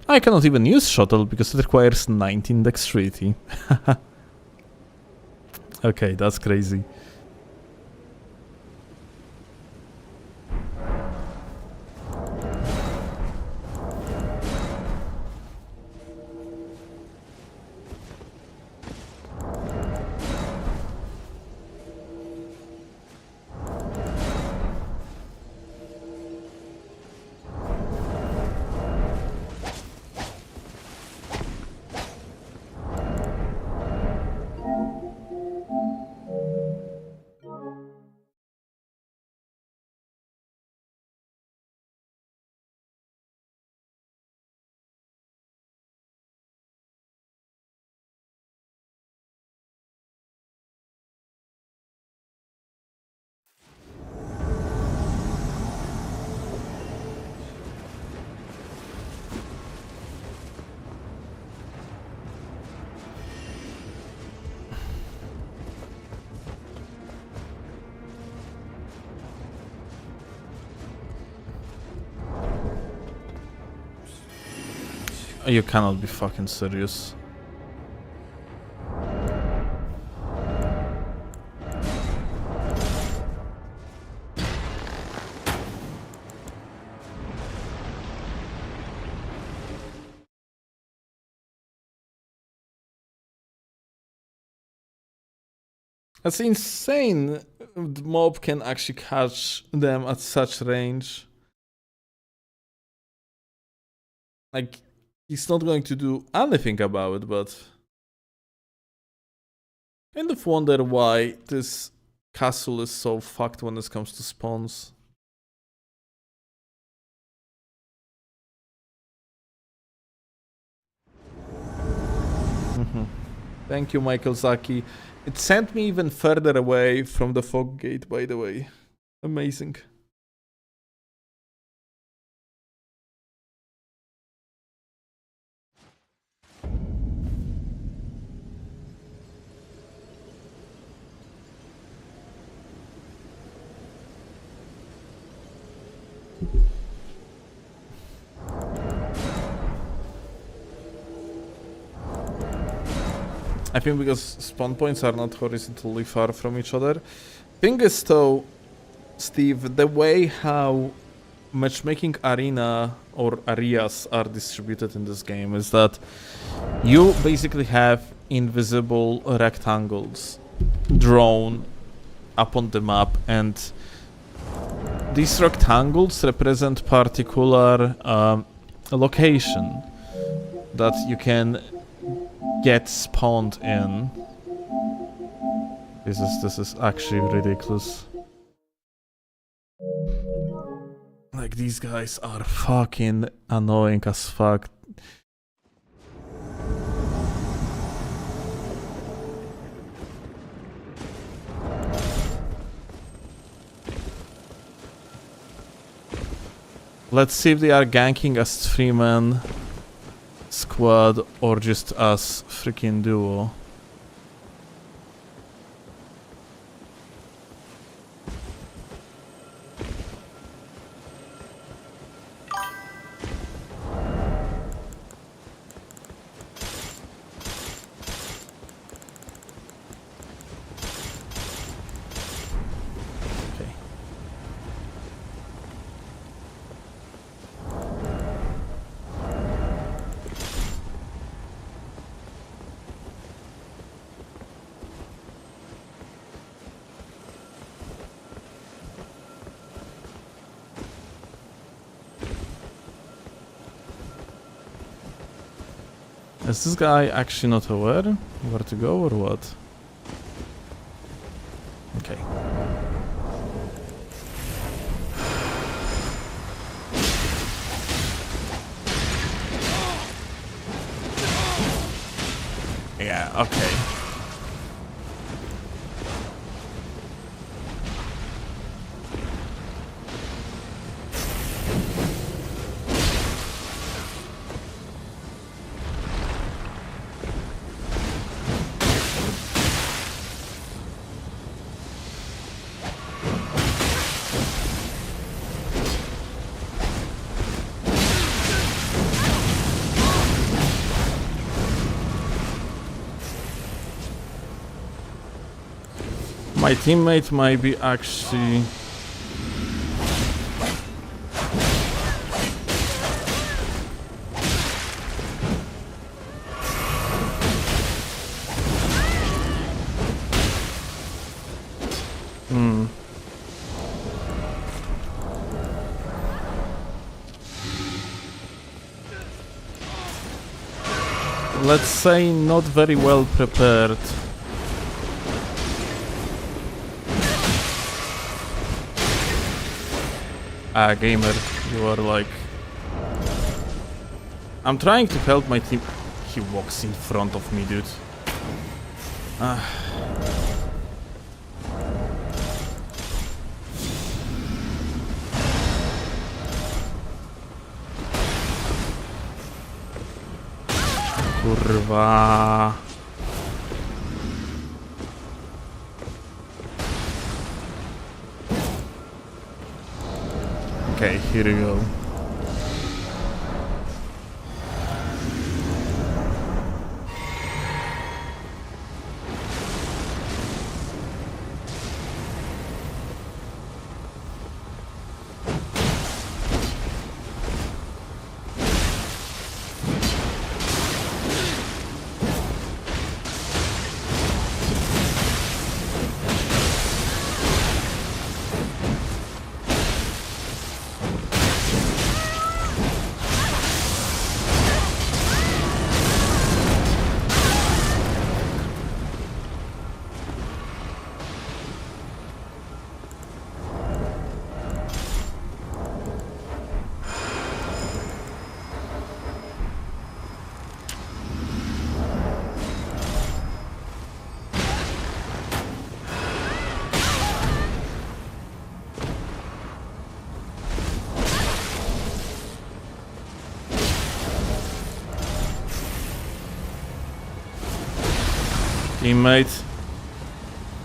I cannot even use shuttle because it requires 19 dexterity. Okay, that's crazy. You cannot be fucking serious. That's insane. The mob can actually catch them at such range. Like, he's not going to do anything about it, but kind of wonder why this castle is so fucked when it comes to spawns. Thank you, Michael Zaki. It sent me even further away from the fog gate, by the way. Amazing. I think because spawn points are not horizontally far from each other. Thing is though, Steve, the way how matchmaking arena or areas are distributed in this game is that you basically have invisible rectangles drawn up on the map, and these rectangles represent particular location that you can get spawned in. This is actually ridiculous. Like, these guys are fucking annoying as fuck. Let's see if they are ganking as 3-man squad or just as freaking duo. Is this guy actually not aware where to go or what? Okay. Yeah, okay. My teammate might be actually... Let's say not very well prepared. Gamer, you are like... I'm trying to help my team. He walks in front of me, dude. Kurwa. Okay, here we go.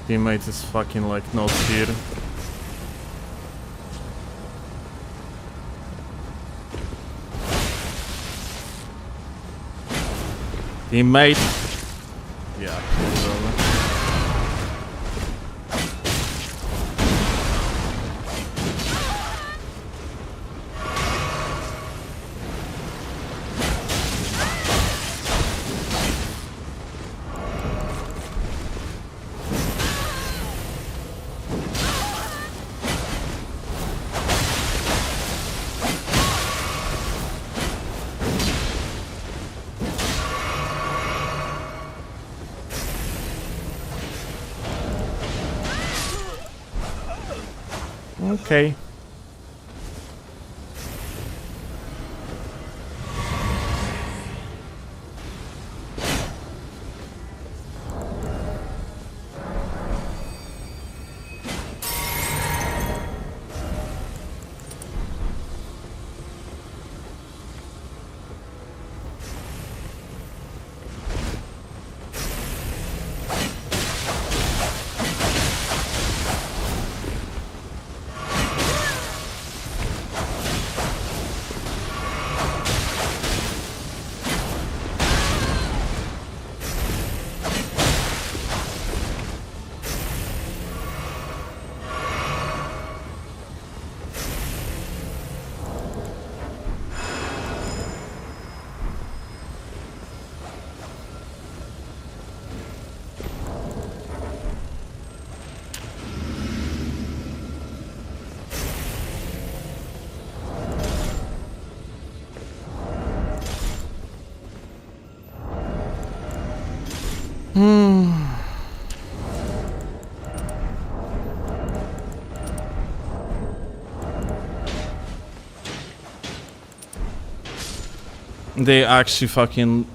Teammate is fucking like not here. Teammate. Yeah, probably. Okay. They actually fucking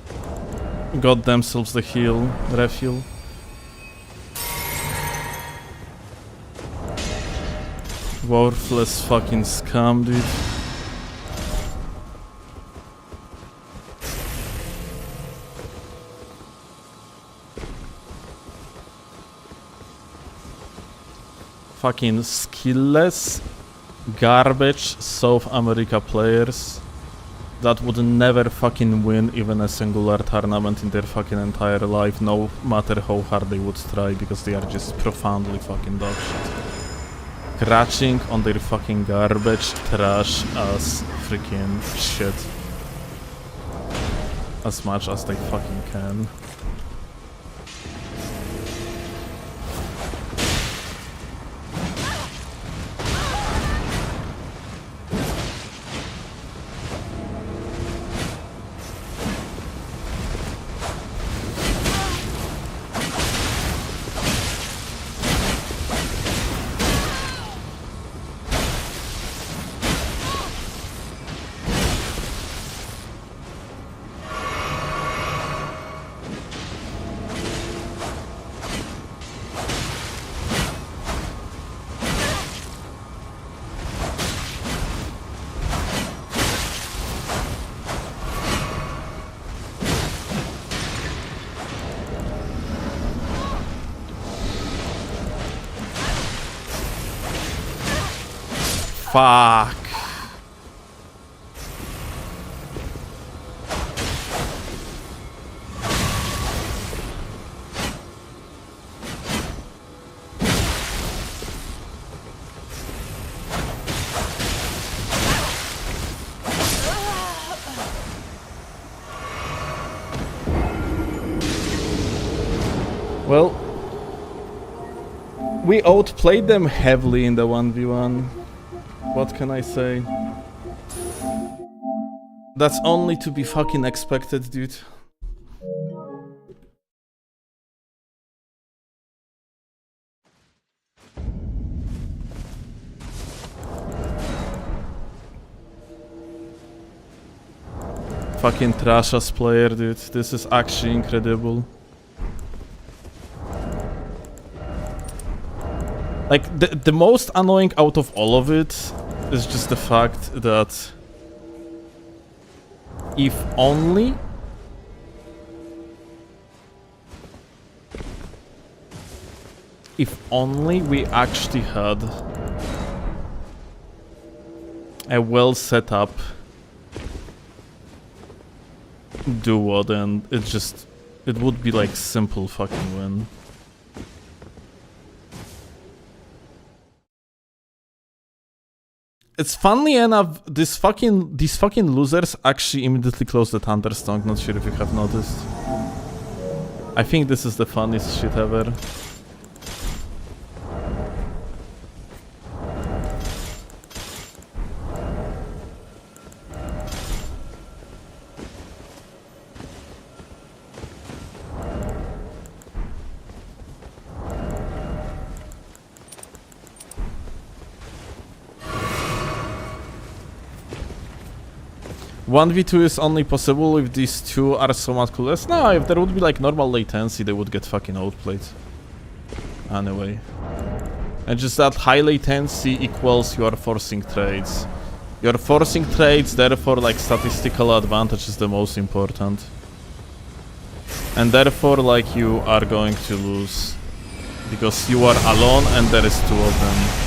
got themselves the heal refuel. Worthless fucking scum, dude. Fucking skillless, garbage South America players that would never fucking win even a singular tournament in their fucking entire life, no matter how hard they would try, because they are just profoundly fucking dog shit. Cratching on their fucking garbage, trash as freaking shit. As much as they fucking can. Fuck. Well, we outplayed them heavily in the 1v1. What can I say? That's only to be fucking expected, dude. Fucking trash ass player, dude. This is actually incredible. Like, the most annoying out of all of it is just the fact that if only we actually had a well set up duo, then it just it would be like simple fucking win. It's funny enough, these fucking losers actually immediately close the Thunderstone, not sure if you have noticed. I think this is the funniest shit ever. One v2 is only possible if these two are somewhat clueless. No, if there would be like normal latency, they would get fucking outplayed. Anyway. And just that high latency equals you are forcing trades. You're forcing trades, therefore like statistical advantage is the most important. And therefore like you are going to lose. Because you are alone and there is two of them.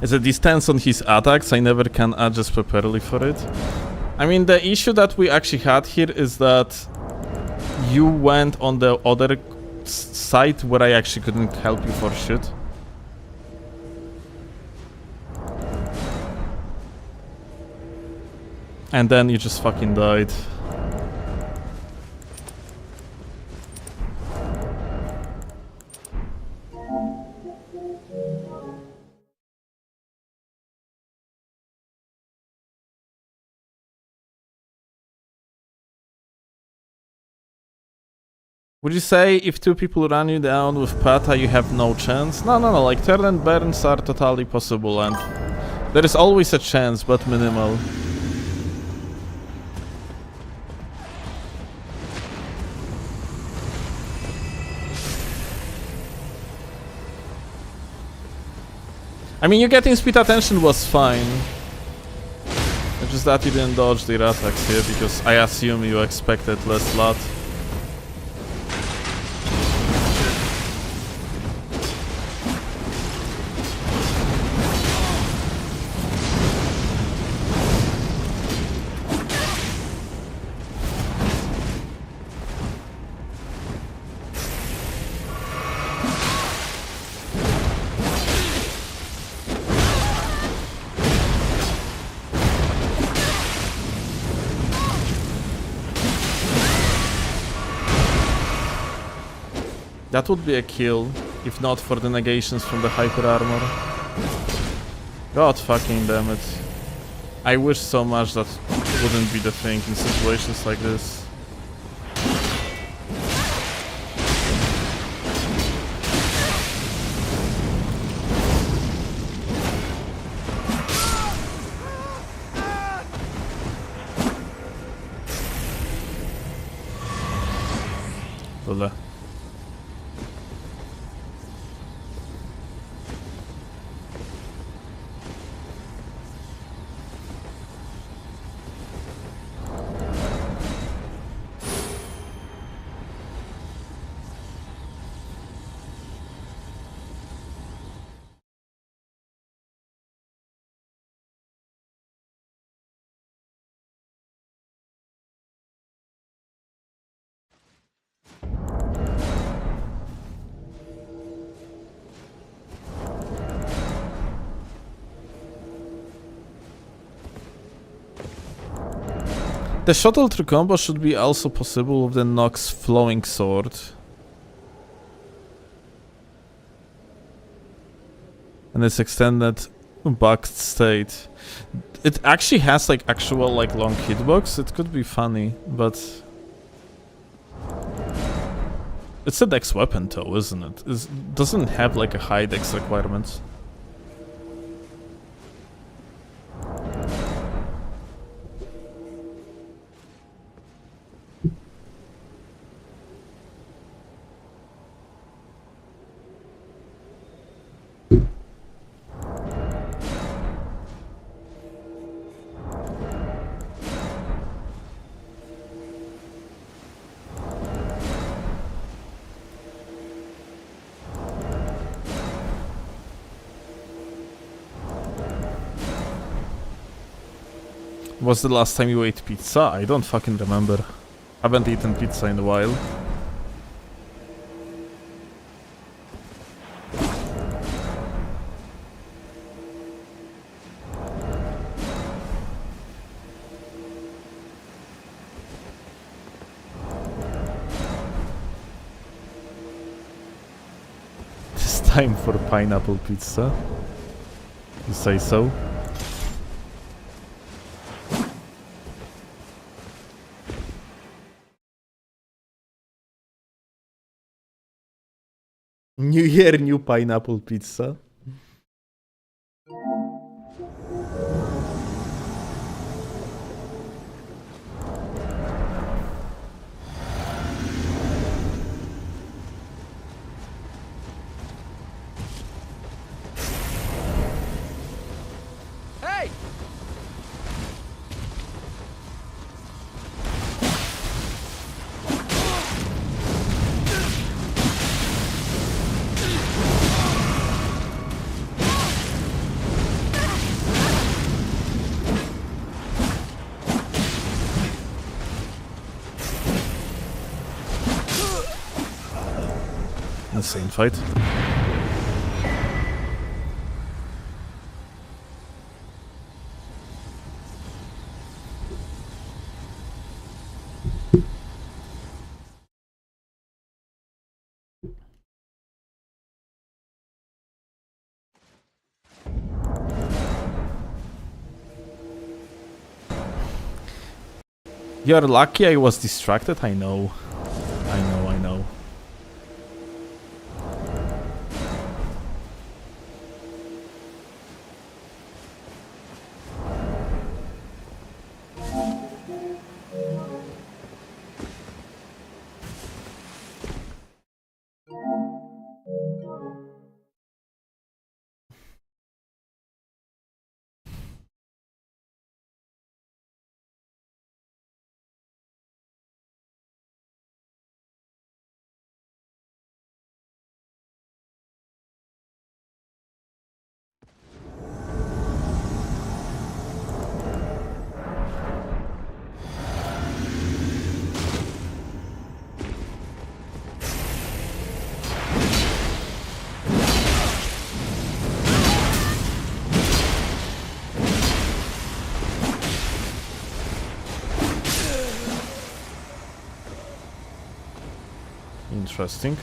Is a distance on his attacks, I never can adjust properly for it. I mean, the issue that we actually had here is that you went on the other side where I actually couldn't help you for shit. And then you just fucking died. Would you say if two people run you down with Pata, you have no chance? No, like turn and burns are totally possible and there is always a chance, but minimal. I mean, you getting speed attention was fine. It's just that you didn't dodge their attacks here because I assume you expected less lot. That would be a kill, if not for the negations from the hyper armor. God fucking damn it. I wish so much that wouldn't be the thing in situations like this. Lula. The shuttle through combo should be also possible with the Nox flowing sword. And its extended bugged state. It actually has like actual like long hitbox. It could be funny, but it's a dex weapon though, isn't it? It doesn't have like a high dex requirement. Was the last time you ate pizza? I don't fucking remember. Haven't eaten pizza in a while. It's time for pineapple pizza. You say so? New Year, new pineapple pizza. Hey! Insane fight. You're lucky I was distracted, I know. I know. Interesting.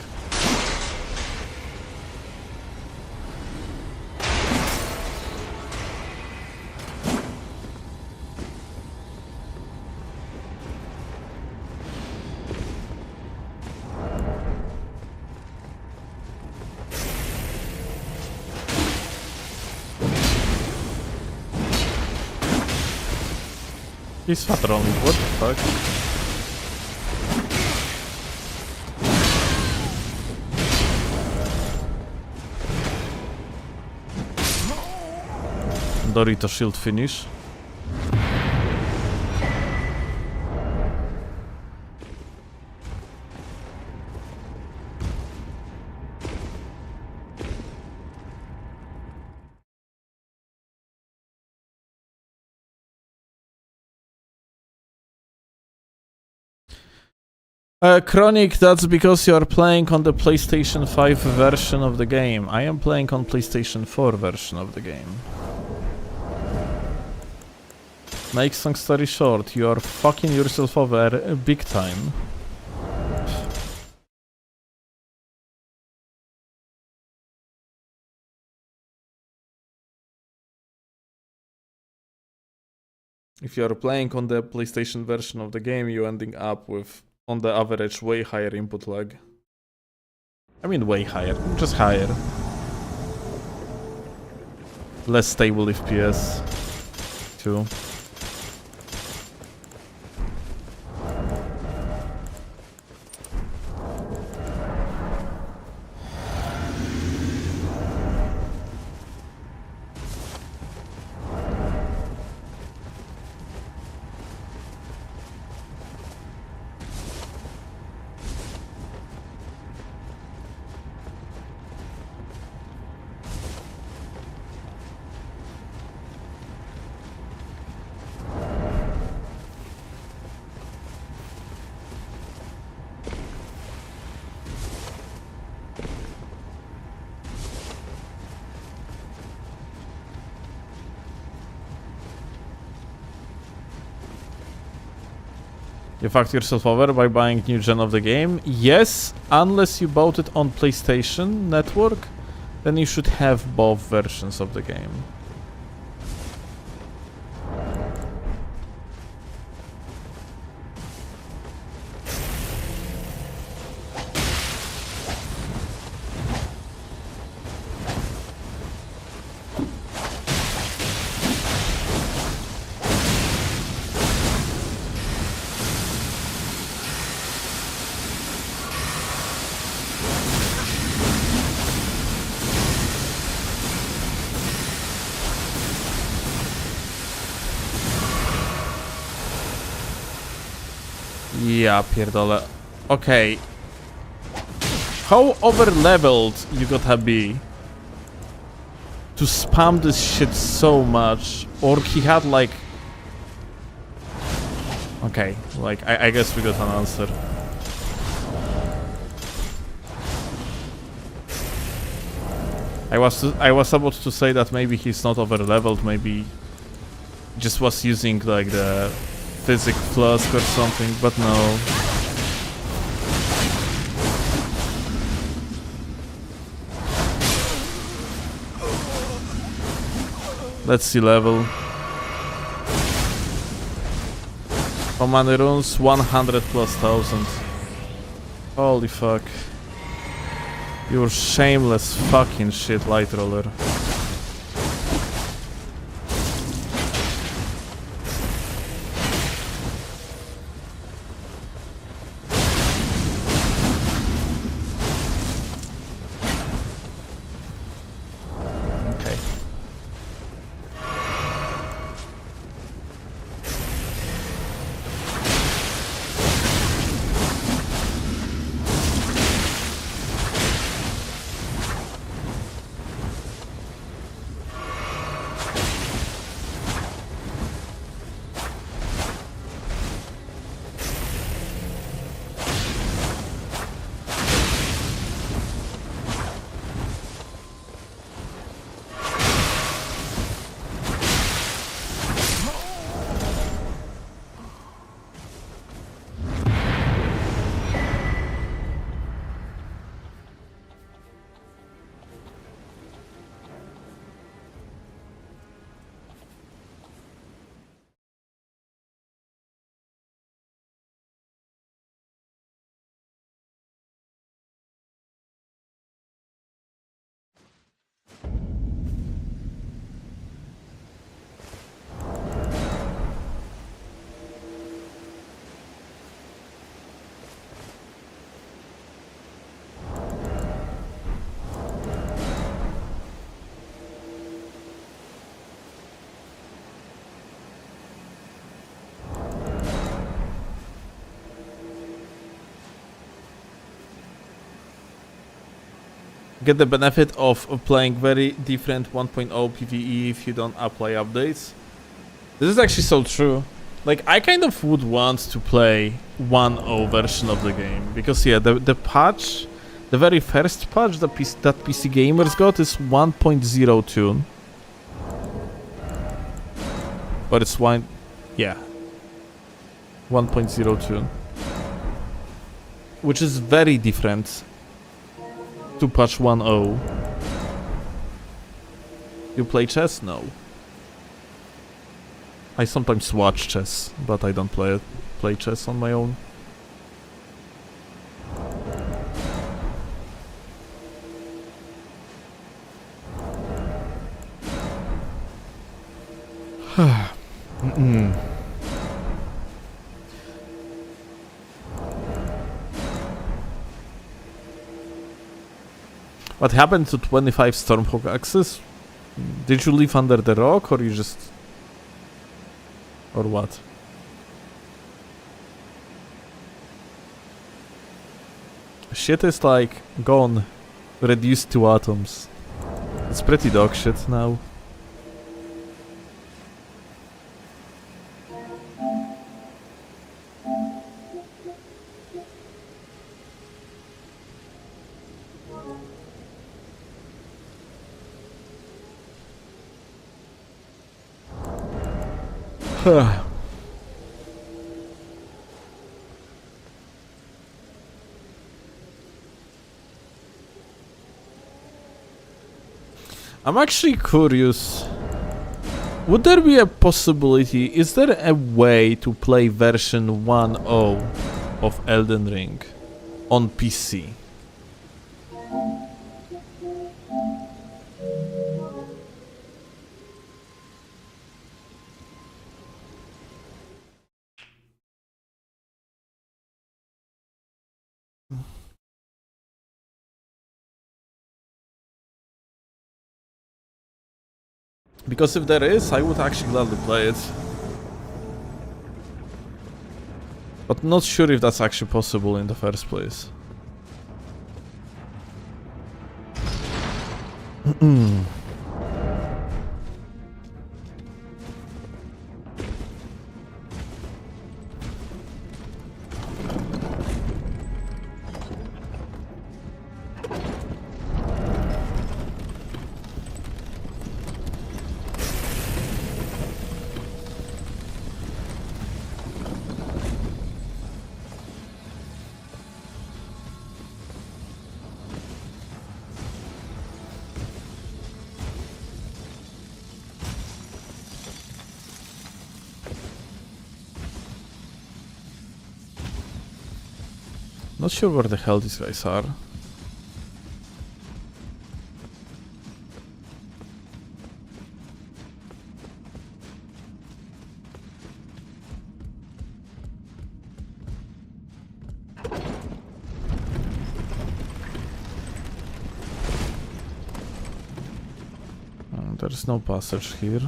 He's fat only, what the fuck? Dorito shield finish. Chronic, that's because you are playing on the PlayStation 5 version of the game. I am playing on PlayStation 4 version of the game. Make long story short, you are fucking yourself over big time. If you are playing on the PlayStation version of the game, you're ending up with, on the average, way higher input lag. I mean way higher, just higher. Less stable FPS, too. You fucked yourself over by buying new gen of the game? Yes, unless you bought it on PlayStation Network, then you should have both versions of the game. Ja pierdolę. Okay. How over-leveled you gotta be to spam this shit so much? Or he had like... Okay, like, I guess we got an answer. I was about to say that maybe he's not over-leveled, maybe just was using like the physic flask or something, but no. Let's see level. How many runes? 100 plus 1000. Holy fuck. You're shameless fucking shit, light roller. Get the benefit of playing very different 1.0 PvE if you don't apply updates. This is actually so true. Like, I kind of would want to play 1.0 version of the game, because yeah, the patch, the very first patch that PC gamers got is 1.02. But it's Yeah. 1.02. Which is very different to patch 1.0. You play chess? No. I sometimes watch chess, but I don't play chess on my own. What happened to 25 Stormhawk axes? Did you live under the rock, or you just... or what? Shit is like gone, reduced to atoms. It's pretty dog shit now. I'm actually curious. Would there be a possibility, is there a way to play version 1.0 of Elden Ring on PC? Because if there is, I would actually gladly play it. But not sure if that's actually possible in the first place. Not sure where the hell these guys are. There's no passage here.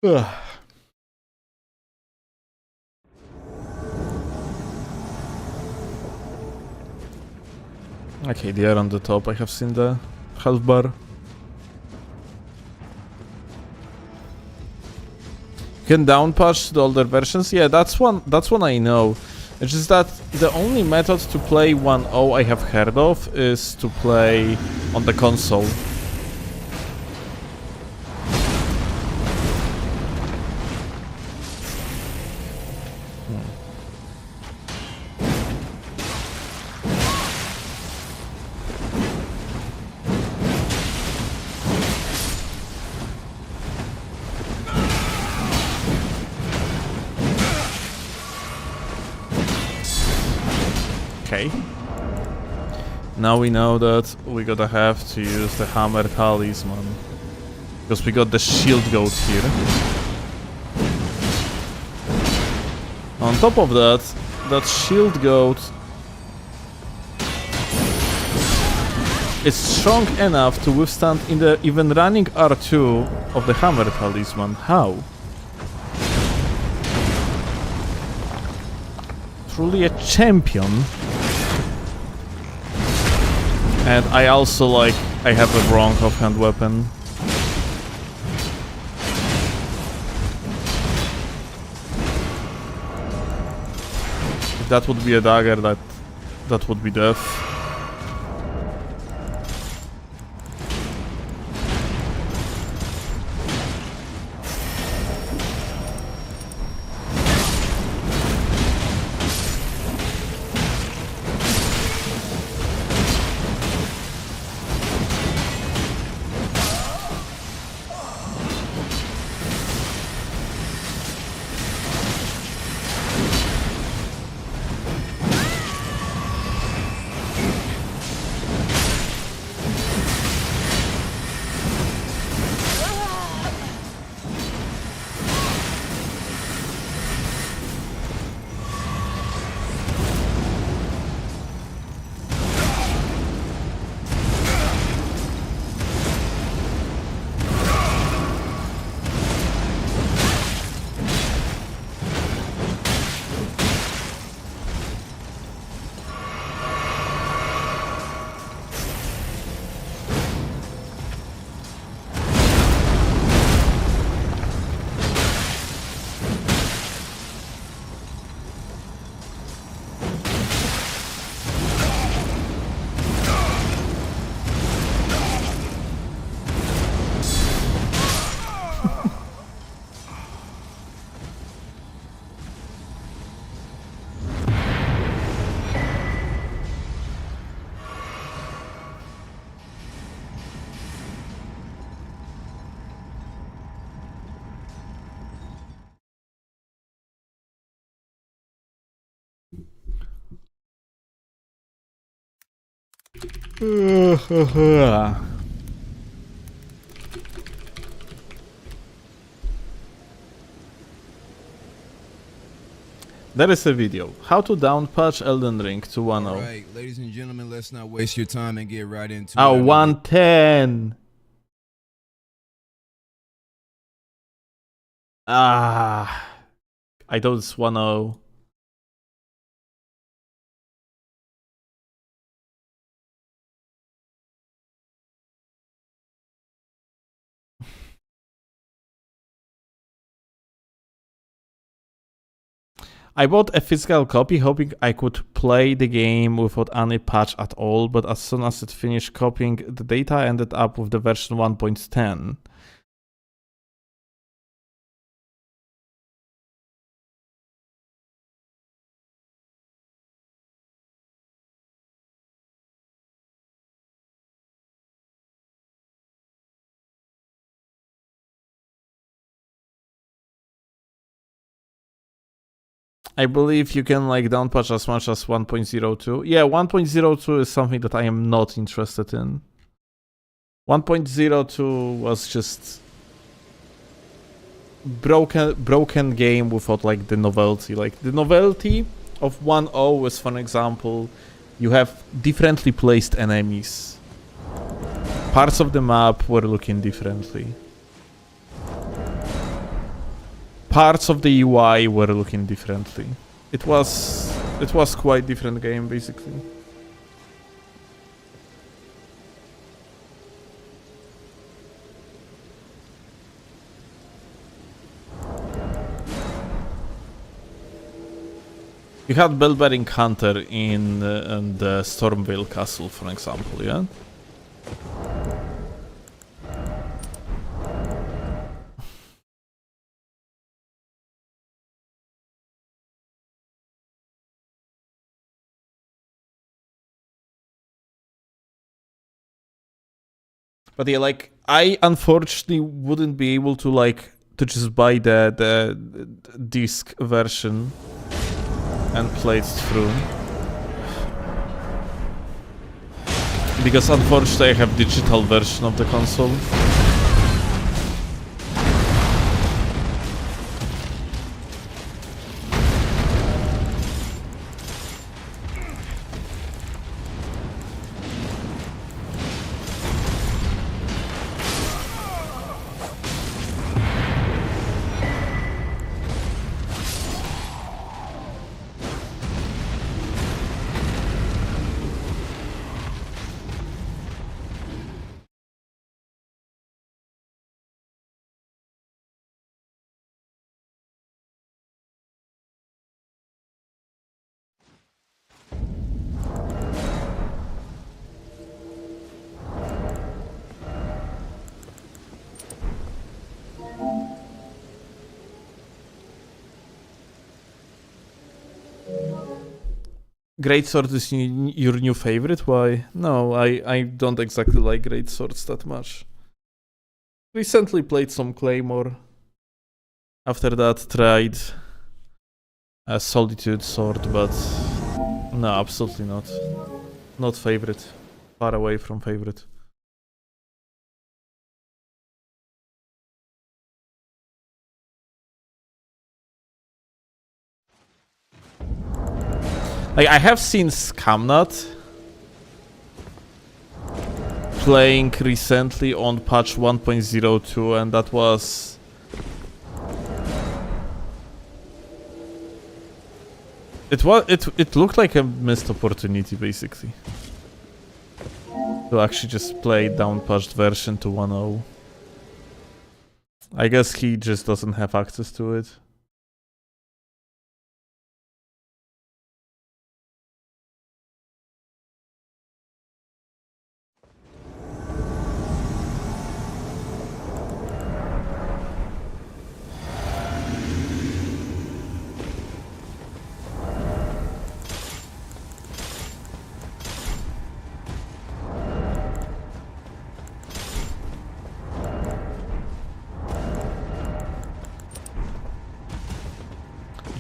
Ugh. Okay, they are on the top. I have seen the health bar. You can down patch the older versions. Yeah, that's one I know. It's just that the only method to play 1.0 I have heard of is to play on the console. Now we know that we gotta have to use the hammer talisman. Because we got the shield goat here. On top of that, that shield goat is strong enough to withstand in the even running R2 of the hammer talisman. How? truly a champion. And I also like, I have a wrong offhand weapon. If that would be a dagger, that would be death. There is a video. How to down patch Elden Ring to 1.0. Alright, ladies and gentlemen, let's not waste your time and get right into Oh, it. 110. Ah. I thought it's 1.0. I bought a physical copy hoping I could play the game without any patch at all, but as soon as it finished copying the data, I ended up with the version 1.10. I believe you can like down patch as much as 1.02. Yeah, 1.02 is something that I am not interested in. 1.02 was just broken game without like the novelty. Like the novelty of 1.0 is, for example, you have differently placed enemies. Parts of the map were looking differently. Parts of the UI were looking differently. It was quite different game basically. You had Bell-bearing Hunter in the Stormvale Castle, for example, yeah? But yeah, like, I unfortunately wouldn't be able to, like, to just buy the disc version and play it through. Because unfortunately I have digital version of the console. Greatsword is your new favorite? Why? No, I don't exactly like greatswords that much. Recently played some Claymore. After that tried a Solitude sword, but no, absolutely not. Not favorite. Far away from favorite. Like, I have seen Scamnut playing recently on patch 1.02, and that was... It looked like a missed opportunity, basically. To actually just play down-patched version to 1.0. I guess he just doesn't have access to it.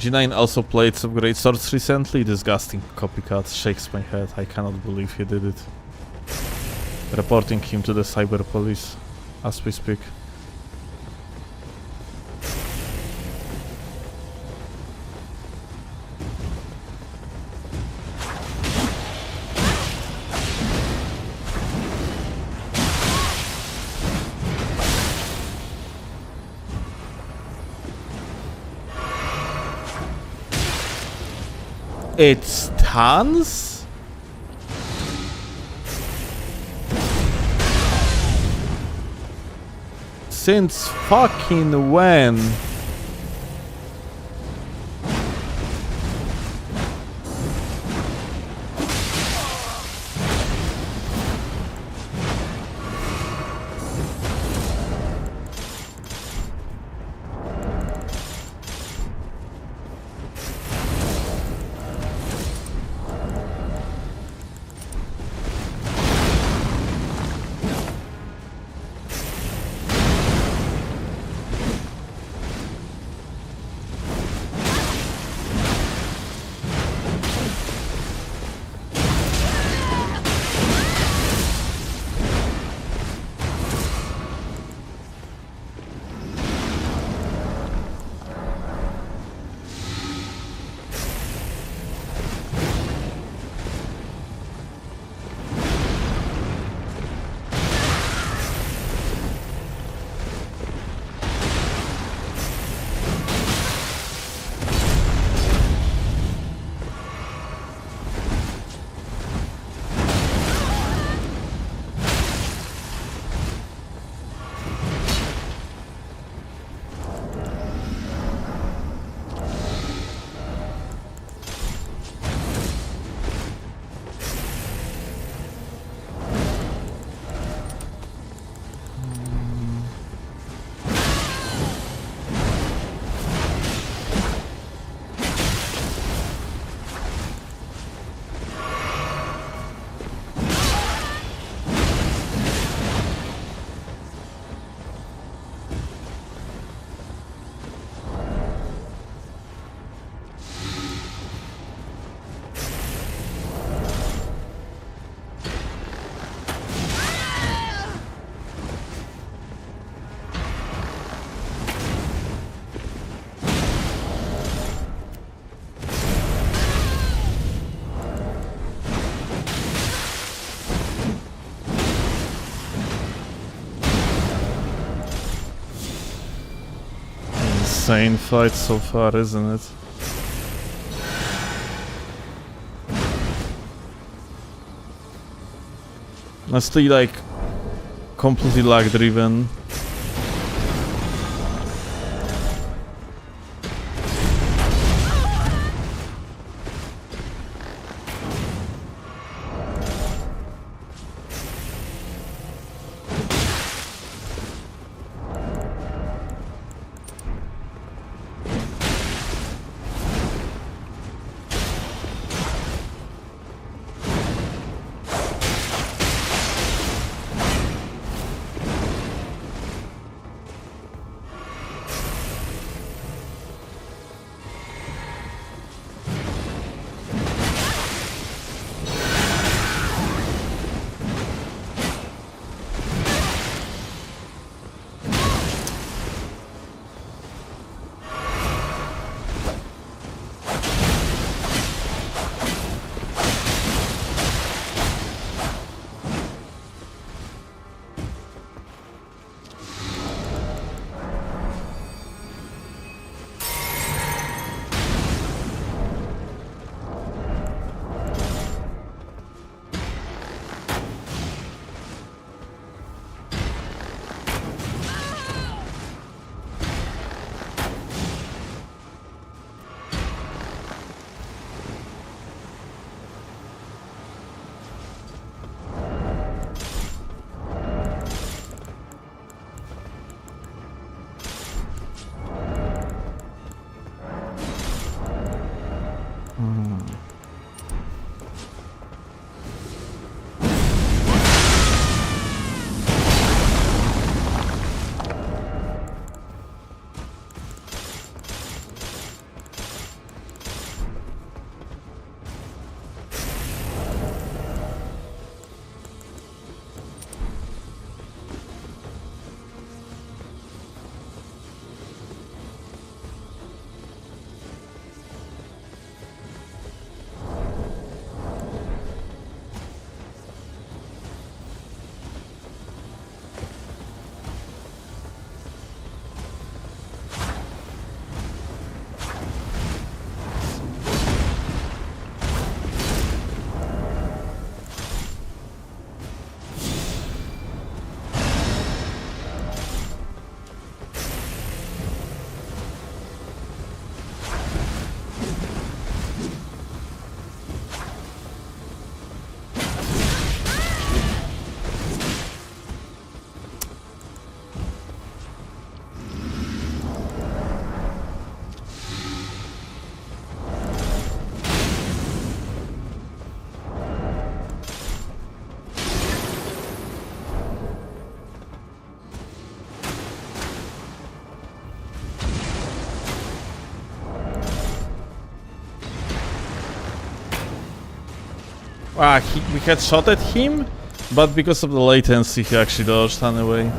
G9 also played some great swords recently. Disgusting copycat shakes my head. I cannot believe he did it. Reporting him to the cyber police as we speak. It stuns? Since fucking when? Insane fight so far, isn't it? Honestly, like, completely lag driven. We had shot at him, but because of the latency he actually dodged anyway.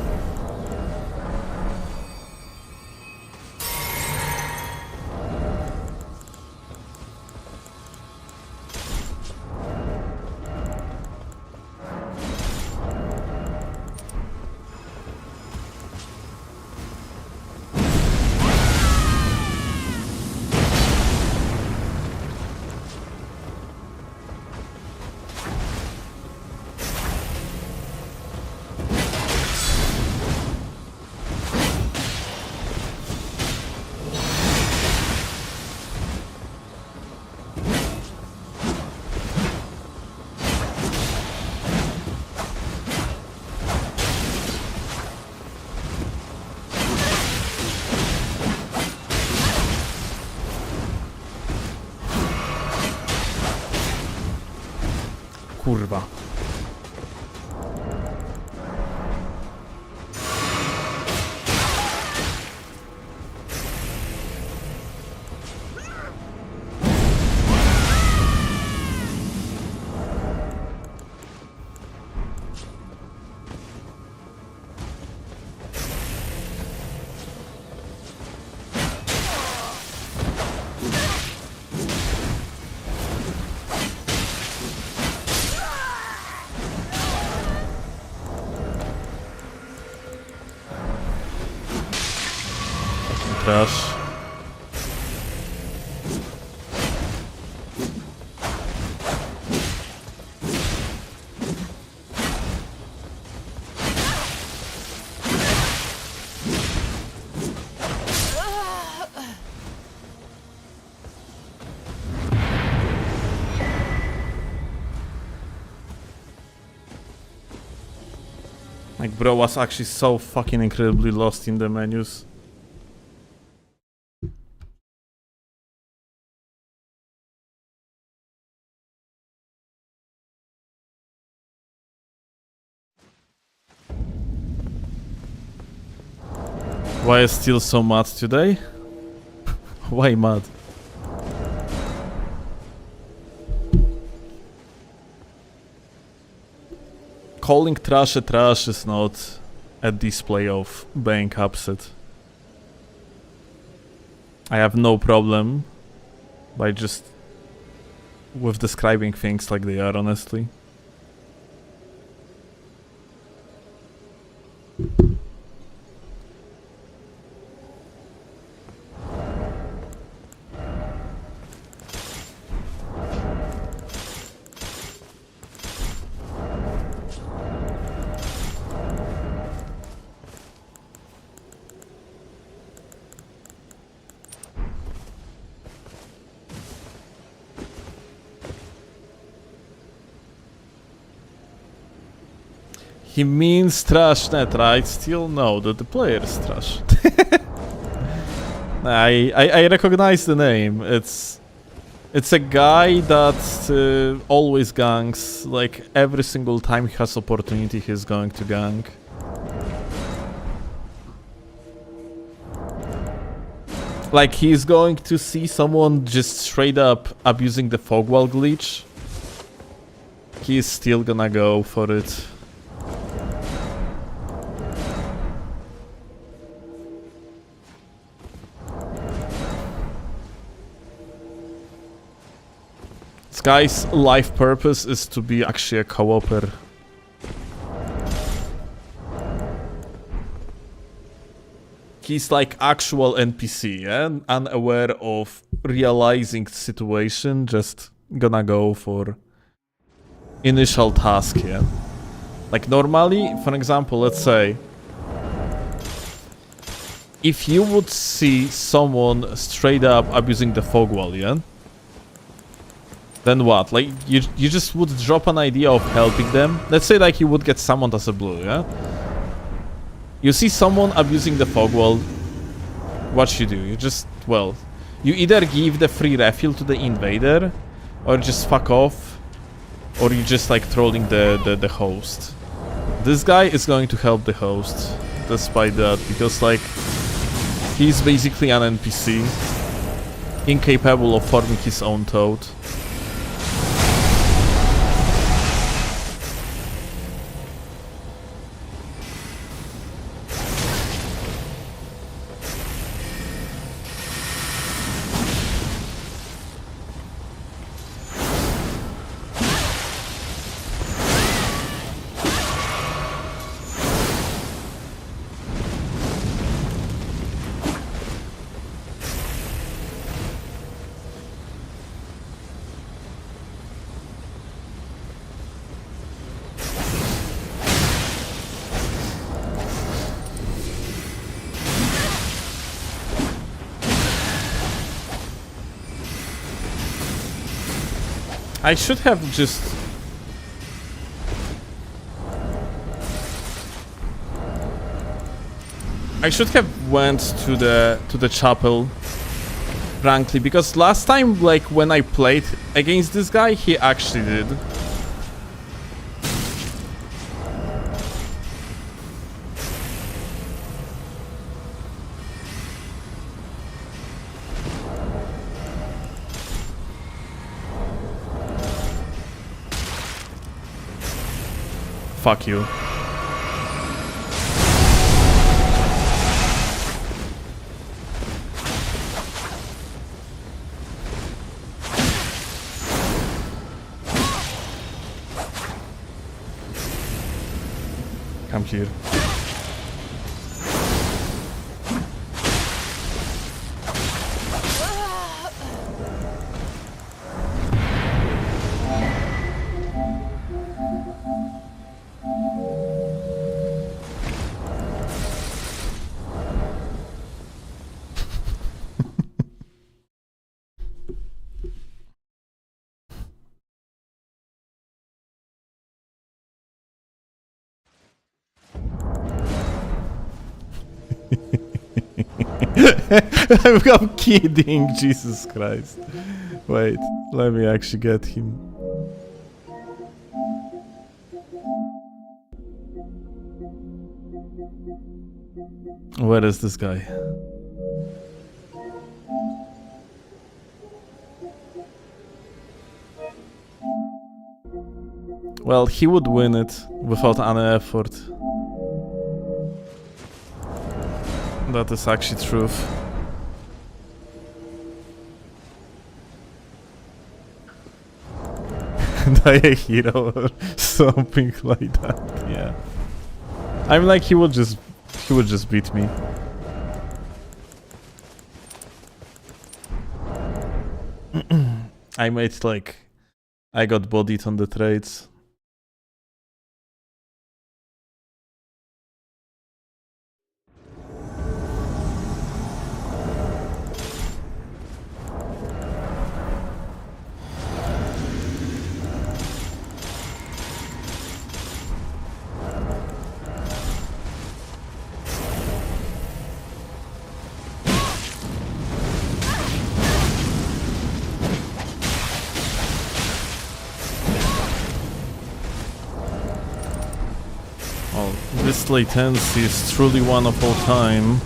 Kurwa. Trash. Like, bro was actually so fucking incredibly lost in the menus. Why is still so mad today? Why mad? Calling trash a trash is not a display of being upset. I have no problem by just with describing things like they are, honestly. He means trash net, right? Still no, that the player is trash. I recognize the name. It's It's a guy that always ganks. Like, every single time he has opportunity, he's going to gank. Like, he's going to see someone just straight up abusing the fog wall glitch. He's still gonna go for it. This guy's life purpose is to be actually a co-opper. He's like actual NPC, yeah? Unaware of realizing the situation, just gonna go for initial task, yeah? Like normally, for example, let's say if you would see someone straight up abusing the fog wall, yeah? Then what? Like, you just would drop an idea of helping them. Let's say like you would get summoned as a blue, yeah? You see someone abusing the fog wall, what you do? You just, well, you either give the free refill to the invader, or just fuck off, or you just like trolling the host. This guy is going to help the host, despite that, because like, he's basically an NPC, incapable of forming his own toad. I should have just... I should have went to the chapel, frankly, because last time, like, when I played against this guy, he actually did. Fuck you. Come here. I'm kidding, Jesus Christ. Wait, let me actually get him. Where is this guy? Well, he would win it without any effort. That is actually truth. Die a hero or something like that, yeah. I'm like, he would just beat me. I made like, I got bodied on the trades. lowest latency is truly one of all time.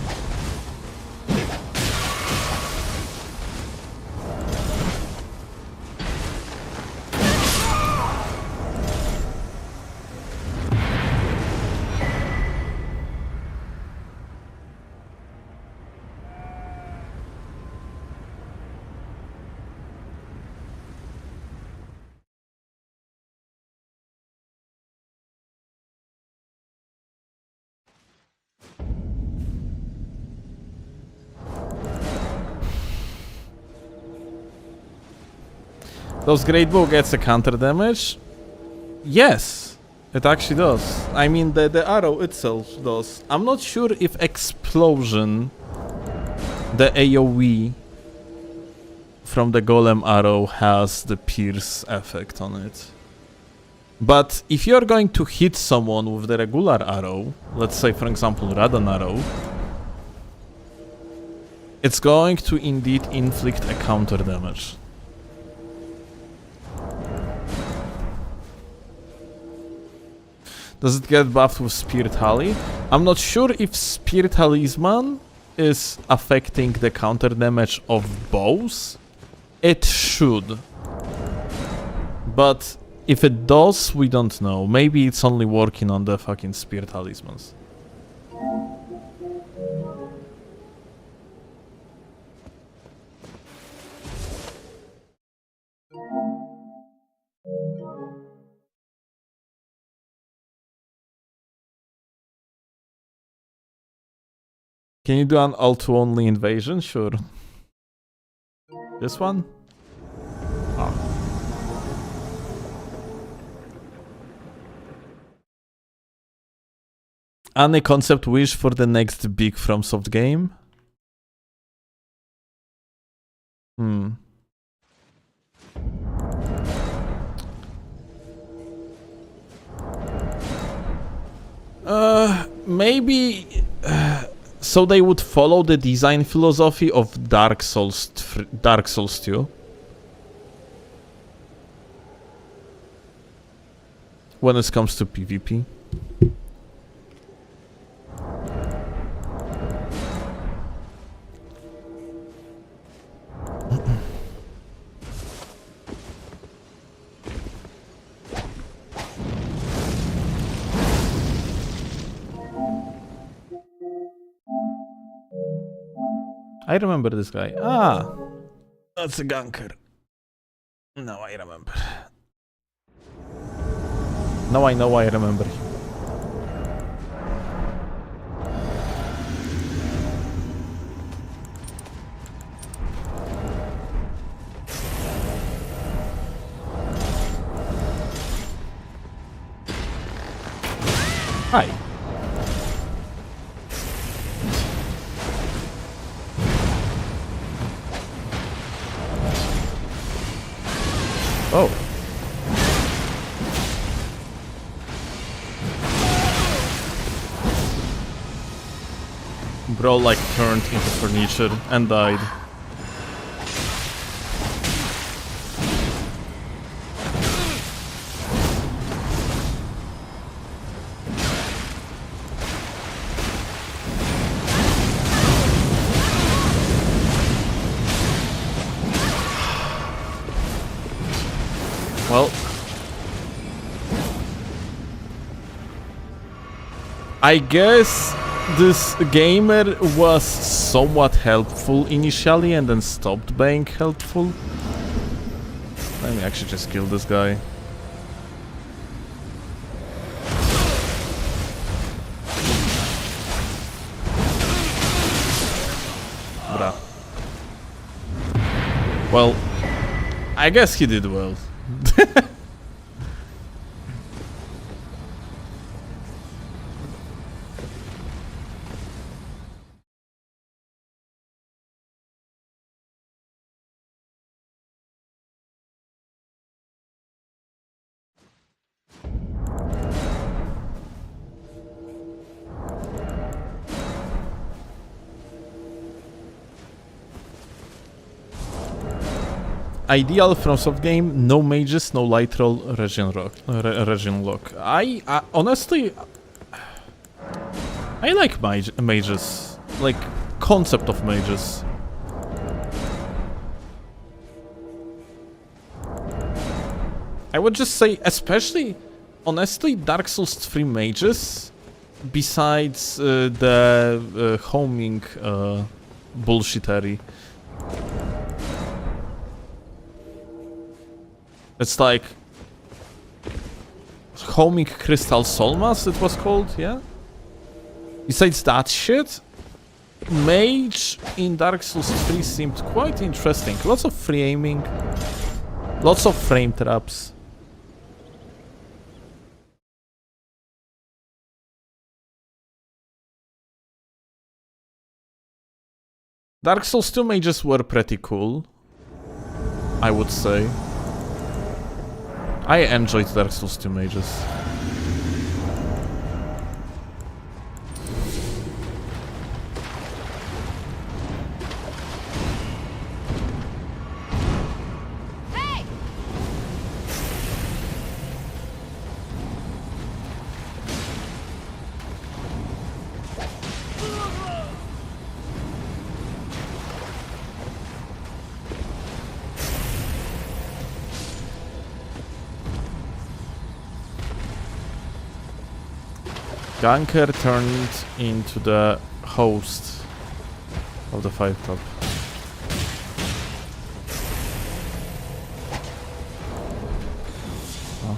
Does Great Bow gets a counter damage? Yes, it actually does. I mean, the arrow itself does. I'm not sure if Explosion, the AoE from the Golem arrow, has the pierce effect on it. But if you're going to hit someone with the regular arrow, let's say for example Radon arrow, it's going to indeed inflict a counter damage. Does it get buffed with Spear Tally? I'm not sure if Spear Talisman is affecting the counter damage of bows. It should. But if it does, we don't know. Maybe it's only working on the fucking Spear Talismans. Can you do an auto-only invasion? Sure. This one? Oh. Any concept wish for the next big FromSoft game? Maybe... so they would follow the design philosophy of Dark Souls 2. When it comes to PvP. I remember this guy. Ah! That's a ganker. Now I remember. Now I know I remember him. Hi. Oh. Bro like turned into furniture and died. Well, I guess this gamer was somewhat helpful initially and then stopped being helpful. Let me actually just kill this guy. Bruh. Well, I guess he did well. Ideal FromSoft game, no mages, no light roll, region lock. I honestly, I like mages, like concept of mages. I would just say, especially, honestly, Dark Souls 3 mages, besides the homing bullshittery. It's like homing crystal soulmass, it was called, yeah? Besides that shit, mage in Dark Souls 3 seemed quite interesting. Lots of free aiming, lots of frame traps. Dark Souls 2 mages were pretty cool, I would say. I enjoyed Dark Souls 2 mages. Ganker turned into the host of the Fight Club. Oh.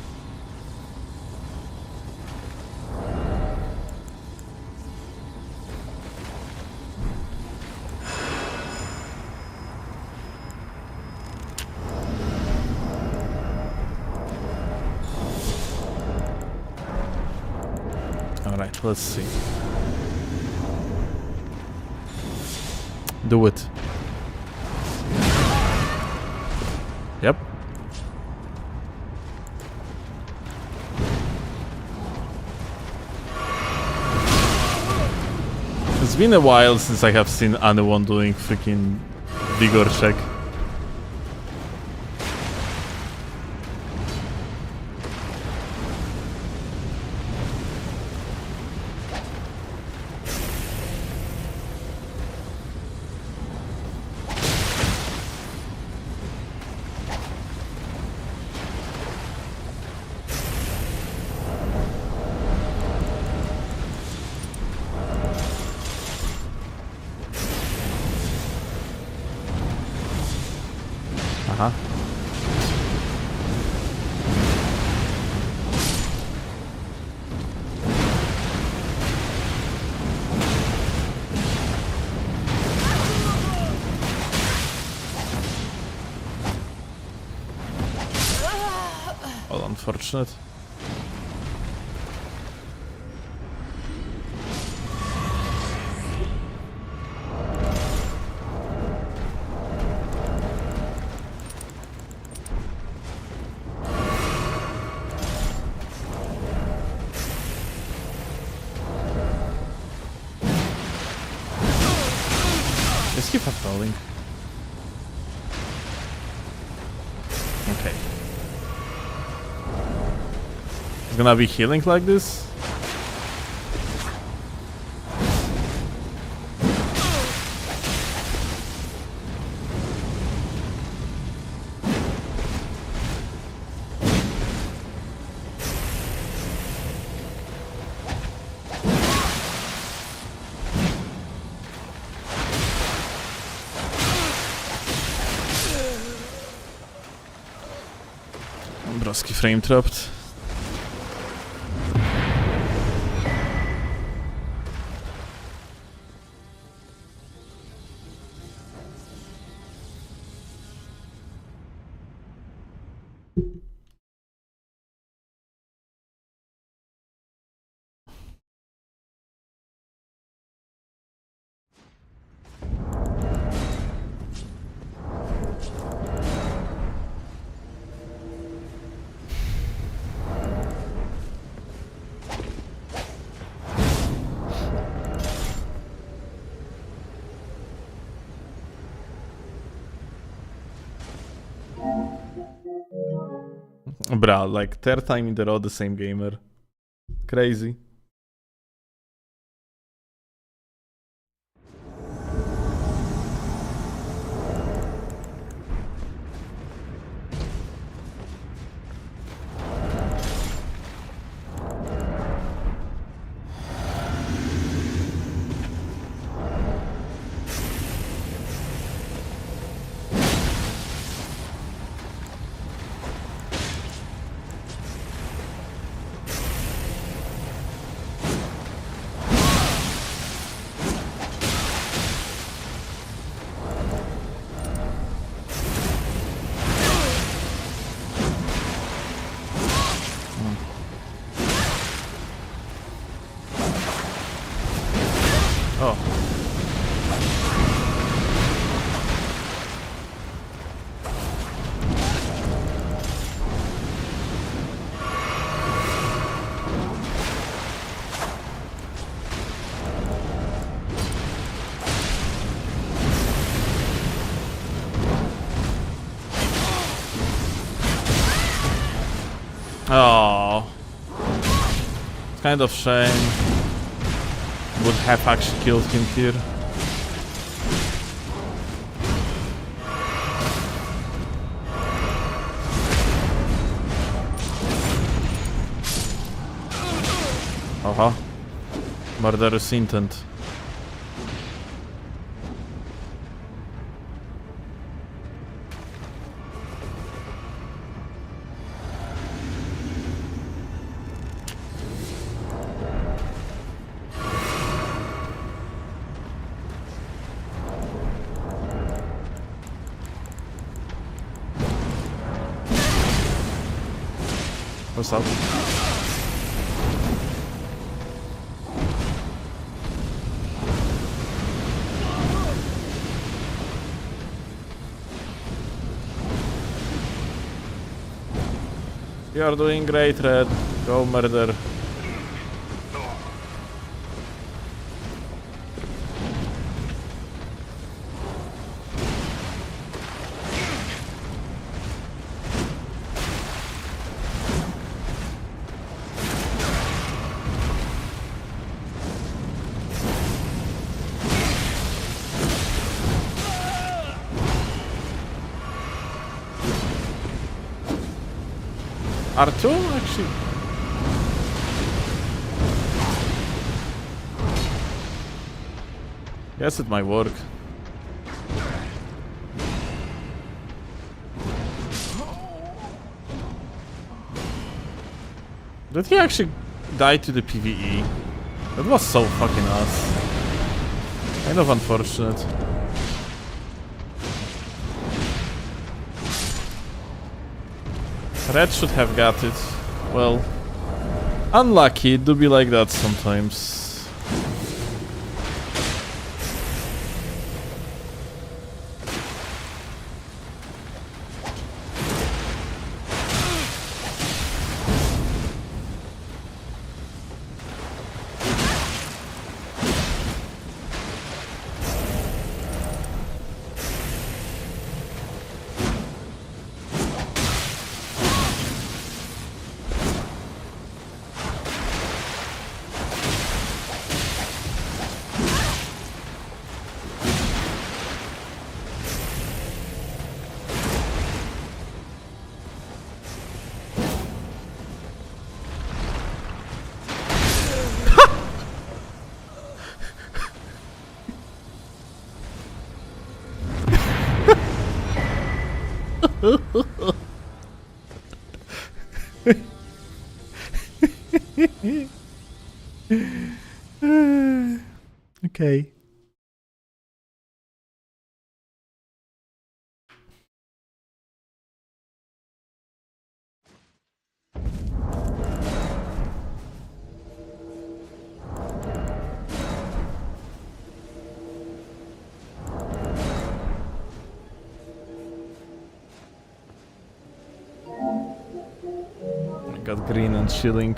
Alright, let's see. Do it. Yep. It's been a while since I have seen anyone doing freaking vigor check. Aha. Well, unfortunate. Just keep up rolling. Okay. It's gonna be healing like this? Broski frame trapped. Bra, like third time in the row the same gamer. Crazy. Oh, it's kind of shame. Would have actually killed him here. Aha. Murderous intent. What's up? You are doing great, Red. Go murder. R2 actually. Yes, it might work. Did he actually die to the PvE? That was so fucking ass. Kind of unfortunate. Red should have got it. Well, unlucky. It do be like that sometimes. Okay. Got green and chilling.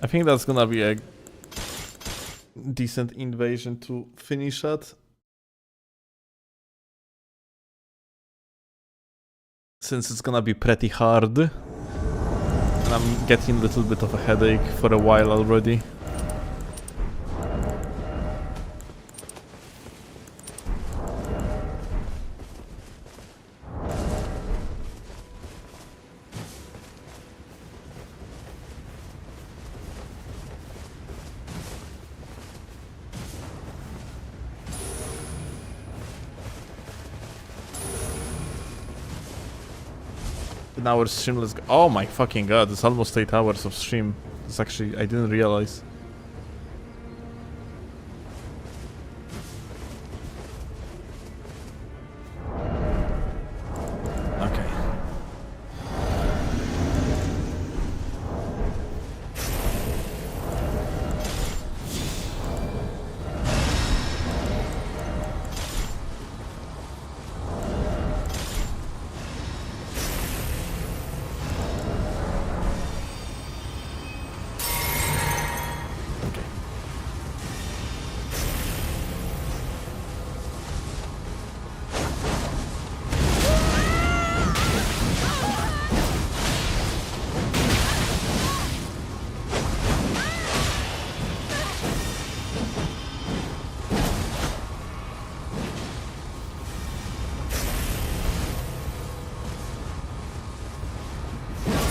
I think that's gonna be a decent invasion to finish at. Since it's gonna be pretty hard. And I'm getting a little bit of a headache for a while already. An hour stream, let's go. Oh my fucking god, it's almost 8 hours of stream. It's actually, I didn't realize. Okay.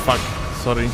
fuck. Sorry.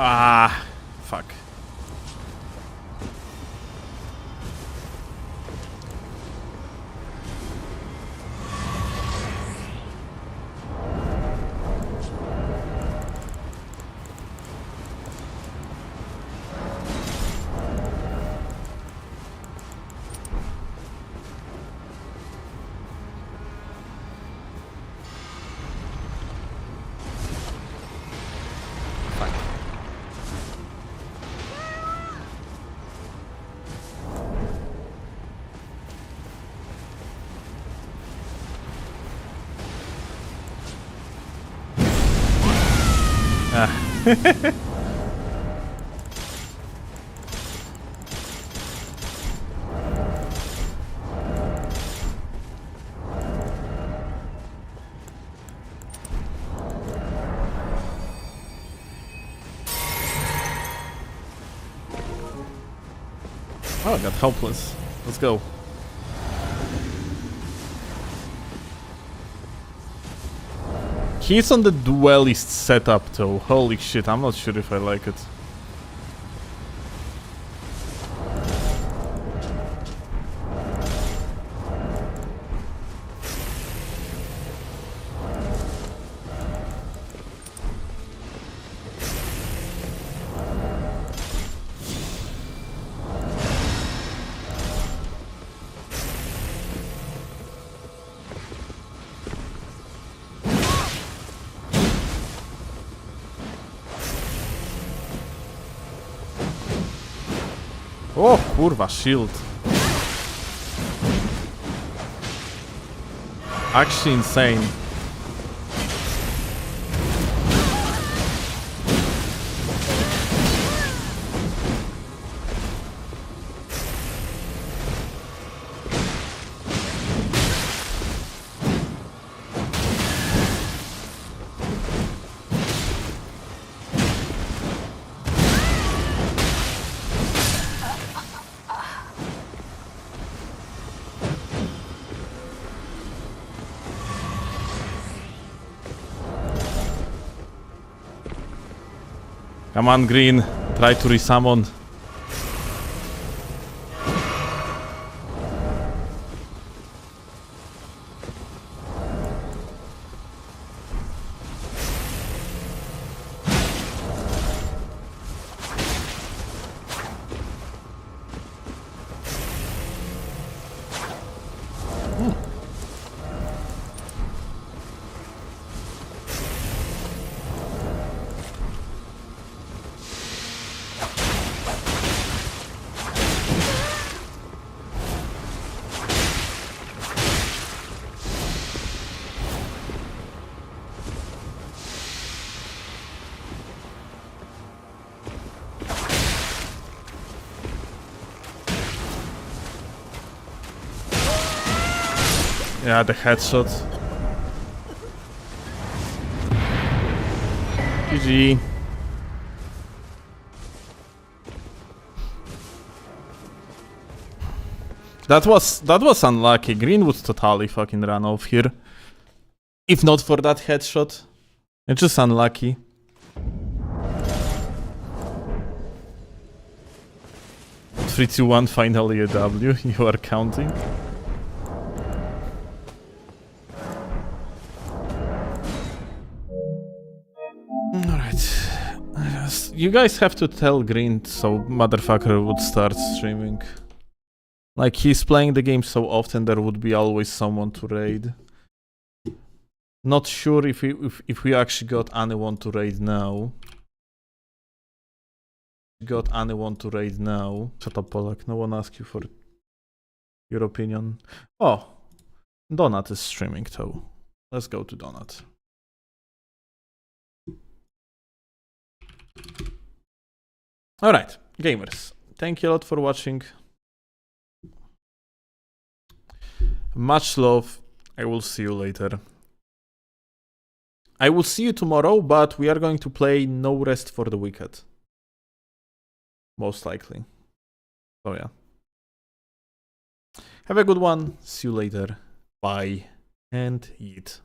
Ah, fuck. Oh, I got helpless. Let's go. He's on the duelist setup though. Holy shit, I'm not sure if I like it. O kurwa, shield. Actually insane. Come on, Green. Try to resummon. Yeah, the headshot. GG. That was unlucky. Green would totally fucking run off here. If not for that headshot. It's just unlucky. Three, two, one, finally a W. You are counting. You guys have to tell Green so motherfucker would start streaming. Like, he's playing the game so often there would be always someone to raid. Not sure if we actually got anyone to raid now. Got anyone to raid now. Shut up, Polak. No one asked you for your opinion. Oh, Donut is streaming too. Let's go to Donut. Alright, gamers. Thank you a lot for watching. Much love. I will see you later. I will see you tomorrow, but we are going to play No Rest for the Wicked. Most likely. So yeah. Have a good one. See you later. Bye. And eat.